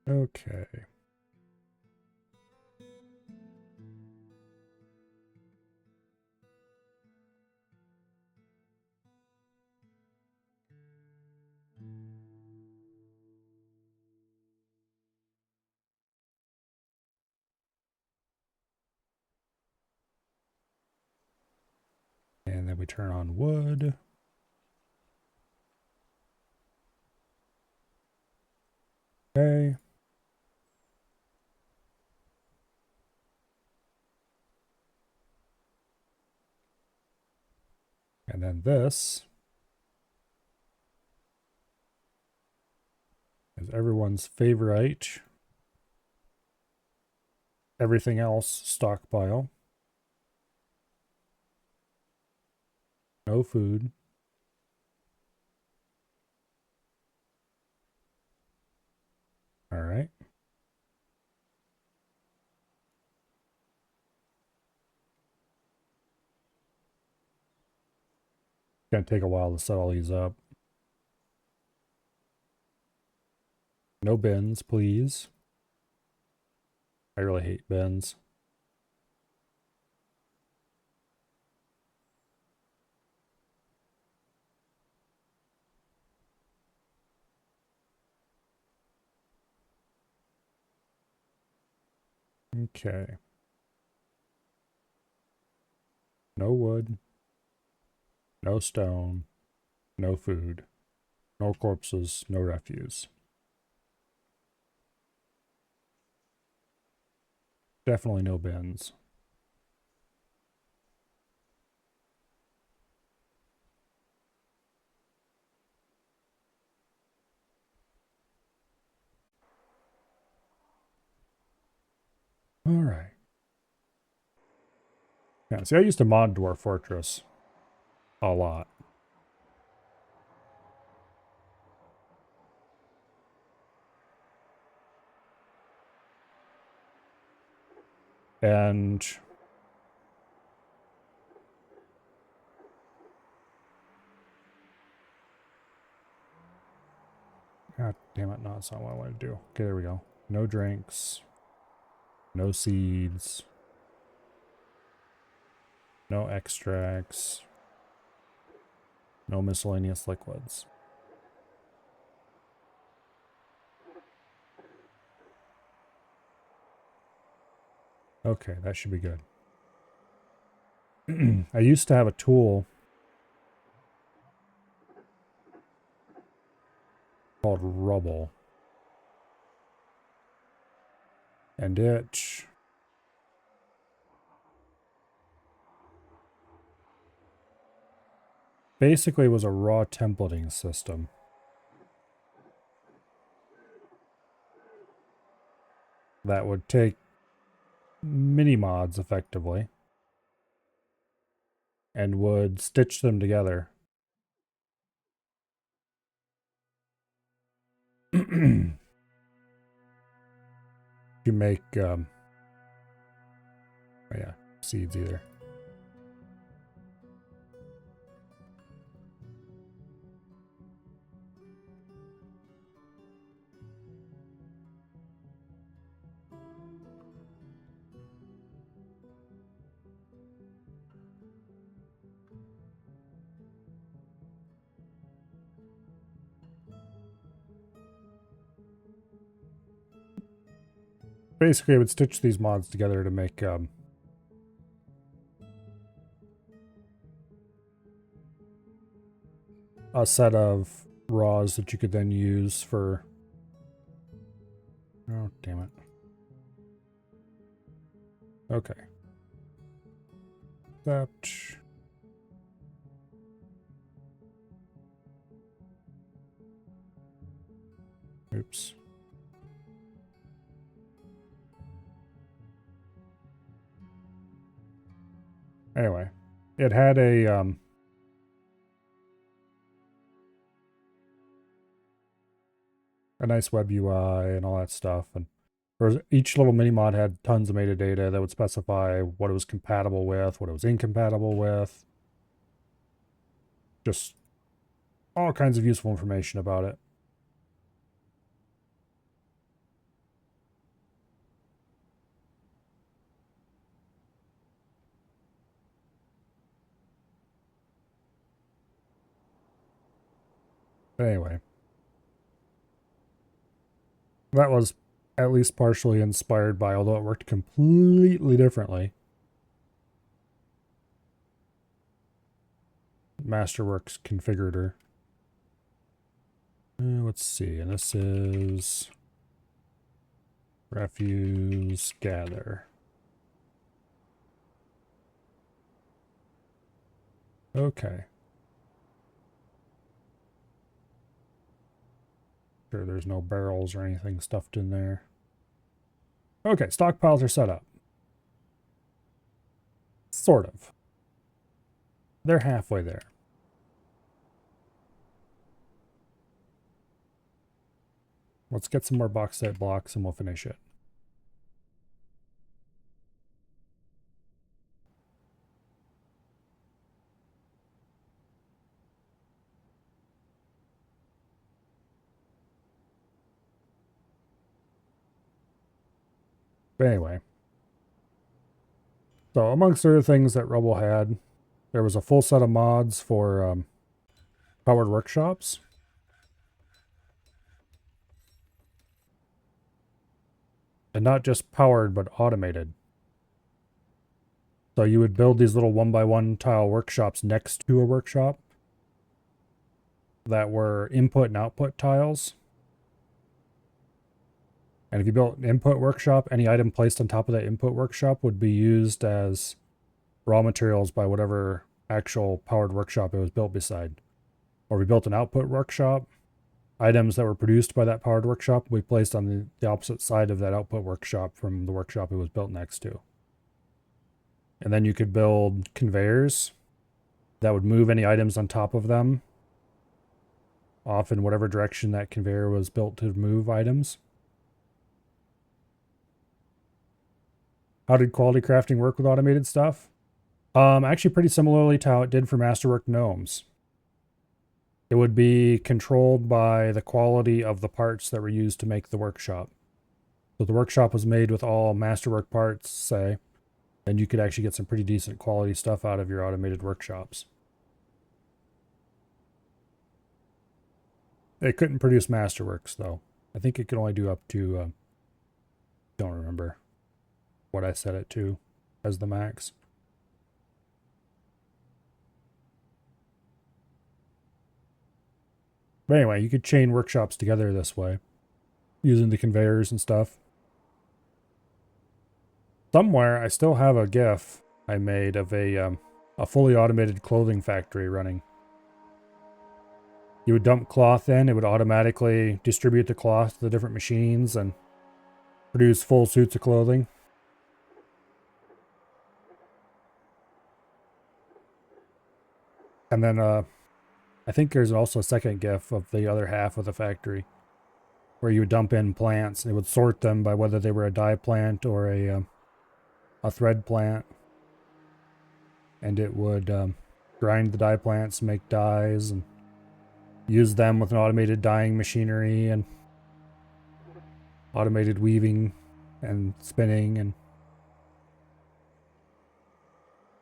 Okay. And then we turn on wood. Okay. And then this is everyone's favorite. Everything else stockpile. No food. All right. Gonna take a while to set all these up. No bins, please. I really hate bins. Okay. No wood. No stone. No food. No corpses. No refuse. Definitely no bins. All right. Yeah, see, I used to mod Dwarf Fortress a lot. And God damn it, no, that's not what I want to do. Okay, there we go. No drinks. No seeds. No extracts. No miscellaneous liquids. Okay, that should be good. I used to have a tool called Rubble. And it basically was a raw templating system. That would take mini mods effectively and would stitch them together. To make, oh yeah, seeds either. Basically, I would stitch these mods together to make a set of raws that you could then use for... Oh, damn it. Okay. Except... Oops. Anyway, it had a nice web UI and all that stuff, and each little mini mod had tons of metadata that would specify what it was compatible with, what it was incompatible with, just all kinds of useful information about it. But anyway, that was at least partially inspired by, although it worked completely differently, Masterworks Configurator. Let's see, and this is refuse gather. Okay. Sure, there's no barrels or anything stuffed in there. Okay, stockpiles are set up. Sort of. They're halfway there. Let's get some more bauxite blocks and we'll finish it. But anyway. So amongst other things that Rebel had, there was a full set of mods for powered workshops. And not just powered, but automated. So you would build these little 1x1 tile workshops next to a workshop that were input and output tiles. And if you built an input workshop, any item placed on top of that input workshop would be used as raw materials by whatever actual powered workshop it was built beside. Or if we built an output workshop, items that were produced by that powered workshop would be placed on the opposite side of that output workshop from the workshop it was built next to. And then you could build conveyors that would move any items on top of them off in whatever direction that conveyor was built to move items. How did quality crafting work with automated stuff? Actually pretty similarly to how it did for Masterwork Gnomes. It would be controlled by the quality of the parts that were used to make the workshop. So the workshop was made with all Masterwork parts, say, then you could actually get some pretty decent quality stuff out of your automated workshops. It couldn't produce Masterworks, though. I think it could only do up to, don't remember what I set it to as the max. But anyway, you could chain workshops together this way, using the conveyors and stuff. Somewhere, I still have a GIF I made of a fully automated clothing factory running. You would dump cloth in, it would automatically distribute the cloth to the different machines and produce full suits of clothing. And then I think there's also a second GIF of the other half of the factory where you would dump in plants and it would sort them by whether they were a dye plant or a thread plant. And it would grind the dye plants, make dyes, and use them with an automated dyeing machinery and automated weaving and spinning. And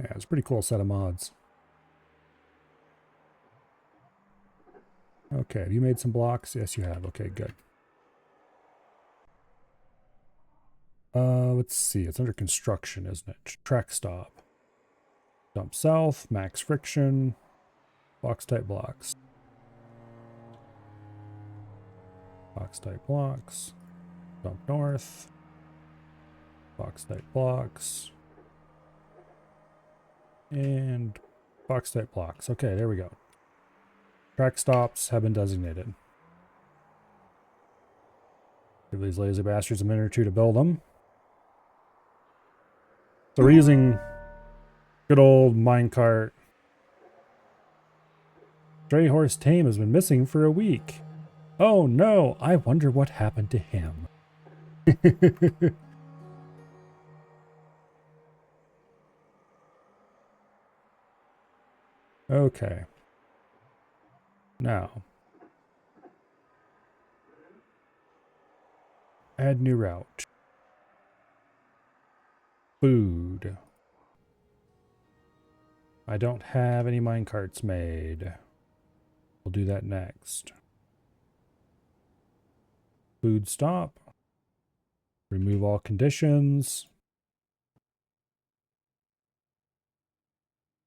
yeah, it's a pretty cool set of mods. Okay, have you made some blocks? Yes, you have. Okay, good. Let's see. It's under construction, isn't it? Track stop. Dump south, max friction, box type blocks. Box type blocks. Dump north. Box type blocks. And box type blocks. Okay, there we go. Track stops have been designated. Give these lazy bastards a minute or two to build them. So we're using good old minecart. Stray horse Tame has been missing for a week. Oh no, I wonder what happened to him. Okay. Now. Add new route. Food. I don't have any minecarts made. We'll do that next. Food stop. Remove all conditions.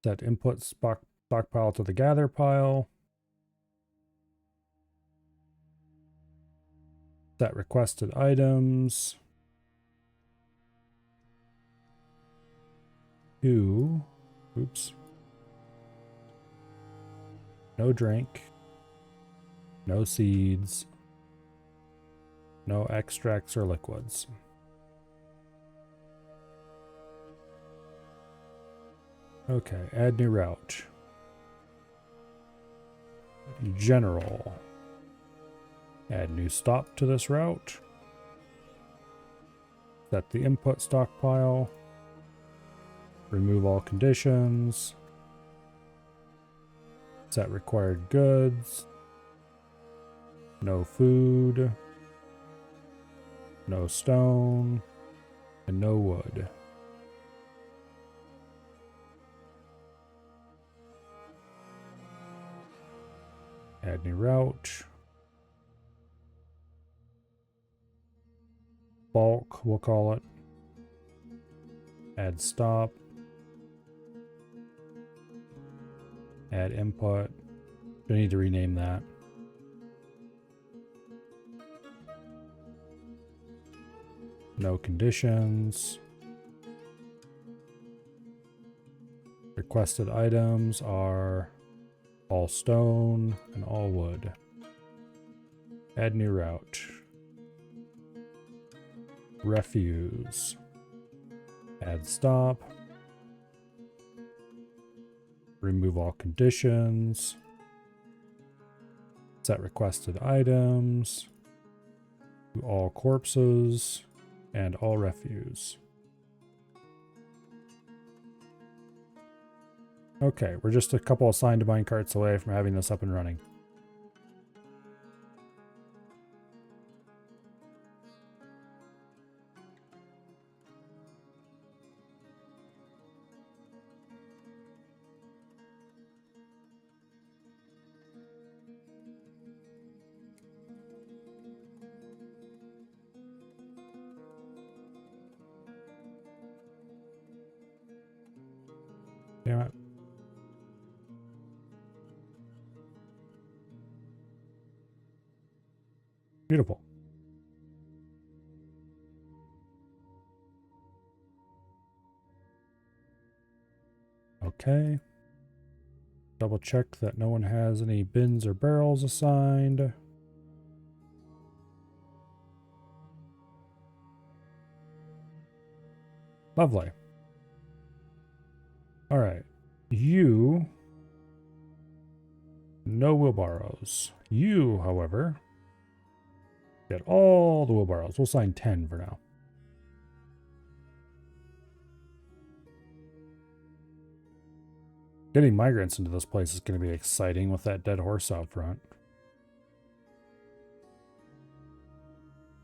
Set input stockpile to the gather pile. Set requested items. To, oops. No drink. No seeds. No extracts or liquids. Okay, add new route. General. Add new stop to this route. Set the input stockpile. Remove all conditions. Set required goods. No food. No stone. And no wood. Add new route. Bulk, we'll call it. Add stop. Add input. I need to rename that. No conditions. Requested items are all stone and all wood. Add new route. Refuse. Add stop. Remove all conditions. Set requested items. To all corpses and all refuse. Okay, we're just a couple assigned minecarts away from having this up and running. Damn it. Beautiful. Okay. Double check that no one has any bins or barrels assigned. Lovely. All right. You, no wheelbarrows. You, however, get all the wheelbarrows. We'll assign 10 for now. Getting migrants into this place is going to be exciting with that dead horse out front.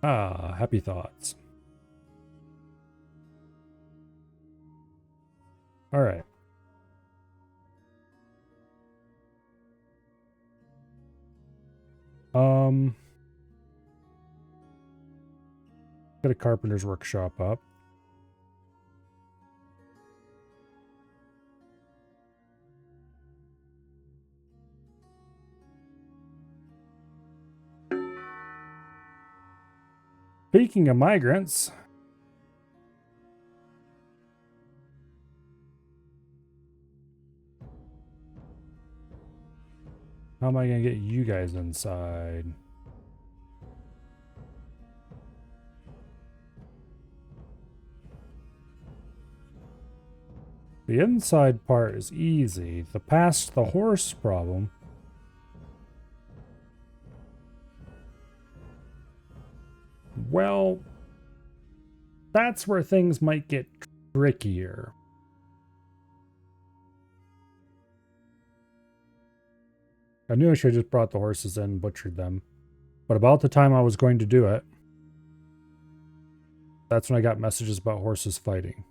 Ah, happy thoughts. All right. Get a carpenter's workshop up. Speaking of migrants, how am I going to get you guys inside? The inside part is easy. The past the horse problem. Well, that's where things might get trickier. I knew I should have just brought the horses in and butchered them. But about the time I was going to do it, that's when I got messages about horses fighting.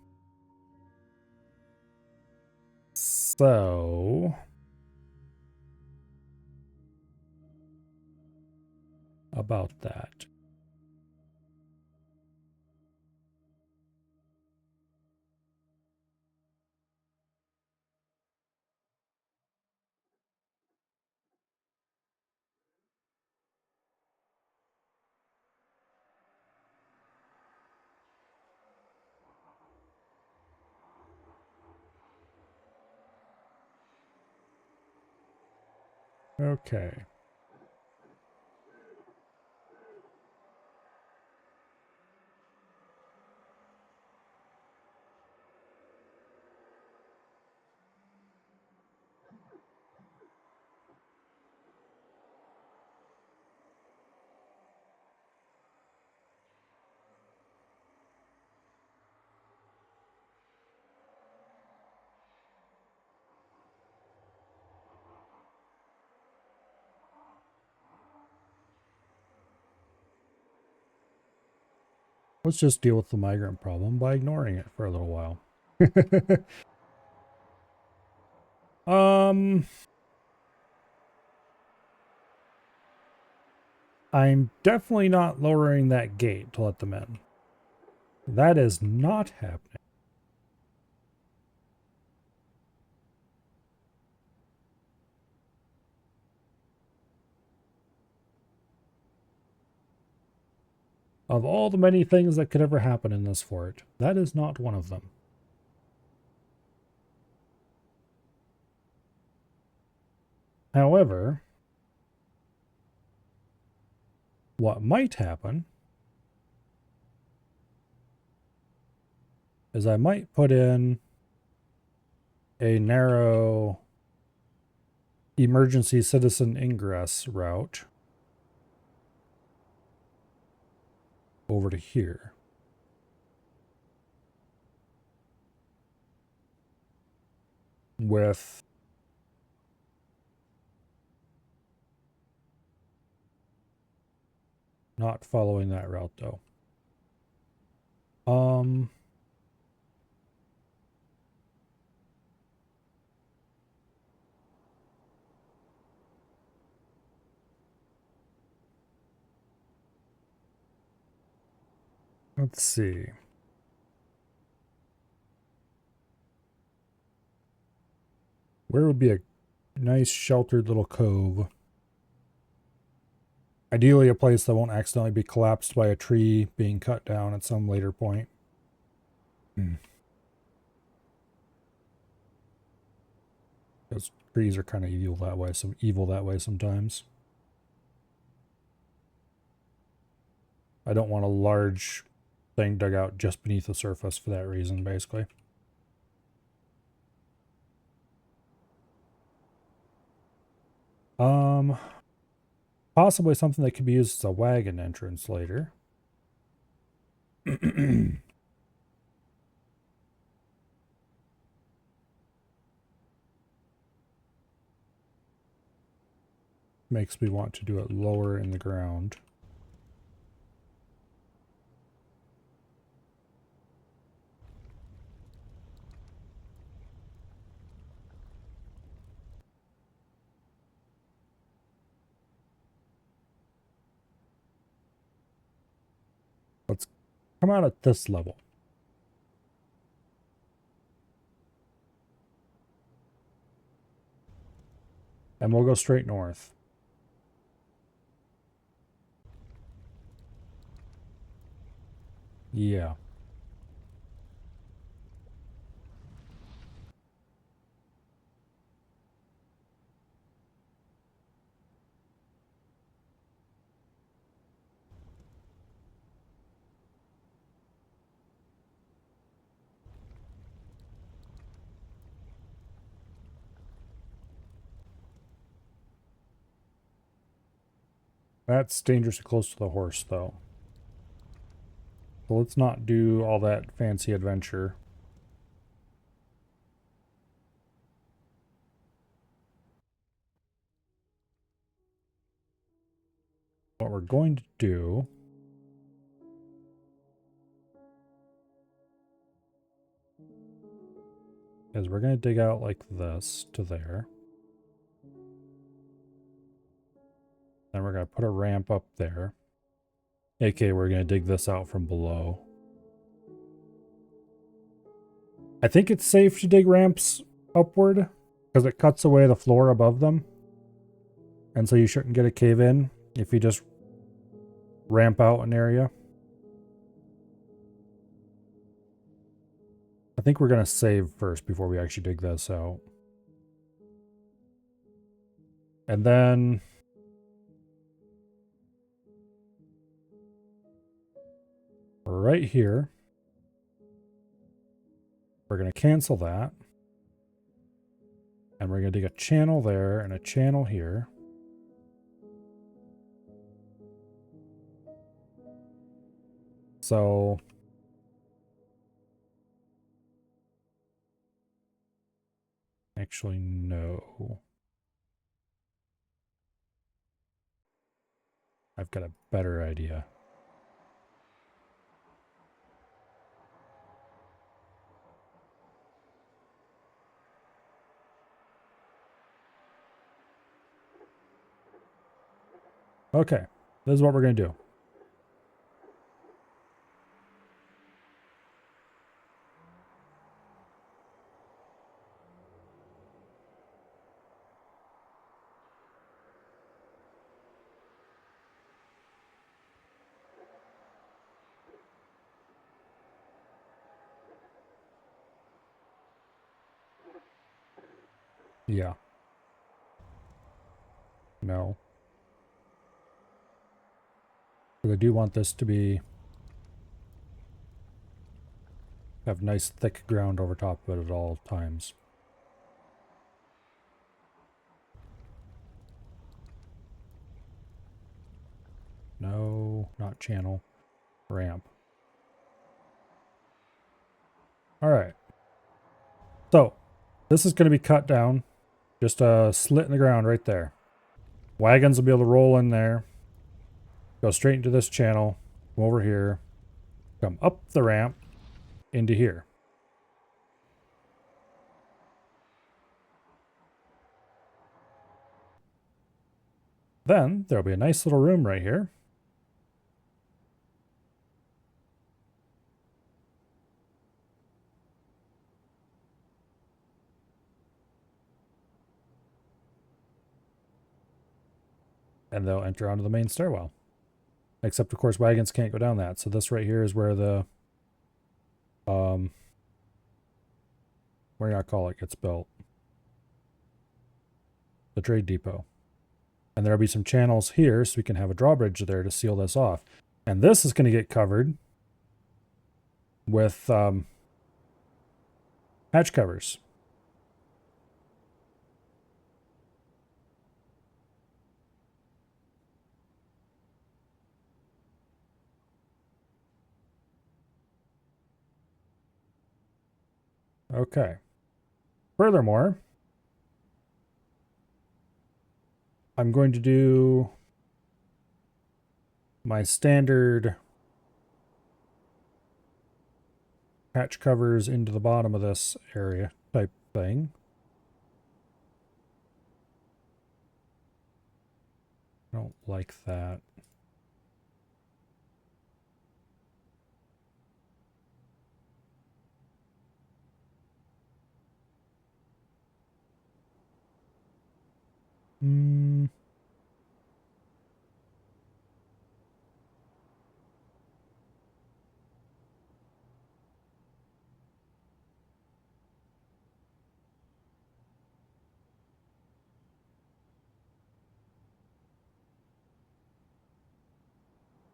So... about that. Okay. Let's just deal with the migrant problem by ignoring it for a little while. I'm definitely not lowering that gate to let them in. That is not happening. Of all the many things that could ever happen in this fort, that is not one of them. However, what might happen is I might put in a narrow emergency citizen ingress route over to here. With not following that route though. Let's see. Where would be a nice sheltered little cove? Ideally a place that won't accidentally be collapsed by a tree being cut down at some later point. Because trees are kind of evil that way sometimes. I don't want a large thing dug out just beneath the surface for that reason, basically. Possibly something that could be used as a wagon entrance later. Makes me want to do it lower in the ground. Let's come out at this level. And we'll go straight north. Yeah. That's dangerously close to the horse, though. So let's not do all that fancy adventure. What we're going to do is we're going to dig out like this to there. Then we're going to put a ramp up there. Okay, we're going to dig this out from below. I think it's safe to dig ramps upward because it cuts away the floor above them. And so you shouldn't get a cave in if you just ramp out an area. I think we're going to save first before we actually dig this out. And then right here, we're going to cancel that. And we're going to dig a channel there and a channel here. So actually, no. I've got a better idea. Okay, this is what we're going to do. Yeah. No. But I do want this to be have nice thick ground over top of it at all times. No, not channel. Ramp. All right. So this is going to be cut down. Just a slit in the ground right there. Wagons will be able to roll in there. Go straight into this channel. Come over here. Come up the ramp into here. Then there'll be a nice little room right here. And they'll enter onto the main stairwell. Except, of course, wagons can't go down that. So this right here is where the, what do you call it, gets built. The trade depot. And there'll be some channels here so we can have a drawbridge there to seal this off. And this is going to get covered with hatch covers. Okay. Furthermore, I'm going to do my standard patch covers into the bottom of this area type thing. I don't like that.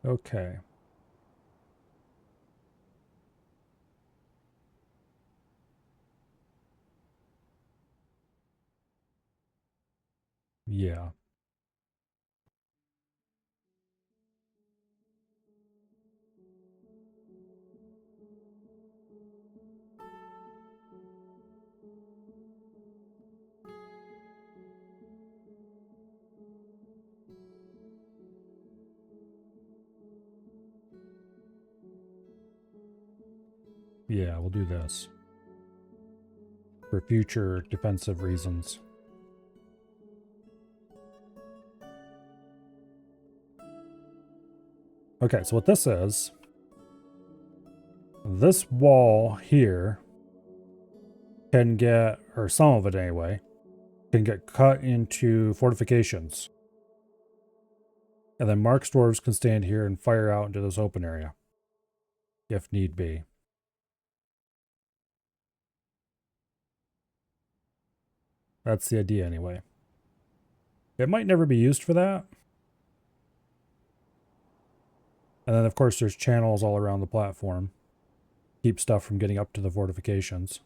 Okay. Yeah. Yeah, we'll do this. For future defensive reasons. Okay, so what this is, this wall here can get, or some of it anyway, can get cut into fortifications. And then Mark's dwarves can stand here and fire out into this open area, if need be. That's the idea anyway. It might never be used for that. And then of course there's channels all around the platform. Keep stuff from getting up to the fortifications.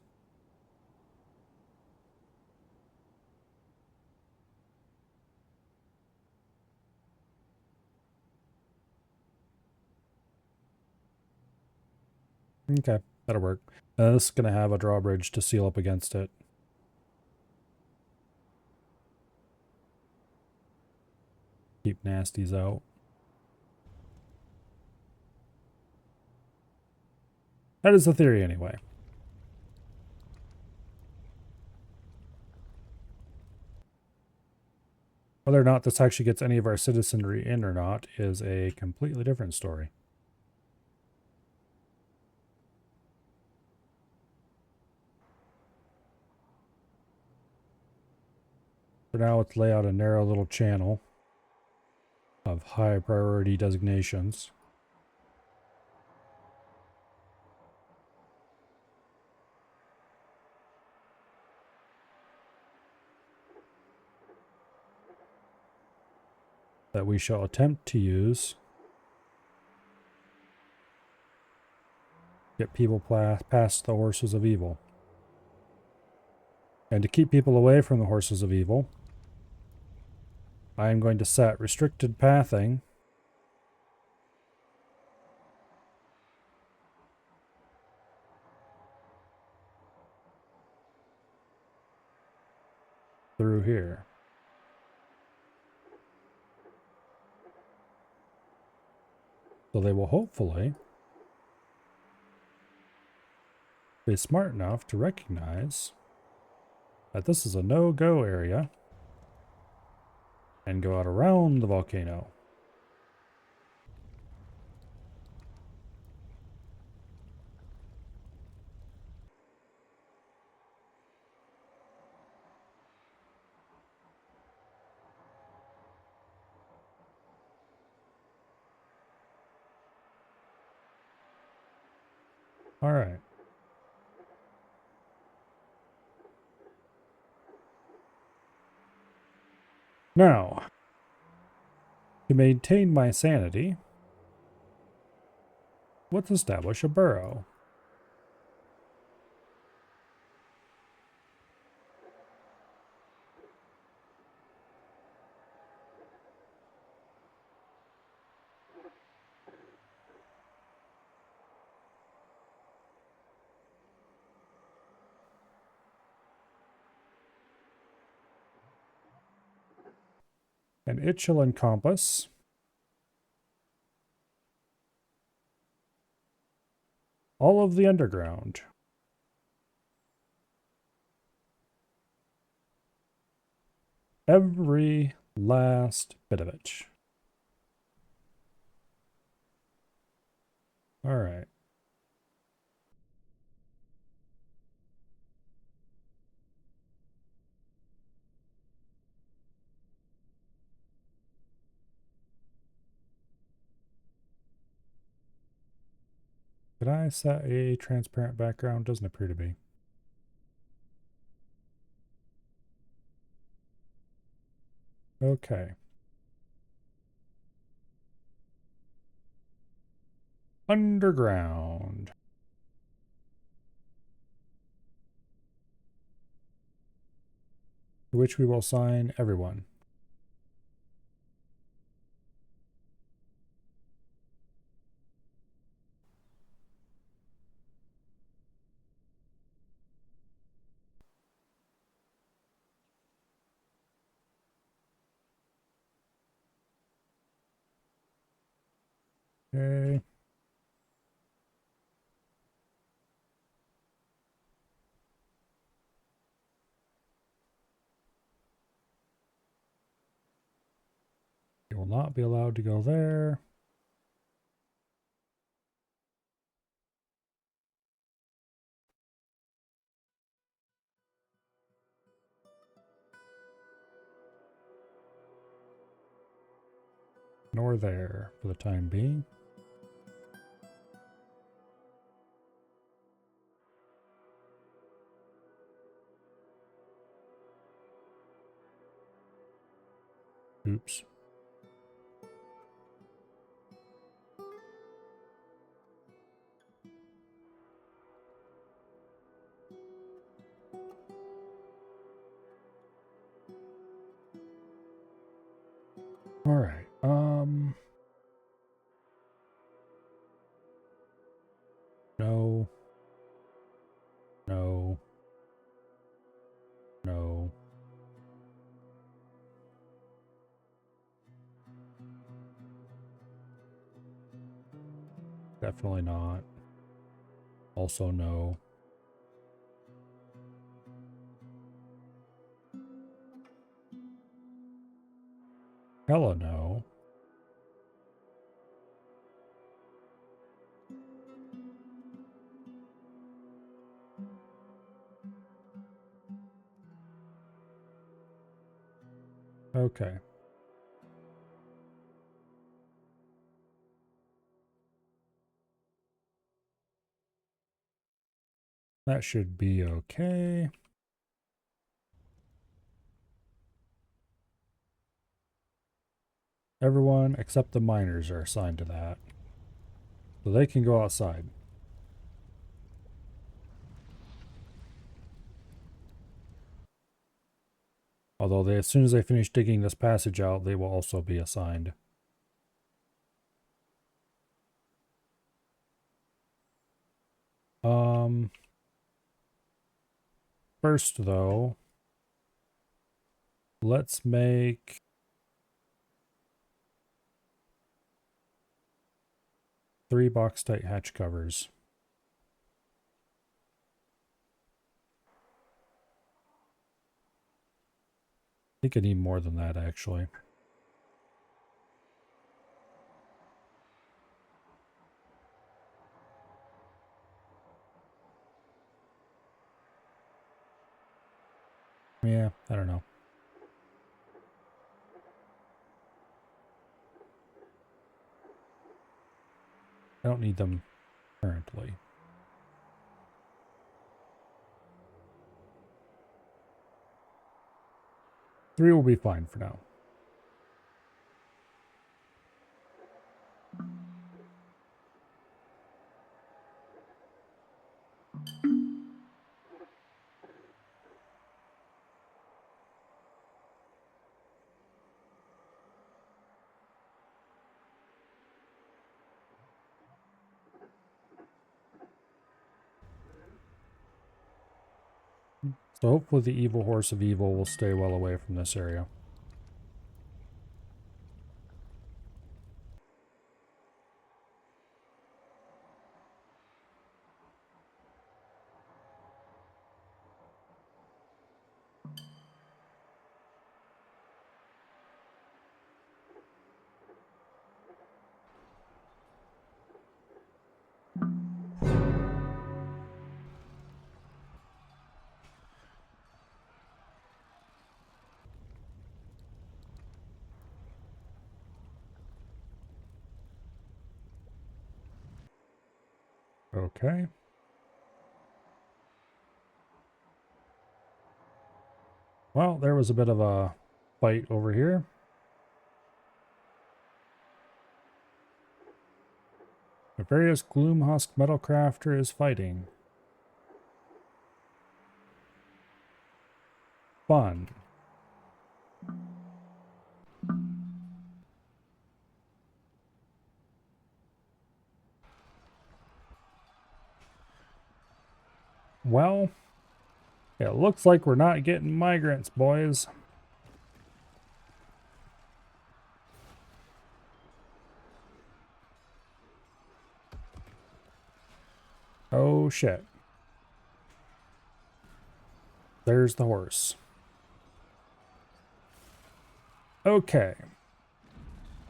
Okay, that'll work. This is going to have a drawbridge to seal up against it. Keep nasties out. That is the theory anyway. Whether or not this actually gets any of our citizenry in or not is a completely different story. For now, let's lay out a narrow little channel of high priority designations. That we shall attempt to use. Get people past the horses of evil. And to keep people away from the horses of evil, I am going to set restricted pathing through here. So they will hopefully be smart enough to recognize that this is a no-go area and go out around the volcano. All right. Now, to maintain my sanity, let's establish a burrow. And it shall encompass all of the underground. Every last bit of it. All right. Did I set a transparent background? Doesn't appear to be. Okay. Underground. To which we will assign everyone. Okay. will not be allowed to go there. Nor there for the time being. Oops. All right. No. No. No. Definitely not. Also no. Hella no. Okay. That should be okay. Everyone except the miners are assigned to that. So they can go outside. Although they, as soon as they finish digging this passage out, they will also be assigned. First though, let's make three box-tight hatch covers. I think I need more than that, actually. Yeah, I don't know. I don't need them currently. Three will be fine for now. So hopefully the evil horse of evil will stay well away from this area. Okay. Well, there was a bit of a fight over here. The various Gloomhusk Metalcrafter is fighting. Fun. Well, it looks like we're not getting migrants, boys. Oh shit. There's the horse. Okay.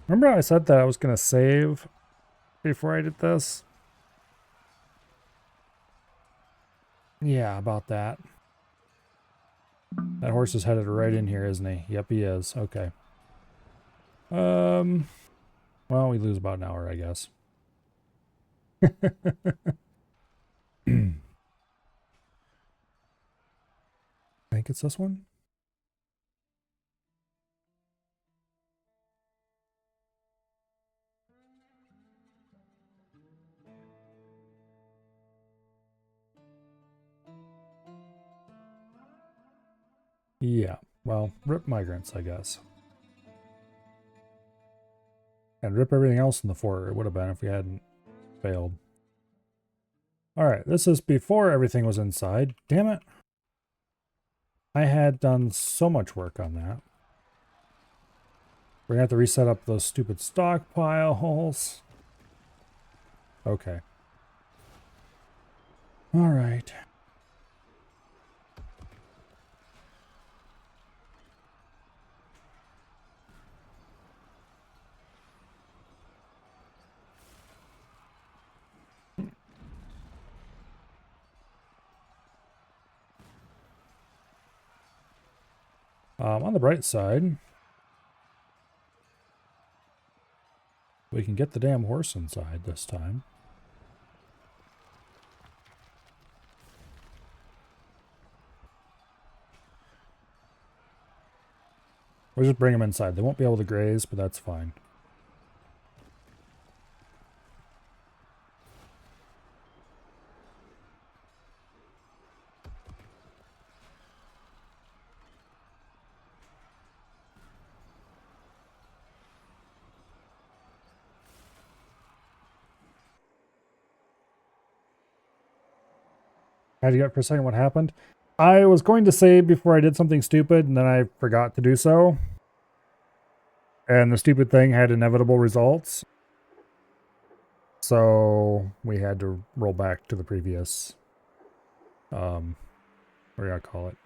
Remember I said that I was going to save before I did this? Yeah, about that. That horse is headed right in here, isn't he? Yep, he is. Okay. Well, we lose about an hour, I guess. I think it's this one. Yeah, well, rip migrants, I guess. And rip everything else in the fort. It would have been if we hadn't failed. Alright, this is before everything was inside. Damn it. I had done so much work on that. We're going to have to reset up those stupid stockpiles. Okay. Alright. On the bright side, we can get the damn horse inside this time. We'll just bring them inside. They won't be able to graze, but that's fine. I had to get for a second what happened. I was going to save before I did something stupid, and then I forgot to do so. And the stupid thing had inevitable results. So we had to roll back to the previous, what do I call it?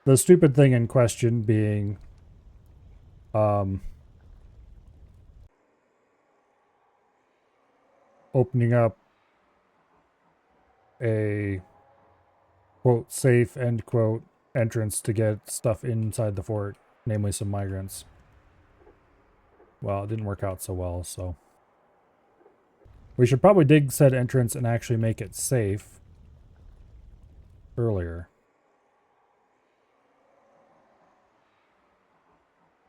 The stupid thing in question being, opening up a quote safe end quote entrance to get stuff inside the fort, namely some migrants. Well, it didn't work out so well, so we should probably dig said entrance and actually make it safe earlier.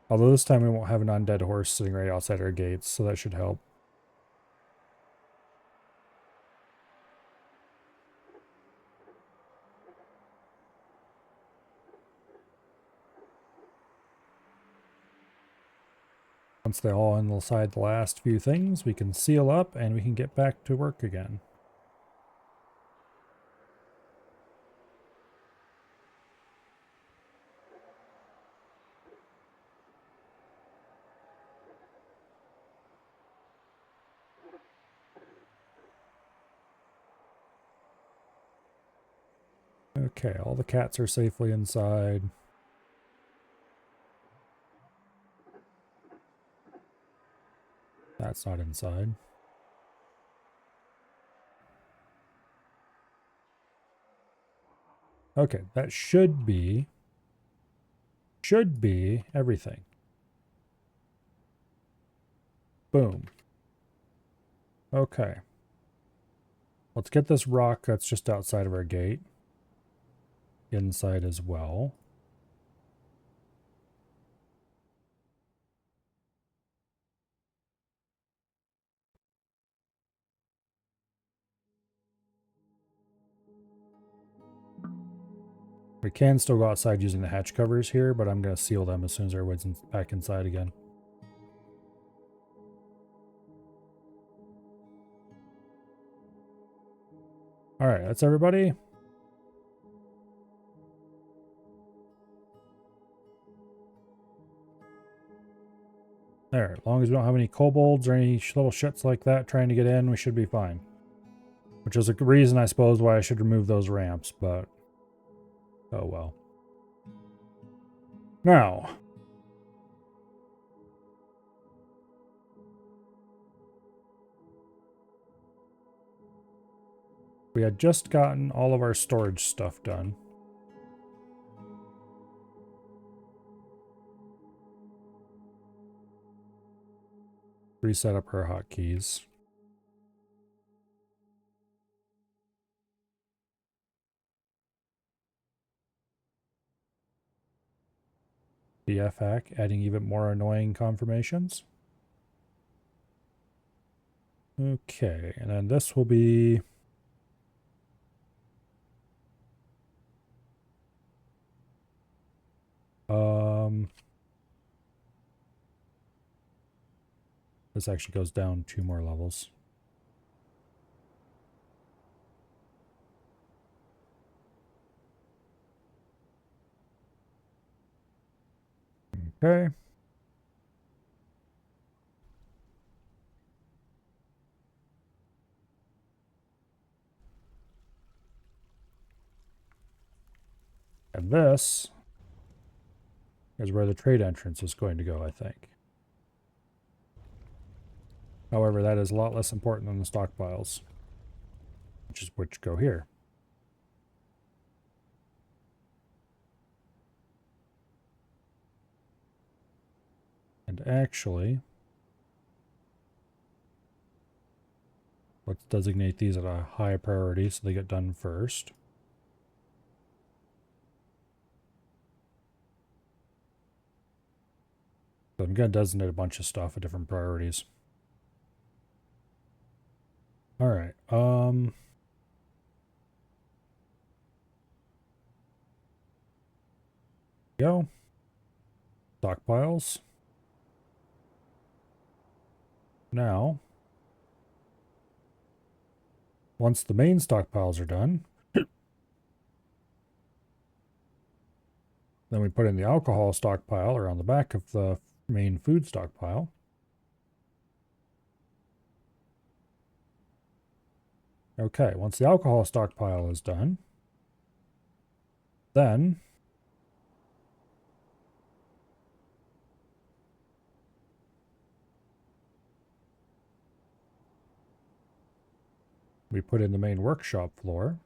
Although this time we won't have an undead horse sitting right outside our gates, so that should help. Once they all inside the last few things, we can seal up and we can get back to work again. Okay, all the cats are safely inside. That's not inside. Okay, that should be everything. Boom. Okay. Let's get this rock that's just outside of our gate inside as well. We can still go outside using the hatch covers here, but I'm going to seal them as soon as everyone's back inside again. Alright, that's everybody. There, as long as we don't have any kobolds or any little shits like that trying to get in, we should be fine. Which is a reason, I suppose, why I should remove those ramps, but oh well. Now, we had just gotten all of our storage stuff done. Reset up our hotkeys. BF hack, adding even more annoying confirmations. Okay, and then this will be this actually goes down 2 more levels. Okay. And this is where the trade entrance is going to go, I think. However, that is a lot less important than the stockpiles, which go here. And actually, let's designate these at a high priority so they get done first. So I'm going to designate a bunch of stuff at different priorities. All right. Go. Stockpiles. Now, once the main stockpiles are done, then we put in the alcohol stockpile or on the back of the main food stockpile. Okay, once the alcohol stockpile is done, then we put in the main workshop floor.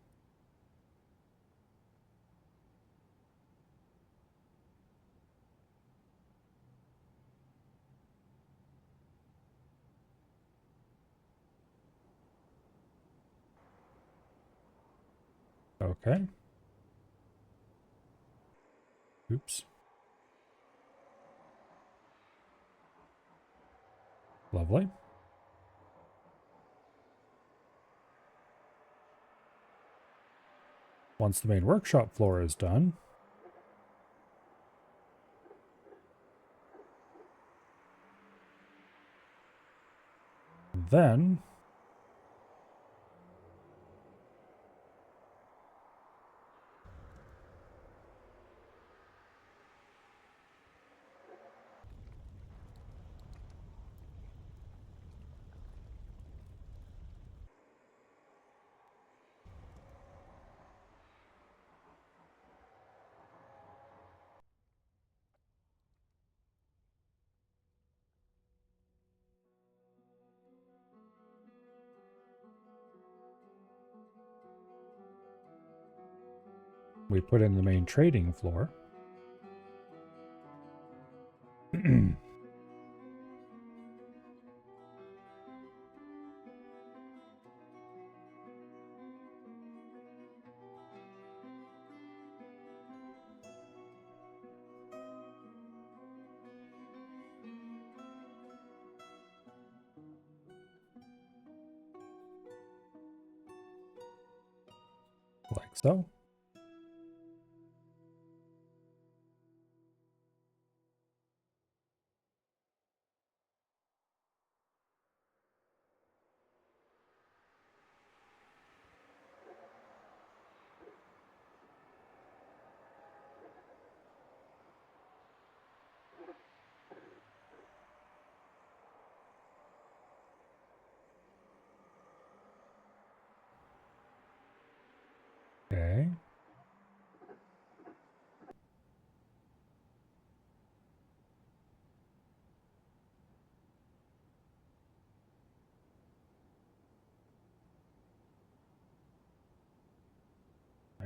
Okay. Oops. Lovely. Once the main workshop floor is done, then we put in the main trading floor. Like so.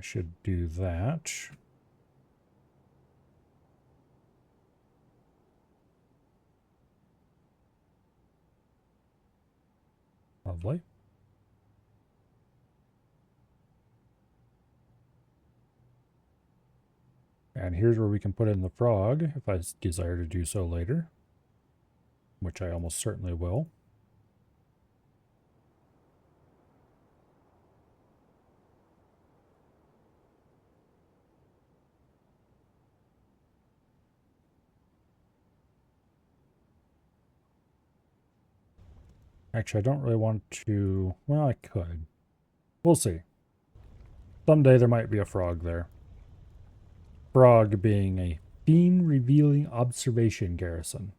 should do that. Lovely. And here's where we can put in the frog, if I desire to do so later, which I almost certainly will. Actually, I don't really want to... Well, I could. We'll see. Someday there might be a frog there. Frog being a theme-revealing observation garrison.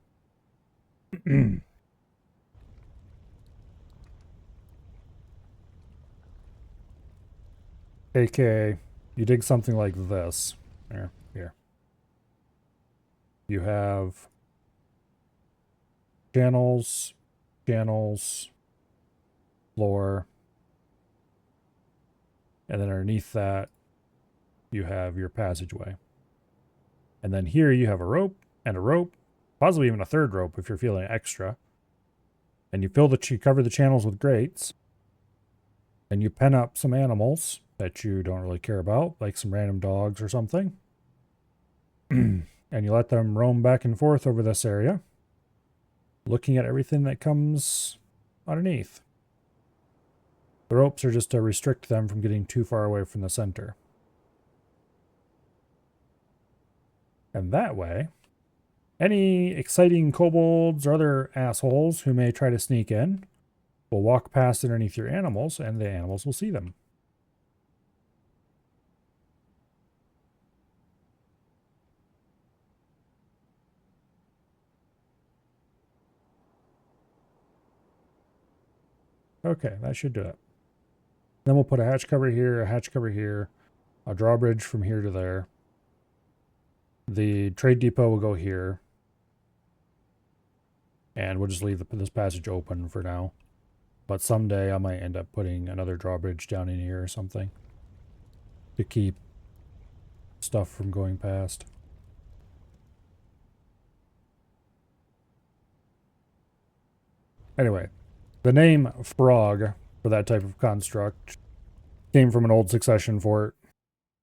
AKA, you dig something like this. Here. You have channels, floor, and then underneath that, you have your passageway. And then here you have a rope, possibly even a third rope if you're feeling extra. And you cover the channels with grates. And you pen up some animals that you don't really care about, like some random dogs or something. And you let them roam back and forth over this area, looking at everything that comes underneath. The ropes are just to restrict them from getting too far away from the center. And that way, any exciting kobolds or other assholes who may try to sneak in will walk past underneath your animals, and the animals will see them. Okay, that should do it. Then we'll put a hatch cover here, a drawbridge from here to there. The trade depot will go here. And we'll just leave this passage open for now. But someday I might end up putting another drawbridge down in here or something to keep stuff from going past. Anyway, the name Frog for that type of construct came from an old succession fort.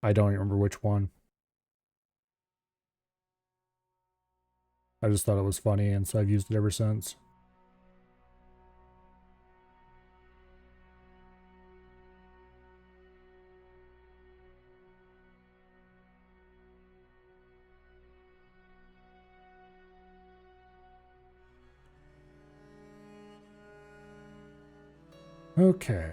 I don't remember which one. I just thought it was funny, and so I've used it ever since. Okay.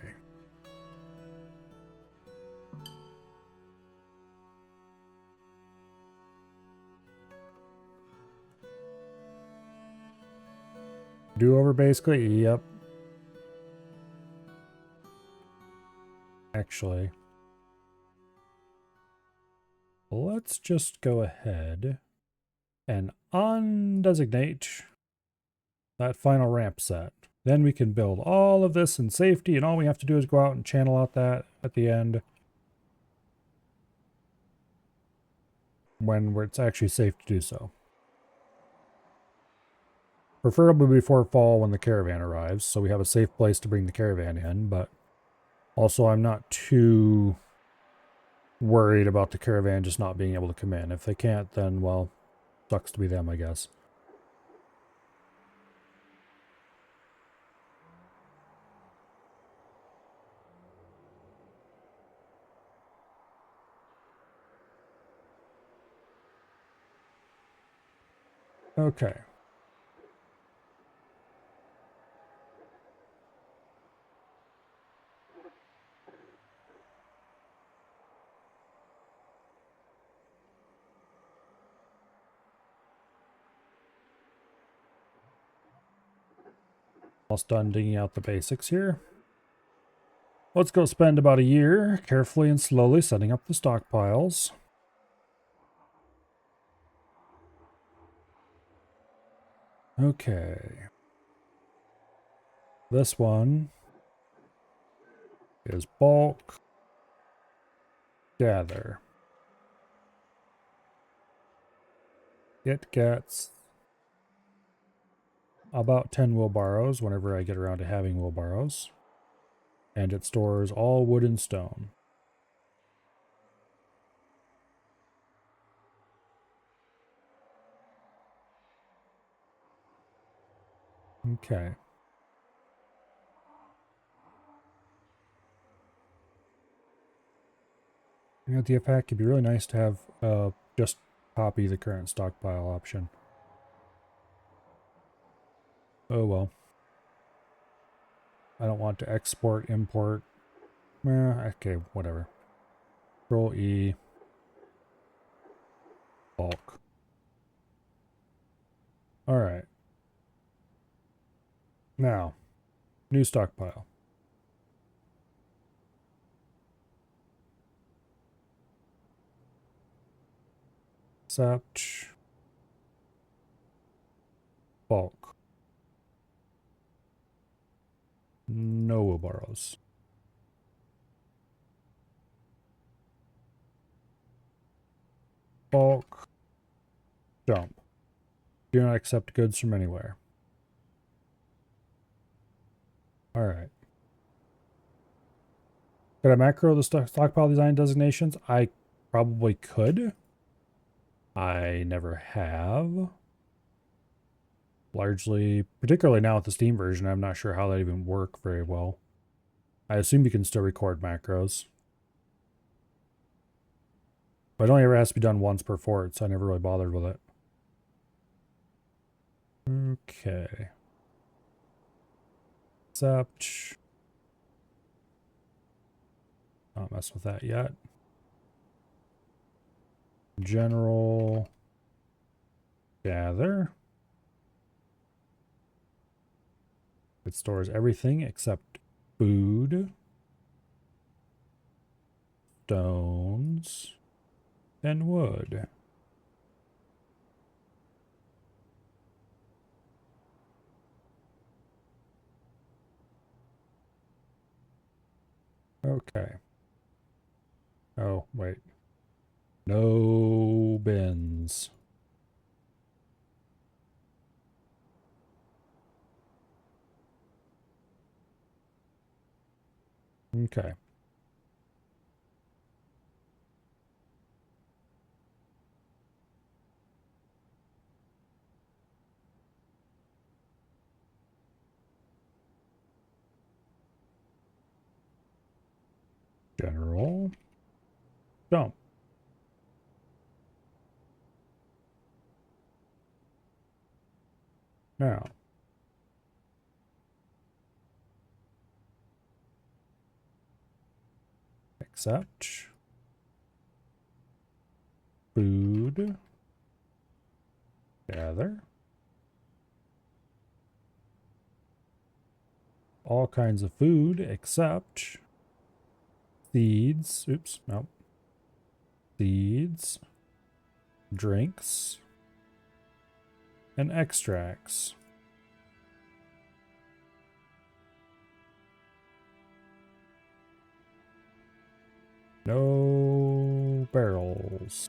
Do over basically? Yep. Actually, let's just go ahead and undesignate that final ramp set. Then we can build all of this in safety, and all we have to do is go out and channel out that at the end when it's actually safe to do so. Preferably before fall when the caravan arrives, so we have a safe place to bring the caravan in, but also I'm not too worried about the caravan just not being able to come in. If they can't, then, well, sucks to be them, I guess. Okay. Almost done digging out the basics here. Let's go spend about a year carefully and slowly setting up the stockpiles. Okay. This one is bulk. gather. It gets about 10 wheelbarrows whenever I get around to having wheelbarrows. And it stores all wood and stone. Okay. You know, the pack could be really nice to have just copy the current stockpile option. Oh well. I don't want to export, import. Okay, whatever. Control E. Bulk. Alright. Now, new stockpile. Accept. Bulk. No wheelbarrows. Bulk. Dump. Do not accept goods from anywhere. Alright. Could I macro the stockpile design designations? I probably could. I never have. Largely, particularly now with the Steam version, I'm not sure how that even work very well. I assume you can still record macros. But it only ever has to be done once per fort, so I never really bothered with it. Okay. Accept. Not mess with that yet. General. Gather. It stores everything except food, stones, and wood. Okay. Oh, wait. No bins. Okay. General. Dump. Now. Accept. Food. Gather. All kinds of food except seeds. Oops, nope. Seeds. Drinks. And extracts. No barrels.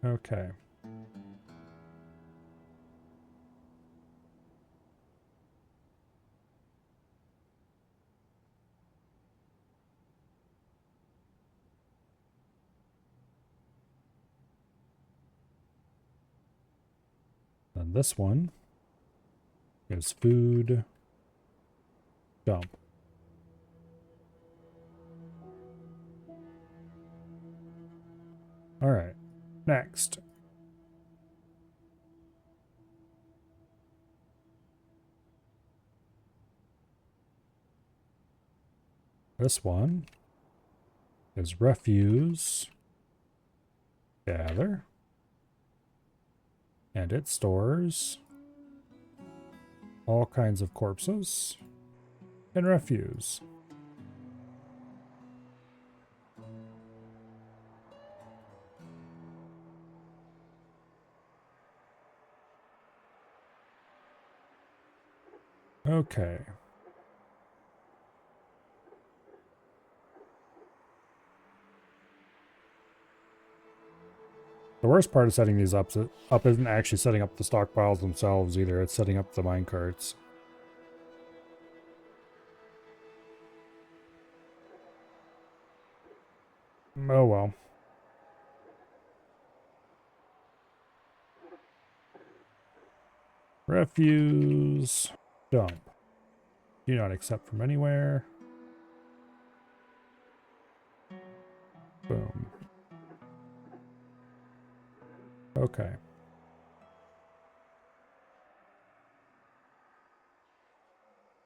Okay. Then this one is food. Dump. All right. Next. This one is refuse. Gather. And it stores all kinds of corpses and refuse. Okay. The worst part of setting these up isn't actually setting up the stockpiles themselves either. It's setting up the minecarts. Oh well. Refuse. Dump. Do not accept from anywhere. Boom. Okay.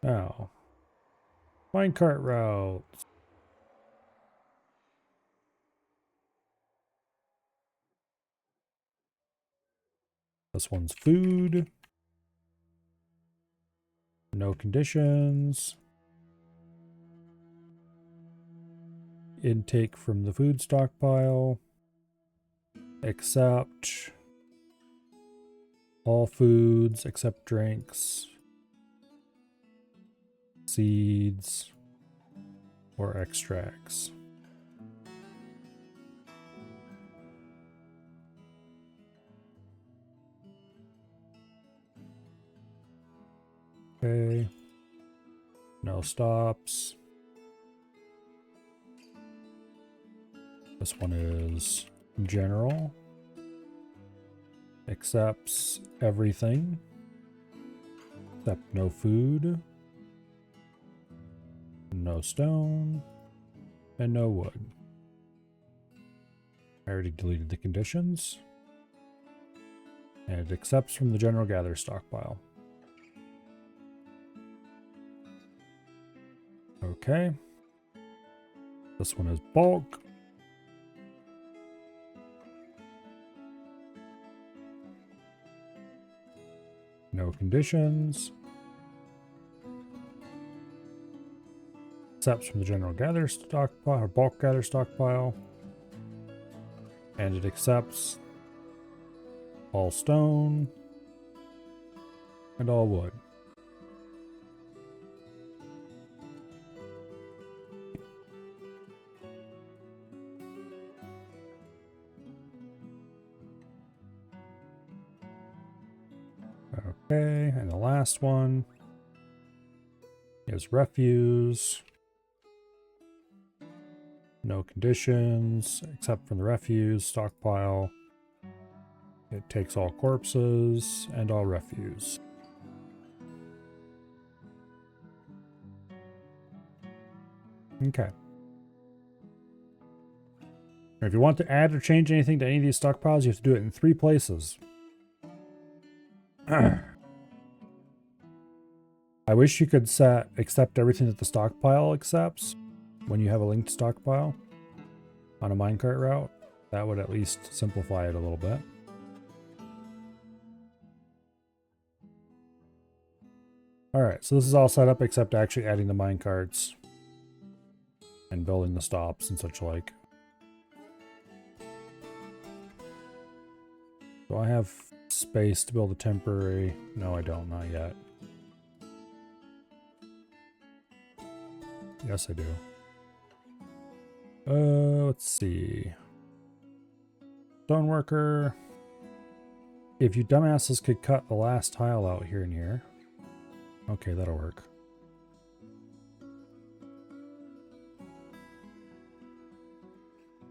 Now, minecart route. This one's food. No conditions. Intake from the food stockpile. Accept all foods except drinks, seeds, or extracts. Okay. No stops. This one is general. Accepts everything except no food, no stone, and no wood. I already deleted the conditions. And it accepts from the general gather stockpile. Okay. This one is bulk. No conditions. Accepts from the general gather stockpile or bulk gather stockpile. And it accepts all stone and all wood. Okay, and the last one is refuse. No conditions, except from the refuse stockpile. It takes all corpses and all refuse. Okay. If you want to add or change anything to any of these stockpiles, you have to do it in 3 places. I wish you could set accept everything that the stockpile accepts when you have a linked stockpile on a minecart route. That would at least simplify it a little bit. Alright, so this is all set up except actually adding the minecarts and building the stops and such like. Do I have space to build a temporary? No, I don't, not yet. Yes, I do. Let's see. Stoneworker. If you dumbasses could cut the last tile out here and here. Okay, that'll work.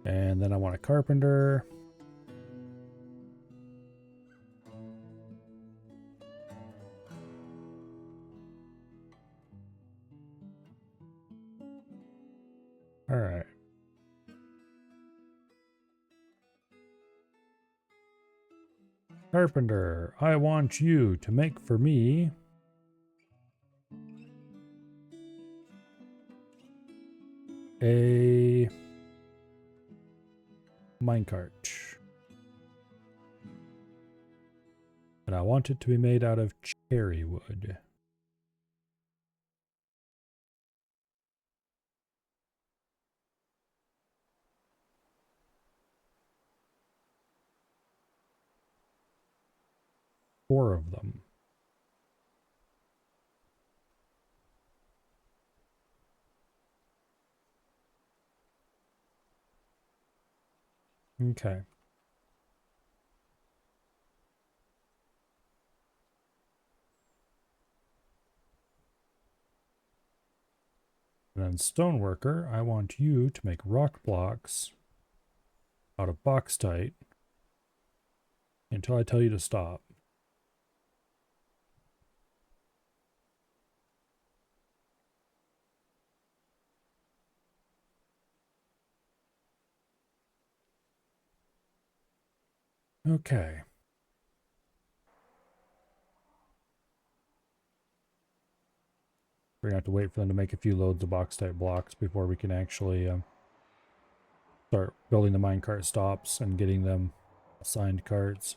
And then I want a carpenter. All right. Carpenter, I want you to make for me a minecart. And I want it to be made out of cherry wood. Four of them. Okay. And then stoneworker, I want you to make rock blocks out of bauxite until I tell you to stop. Okay. We're gonna have to wait for them to make a few loads of bauxite blocks before we can actually start building the minecart stops and getting them assigned carts.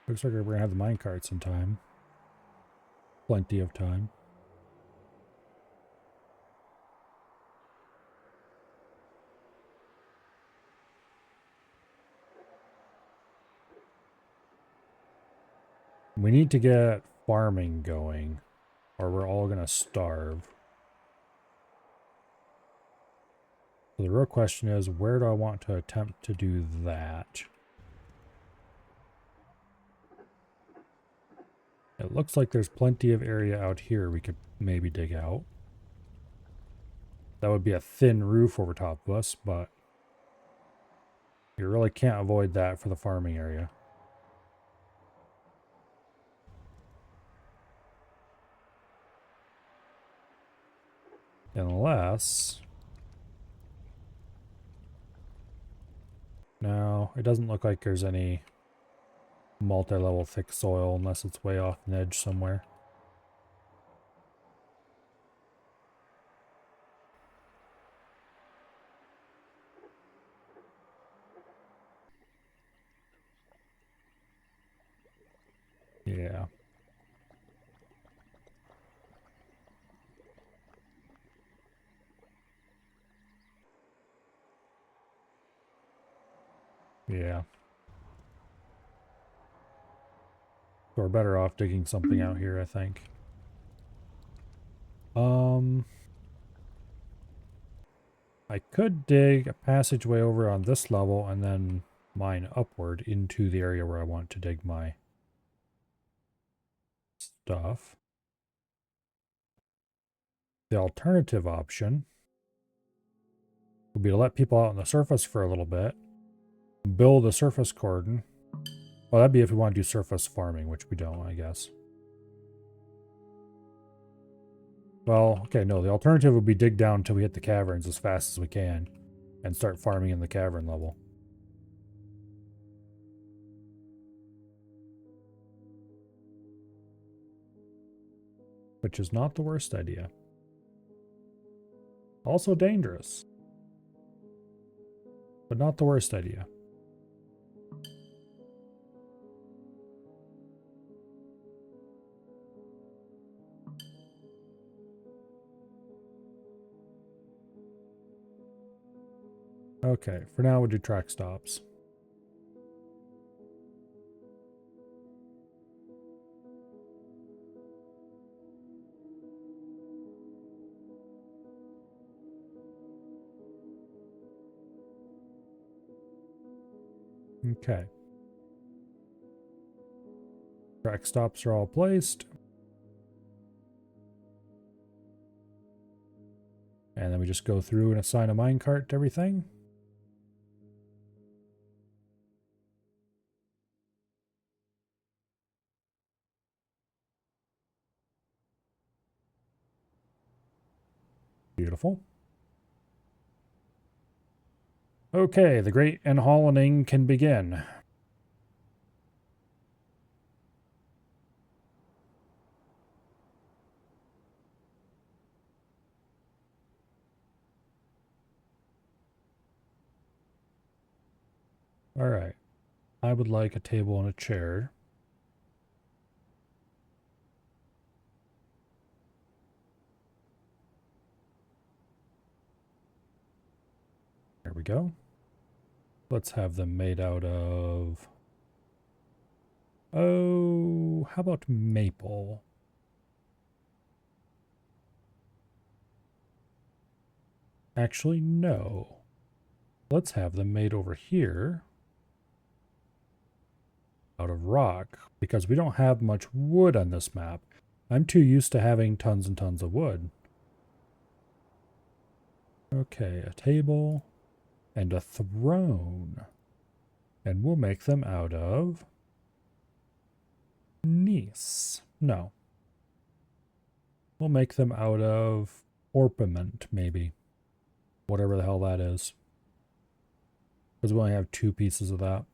Looks like we're gonna have the minecarts in time. Plenty of time. We need to get farming going, or we're all gonna starve. So the real question is, where do I want to attempt to do that? It looks like there's plenty of area out here we could maybe dig out. That would be a thin roof over top of us, but you really can't avoid that for the farming area. Unless... No, it doesn't look like there's any multi-level thick soil unless it's way off an edge somewhere. Yeah. Yeah. So we're better off digging something out here, I think. I could dig a passageway over on this level and then mine upward into the area where I want to dig my stuff. The alternative option would be to let people out on the surface for a little bit, build a surface cordon. Well, that'd be if we want to do surface farming, which we don't, I guess. Well, okay, no, the alternative would be dig down until we hit the caverns as fast as we can and start farming in the cavern level. Which is not the worst idea. Also dangerous, but not the worst idea. Okay, for now we'll do track stops. Okay. Track stops are all placed. And then we just go through and assign a minecart to everything. Beautiful. Okay, the great enhauling can begin. All right. I would like a table and a chair. There we go. Let's have them made out of Oh, how about maple? Actually, no. Let's have them made over here out of rock, because we don't have much wood on this map. I'm too used to having tons and tons of wood. Okay, a table and a throne. And we'll make them out of gneiss. No. We'll make them out of orpiment, maybe. Whatever the hell that is. Because we only have 2 pieces of that.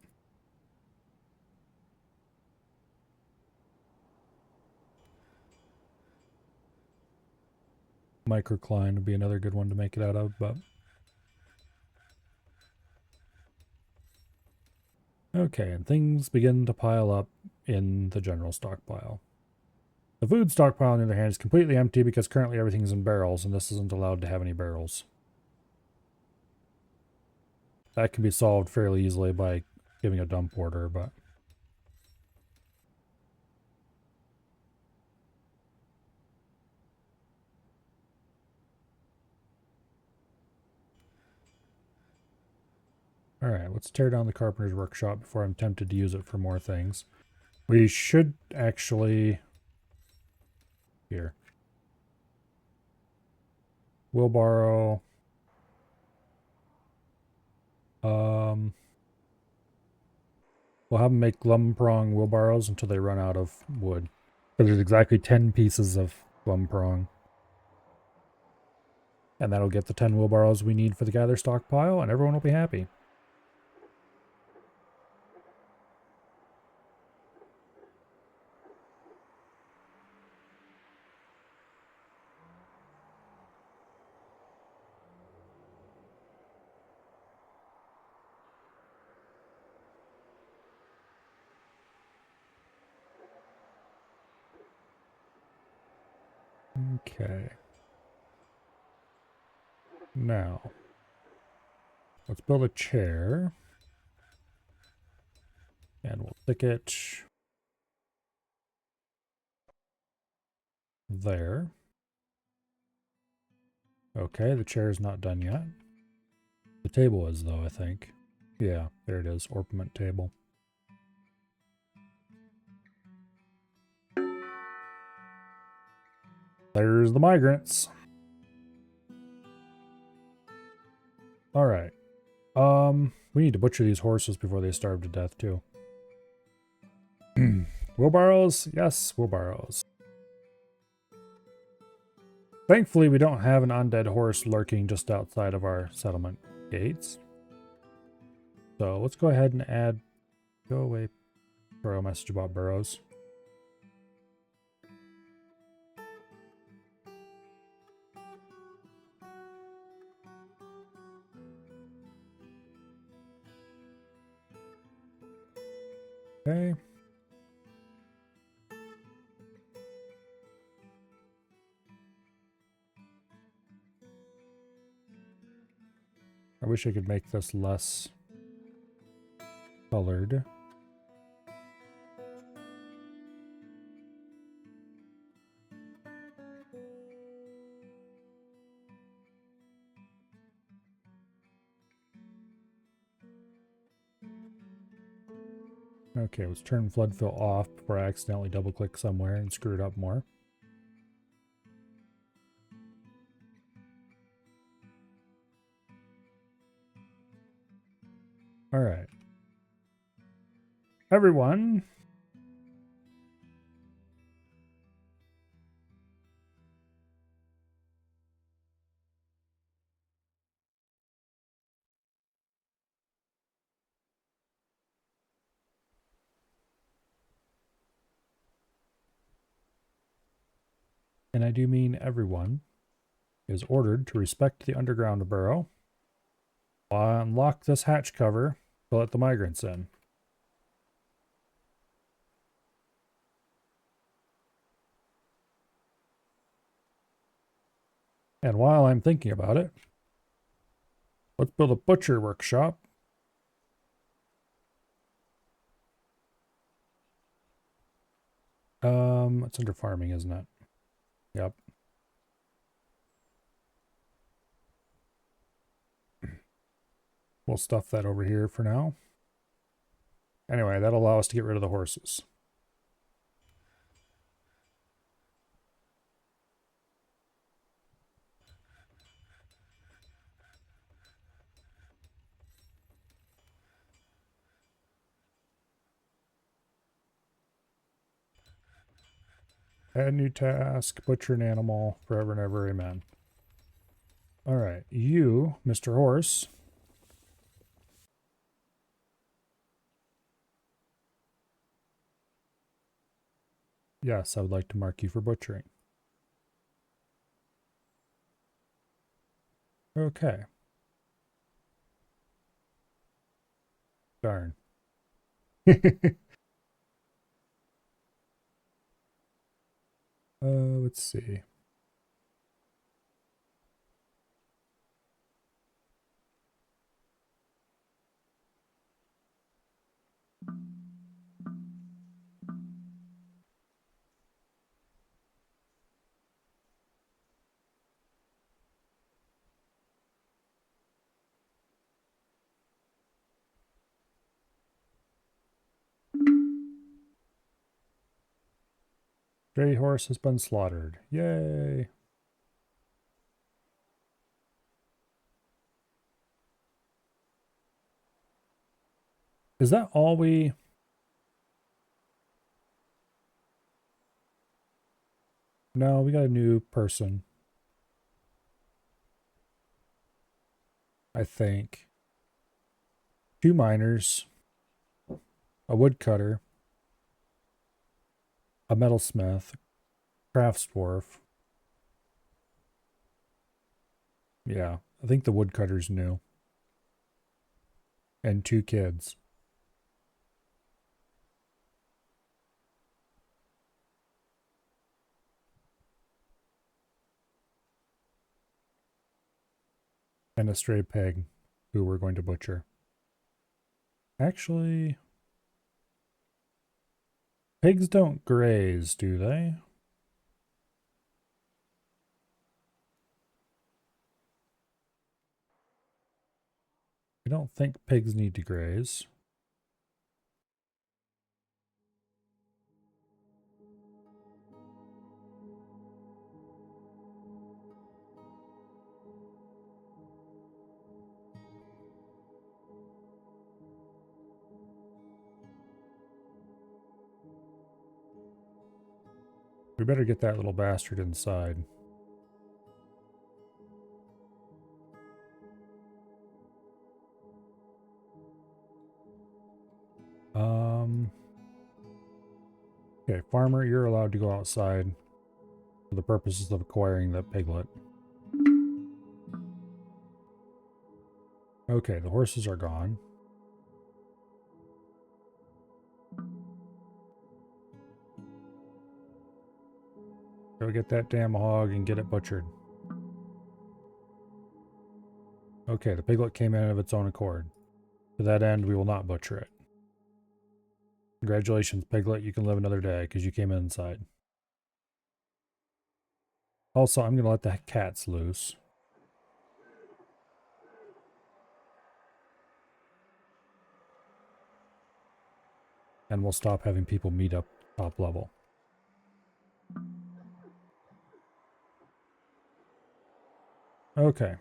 Microcline would be another good one to make it out of, but... Okay, and things begin to pile up in the general stockpile. The food stockpile, on the other hand, is completely empty because currently everything's in barrels, and this isn't allowed to have any barrels. That can be solved fairly easily by giving a dump order, but... Alright, let's tear down the carpenter's workshop before I'm tempted to use it for more things. We should actually... Here. Wheelbarrow. We'll have them make glum prong wheelbarrows until they run out of wood. So there's exactly 10 pieces of glum prong. And that'll get the 10 wheelbarrows we need for the gather stockpile, and everyone will be happy. Okay. Now, let's build a chair. And we'll stick it there. Okay, the chair is not done yet. The table is, though, I think. Yeah, there it is, orpiment table. There's the migrants. Alright. We need to butcher these horses before they starve to death, too. Wheelbarrows? Yes, wheelbarrows. Thankfully, we don't have an undead horse lurking just outside of our settlement gates. So let's go ahead and add... Go away. Throw a message about burrows. Okay. I wish I could make this less colored. Okay, let's turn flood fill off before I accidentally double click somewhere and screw it up more. Alright. Everyone. And I do mean everyone, is ordered to respect the underground burrow. Unlock this hatch cover to let the migrants in. And while I'm thinking about it, let's build a butcher workshop. It's under farming, isn't it? Yep. We'll stuff that over here for now. Anyway, that'll allow us to get rid of the horses. Add new task, butcher an animal, forever and ever, amen. Alright, you, Mr. Horse. Yes, I would like to mark you for butchering. Okay. Darn. Let's see. Stray horse has been slaughtered. Yay. Is that all we... No, we got a new person. I think. 2 miners. A woodcutter. A metalsmith. Crafts dwarf. Yeah, I think the woodcutter's new. And 2 kids. And a stray pig who we're going to butcher. Actually, pigs don't graze, do they? I don't think pigs need to graze. We better get that little bastard inside. Okay, farmer, you're allowed to go outside for the purposes of acquiring the piglet. Okay, the horses are gone. Go get that damn hog and get it butchered. Okay, the piglet came in of its own accord. To that end, we will not butcher it. Congratulations, piglet, you can live another day because you came inside. Also, I'm going to let the cats loose. And we'll stop having people meet up top level. Okay.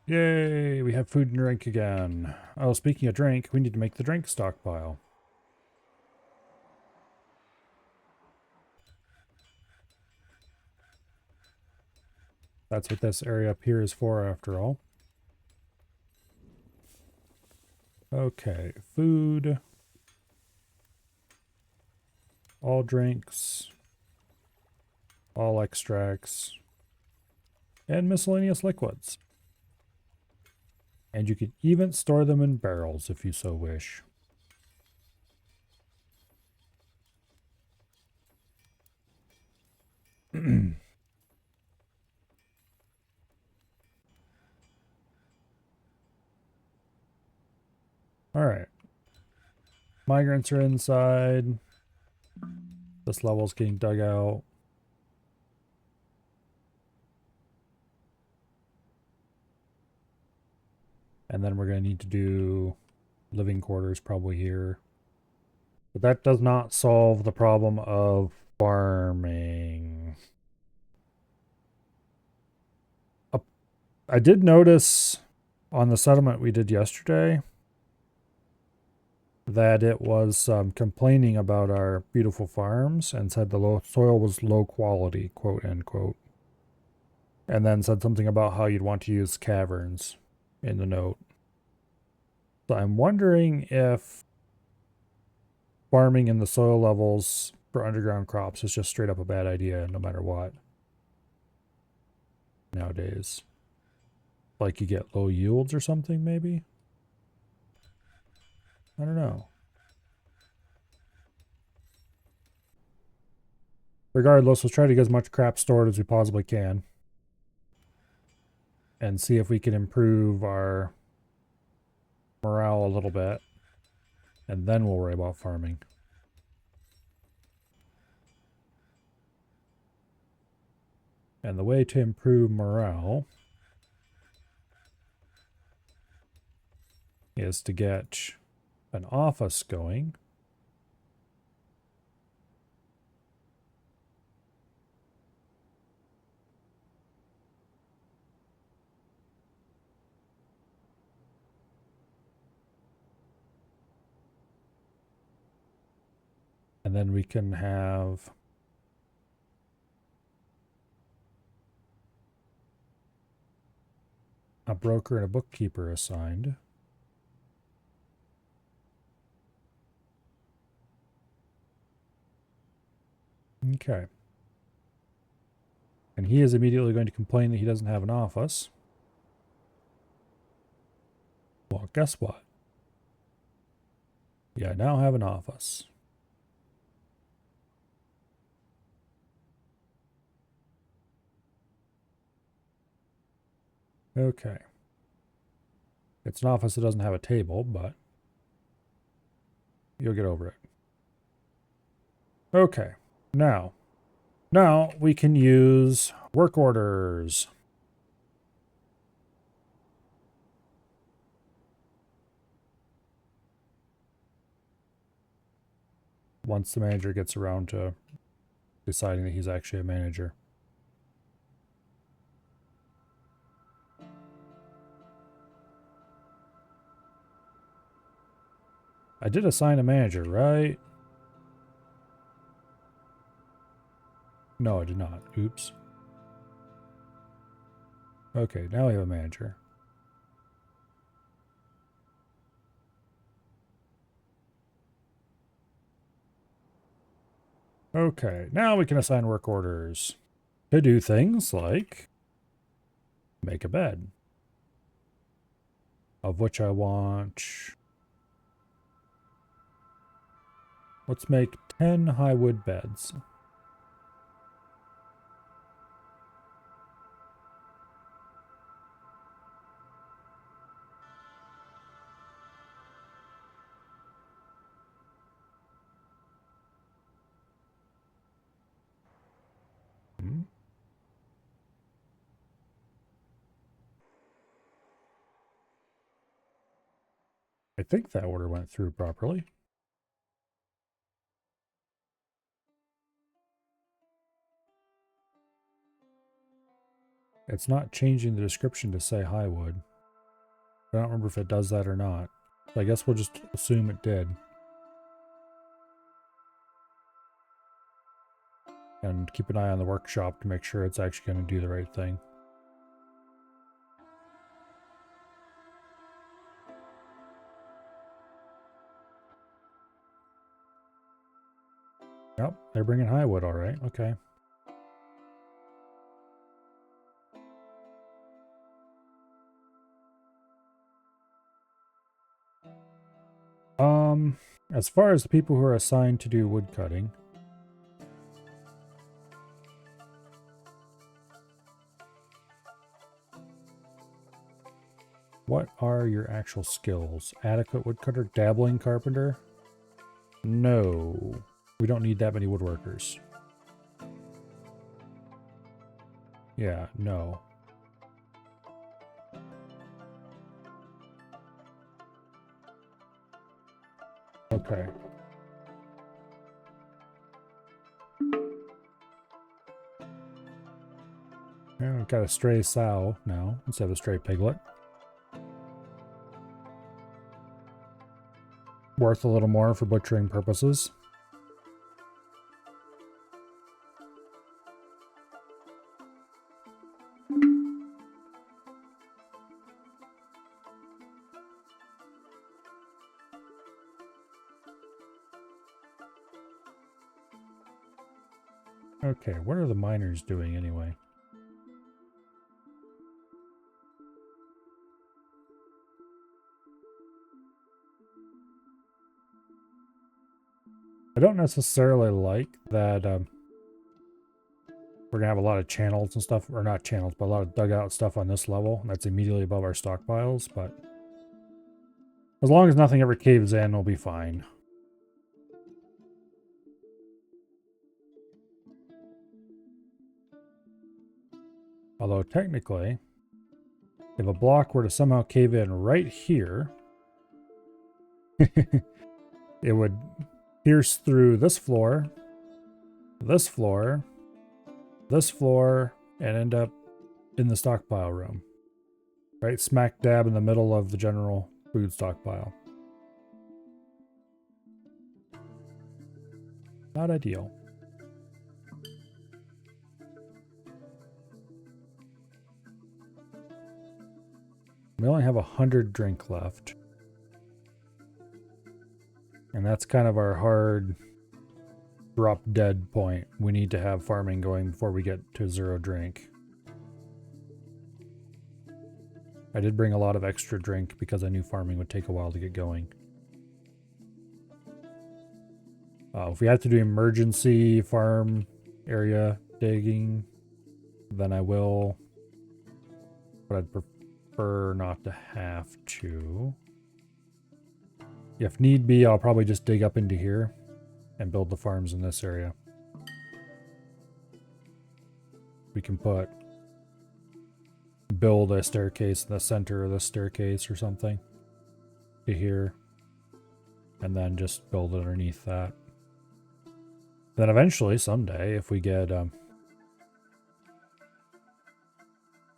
Yay, we have food and drink again. Oh, speaking of drink, we need to make the drink stockpile. That's what this area up here is for, after all. Okay, food. All drinks. All extracts. And miscellaneous liquids. And you can even store them in barrels if you so wish. Migrants are inside. This level's getting dug out. And then we're going to need to do living quarters probably here. But that does not solve the problem of farming. I did notice on the settlement we did yesterday that it was complaining about our beautiful farms and said the soil was low quality, quote unquote. And then said something about how you'd want to use caverns in the note. So I'm wondering if farming in the soil levels for underground crops is just straight up a bad idea no matter what nowadays. Like you get low yields or something maybe? I don't know. Regardless, let's try to get as much crap stored as we possibly can. And see if we can improve our morale a little bit. And then we'll worry about farming. And the way to improve morale is to get an office going. And then we can have a broker and a bookkeeper assigned. Okay. And he is immediately going to complain that he doesn't have an office. Well, guess what? Yeah, I now have an office. Okay. It's an office that doesn't have a table, but you'll get over it. Okay. Now we can use work orders. Once the manager gets around to deciding that he's actually a manager. I did assign a manager, right? No, I did not. Oops. Okay, now we have a manager. Okay, now we can assign work orders to do things like make a bed, of which I want... Let's make 10 high wood beds. I think that order went through properly. It's not changing the description to say high wood. I don't remember if it does that or not. So I guess we'll just assume it did. And keep an eye on the workshop to make sure it's actually going to do the right thing. Yep, they're bringing high wood, all right. Okay. As far as the people who are assigned to do wood cutting, what are your actual skills? Adequate woodcutter, dabbling carpenter? No. We don't need that many woodworkers. Yeah, no. Okay. Yeah, we've got a stray sow now instead of a stray piglet. Worth a little more for butchering purposes. Okay, what are the miners doing anyway? I don't necessarily like that we're going to have a lot of channels and stuff, or not channels, but a lot of dugout stuff on this level. That's immediately above our stockpiles, but as long as nothing ever caves in, we'll be fine. Although technically, if a block were to somehow cave in right here, it would pierce through this floor, this floor, this floor, and end up in the stockpile room. Right smack dab in the middle of the general food stockpile. Not ideal. We only have 100 drink left. And that's kind of our hard drop dead point. We need to have farming going before we get to 0 drink. I did bring a lot of extra drink because I knew farming would take a while to get going. If we have to do emergency farm area digging, then I will. But I'd prefer not to have to. If need be, I'll probably just dig up into here and build the farms in this area. We can build a staircase in the center of the staircase or something to here, and then just build it underneath that. Then eventually, someday, if we get a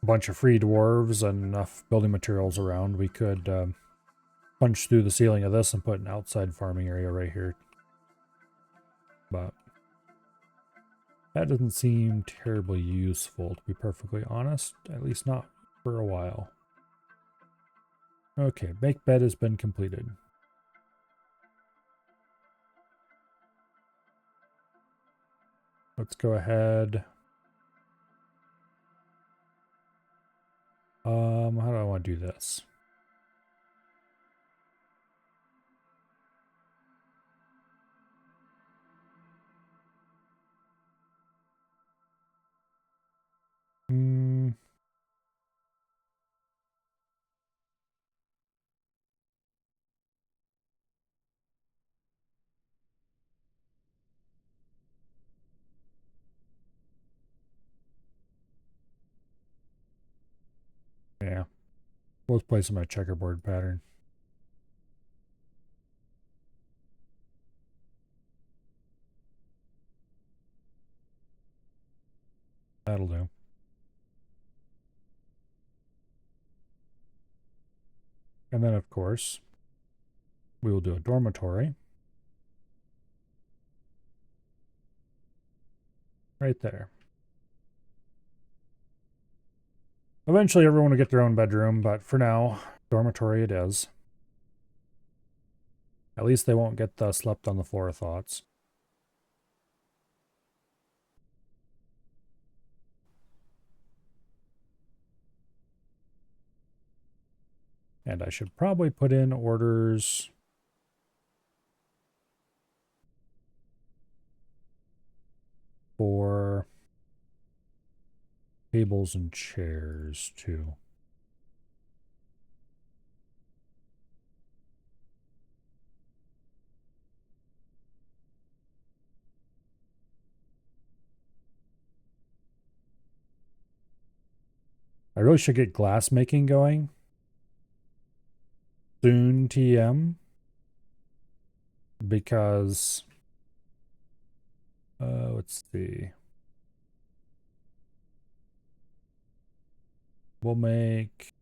bunch of free dwarves and enough building materials around, we could punch through the ceiling of this and put an outside farming area right here. But that doesn't seem terribly useful, to be perfectly honest. At least not for a while. Okay, make bed has been completed. Let's go ahead. How do I want to do this? Yeah. We'll play some checkerboard pattern. That'll do. And then, of course, we will do a dormitory. Right there. Eventually, everyone will get their own bedroom, but for now, dormitory it is. At least they won't get the slept on the floor thoughts. And I should probably put in orders for tables and chairs too. I really should get glass making going. Soon TM. Because let's see. We'll make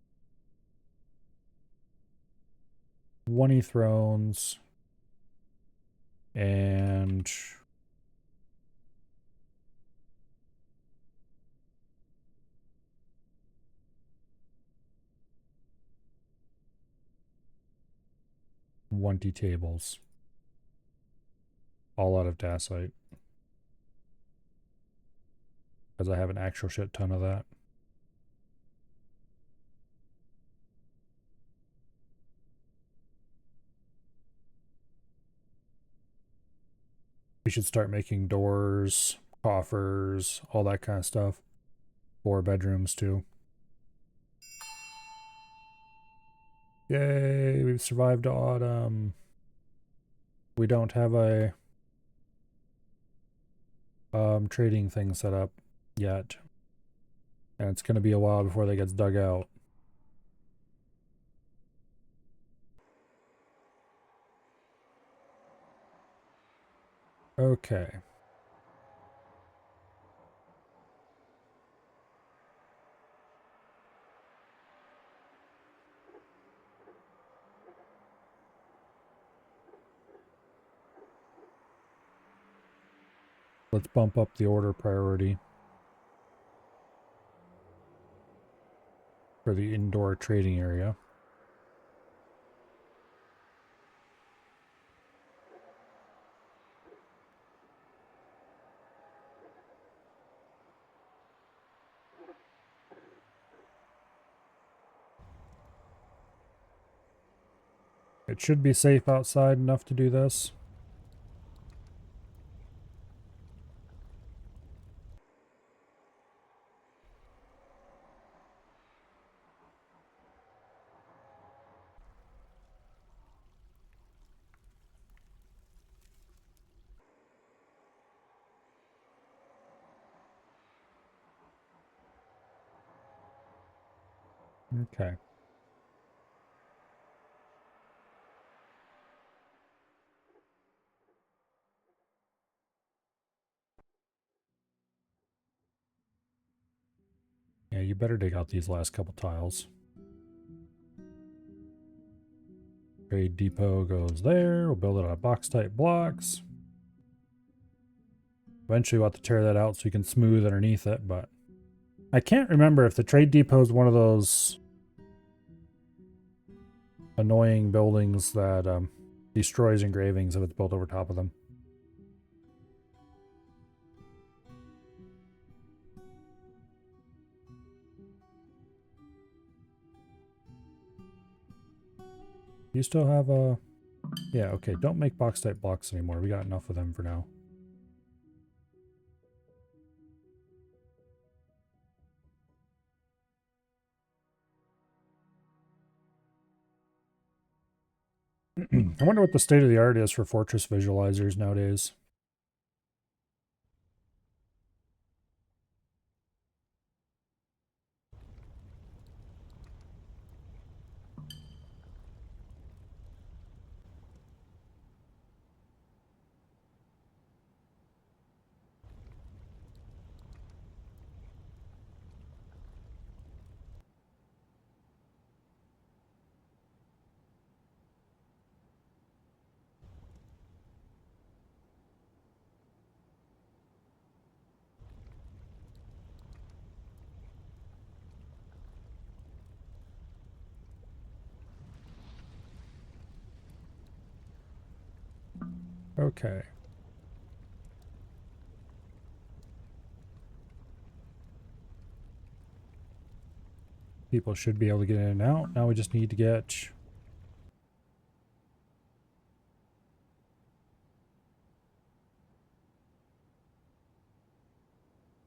20 thrones and tables. All out of dacite. Because I have an actual shit ton of that. We should start making doors, coffers, all that kind of stuff. For bedrooms too. Yay, we've survived autumn. We don't have a trading thing set up yet. And it's going to be a while before that gets dug out. Okay. Let's bump up the order priority for the indoor trading area. It should be safe outside enough to do this. Okay. Yeah, you better dig out these last couple tiles. Trade depot goes there. We'll build it out of box type blocks. Eventually we'll have to tear that out so we can smooth underneath it, but I can't remember if the trade depot is one of those annoying buildings that destroys engravings if it's built over top of them. You still have a... Yeah, okay, don't make box type blocks anymore. We got enough of them for now. I wonder what the state of the art is for fortress visualizers nowadays. Okay. People should be able to get in and out. Now we just need to get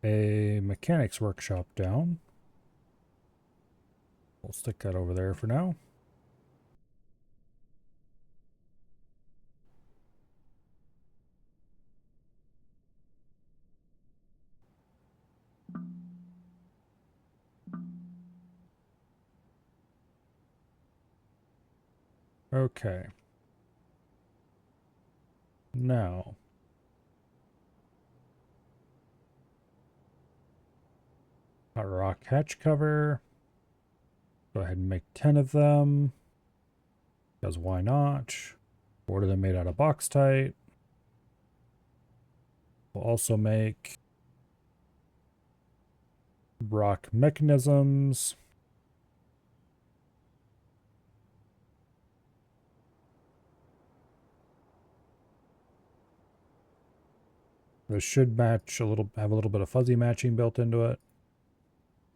a mechanics workshop down. We'll stick that over there for now. Okay. Now. A rock hatch cover. Go ahead and make 10 of them. Because why not? What are they made out of? Boxtite. We'll also make rock mechanisms. This should match have a little bit of fuzzy matching built into it.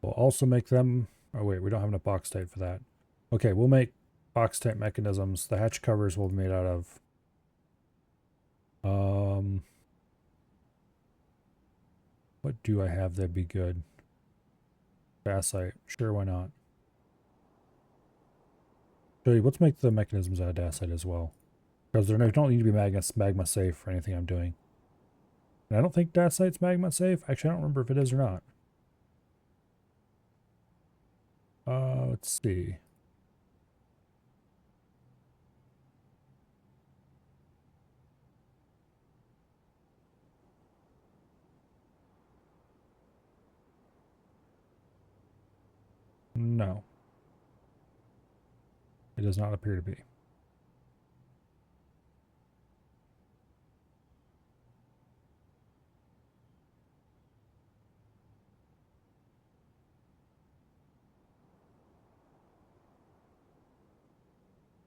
We'll also make them. Oh wait, we don't have enough boxtite for that. Okay, we'll make boxtite mechanisms. The hatch covers will be made out of. What do I have that'd be good? Dacite. Sure, why not? Actually, let's make the mechanisms out of dacite as well. Because they don't need to be magma safe for anything I'm doing. And I don't think dacite's magma safe. Actually, I don't remember if it is or not. Let's see. No. It does not appear to be.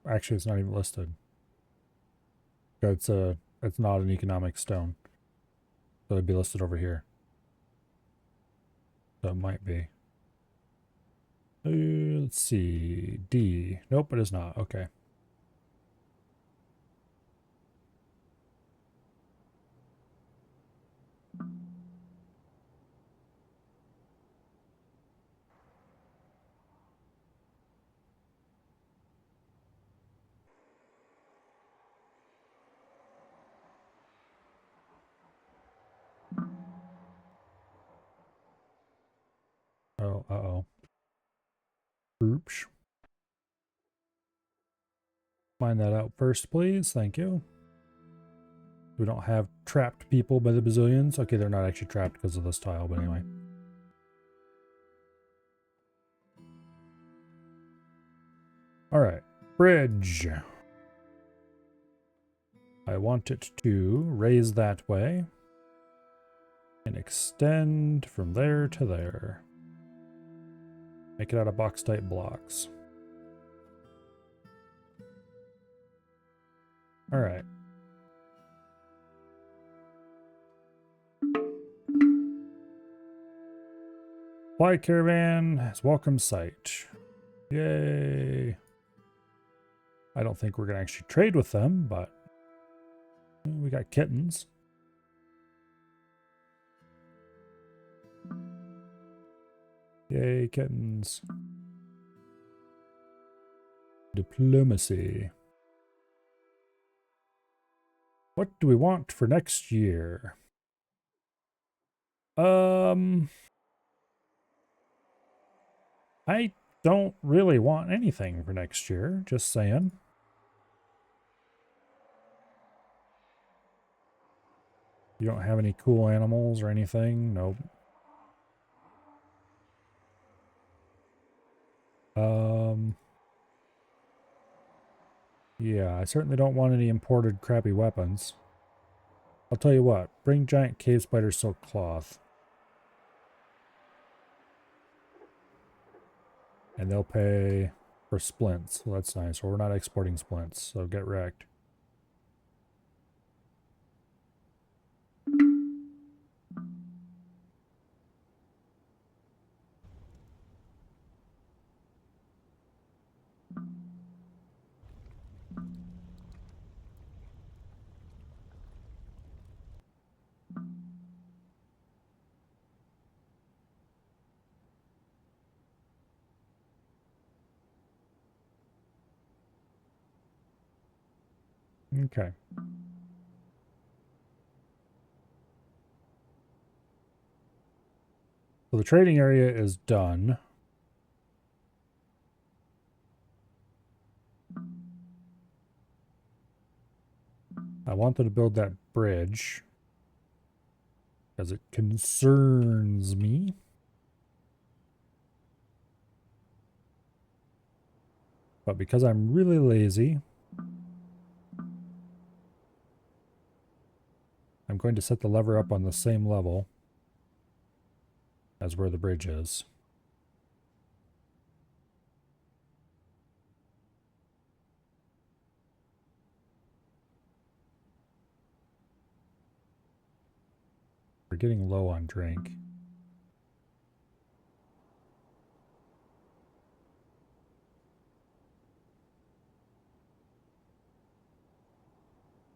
Actually, it's not even listed. It's not an economic stone. So it'd be listed over here. So it might be. Let's see. D. Nope, it is not. Okay. Oh, uh-oh. Oops. Find that out first, please. Thank you. We don't have trapped people by the bazillions. Okay, they're not actually trapped because of this tile, but anyway. Alright. Bridge. I want it to raise that way. And extend from there to there. Make it out of box-type blocks. Alright. Fly caravan has welcome sight. Yay. I don't think we're going to actually trade with them, but we got kittens. Yay, kittens. Diplomacy. What do we want for next year? I don't really want anything for next year, just saying. You don't have any cool animals or anything? Nope. Yeah, I certainly don't want any imported crappy weapons. I'll tell you what, bring giant cave spider silk cloth. And they'll pay for splints. Well, that's nice. Well, we're not exporting splints, so get wrecked. Okay. So the trading area is done. I wanted to build that bridge because it concerns me. But because I'm really lazy, I'm going to set the lever up on the same level as where the bridge is. We're getting low on drink.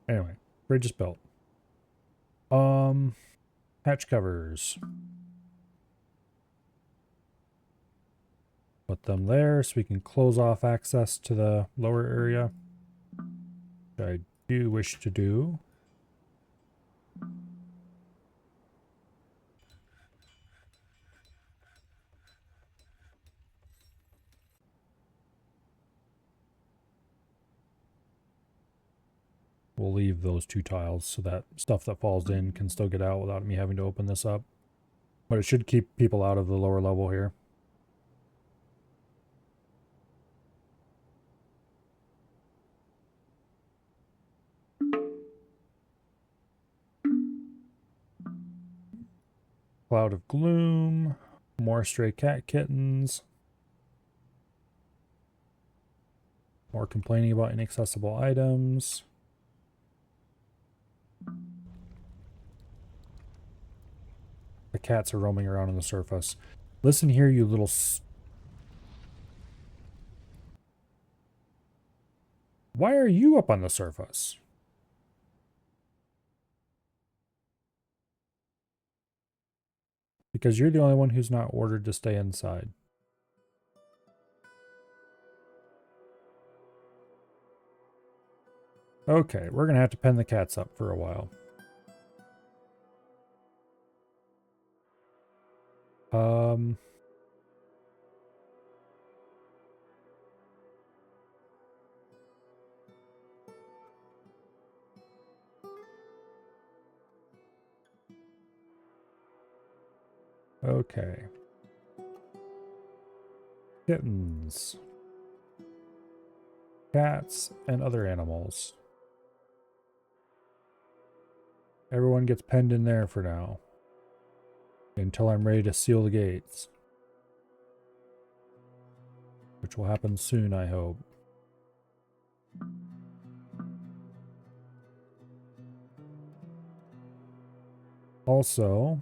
Anyway, bridge is built. Hatch covers. Put them there so we can close off access to the lower area, which I do wish to do. We'll leave those 2 tiles so that stuff that falls in can still get out without me having to open this up. But it should keep people out of the lower level here. Cloud of gloom, more stray cat kittens, more complaining about inaccessible items. The cats are roaming around on the surface. Listen here, you little Why are you up on the surface? Because you're the only one who's not ordered to stay inside. Okay, we're going to have to pen the cats up for a while. Okay. Kittens. Cats and other animals. Everyone gets penned in there for now. Until I'm ready to seal the gates. Which will happen soon, I hope. Also,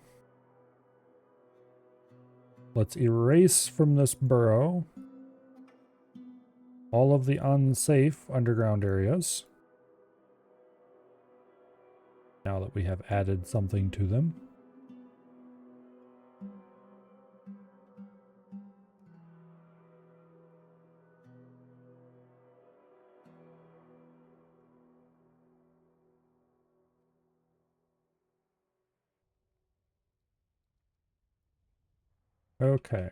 let's erase from this burrow all of the unsafe underground areas. Now that we have added something to them. Okay.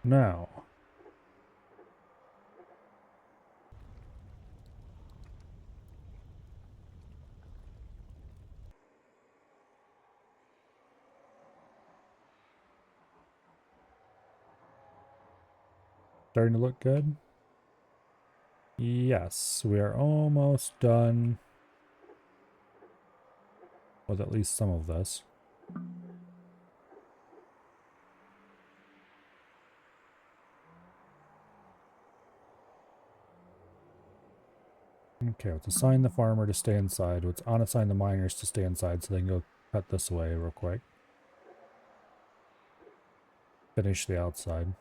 Now, starting to look good? Yes, we are almost done with at least some of this. Okay, let's assign the farmer to stay inside. Let's unassign the miners to stay inside so they can go cut this away real quick. Finish the outside.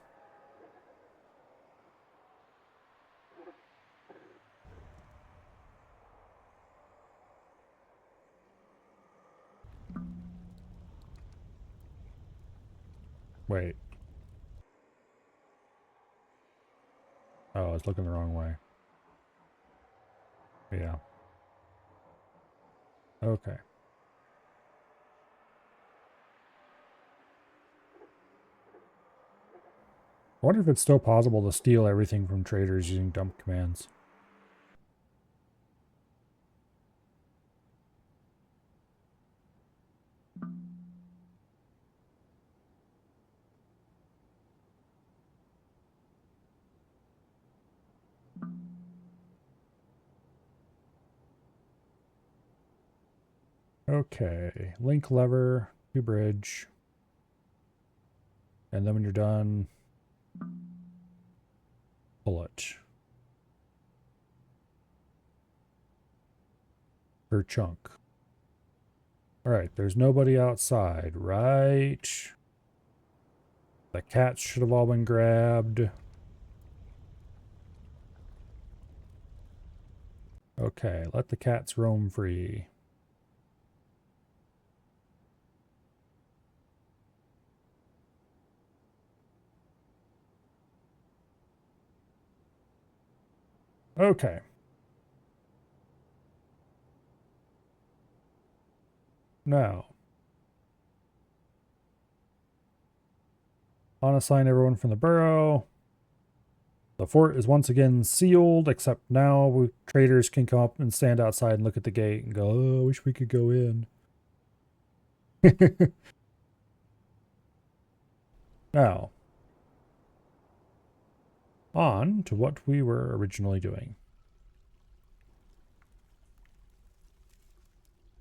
Wait. Oh, I was looking the wrong way. Yeah. Okay. I wonder if it's still possible to steal everything from traders using dump commands. Okay, link lever to bridge. And then when you're done, pull it. Per chunk. Alright, there's nobody outside, right? The cats should have all been grabbed. Okay, let the cats roam free. Okay. Now, unassign everyone from the burrow. The fort is once again sealed, except now traders can come up and stand outside and look at the gate and go, oh, I wish we could go in. Now, on to what we were originally doing.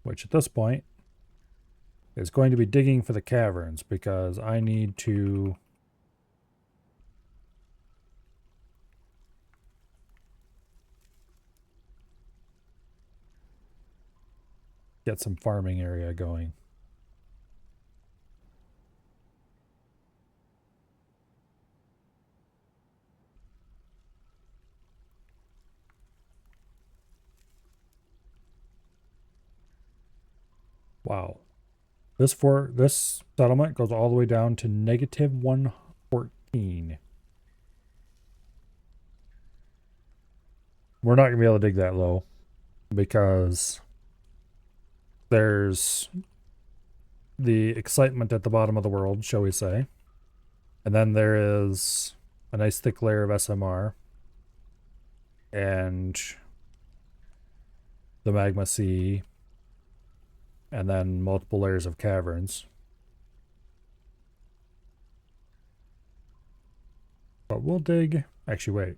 Which at this point is going to be digging for the caverns, because I need to get some farming area going. Wow. This settlement goes all the way down to negative 114. We're not going to be able to dig that low because there's the excitement at the bottom of the world, shall we say. And then there is a nice thick layer of SMR and the magma sea, and then multiple layers of caverns. But we'll dig. Actually, wait.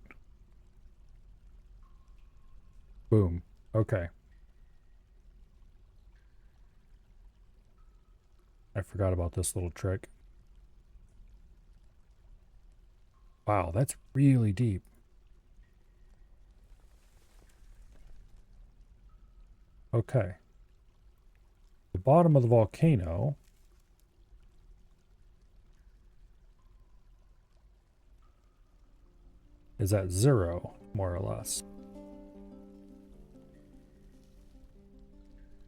Boom. Okay. I forgot about this little trick. Wow, that's really deep. Okay. The bottom of the volcano is at 0, more or less.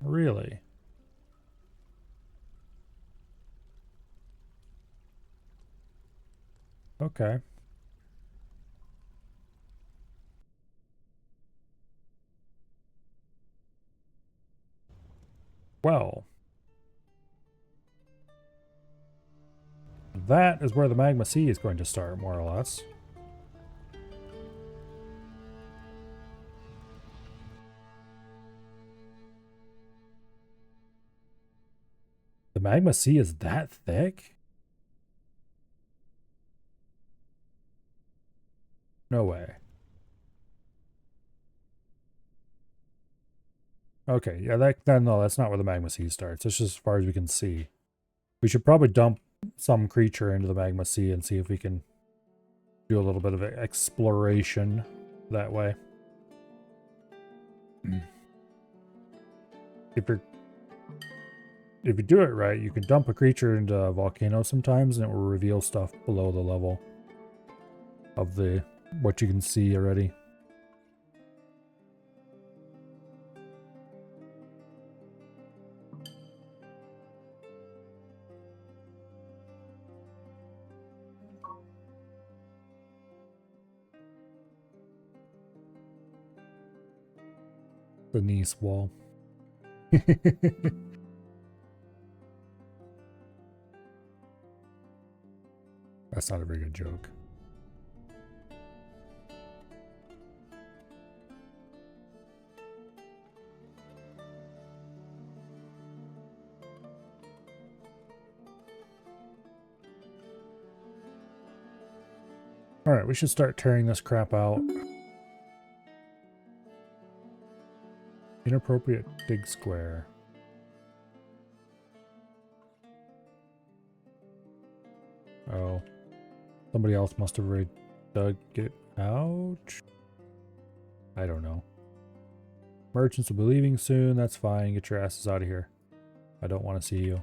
Really? Okay. Well, that is where the magma sea is going to start, more or less. The magma sea is that thick? No way. Okay, yeah, no, that's not where the magma sea starts. It's just as far as we can see. We should probably dump some creature into the magma sea and see if we can do a little bit of exploration that way. If you do it right, you can dump a creature into a volcano sometimes and it will reveal stuff below the level of the what you can see already. The Nice wall. That's not a very good joke. Alright, we should start tearing this crap out. Inappropriate dig square. Oh. Somebody else must have already dug it out. I don't know. Merchants will be leaving soon. That's fine. Get your asses out of here. I don't want to see you.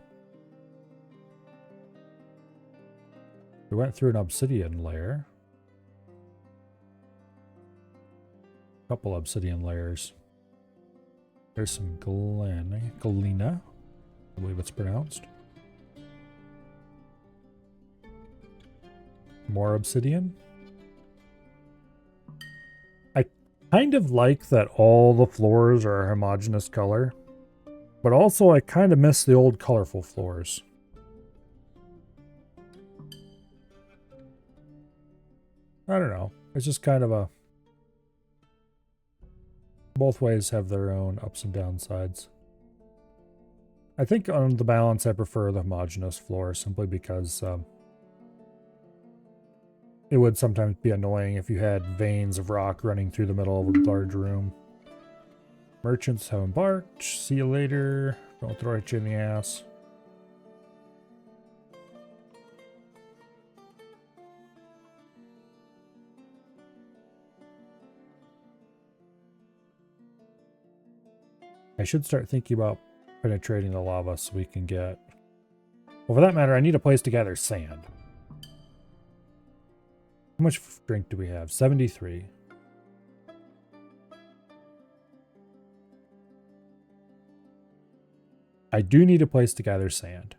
We went through an obsidian layer. Couple obsidian layers. There's some galena. I believe it's pronounced. More obsidian. I kind of like that all the floors are a homogeneous color, but also I kind of miss the old colorful floors. I don't know. It's just kind of a... Both ways have their own ups and downsides. I think on the balance I prefer the homogeneous floor simply because it would sometimes be annoying if you had veins of rock running through the middle of a large room. Merchants have embarked. See you later. Don't throw it you in the ass. I should start thinking about penetrating the lava so we can get... Well, for that matter, I need a place to gather sand. How much drink do we have? 73. I do need a place to gather sand.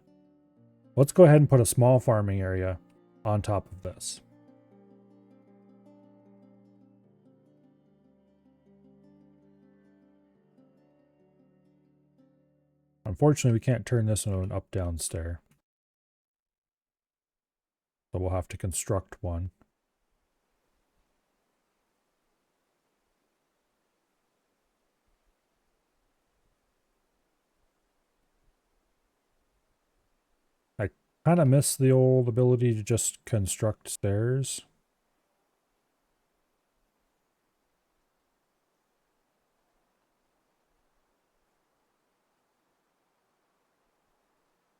Let's go ahead and put a small farming area on top of this. Unfortunately, we can't turn this into an up-down stair. So we'll have to construct one. I kind of miss the old ability to just construct stairs.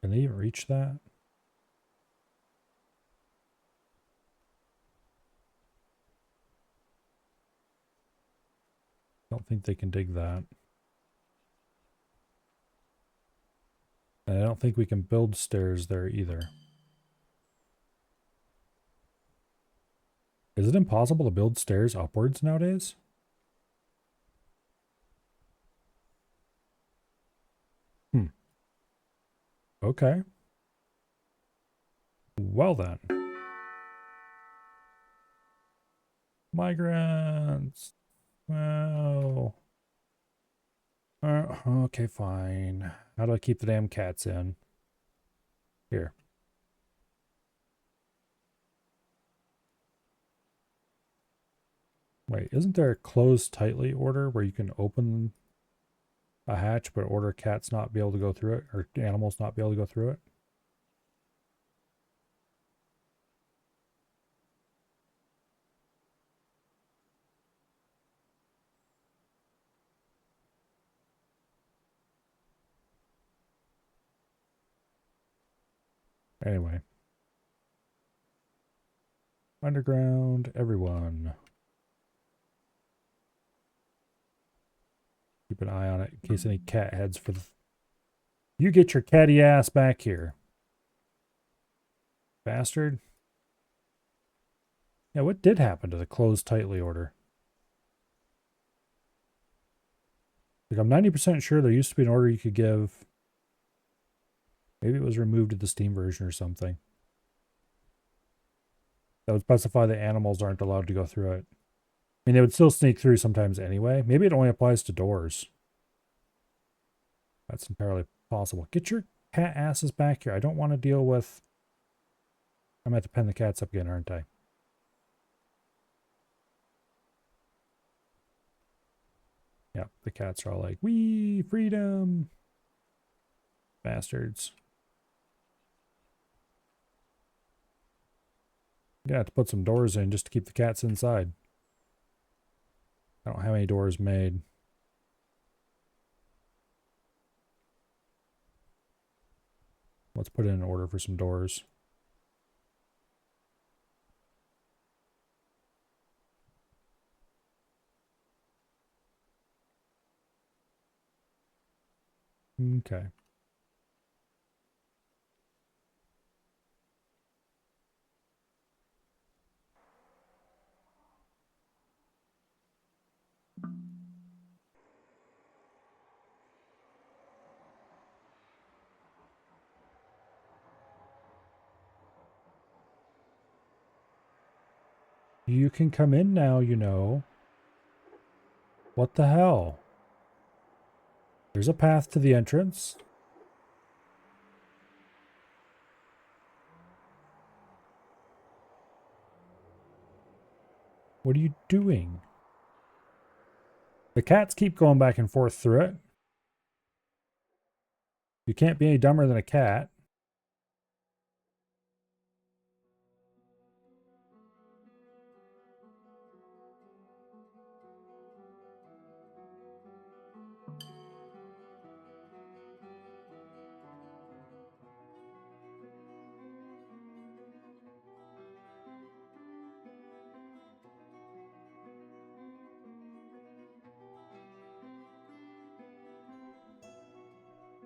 Can they even reach that? Don't think they can dig that. And I don't think we can build stairs there either. Is it impossible to build stairs upwards nowadays? Okay. Well then. Migrants. Well. Okay, fine. How do I keep the damn cats in? Here. Wait, isn't there a closed tightly order where you can open a hatch but order cats not be able to go through it, or animals not be able to go through it? Anyway. Underground, everyone. Keep an eye on it in case any cat heads for the... You get your catty ass back here. Bastard. Yeah, what did happen to the closed tightly order? Like, I'm 90% sure there used to be an order you could give. Maybe it was removed in the Steam version or something. That would specify that animals aren't allowed to go through it. I mean, they would still sneak through sometimes anyway. Maybe it only applies to doors. That's entirely possible. Get your cat asses back here. I don't want to deal with... I'm going to have to pen the cats up again, aren't I? Yep, the cats are all like, wee, freedom. Bastards. Yeah, have to put some doors in just to keep the cats inside. I don't have any doors made. Let's put in an order for some doors. Okay. You can come in now, you know. What the hell? There's a path to the entrance. What are you doing? The cats keep going back and forth through it. You can't be any dumber than a cat.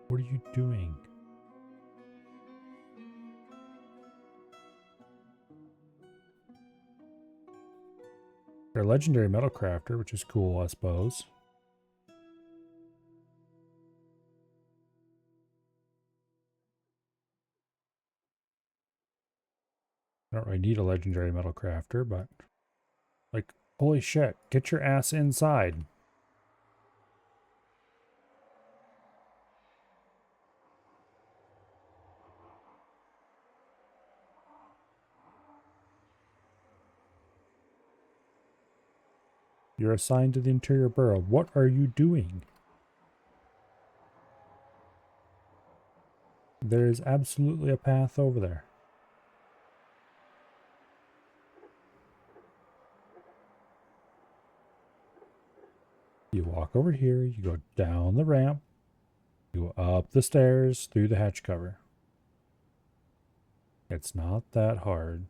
What are you doing? They're a legendary metal crafter, which is cool, I suppose. I don't really need a legendary metal crafter, but... Like, holy shit, get your ass inside. You're assigned to the interior burrow. What are you doing? There is absolutely a path over there. You walk over here, you go down the ramp, you go up the stairs, through the hatch cover. It's not that hard.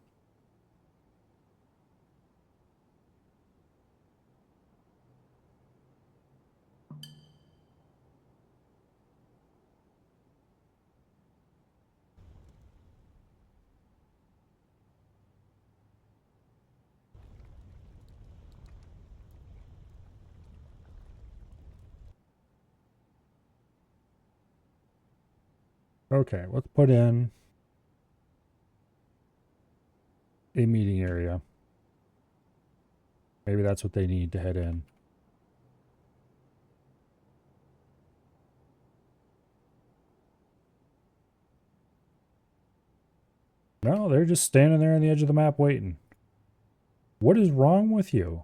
Okay, let's put in a meeting area. Maybe that's what they need to head in. No, they're just standing there on the edge of the map waiting. What is wrong with you?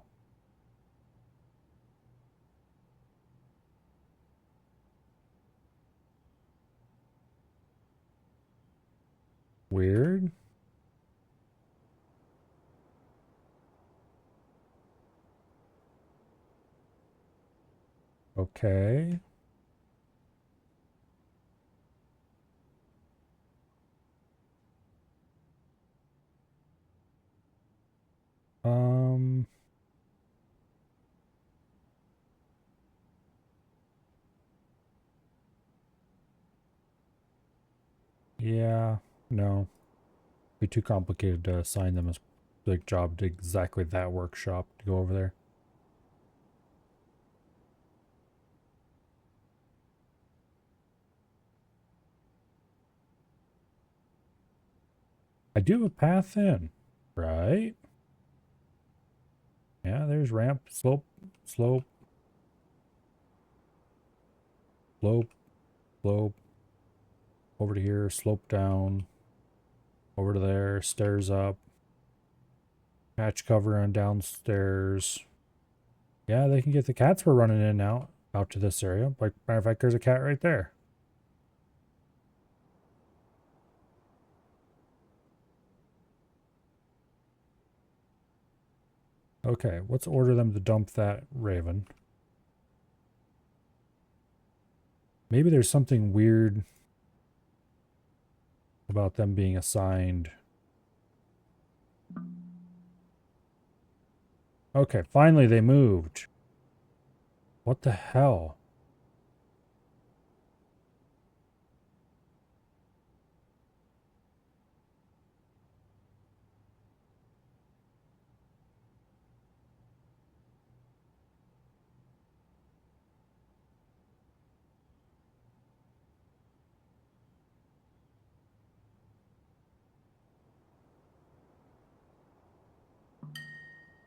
Weird. Okay. Um... Yeah, no. Be too complicated to assign them as big job to exactly that workshop to go over there. I do have a path in, right? Yeah, there's ramp, slope, slope, slope. slope over to here, slope down, over to there, stairs up, hatch cover on downstairs. Yeah, they can get the cats were running in and out to this area. Like, matter of fact, there's a cat right there. Okay, let's order them to dump that raven. Maybe there's something weird about them being assigned. Okay, finally they moved. What the hell?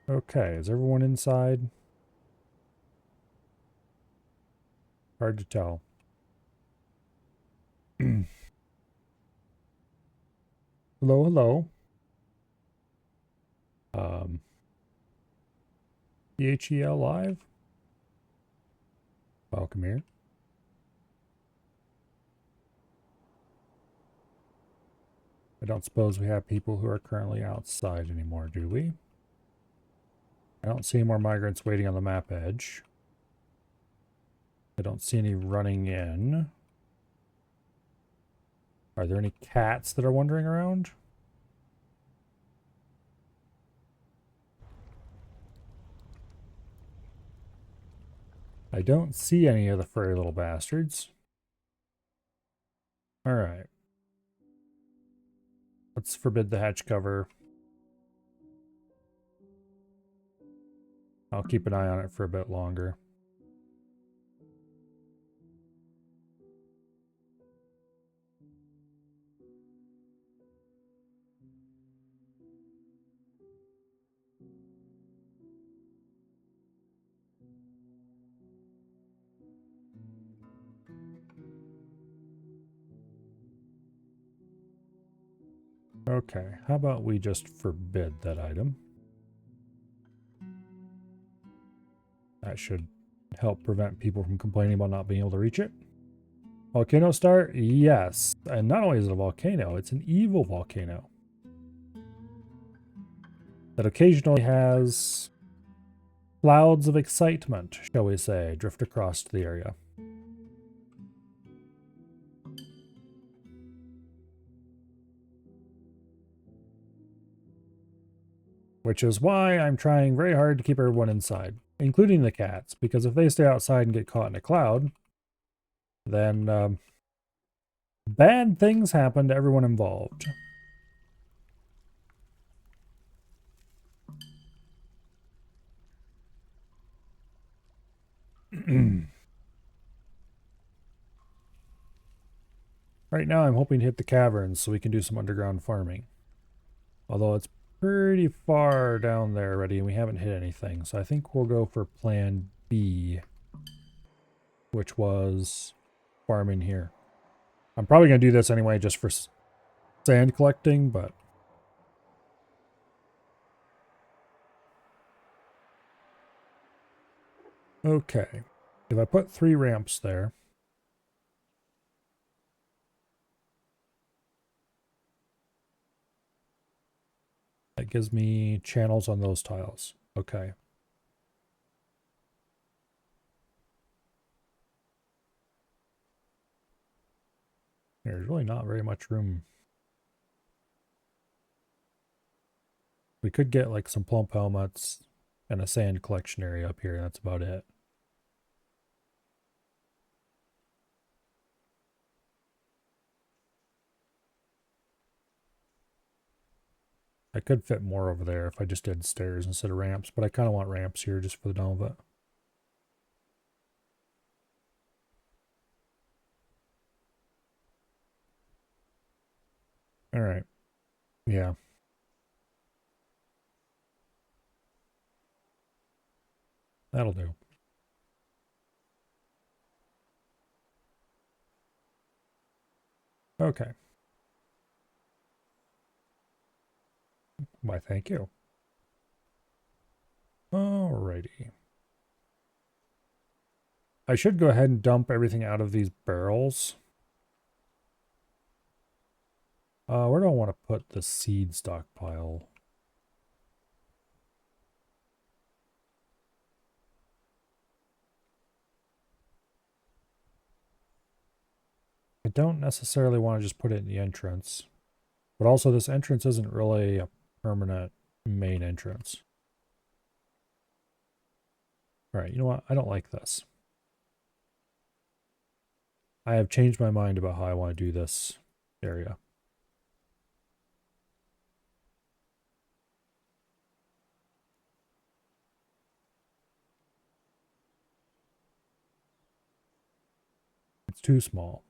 Okay, is everyone inside? Hard to tell. Hello, hello. PHEL live? Welcome here. I don't suppose we have people who are currently outside anymore, do we? I don't see any more migrants waiting on the map edge. I don't see any running in. Are there any cats that are wandering around? I don't see any of the furry little bastards. Alright. Let's forbid the hatch cover. I'll keep an eye on it for a bit longer. Okay, how about we just forbid that item? That should help prevent people from complaining about not being able to reach it. Volcano star? Yes. And not only is it a volcano, it's an evil volcano. That occasionally has clouds of excitement, shall we say, drift across the area. Which is why I'm trying very hard to keep everyone inside, including the cats, because if they stay outside and get caught in a cloud, then bad things happen to everyone involved. Right now I'm hoping to hit the caverns so we can do some underground farming. Although it's pretty far down there already and we haven't hit anything. So I think we'll go for plan B, which was farming here. I'm probably going to do this anyway just for sand collecting, but... Okay. If I put 3 ramps there... that gives me channels on those tiles. Okay. There's really not very much room. We could get like some plump helmets and a sand collection area up here, and that's about it. I could fit more over there if I just did stairs instead of ramps, but I kind of want ramps here just for the dome of it. All right. Yeah. That'll do. Okay. Why, thank you. Alrighty. I should go ahead and dump everything out of these barrels. Where do I want to put the seed stockpile? I don't necessarily want to just put it in the entrance. But also this entrance isn't really a permanent main entrance. Alright, you know what? I don't like this. I have changed my mind about how I want to do this area. It's too small.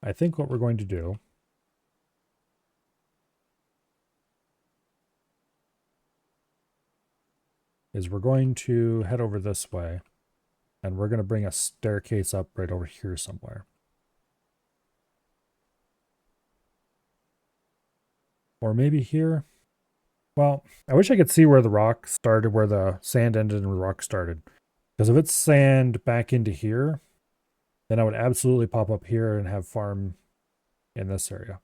I think what we're going to do is we're going to head over this way, and we're going to bring a staircase up right over here somewhere. Or maybe here. Well, I wish I could see where the rock started, where the sand ended and the rock started. Because if it's sand back into here, then I would absolutely pop up here and have farm in this area.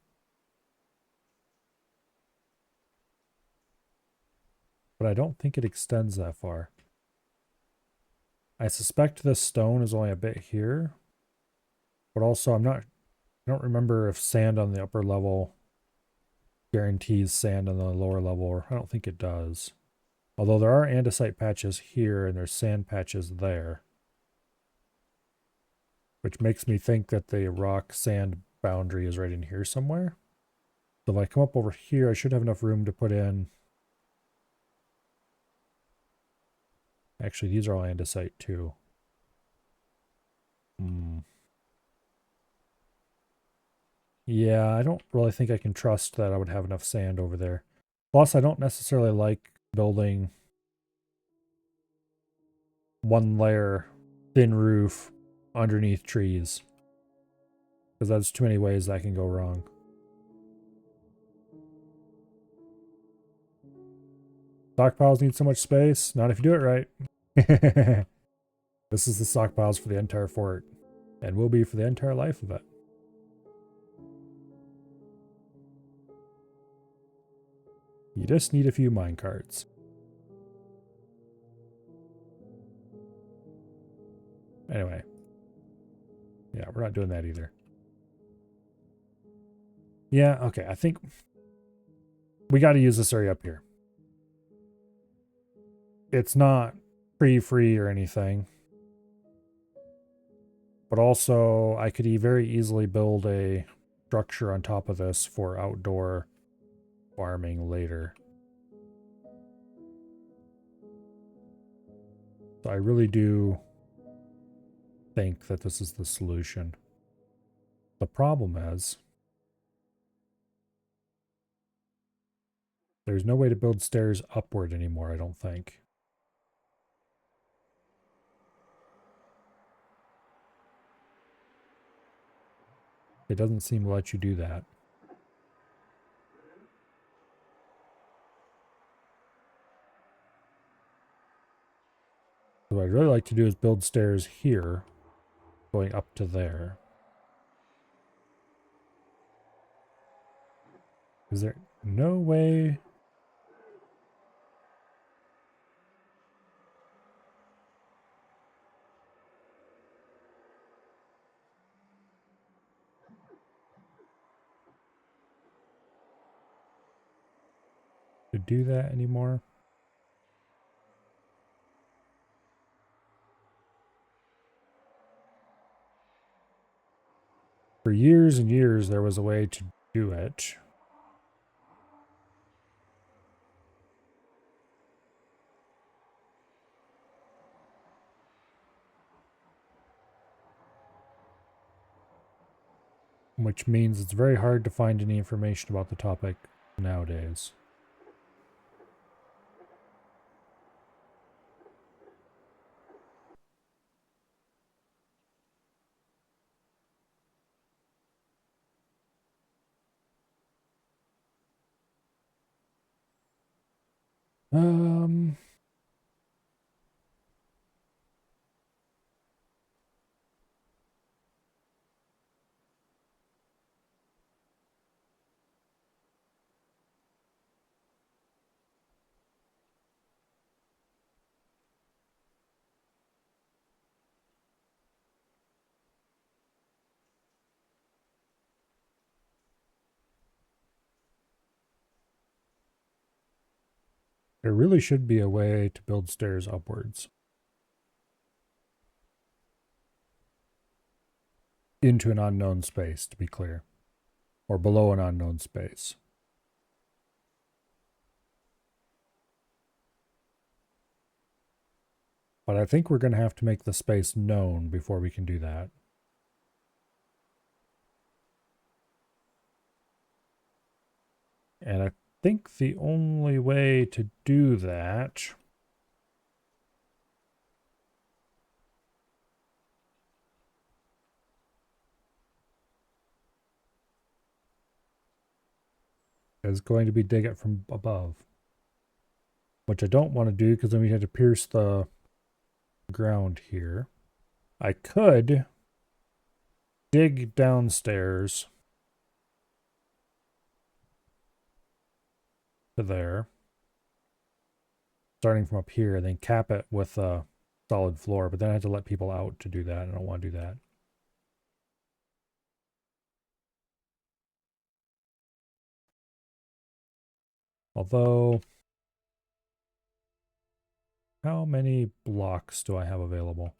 But I don't think it extends that far. I suspect this stone is only a bit here. But also I don't remember if sand on the upper level guarantees sand on the lower level, or I don't think it does. Although there are andesite patches here and there's sand patches there. Which makes me think that the rock sand boundary is right in here somewhere. So if I come up over here, I should have enough room to put in. Actually, these are all andesite too. Yeah, I don't really think I can trust that I would have enough sand over there. Plus, I don't necessarily like building one layer thin roof underneath trees. Because that's too many ways that can go wrong. Stockpiles need so much space. Not if you do it right. This is the stockpiles for the entire fort. And will be for the entire life of it. You just need a few minecarts. Anyway. Yeah, we're not doing that either. Yeah, okay, I think we got to use this area up here. It's not free or anything. But also, I could very easily build a structure on top of this for outdoor farming later. So I really do think that this is the solution. The problem is, there's no way to build stairs upward anymore, I don't think. It doesn't seem to let you do that. So what I'd really like to do is build stairs here, going up to there. Is there no way? To do that anymore? For years and years, there was a way to do it. Which means it's very hard to find any information about the topic nowadays. Um, there really should be a way to build stairs upwards into an unknown space, to be clear, or below an unknown space. But I think we're going to have to make the space known before we can do that. And I think the only way to do that is going to be dig it from above. Which I don't want to do because then we had to pierce the ground here. I could dig downstairs to there, starting from up here, and then cap it with a solid floor, but then I have to let people out to do that. I don't want to do that. Although, how many blocks do I have available?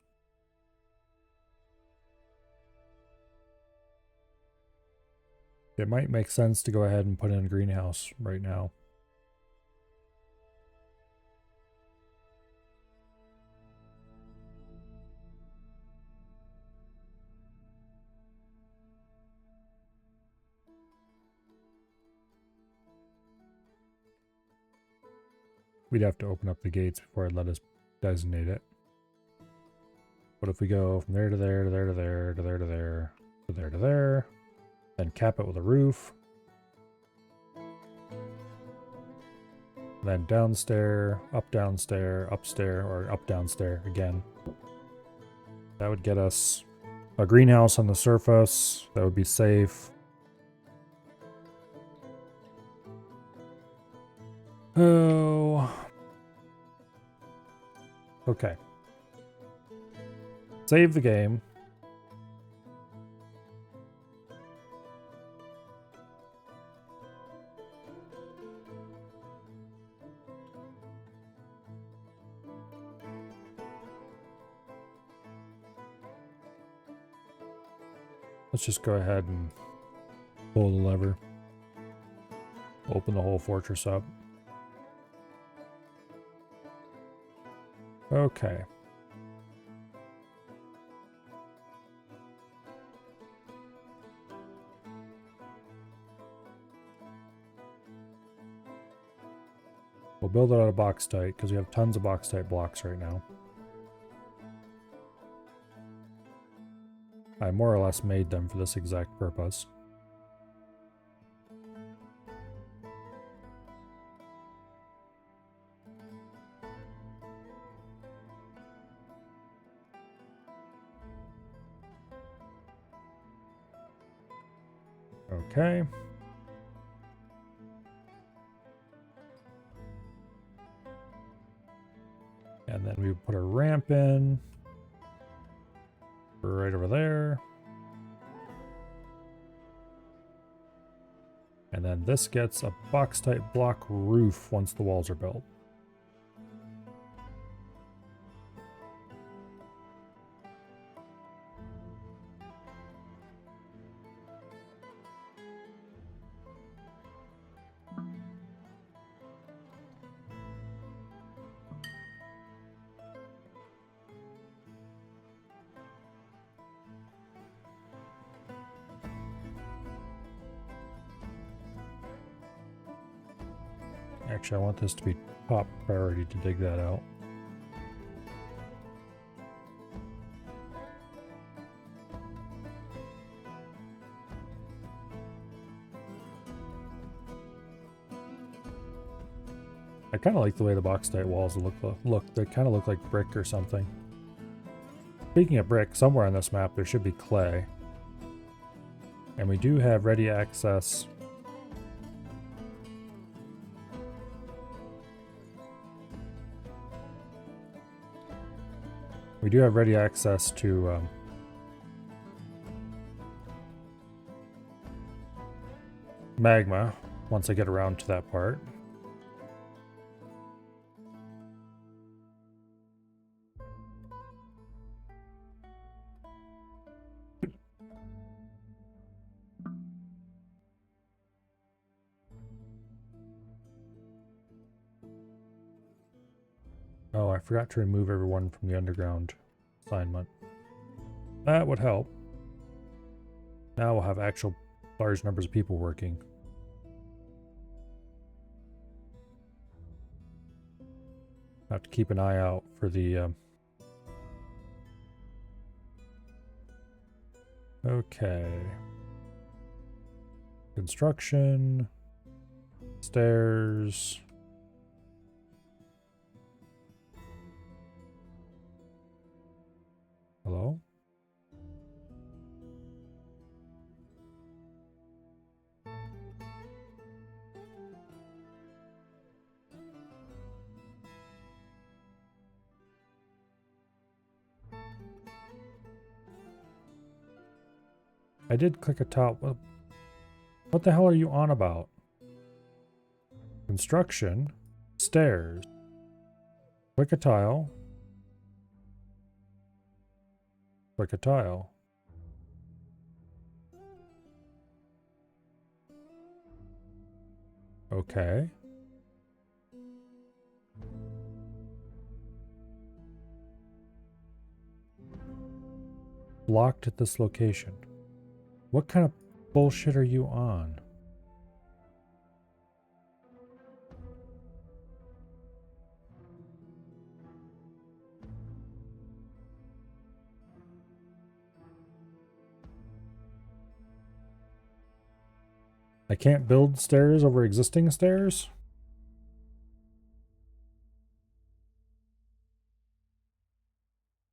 It might make sense to go ahead and put in a greenhouse right now. We'd have to open up the gates before I'd let us designate it. What if we go from there to there to there to there to there to there to there to there, then cap it with a roof, then downstair, upstair, or up downstair again. That would get us a greenhouse on the surface. That would be safe. Oh. Okay. Save the game. Let's just go ahead and pull the lever. Open the whole fortress up. Okay. We'll build it out of Bauxite because we have tons of Bauxite blocks right now. I more or less made them for this exact purpose. Okay. And then we put a ramp in right over there. And then this gets a Bauxite block roof once the walls are built. Actually, I want this to be top priority to dig that out. I kind of like the way the bauxite walls look. They kind of look like brick or something. Speaking of brick, somewhere on this map there should be clay. And we do have ready access. We do have ready access to magma once I get around to that part. Oh, I forgot to remove everyone from the underground assignment. That would help. Now we'll have actual large numbers of people working. Have to keep an eye out for the... Okay. Construction. Stairs. Hello? I did click a top. What the hell are you on about? Construction. Stairs. Click a tile. Click a tile. Okay. Blocked at this location. What kind of bullshit are you on? I can't build stairs over existing stairs?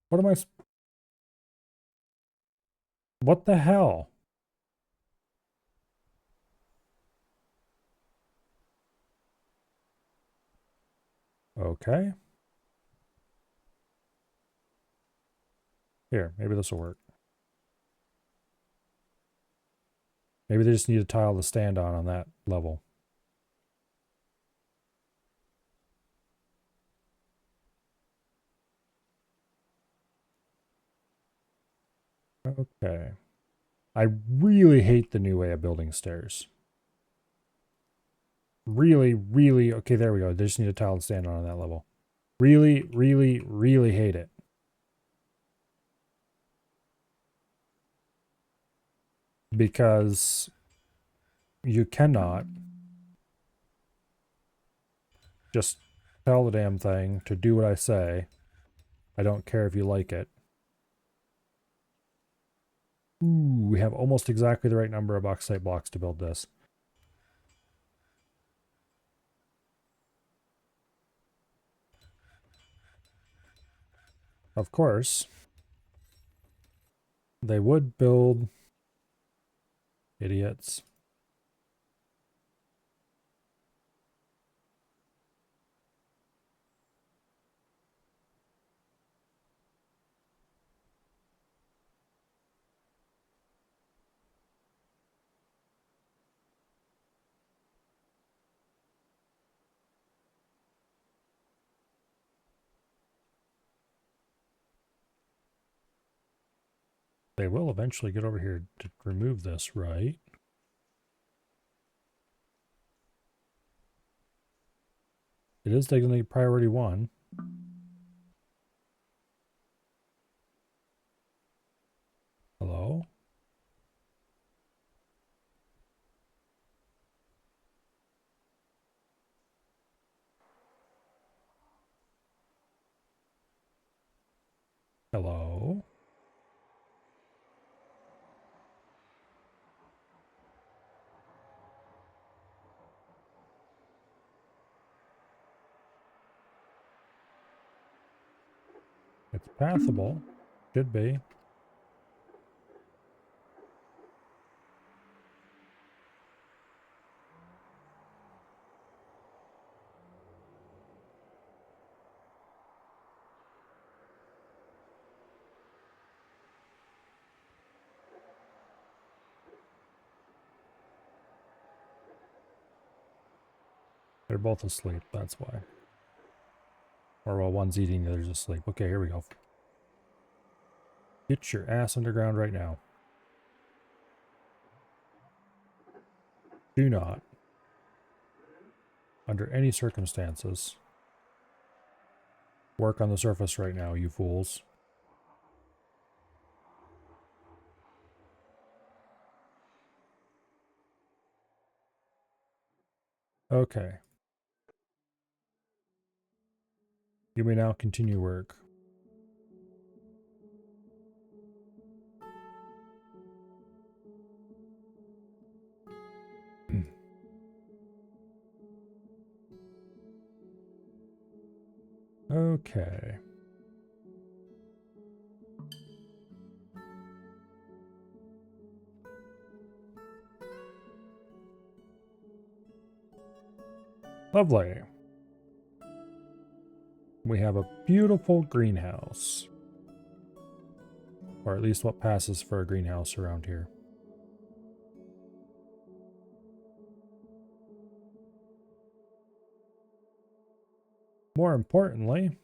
What am I... What the hell? Okay. Here, maybe this will work. Maybe they just need a tile to stand on that level. Okay. I really hate the new way of building stairs. Really, really... Okay, there we go. They just need a tile to stand on that level. Really, really, really hate it. Because you cannot just tell the damn thing to do what I say. I don't care if you like it. Ooh, we have almost exactly the right number of bauxite blocks to build this. Of course, they would build... Idiots. They will eventually get over here to remove this, right? It is designated priority 1. Hello? Hello? It's pathable. Should be. They're both asleep, that's why. Or while one's eating, the other's asleep. Okay, here we go. Get your ass underground right now. Do not, under any circumstances, work on the surface right now, you fools. Okay. You may now continue work. Okay. Lovely. We have a beautiful greenhouse. Or at least what passes for a greenhouse around here. More importantly,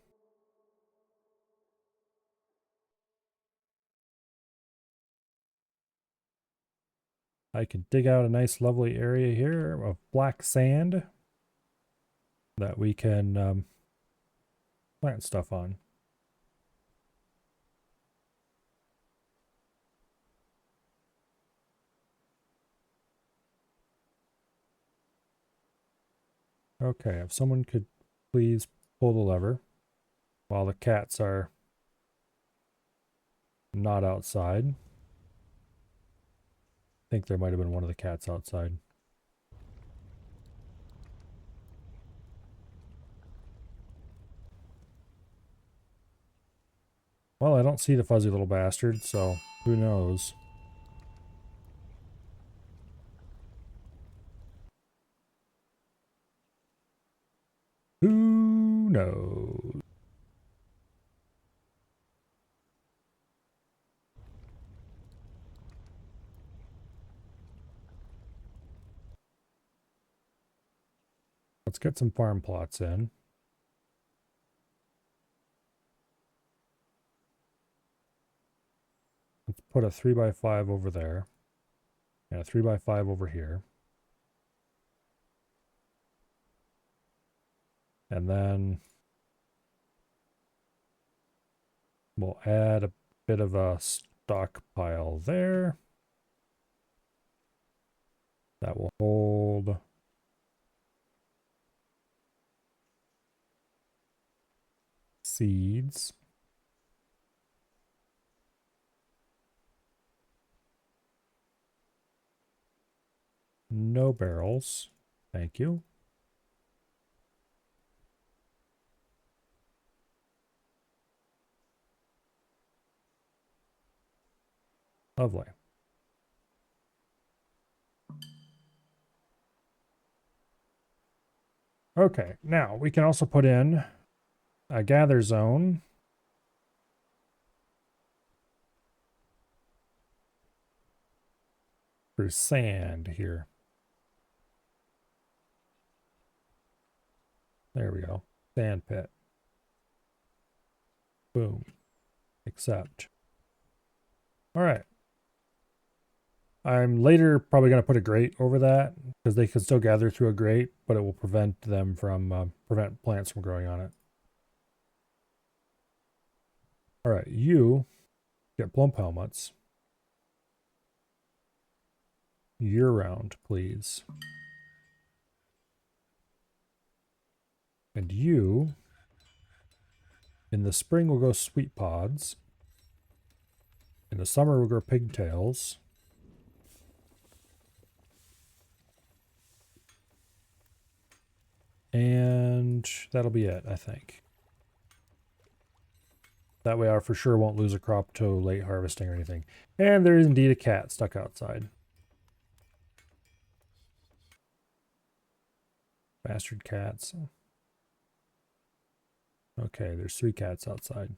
I can dig out a nice lovely area here of black sand that we can plant stuff on. Okay, if someone could please pull the lever while the cats are not outside. I think there might have been one of the cats outside. Well, I don't see the fuzzy little bastard, so who knows? Who knows? Let's get some farm plots in. Let's put a 3x5 over there. And a 3x5 over here. And then we'll add a bit of a stockpile there. That will hold seeds. No barrels. Thank you. Lovely. Okay, now we can also put in a gather zone. For sand here. There we go. Sand pit. Boom. Accept. All right. I'm later probably going to put a grate over that because they can still gather through a grate, but it will prevent them from, prevent plants from growing on it. All right, you get plump helmets. Year round, please. And you, in the spring, will go sweet pods. In the summer, we'll grow pigtails. And that'll be it, I think. That way I for sure won't lose a crop to late harvesting or anything. And there is indeed a cat stuck outside. Bastard cats. Okay, there's 3 cats outside.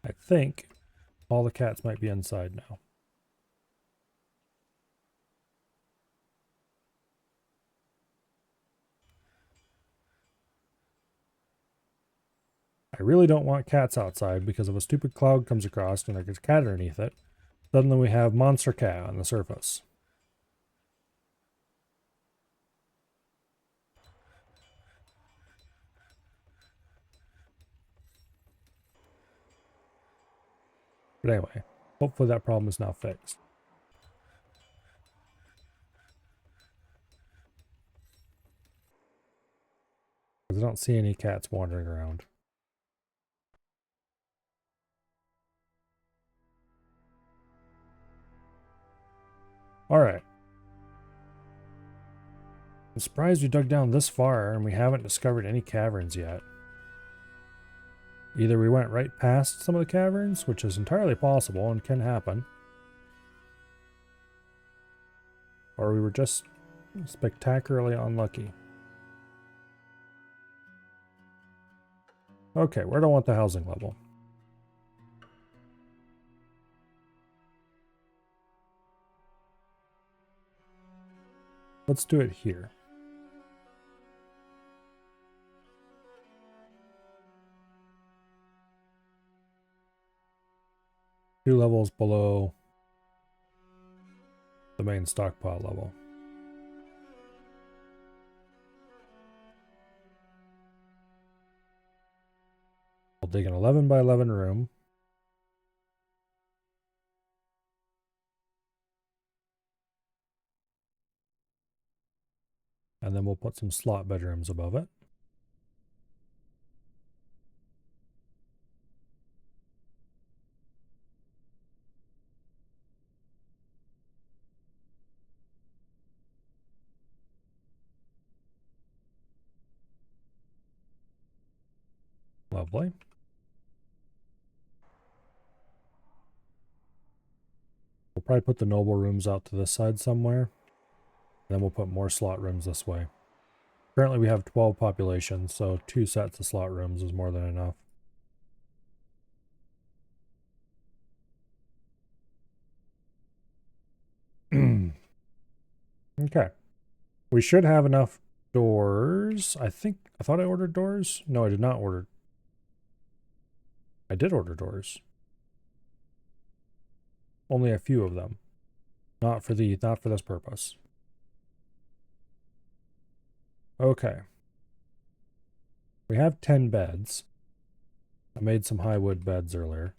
I think all the cats might be inside now. I really don't want cats outside because if a stupid cloud comes across and there's a cat underneath it, suddenly we have monster cat on the surface. But anyway, hopefully that problem is now fixed. Because I don't see any cats wandering around. Alright. I'm surprised we dug down this far and we haven't discovered any caverns yet. Either we went right past some of the caverns, which is entirely possible and can happen, or we were just spectacularly unlucky. Okay, where do I want the housing level? Let's do it here. Two levels below the main stockpile level. We'll dig an 11 by 11 room. And then we'll put some slot bedrooms above it. Lovely. We'll probably put the noble rooms out to this side somewhere. Then we'll put more slot rooms this way. Currently we have 12 population, so 2 sets of slot rooms is more than enough. Okay. We should have enough doors. I thought I ordered doors. No, I did not order. I did order doors. Only a few of them. Not for this purpose. Okay. We have 10 beds. I made some high wood beds earlier.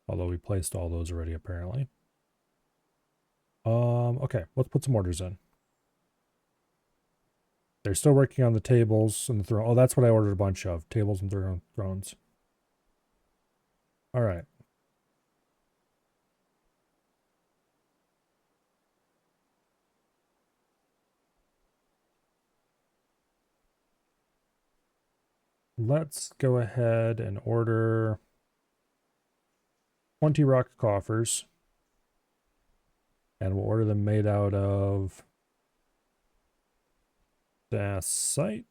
Although we placed all those already, apparently. Okay, let's put some orders in. They're still working on the tables and the throne. Oh, that's what I ordered a bunch of. Tables and thrones. Alright. Let's go ahead and order 20 rock coffers. And we'll order them made out of dacite.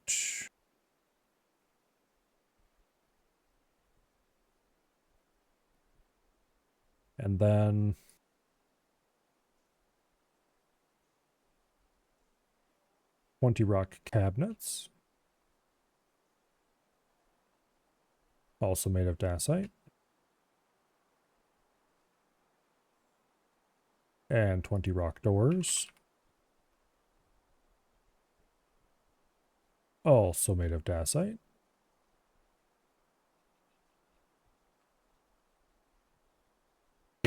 And then rock cabinets. Also made of dacite. And 20 rock doors. Also made of dacite.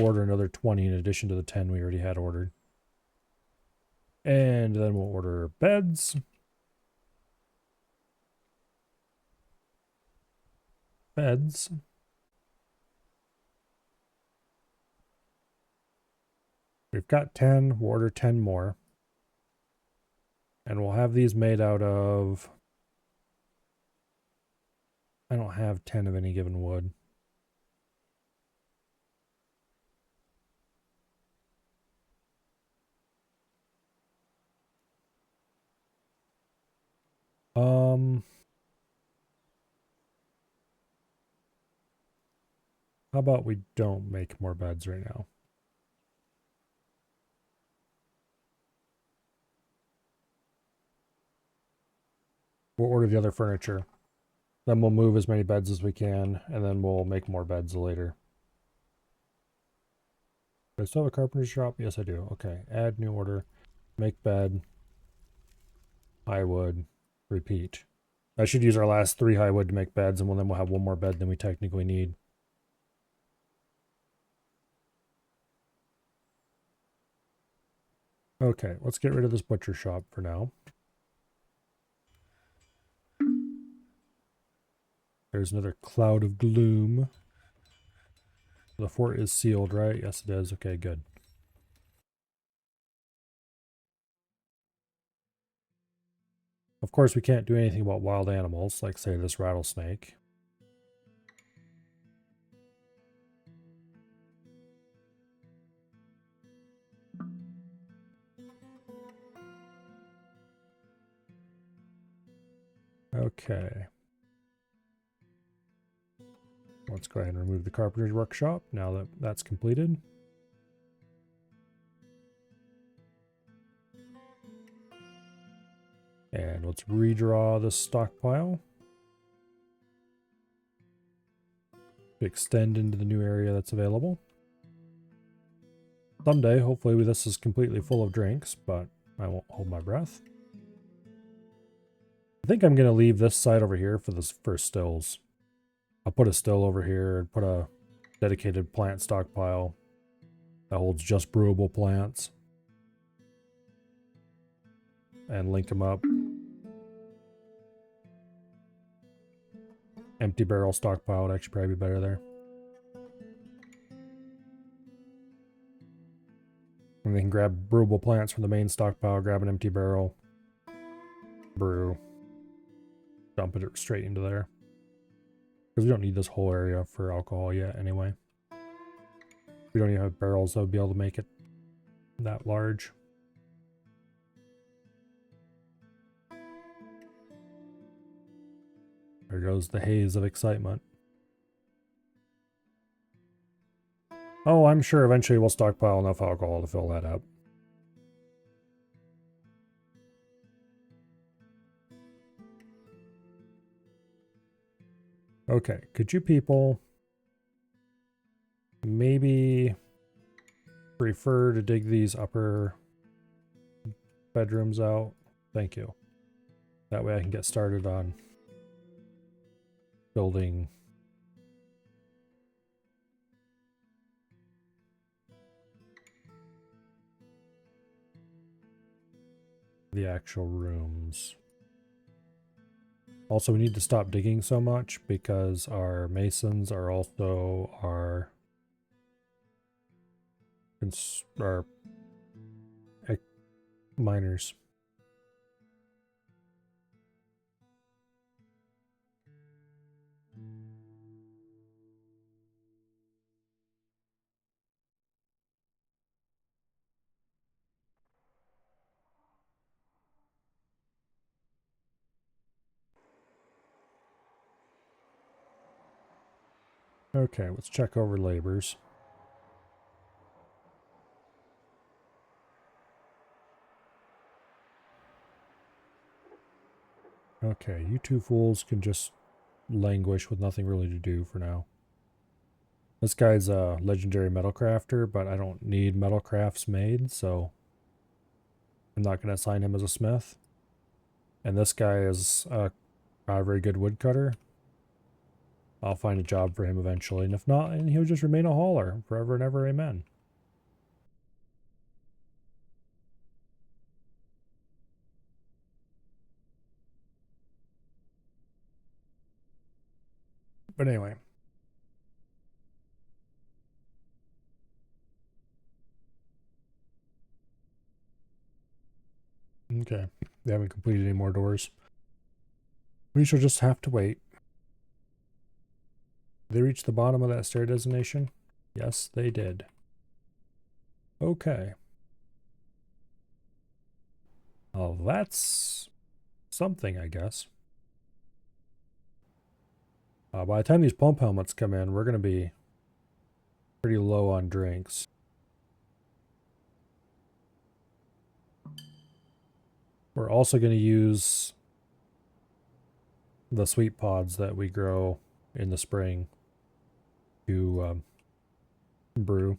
Order another 20 in addition to the 10 we already had ordered. And then we'll order beds. beds. We've got 10. We'll order 10 more. And we'll have these made out of... I don't have 10 of any given wood. How about we don't make more beds right now? We'll order the other furniture. Then we'll move as many beds as we can, and then we'll make more beds later. Do I still have a carpenter shop? Yes, I do. Okay, add new order, make bed, high wood, repeat. I should use our last 3 high wood to make beds, and then we'll have 1 more bed than we technically need. Okay, let's get rid of this butcher shop for now. There's another cloud of gloom. The fort is sealed, right? Yes, it is. Okay, good. Of course, we can't do anything about wild animals, like, say, this rattlesnake. Okay. Let's go ahead and remove the carpenter's workshop now that that's completed. And let's redraw the stockpile to extend into the new area that's available. Someday, hopefully this is completely full of drinks, but I won't hold my breath. I think I'm going to leave this side over here for stills. I'll put a still over here and put a dedicated plant stockpile that holds just brewable plants. And link them up. Empty barrel stockpile would actually probably be better there. And they can grab brewable plants from the main stockpile, grab an empty barrel, brew, dump it straight into there. Because we don't need this whole area for alcohol yet anyway. We don't even have barrels that would be able to make it that large. There goes the haze of excitement. Oh, I'm sure eventually we'll stockpile enough alcohol to fill that up. Okay, could you people maybe prefer to dig these upper bedrooms out? Thank you. That way I can get started on building the actual rooms. Also, we need to stop digging so much because our masons are also our miners. Okay, let's check over labors. Okay, you two fools can just languish with nothing really to do for now. This guy's a legendary metal crafter, but I don't need metal crafts made, so I'm not going to assign him as a smith. And this guy is a very good woodcutter. I'll find a job for him eventually, and if not, and he'll just remain a hauler forever and ever, amen. But anyway. Okay. They haven't completed any more doors. We shall just have to wait. They reached the bottom of that stair designation? Yes, they did. Okay. Oh, that's something, I guess. By the time these pump helmets come in, we're going to be pretty low on drinks. We're also going to use the sweet pods that we grow in the spring to brew.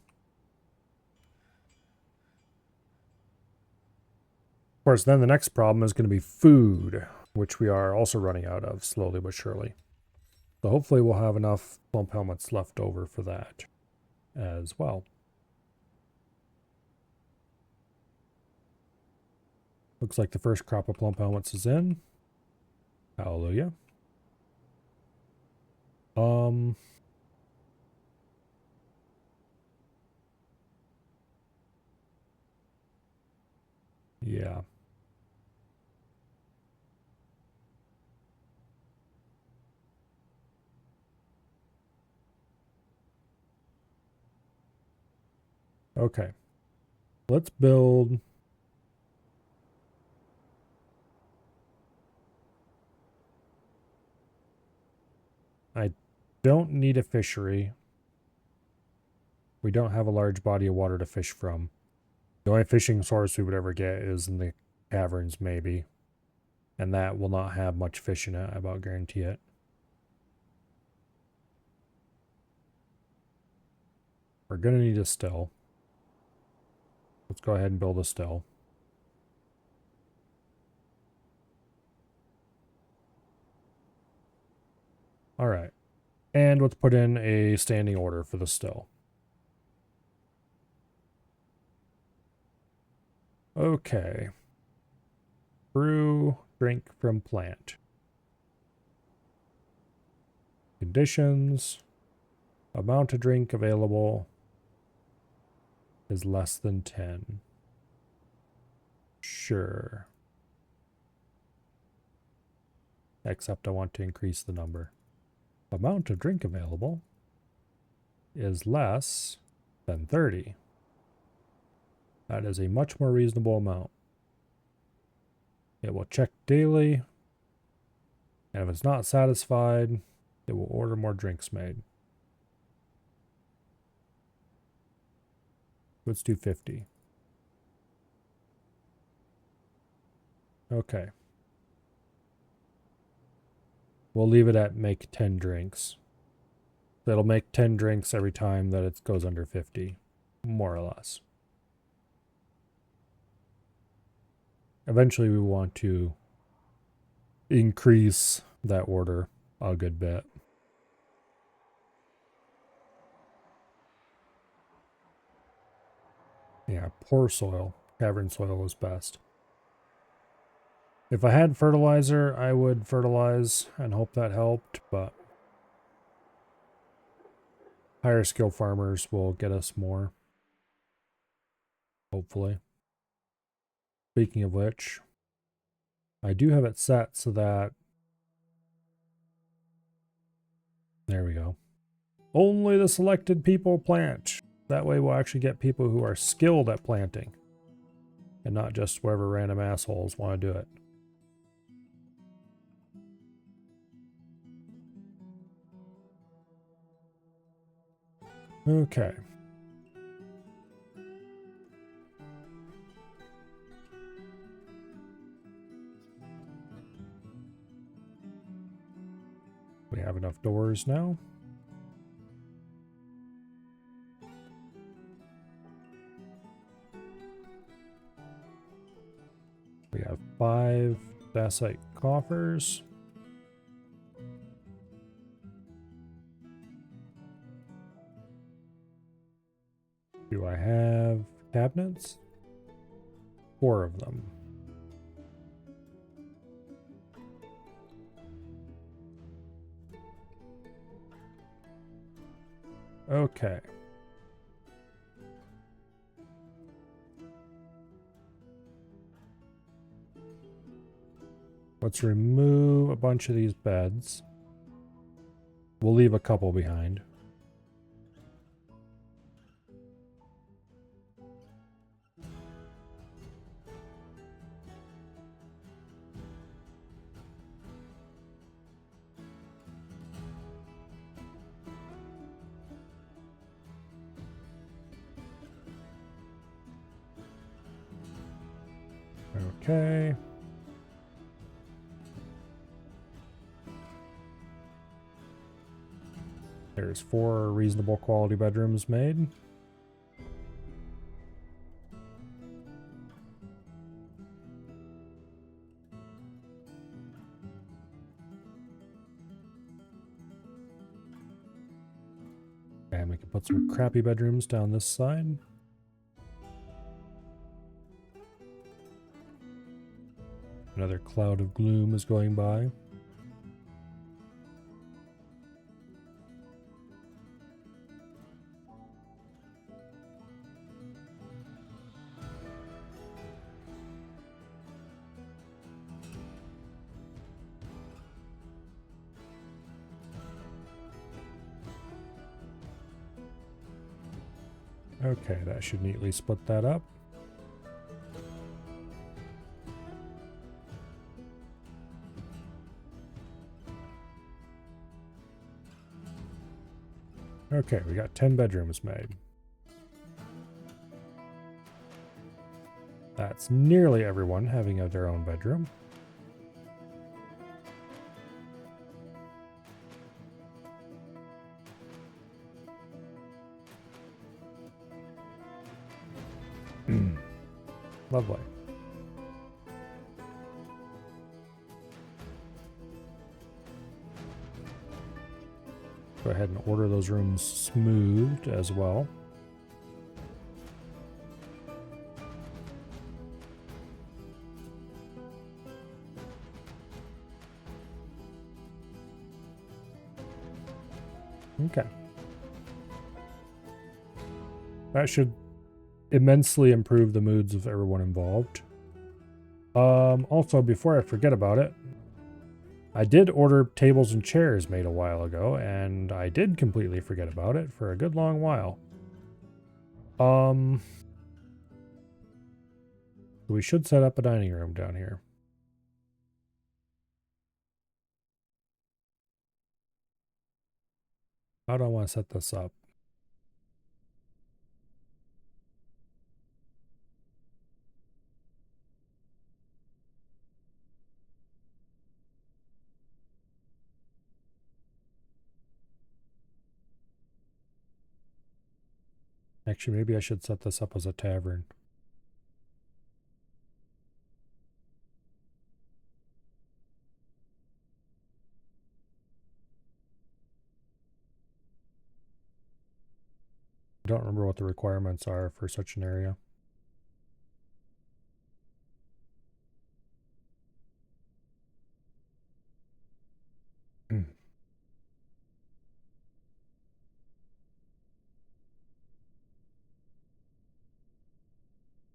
Of course, then the next problem is going to be food, which we are also running out of slowly but surely. So hopefully we'll have enough plump helmets left over for that as well. Looks like the first crop of plump helmets is in. Hallelujah. Yeah. Okay. Let's build. I don't need a fishery. We don't have a large body of water to fish from. The only fishing source we would ever get is in the caverns, maybe. And that will not have much fish in it, I about guarantee it. We're going to need a still. Let's go ahead and build a still. Alright. And let's put in a standing order for the still. Okay. Brew, drink from plant. Conditions. Amount of drink available is less than 10. Sure. Except I want to increase the number. Amount of drink available is less than 30. That is a much more reasonable amount. It will check daily, and if it's not satisfied, it will order more drinks made. Let's do 50. Okay. We'll leave it at make 10 drinks. It'll make 10 drinks every time that it goes under 50, more or less. Eventually we want to increase that order a good bit. Yeah, poor soil. Cavern soil is best. If I had fertilizer, I would fertilize and hope that helped, but higher skill farmers will get us more. Hopefully. Speaking of which, I do have it set so that... There we go. Only the selected people plant. That way we'll actually get people who are skilled at planting. And not just whatever random assholes want to do it. Okay. We have enough doors now. We have 5 dacite coffers. Do I have cabinets? 4 of them. Okay. Let's remove a bunch of these beds. We'll leave a couple behind. Okay. There's 4 reasonable quality bedrooms made. And we can put some crappy bedrooms down this side. Another cloud of gloom is going by. Okay, that should neatly split that up. Okay, we got 10 bedrooms made. That's nearly everyone having their own bedroom. Lovely. Go ahead and order those rooms smoothed as well. Okay. That should immensely improve the moods of everyone involved. Also, before I forget about it, I did order tables and chairs made a while ago, and I did completely forget about it for a good long while. We should set up a dining room down here. How do I want to set this up? Actually, maybe I should set this up as a tavern. I don't remember what the requirements are for such an area.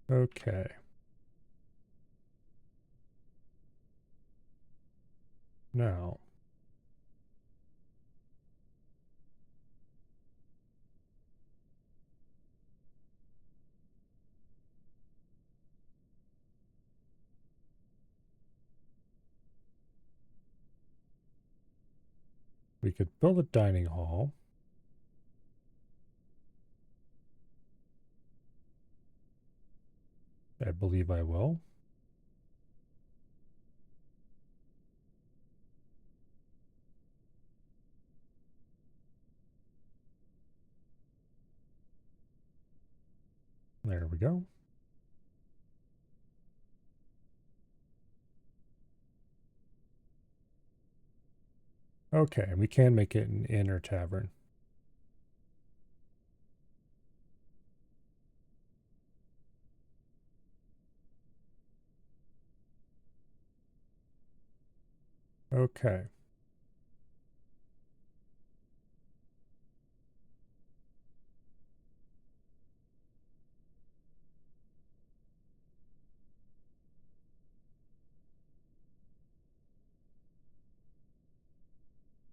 Okay. Now, we could build a dining hall. I believe I will. There we go. Okay, we can make it an inn or tavern. Okay.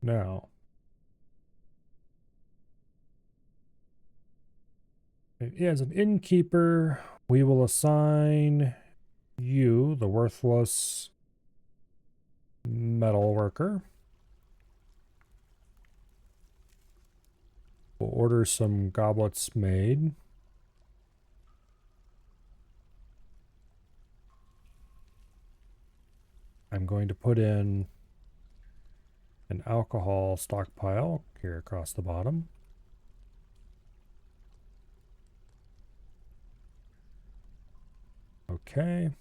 Now, as an innkeeper, we will assign you, the worthless metal worker. We'll order some goblets made. I'm going to put in an alcohol stockpile here across the bottom. Okay.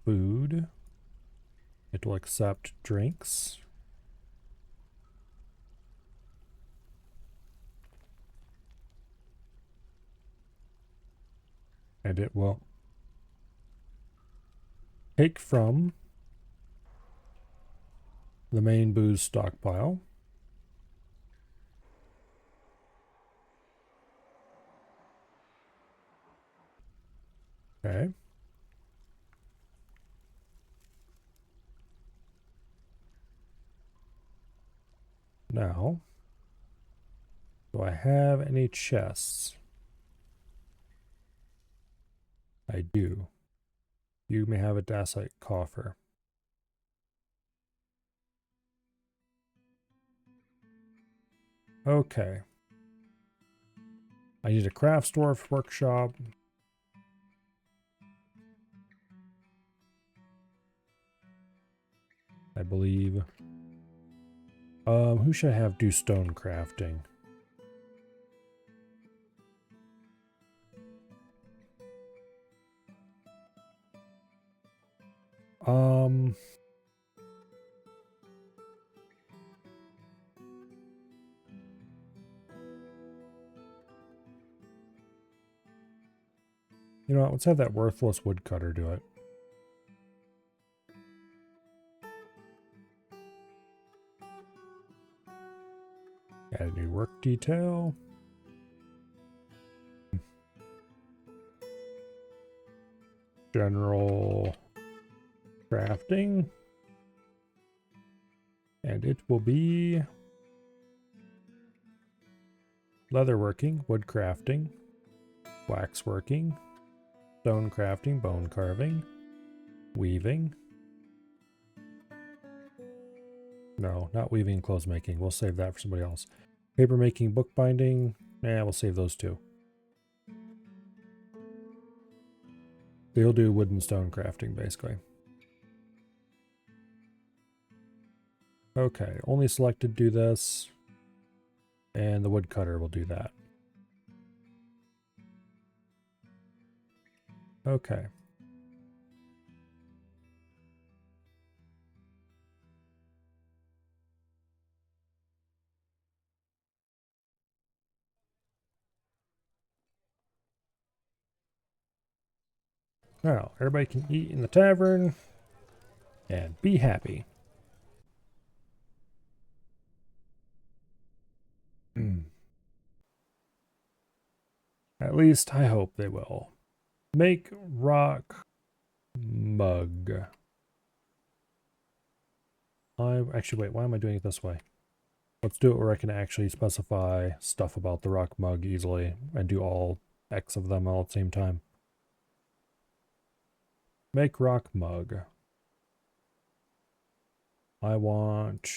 Food. It will accept drinks. And it will take from the main booze stockpile. Okay. Now, do I have any chests? I do. You may have a dacite coffer. Okay. I need a crafts dwarf workshop. I believe. Who should I have do stone crafting? You know what? Let's have that worthless woodcutter do it. Add a new work detail. General crafting. And it will be leatherworking, wood crafting, wax working, stone crafting, bone carving, weaving. No, not weaving and clothes making. We'll save that for somebody else. Paper making, bookbinding. We'll save those two. They'll do wood and stone crafting, basically. Okay, only selected do this. And the woodcutter will do that. Okay. Now, everybody can eat in the tavern and be happy. At least I hope they will. Make rock mug. Actually, wait, why am I doing it this way? Let's do it where I can actually specify stuff about the rock mug easily and do all X of them all at the same time. Make rock mug. I want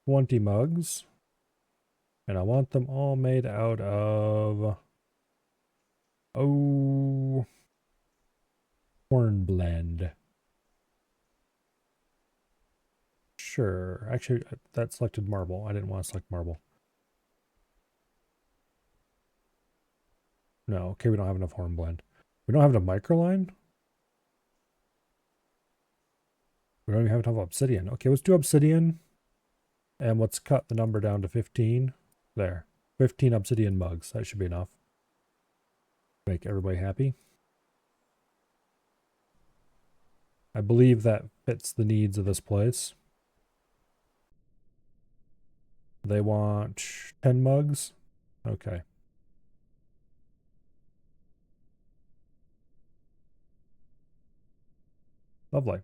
20 mugs. And I want them all made out of... Oh... hornblende. Sure. Actually, that selected marble. I didn't want to select marble. No, okay, we don't have enough hornblende. We don't have enough microline? We don't even have enough obsidian. Okay, let's do obsidian. And let's cut the number down to 15. There. 15 obsidian mugs. That should be enough. Make everybody happy. I believe that fits the needs of this place. They want 10 mugs. Okay. Lovely.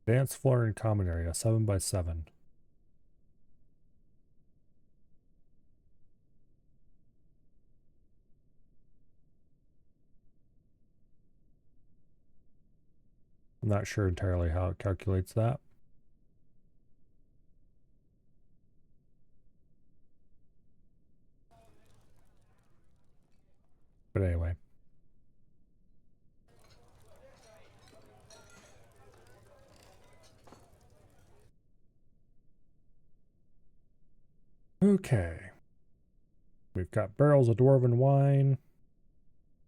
Dance floor and common area, 7x7. I'm not sure entirely how it calculates that. But anyway. Okay. We've got barrels of dwarven wine.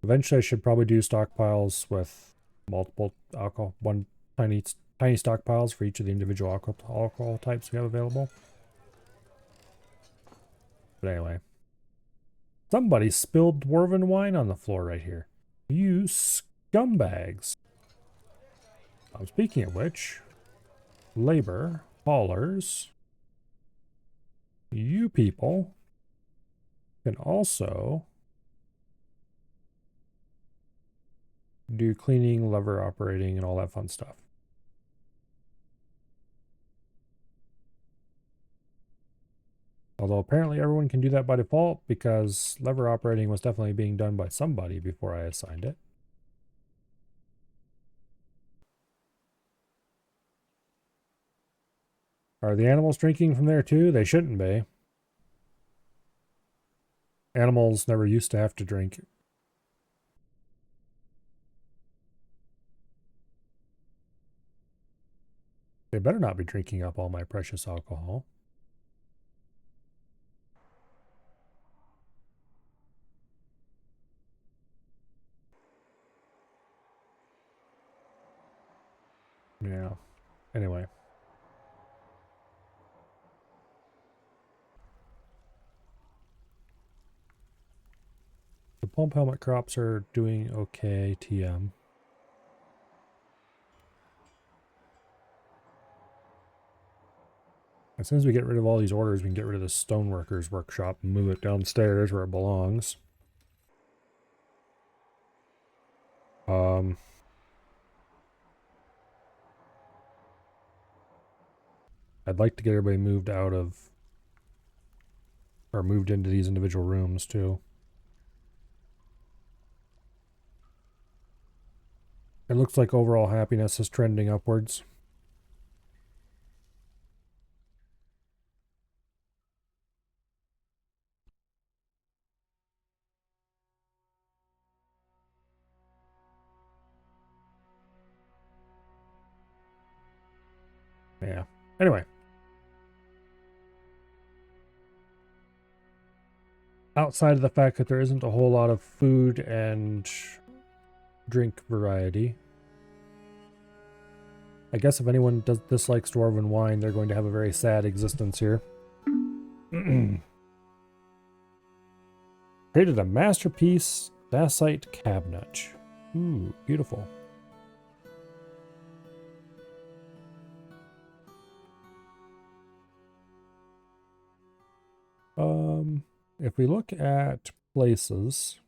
Eventually I should probably do stockpiles with multiple alcohol, tiny stockpiles for each of the individual alcohol types we have available. But anyway. Somebody spilled dwarven wine on the floor right here. You scumbags. Speaking of which, labor, haulers, you people can also do cleaning, lever operating, and all that fun stuff. Although apparently everyone can do that by default because lever operating was definitely being done by somebody before I assigned it. Are the animals drinking from there too? They shouldn't be. Animals never used to have to drink. They better not be drinking up all my precious alcohol. Yeah. Anyway. The pump helmet crops are doing okay, TM. As soon as we get rid of all these orders, we can get rid of the stoneworkers workshop and move it downstairs where it belongs. I'd like to get everybody moved out of, or moved into these individual rooms too. It looks like overall happiness is trending upwards. Yeah. Anyway. Outside of the fact that there isn't a whole lot of food and drink variety, I guess if anyone dislikes dwarven wine, they're going to have a very sad existence here. Created a masterpiece dacite cabinet. Ooh, beautiful. If we look at places,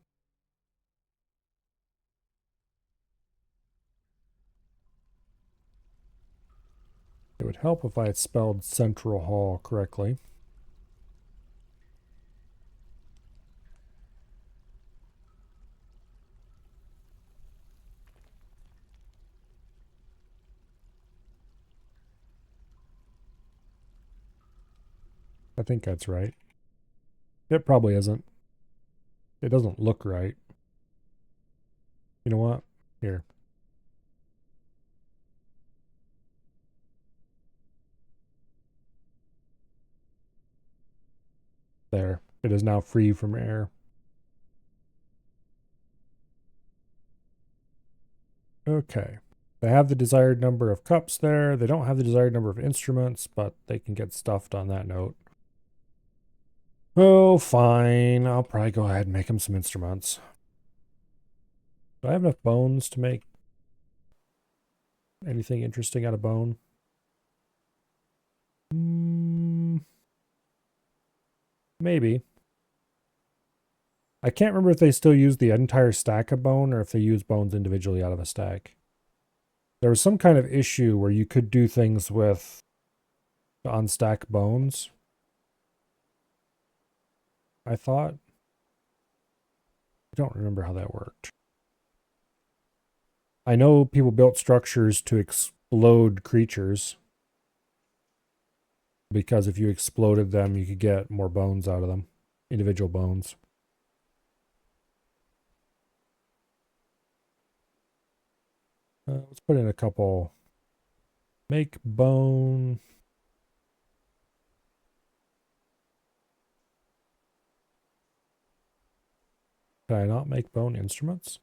it would help if I had spelled Central Hall correctly. I think that's right. It probably isn't. It doesn't look right. You know what? Here. There. It is now free from error. Okay. They have the desired number of cups there. They don't have the desired number of instruments, but they can get stuffed on that note. Oh, fine. I'll probably go ahead and make him some instruments. Do I have enough bones to make anything interesting out of bone? Maybe. I can't remember if they still use the entire stack of bone or if they use bones individually out of a stack. There was some kind of issue where you could do things with the unstack bones, I thought. I don't remember how that worked. I know people built structures to explode creatures, because if you exploded them, you could get more bones out of them, individual bones. Let's put in a couple. Make bone. Can I not make bone instruments?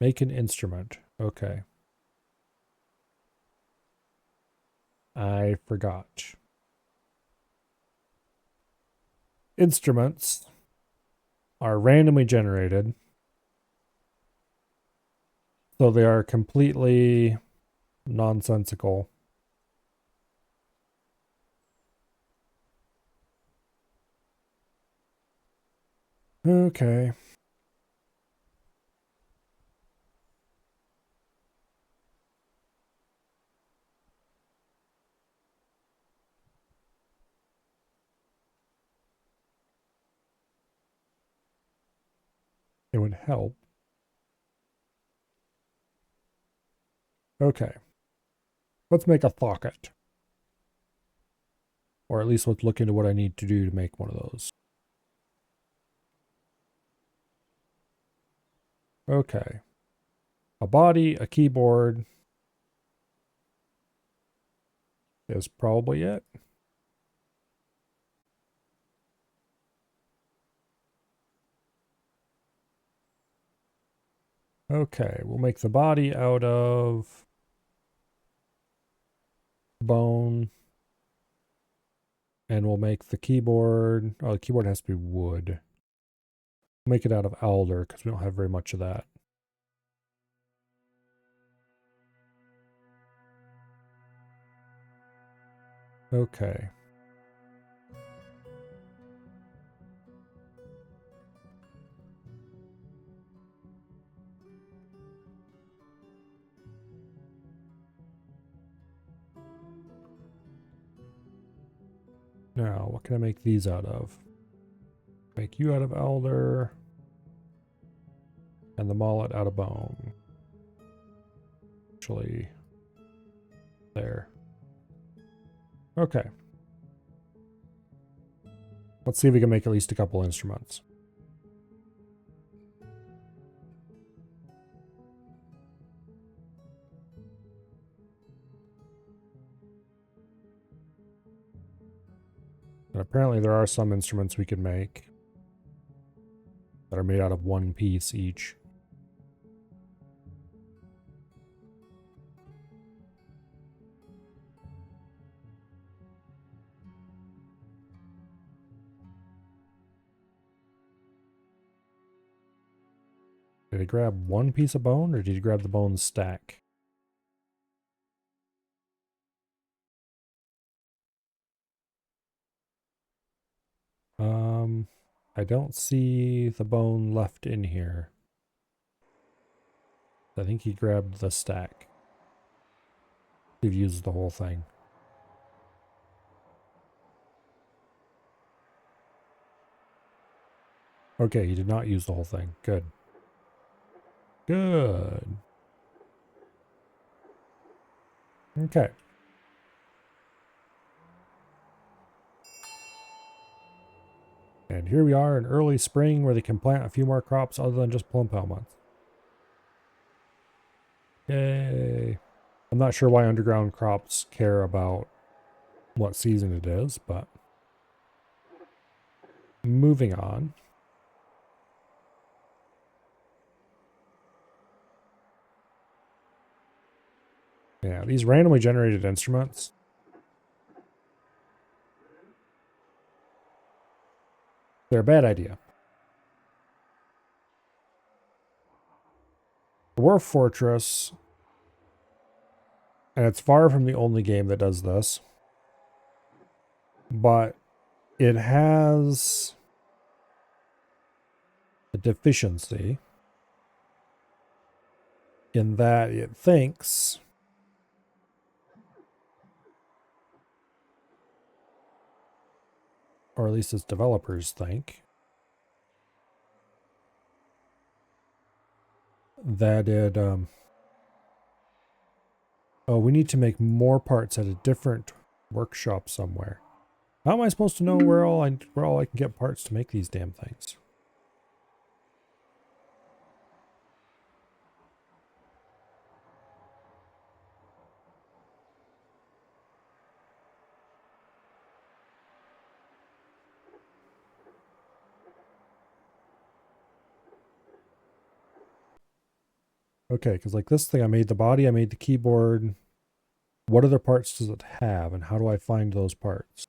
Make an instrument. Okay. I forgot. Instruments are randomly generated, so they are completely nonsensical. Okay. It would help. Okay. Let's make a pocket. Or at least let's look into what I need to do to make one of those. Okay. A body, a keyboard is probably it. Okay, we'll make the body out of bone. And we'll make the keyboard. Oh, the keyboard has to be wood. We'll make it out of alder because we don't have very much of that. Okay. Now, what can I make these out of? Make you out of alder. And the mallet out of bone. Actually, there. Okay. Let's see if we can make at least a couple instruments. And apparently there are some instruments we can make that are made out of one piece each. Did he grab one piece of bone or did he grab the bone stack? I don't see the bone left in here. I think he grabbed the stack. He used the whole thing. Okay, he did not use the whole thing. Good. Good. Okay. And here we are in early spring where they can plant a few more crops other than just plum months. Yay. I'm not sure why underground crops care about what season it is, but moving on. Yeah, these randomly generated instruments They're a bad idea. Dwarf Fortress, and it's far from the only game that does this, but it has a deficiency in that it thinks or at least its developers think that it oh, we need to make more parts at a different workshop somewhere. How am I supposed to know where all I can get parts to make these damn things? Okay, because like this thing, I made the body, I made the keyboard. What other parts does it have, and how do I find those parts?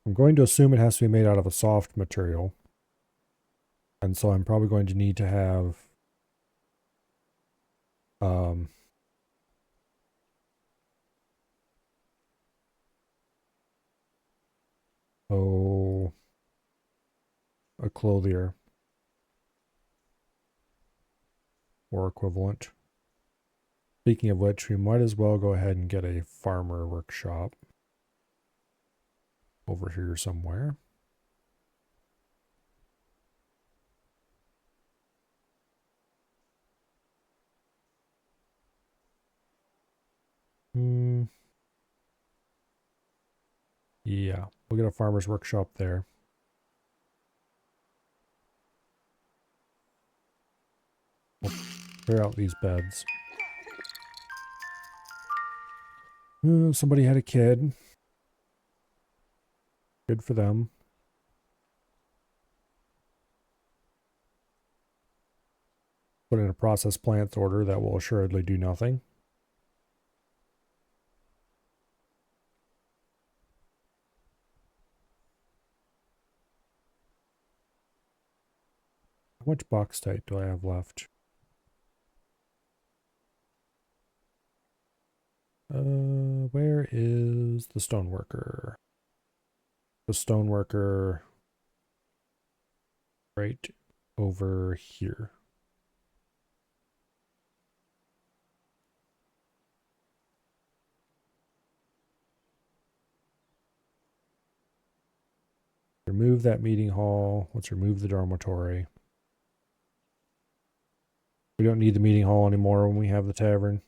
I'm going to assume it has to be made out of a soft material. And so I'm probably going to need to have oh, a clothier or equivalent. Speaking of which, we might as well go ahead and get a farmer workshop over here somewhere. Yeah, we'll get a farmer's workshop there. We'll clear out these beds. Somebody had a kid. Good for them. Put in a process plants order that will assuredly do nothing. How much bauxite do I have left? Where is the stoneworker? The stoneworker right over here. Remove that meeting hall. Let's remove the dormitory. We don't need the meeting hall anymore when we have the tavern.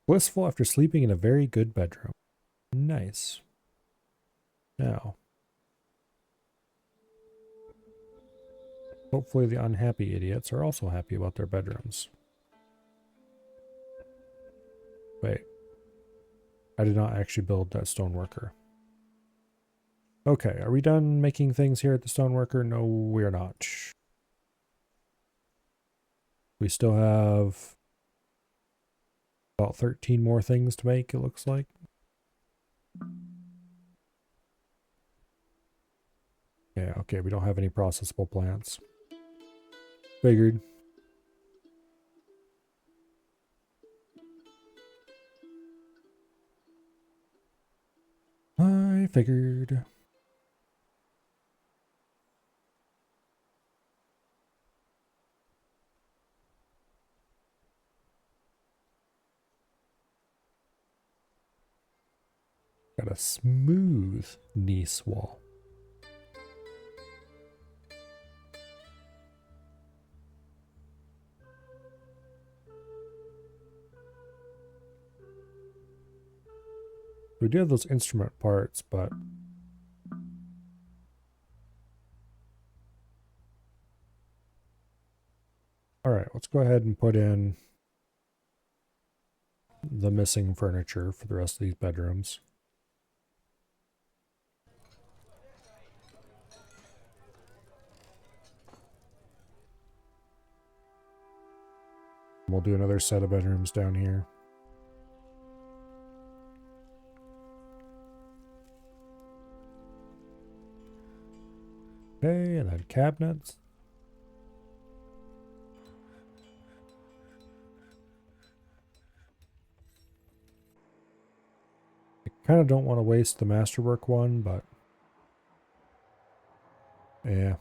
Blissful after sleeping in a very good bedroom. Nice. Now, hopefully the unhappy idiots are also happy about their bedrooms. Wait. I did not actually build that stoneworker. Okay, are we done making things here at the stoneworker? No, we are not. We still have about 13 more things to make, it looks like. Yeah, okay, we don't have any processable plants. Figured. I figured. Got a smooth gneiss wall. We do have those instrument parts, but all right, let's go ahead and put in the missing furniture for the rest of these bedrooms. We'll do another set of bedrooms down here. Okay, and then cabinets. I kind of don't want to waste the masterwork one, but yeah.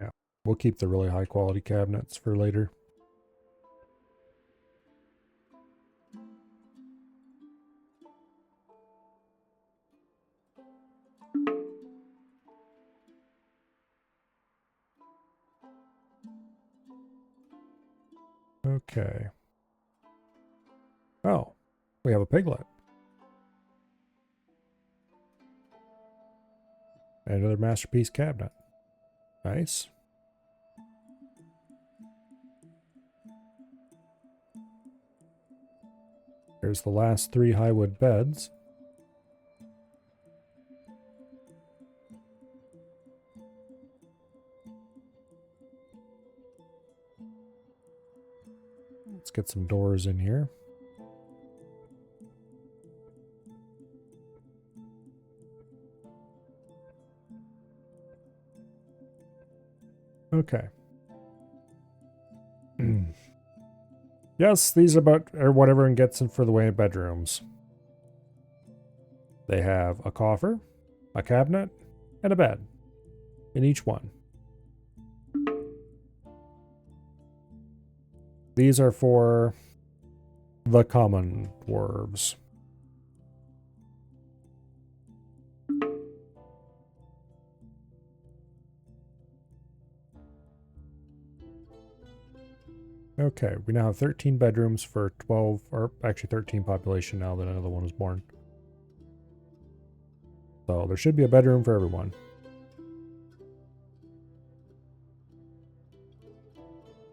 Yeah, we'll keep the really high quality cabinets for later. Okay. Oh, we have a piglet. And another masterpiece cabinet. Nice. Here's the last 3 highwood beds. Let's get some doors in here. Okay. Yes, these are what everyone gets in for the way of bedrooms. They have a coffer, a cabinet, and a bed in each one. These are for the common dwarves. Okay, we now have 13 bedrooms for 12, or actually 13 population now that another one was born. So there should be a bedroom for everyone.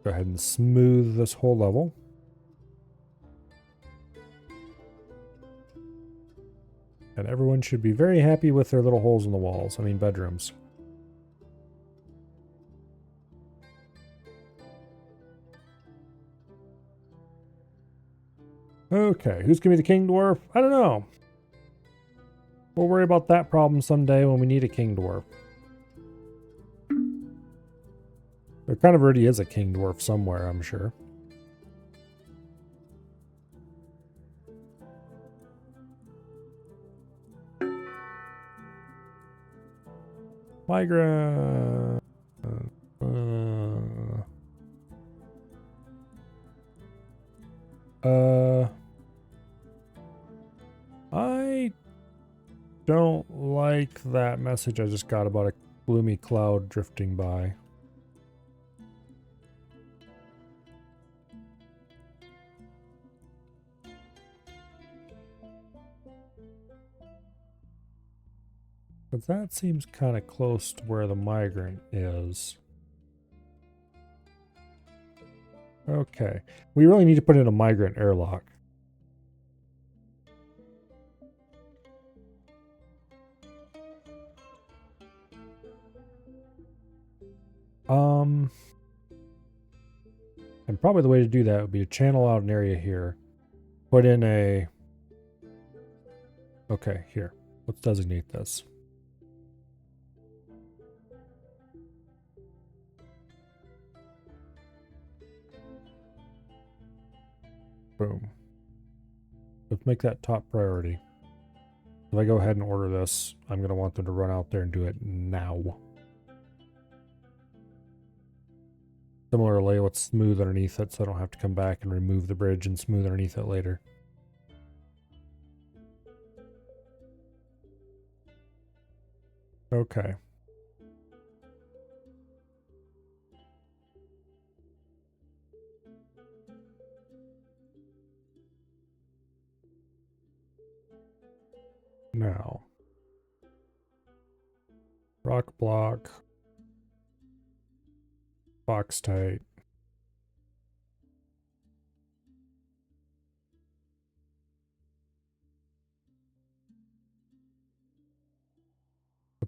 Go ahead and smooth this whole level. And everyone should be very happy with their little holes in the walls. I mean, bedrooms. Okay, who's going to be the king dwarf? I don't know. We'll worry about that problem someday when we need a king dwarf. There kind of already is a king dwarf somewhere, I'm sure. Migrant. I don't like that message I just got about a gloomy cloud drifting by. But that seems kind of close to where the migrant is. Okay. We really need to put in a migrant airlock. And probably the way to do that would be to channel out an area here. Put in a... Okay, here. Let's designate this. Boom. Let's make that top priority. If I go ahead and order this, I'm going to want them to run out there and do it now. Similarly, let's smooth underneath it so I don't have to come back and remove the bridge and smooth underneath it later. Okay. Now. Rock block. Box tight.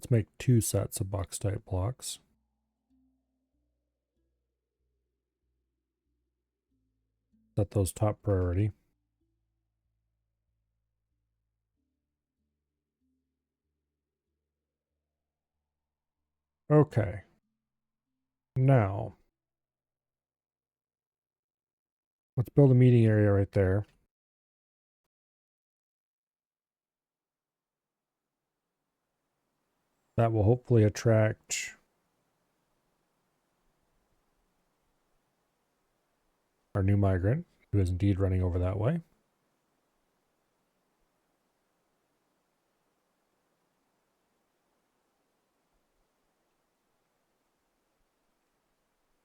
Let's make 2 sets of box-type blocks. Set those top priority. Okay. Now, let's build a meeting area right there. That will hopefully attract our new migrant, who is indeed running over that way.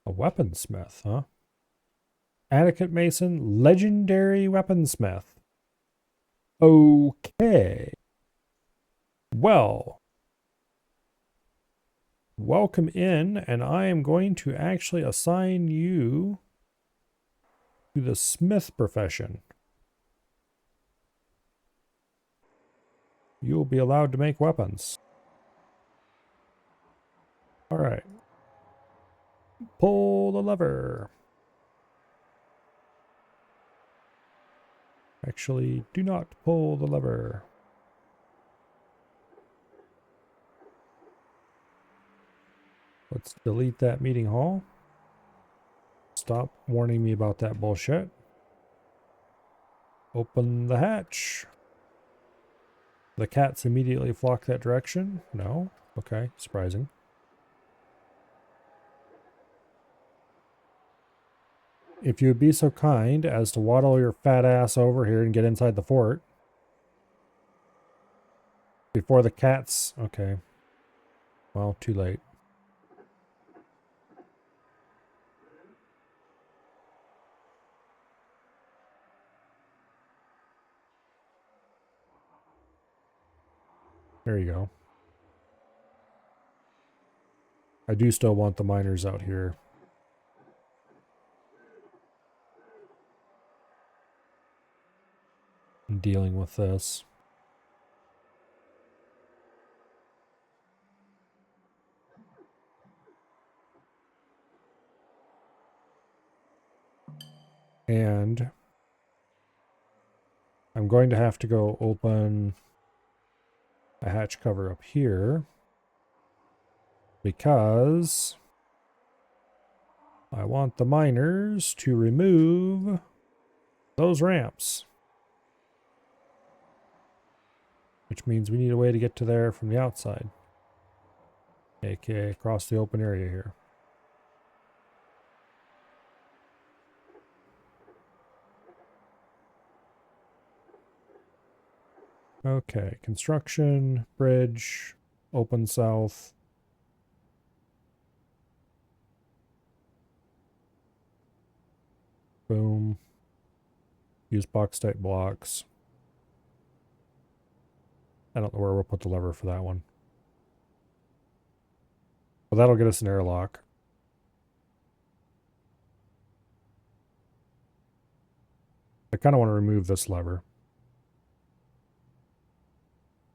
A weaponsmith, huh? Atticant Mason, legendary weaponsmith. Okay. Well, welcome in, and I am going to actually assign you to the smith profession. You will be allowed to make weapons. All right. Pull the lever. Actually, do not pull the lever. Let's delete that meeting hall. Stop warning me about that bullshit. Open the hatch. The cats immediately flock that direction. No? Okay, surprising. If you would be so kind as to waddle your fat ass over here and get inside the fort. Before the cats... Okay. Well, too late. There you go. I do still want the miners out here. And dealing with this. And I'm going to have to go open a hatch cover up here because I want the miners to remove those ramps. Which means we need a way to get to there from the outside. AKA across the open area here. Okay, construction, bridge, open south. Boom. Use box type blocks. I don't know where we'll put the lever for that one. Well, that'll get us an airlock. I kind of want to remove this lever.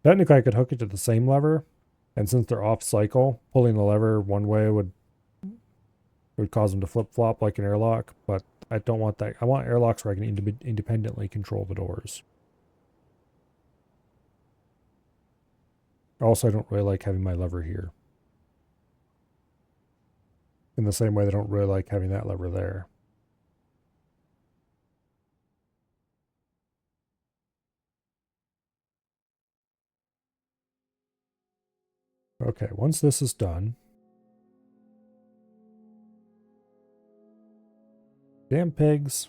Technically, I could hook it to the same lever, and since they're off cycle, pulling the lever one way would cause them to flip-flop like an airlock, but I don't want that. I want airlocks where I can independently control the doors. Also, I don't really like having my lever here. In the same way, I don't really like having that lever there. Okay, once this is done... Damn pigs.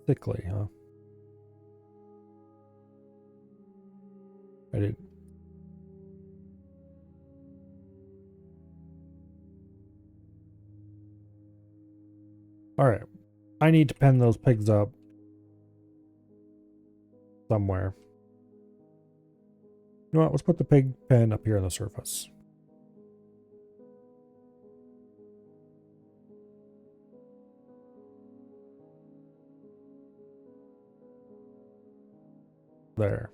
Thickly, huh? I didn't... Alright. I need to pen those pigs up somewhere. You know what? Let's put the pig pen up here on the surface. There.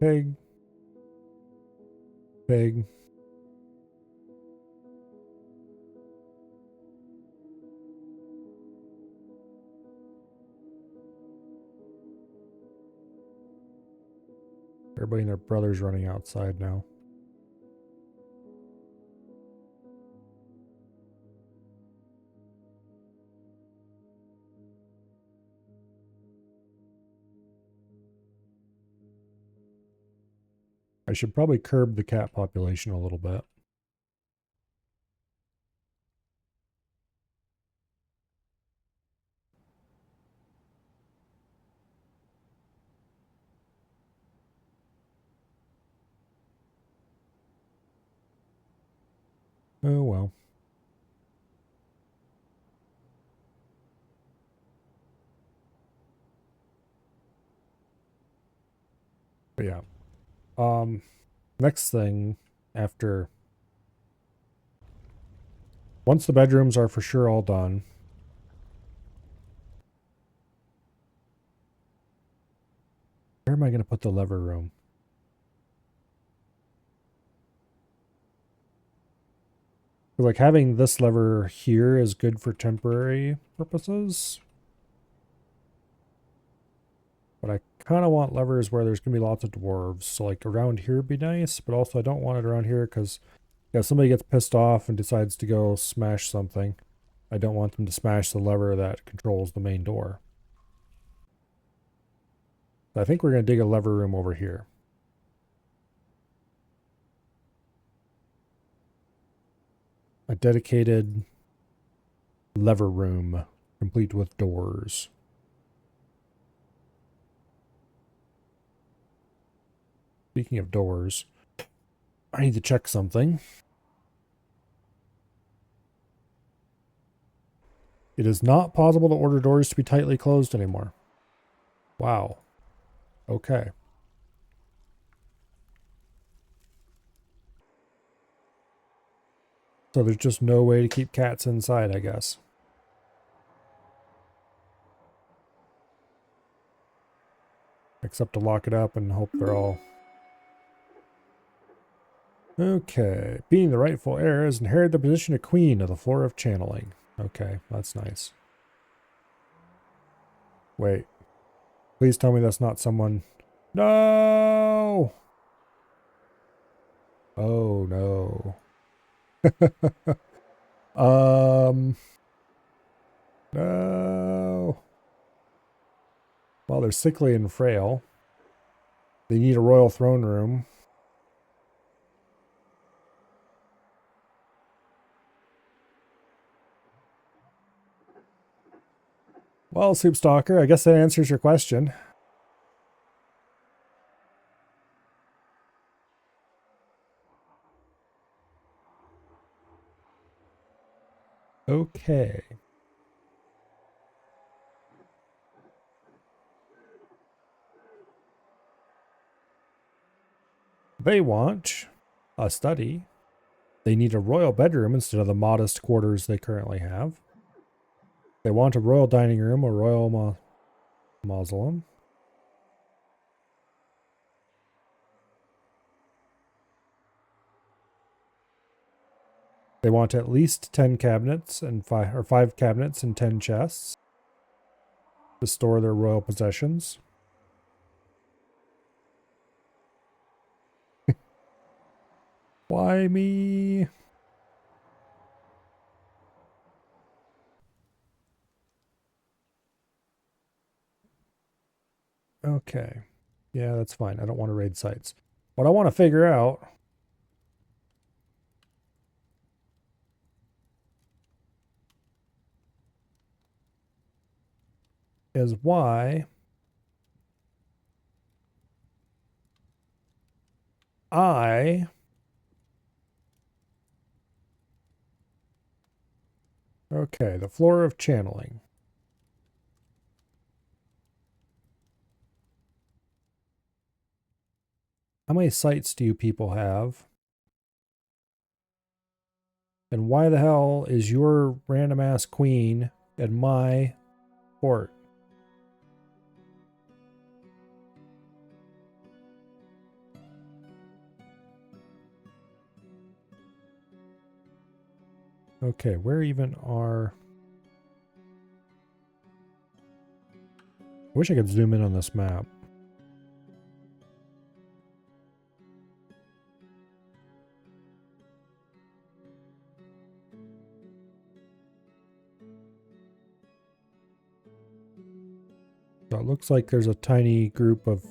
Pig. Pig. Everybody and their brother's running outside now. I should probably curb the cat population a little bit. Oh well. But yeah. Next thing after... Once the bedrooms are for sure all done, where am I going to put the lever room? Like having this lever here is good for temporary purposes. But I kind of want levers where there's going to be lots of dwarves. So like around here would be nice, but also I don't want it around here because if somebody gets pissed off and decides to go smash something, I don't want them to smash the lever that controls the main door. So I think we're going to dig a lever room over here. A dedicated lever room, complete with doors. Speaking of doors, I need to check something. It is not possible to order doors to be tightly closed anymore. Wow. Okay. So there's just no way to keep cats inside, I guess. Except to lock it up and hope they're all... Okay. Being the rightful heir has inherited the position of queen of the floor of channeling. Okay, that's nice. Wait. Please tell me that's not someone... No! Oh, no. No. Well, they're sickly and frail. They need a royal throne room. Well, Soup Stalker, I guess that answers your question. Okay. They want a study. They need a royal bedroom instead of the modest quarters they currently have. They want a royal dining room, a royal mausoleum. They want at least 10 cabinets and 5 cabinets and 10 chests to store their royal possessions. Why me? Okay. Yeah, that's fine. I don't want to raid sites. What I want to figure out is why okay, the floor of channeling. How many sites do you people have? And why the hell is your random ass queen at my fort? Okay, where even are... I wish I could zoom in on this map. So it looks like there's a tiny group of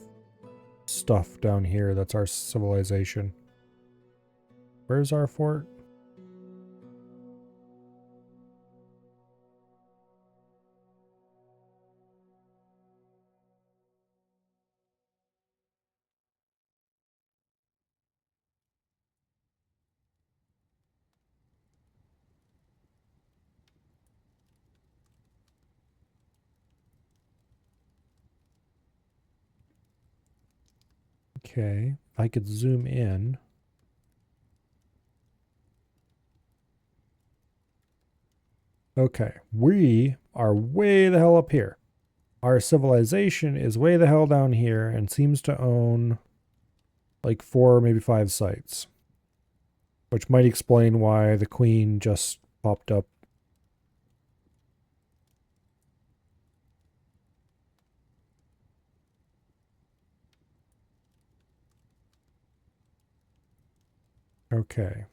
stuff down here that's our civilization. Where's our fort? Okay, if I could zoom in. Okay, we are way the hell up here. Our civilization is way the hell down here and seems to own like 4, maybe 5 sites. Which might explain why the queen just popped up. Okay.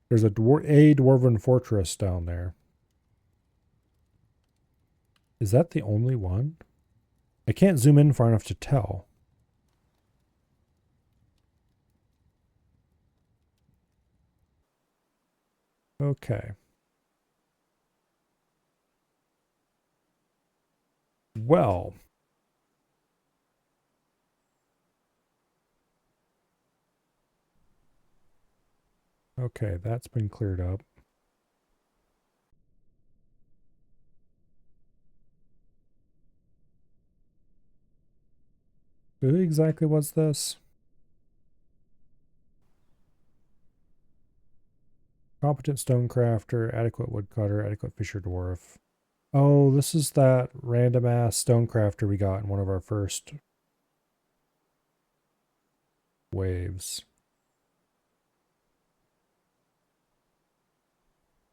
There's a Dwarven Fortress down there. Is that the only one? I can't zoom in far enough to tell. Okay. Well. Okay, that's been cleared up. Who exactly was this? Competent stonecrafter, adequate woodcutter, adequate fisher dwarf. Oh, this is that random ass stonecrafter we got in one of our first waves.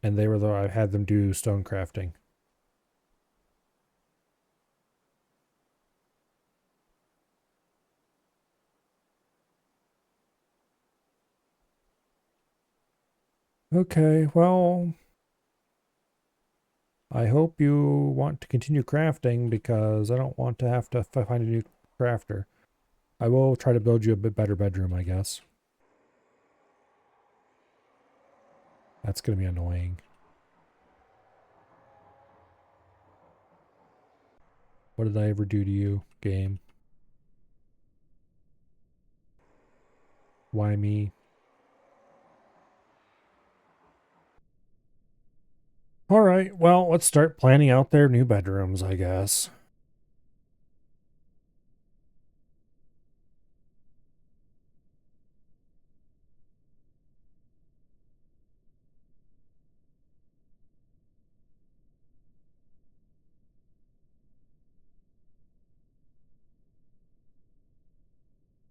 And they were the I had them do stonecrafting. Okay, well, I hope you want to continue crafting because I don't want to have to find a new crafter. I will try to build you a bit better bedroom, I guess. That's going to be annoying. What did I ever do to you, game? Why me? Alright, well, let's start planning out their new bedrooms, I guess.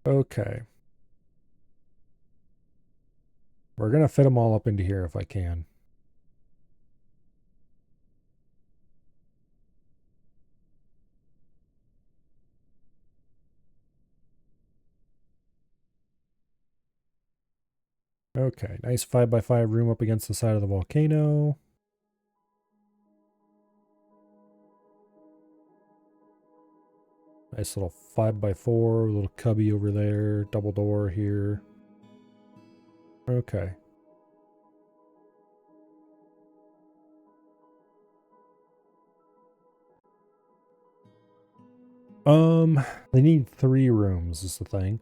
Okay. We're going to fit them all up into here if I can. Okay, nice 5x5 room up against the side of the volcano. Nice little 5x4, little cubby over there, double door here. Okay. They need 3 rooms is the thing.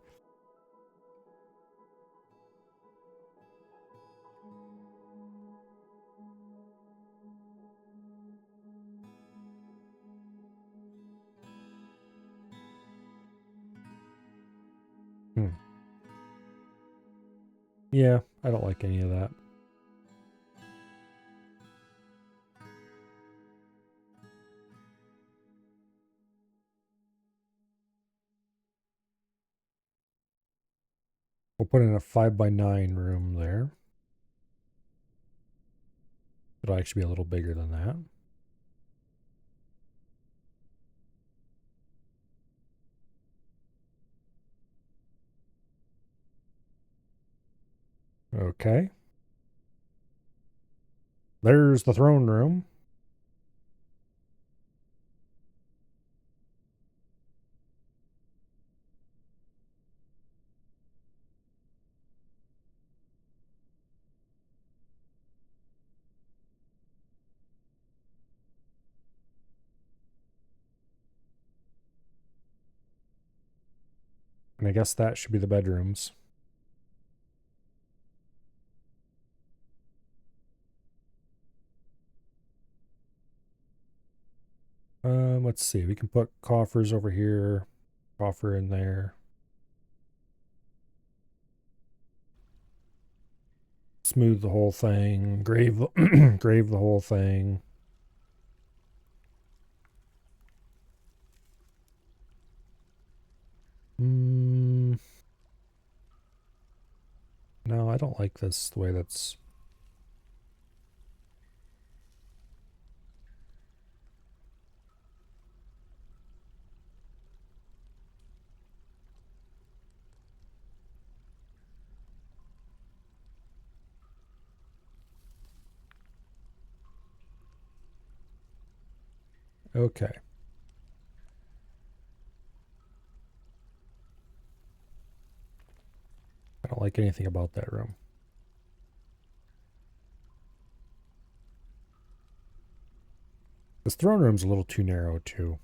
Yeah, I don't like any of that. We'll put in a 5x9 room there. It'll actually be a little bigger than that. Okay. There's the throne room. And I guess that should be the bedrooms. Let's see. We can put coffers over here. Coffer in there. Smooth the whole thing. Grave, grave the whole thing. No, I don't like this the way that's... Okay. I don't like anything about that room. This throne room's a little too narrow, too.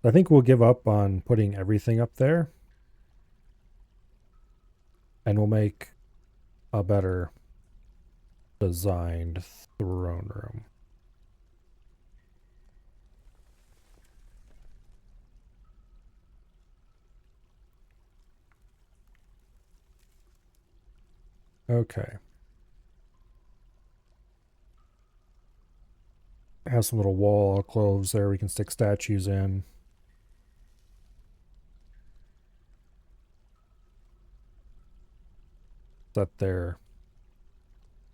I think we'll give up on putting everything up there. And we'll make a better designed throne room. Okay. Have some little wall alcoves there we can stick statues in. Set their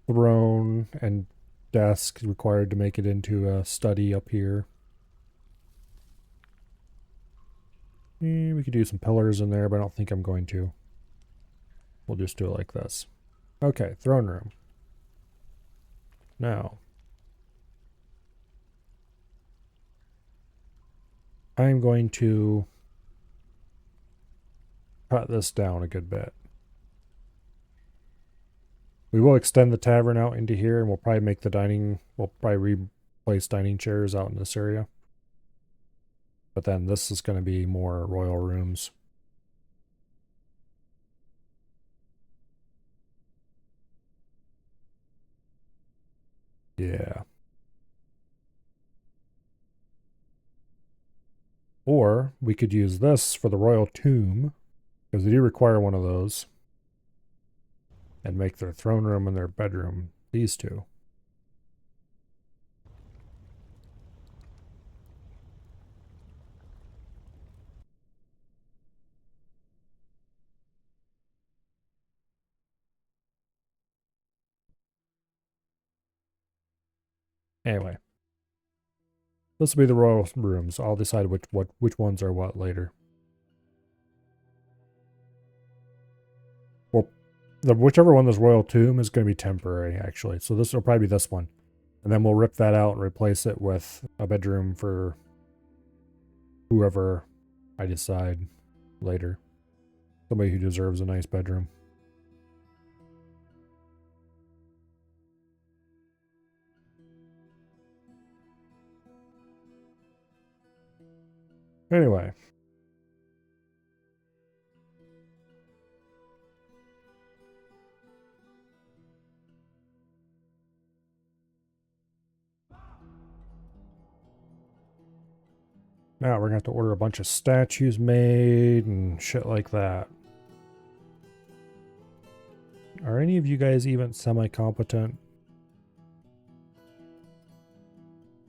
throne and desk required to make it into a study up here. We could do some pillars in there, but I don't think I'm going to. We'll just do it like this. Okay, throne room. Now, I'm going to cut this down a good bit. We will extend the tavern out into here, and we'll probably make the dining... We'll probably replace dining chairs out in this area. But then this is going to be more royal rooms. Yeah. Or we could use this for the royal tomb, because they do require one of those. And make their throne room and their bedroom these two. Anyway. This will be the royal rooms. I'll decide which ones are what later. Well, whichever one is royal tomb is going to be temporary, actually. So this will probably be this one. And then we'll rip that out and replace it with a bedroom for whoever I decide later. Somebody who deserves a nice bedroom. Anyway. Now we're going to have to order a bunch of statues made and shit like that. Are any of you guys even semi-competent?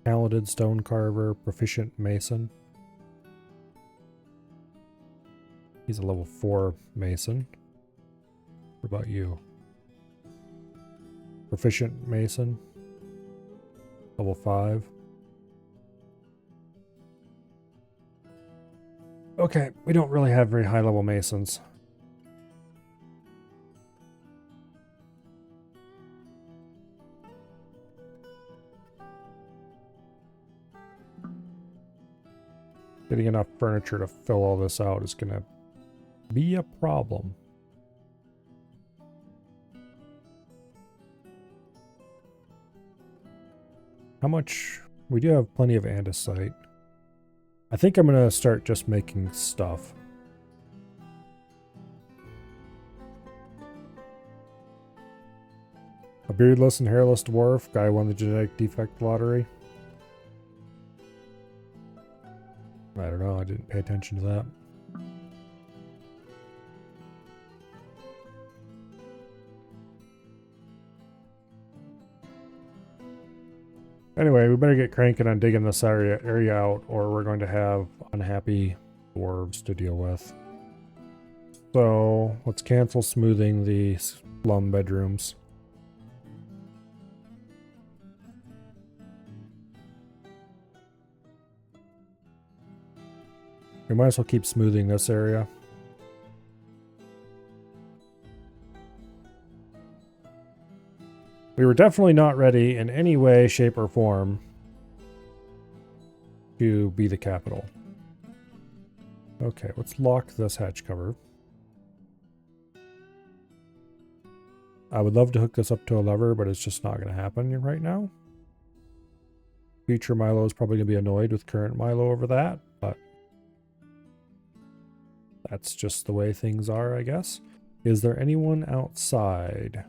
Talented stone carver, proficient mason. He's a level 4 mason. What about you? Proficient Mason. Level 5. Okay, we don't really have very high level Masons. Getting enough furniture to fill all this out is going to be a problem. How much? We do have plenty of andesite. I think I'm going to start just making stuff. A beardless and hairless dwarf. Guy won the genetic defect lottery. I don't know. I didn't pay attention to that. Anyway, we better get cranking on digging this area out, or we're going to have unhappy dwarves to deal with. So, let's cancel smoothing the slum bedrooms. We might as well keep smoothing this area. We were definitely not ready in any way, shape, or form to be the capital. Okay, let's lock this hatch cover. I would love to hook this up to a lever, but it's just not going to happen right now. Future Milo is probably going to be annoyed with current Milo over that, but that's just the way things are, I guess. Is there anyone outside?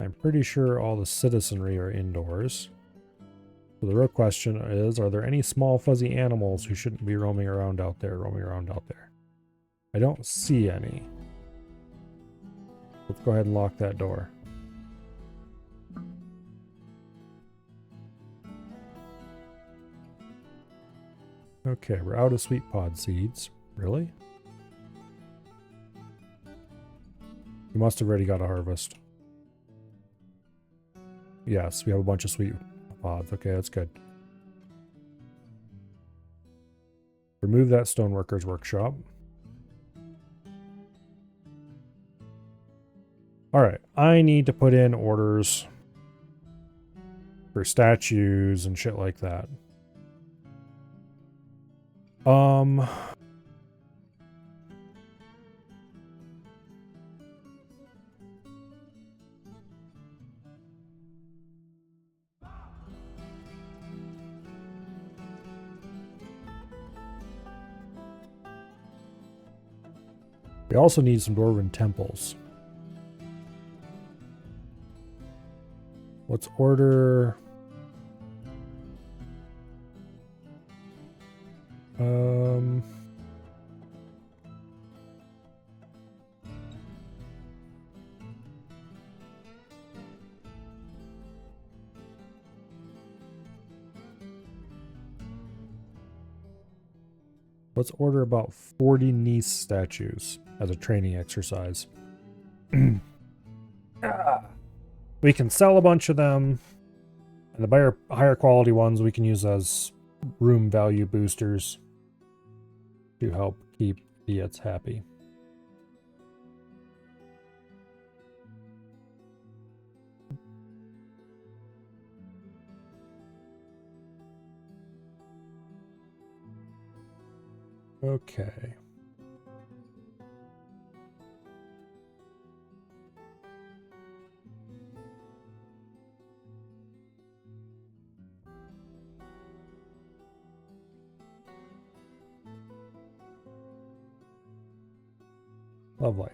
I'm pretty sure all the citizenry are indoors. So the real question is, are there any small fuzzy animals who shouldn't be roaming around out there, I don't see any. Let's go ahead and lock that door. Okay, we're out of sweet pod seeds. Really? We must have already got a harvest. Yes, we have a bunch of sweet pods. Okay, that's good. Remove that stoneworker's workshop. Alright, I need to put in orders for statues and shit like that. We also need some Dwarven temples. Let's order... Let's order about 40 Nice statues as a training exercise. We can sell a bunch of them, and the higher quality ones we can use as room value boosters to help keep idiots happy. Okay. Lovely.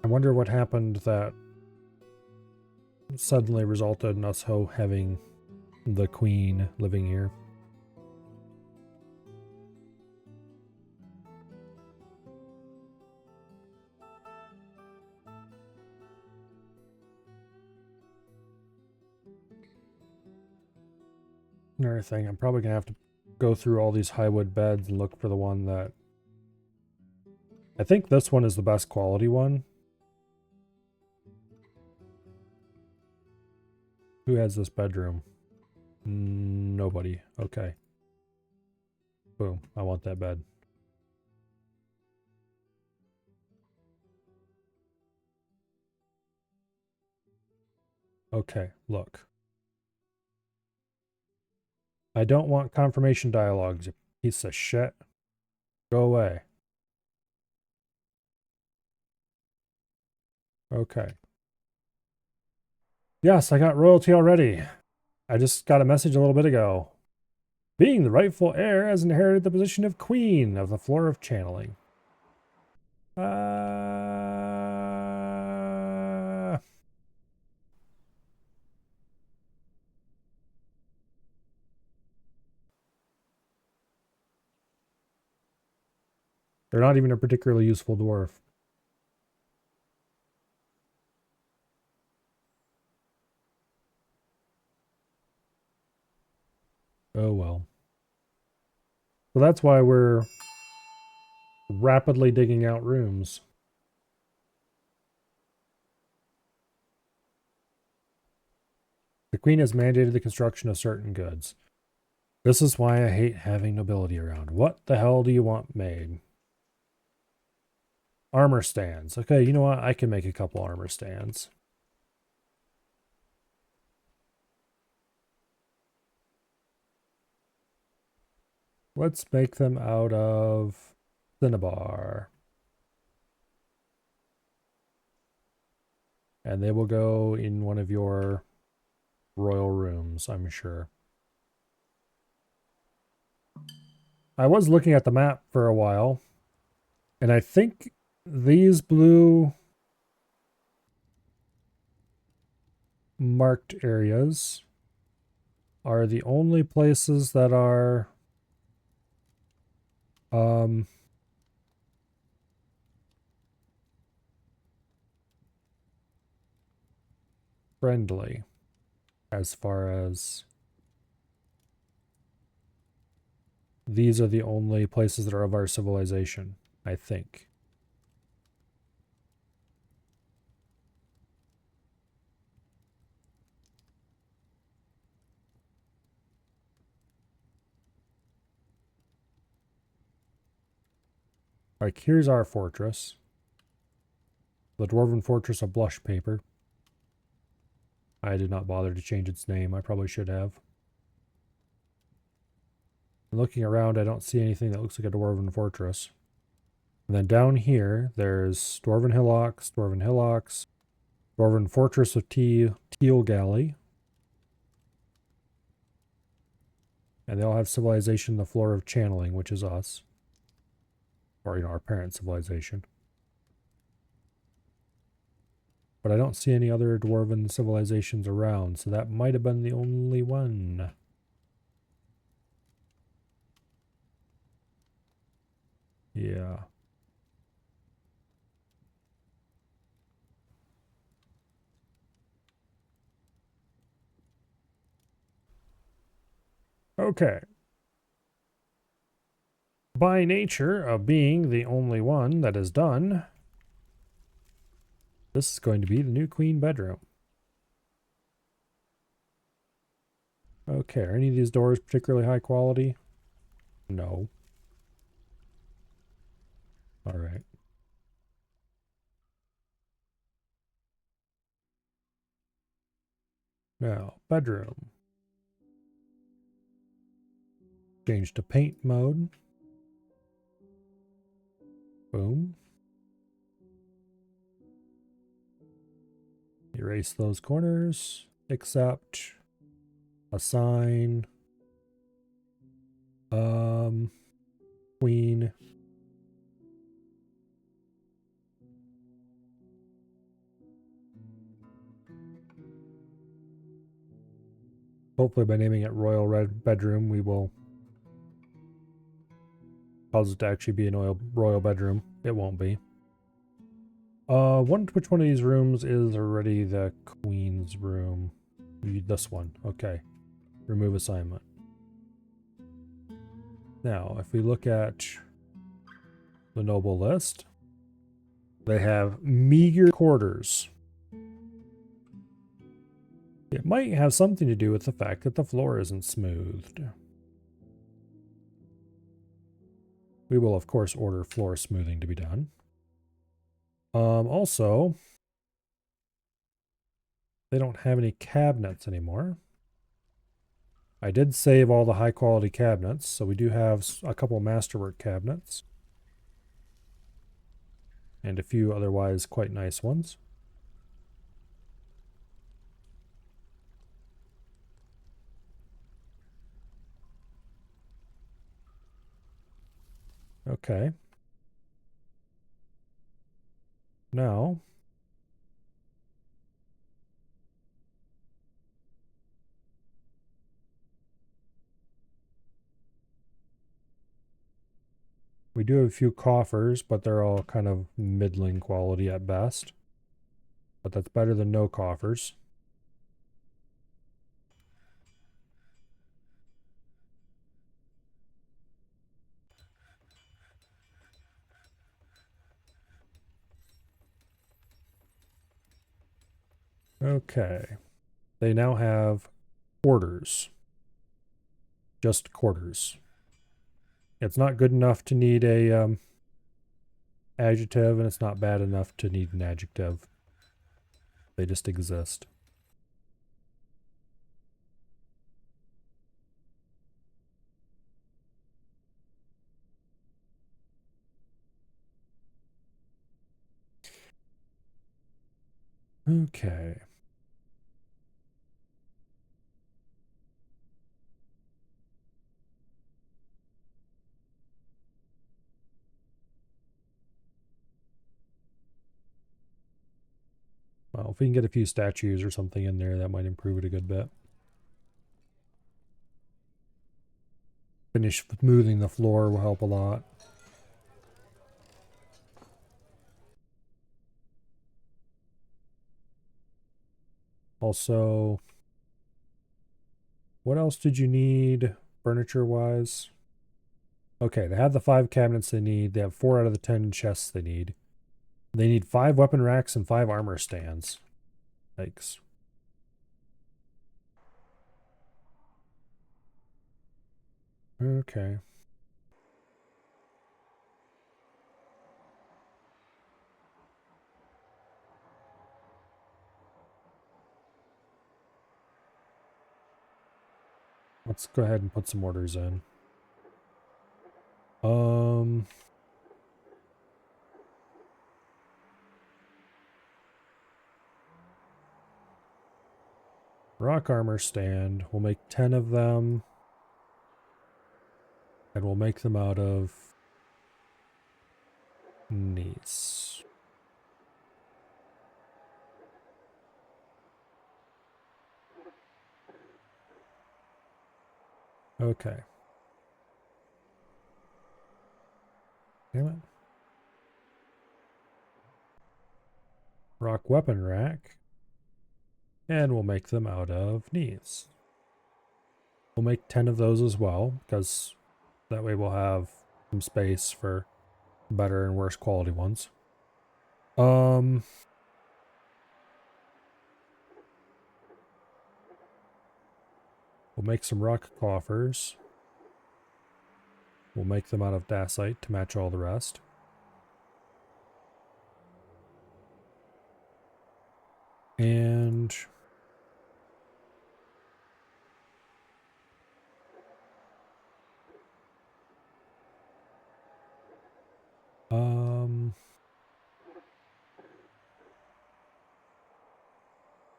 I wonder what happened that suddenly resulted in us having the queen living here. Another thing, I'm probably going to have to go through all these highwood beds and look for the one that... I think this one is the best quality one. Who has this bedroom? Nobody. Okay. Boom. I want that bed. Okay, look. I don't want confirmation dialogues, you piece of shit. Go away. Okay. Yes, I got royalty already. I just got a message a little bit ago. Being the rightful heir has inherited the position of Queen of the Floor of Channeling. They're not even a particularly useful dwarf. Oh well. So that's why we're rapidly digging out rooms. The Queen has mandated the construction of certain goods. This is why I hate having nobility around. What the hell do you want made? Armor stands. Okay, you know what? I can make a couple armor stands. Let's make them out of cinnabar. And they will go in one of your royal rooms, I'm sure. I was looking at the map for a while, and I think these blue marked areas are the only places that are friendly as far as these are the only places that are of our civilization, I think. Like, here's our fortress. The Dwarven Fortress of Blush Paper. I did not bother to change its name. I probably should have. Looking around, I don't see anything that looks like a Dwarven Fortress. And then down here, there's Dwarven Hillocks, Dwarven Fortress of Teal Galley. And they all have civilization, the Floor of Channeling, which is us. Or, you know, our parent civilization. But I don't see any other Dwarven civilizations around, so that might have been the only one. Yeah. Okay. By nature of being the only one that is done, this is going to be the new queen bedroom. Okay, are any of these doors particularly high quality? No. Alright. Now, bedroom. Change to paint mode. Boom. Erase those corners. Accept. Assign. Queen. Hopefully by naming it Royal Red Bedroom, we will cause it to actually be an royal bedroom. It won't be. Which one of these rooms is already the Queen's room? This one. Okay. Remove assignment. Now, if we look at the noble list, they have meager quarters. It might have something to do with the fact that the floor isn't smoothed. We will, of course, order floor smoothing to be done. Also, they don't have any cabinets anymore. I did save all the high quality cabinets, so we do have a couple masterwork cabinets. And a few otherwise quite nice ones. Okay. Now, we do have a few coffers, but they're all kind of middling quality at best. But that's better than no coffers. Okay. They now have quarters. Just quarters. It's not good enough to need a adjective, and it's not bad enough to need an adjective. They just exist. Okay. Well, if we can get a few statues or something in there, that might improve it a good bit. Finish smoothing the floor will help a lot. Also, what else did you need furniture-wise? Okay, they have the 5 cabinets they need. They have 4 out of the 10 chests they need. They need 5 weapon racks and 5 armor stands. Yikes. Okay. Let's go ahead and put some orders in. Rock armor stand. We'll make 10 of them. And we'll make them out of Nice. Okay. Damn it. Rock weapon rack. And we'll make them out of knees. We'll make 10 of those as well, because that way we'll have some space for better and worse quality ones. We'll make some rock coffers. We'll make them out of dacite to match all the rest. And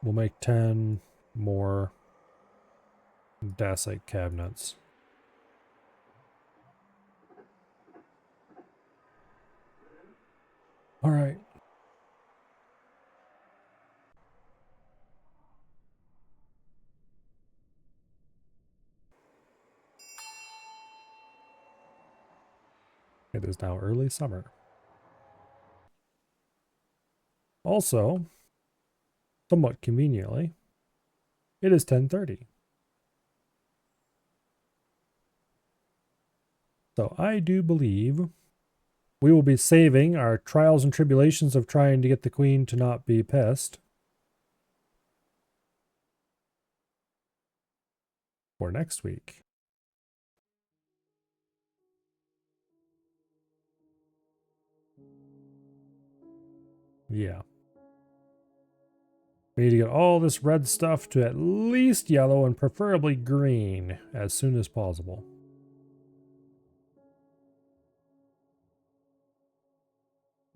we'll make 10 more dacite cabinets. All right. It is now early summer. Also, somewhat conveniently, it is 10:30. So I do believe we will be saving our trials and tribulations of trying to get the queen to not be pissed for next week. Yeah. We need to get all this red stuff to at least yellow and preferably green as soon as possible.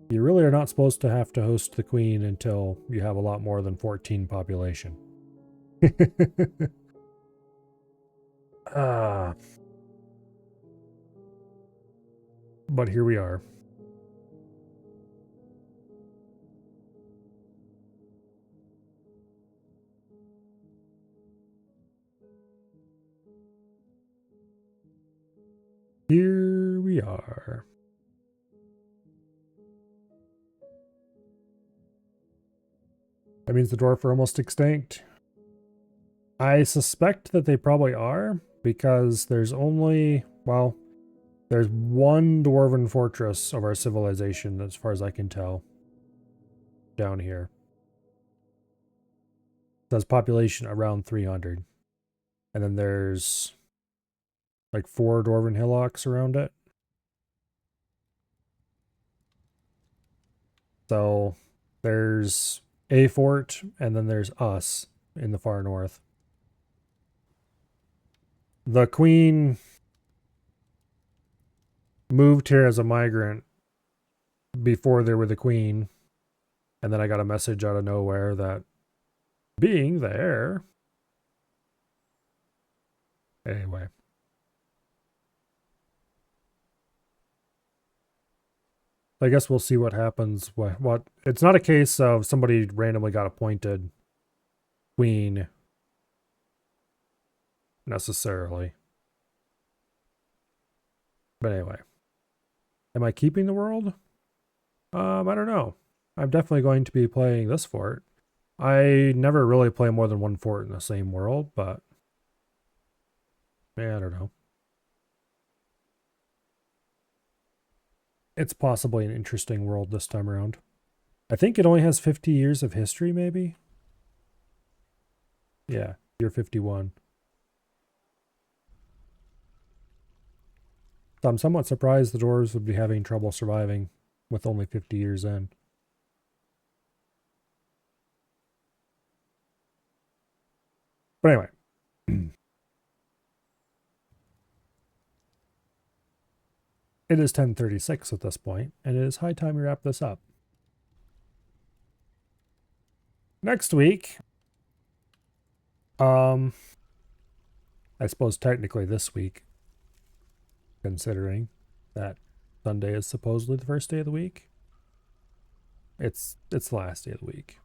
You really are not supposed to have to host the queen until you have a lot more than 14 population. But here we are. Here we are. That means the dwarf are almost extinct. I suspect that they probably are, because there's only, well, there's one dwarven fortress of our civilization, as far as I can tell, down here. It has population around 300. And then there's like 4 dwarven hillocks around it. So there's a fort, and then there's us in the far north. The queen moved here as a migrant before there were the queen, and then I got a message out of nowhere that being there. Anyway. I guess we'll see what happens. What it's not a case of somebody randomly got appointed queen necessarily. But anyway. Am I keeping the world? I don't know. I'm definitely going to be playing this fort. I never really play more than one fort in the same world, but yeah, I don't know. It's possibly an interesting world this time around. I think it only has 50 years of history, maybe? Yeah, year 51. So I'm somewhat surprised the dwarves would be having trouble surviving with only 50 years in. But anyway. It is 10:36 at this point, and it is high time we wrap this up. Next week, I suppose technically this week, considering that Sunday is supposedly the first day of the week. It's the last day of the week.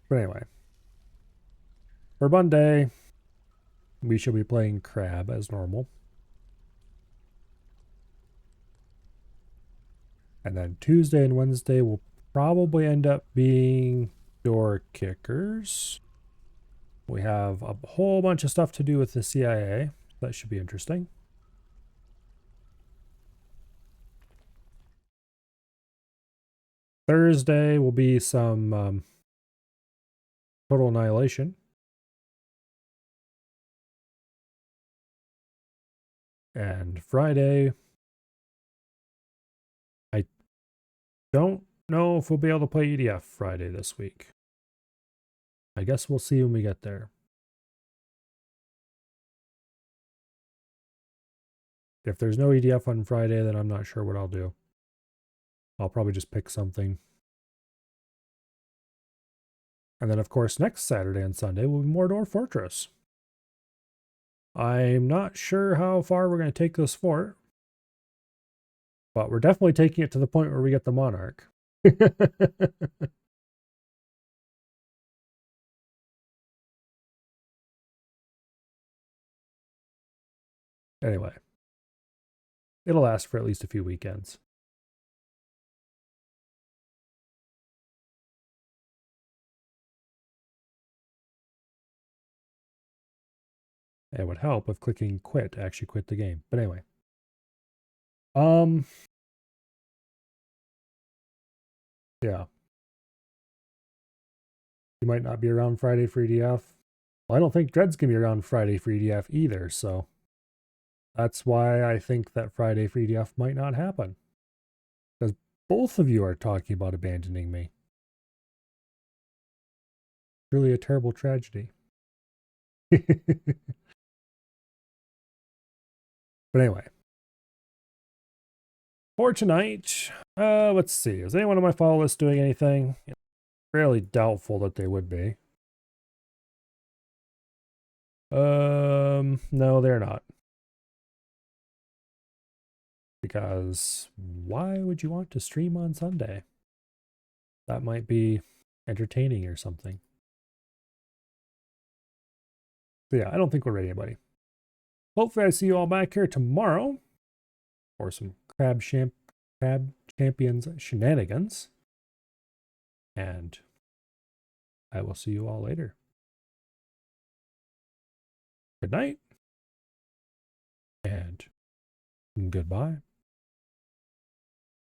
But anyway, for Monday, we shall be playing Crab as normal. And then Tuesday and Wednesday will probably end up being door kickers. We have a whole bunch of stuff to do with the CIA. That should be interesting. Thursday will be some Total Annihilation. And Friday, I don't know if we'll be able to play EDF Friday this week. I guess we'll see when we get there. If there's no EDF on Friday, then I'm not sure what I'll do. I'll probably just pick something. And then, of course, next Saturday and Sunday will be more Dwarf Fortress. I'm not sure how far we're going to take this fort, but we're definitely taking it to the point where we get the Monarch. Anyway, it'll last for at least a few weekends. It would help if clicking quit actually quit the game. But anyway. Yeah. You might not be around Friday for EDF. Well, I don't think Dread's gonna be around Friday for EDF either, so that's why I think that Friday for EDF might not happen. Because both of you are talking about abandoning me. Really a terrible tragedy. But anyway. For tonight, let's see. Is anyone on my follow list doing anything? It's fairly doubtful that they would be. No, they're not. Because why would you want to stream on Sunday? That might be entertaining or something. So yeah, I don't think we're ready, anybody. Hopefully I see you all back here tomorrow for some Crab Champions shenanigans. And I will see you all later. Good night. And goodbye.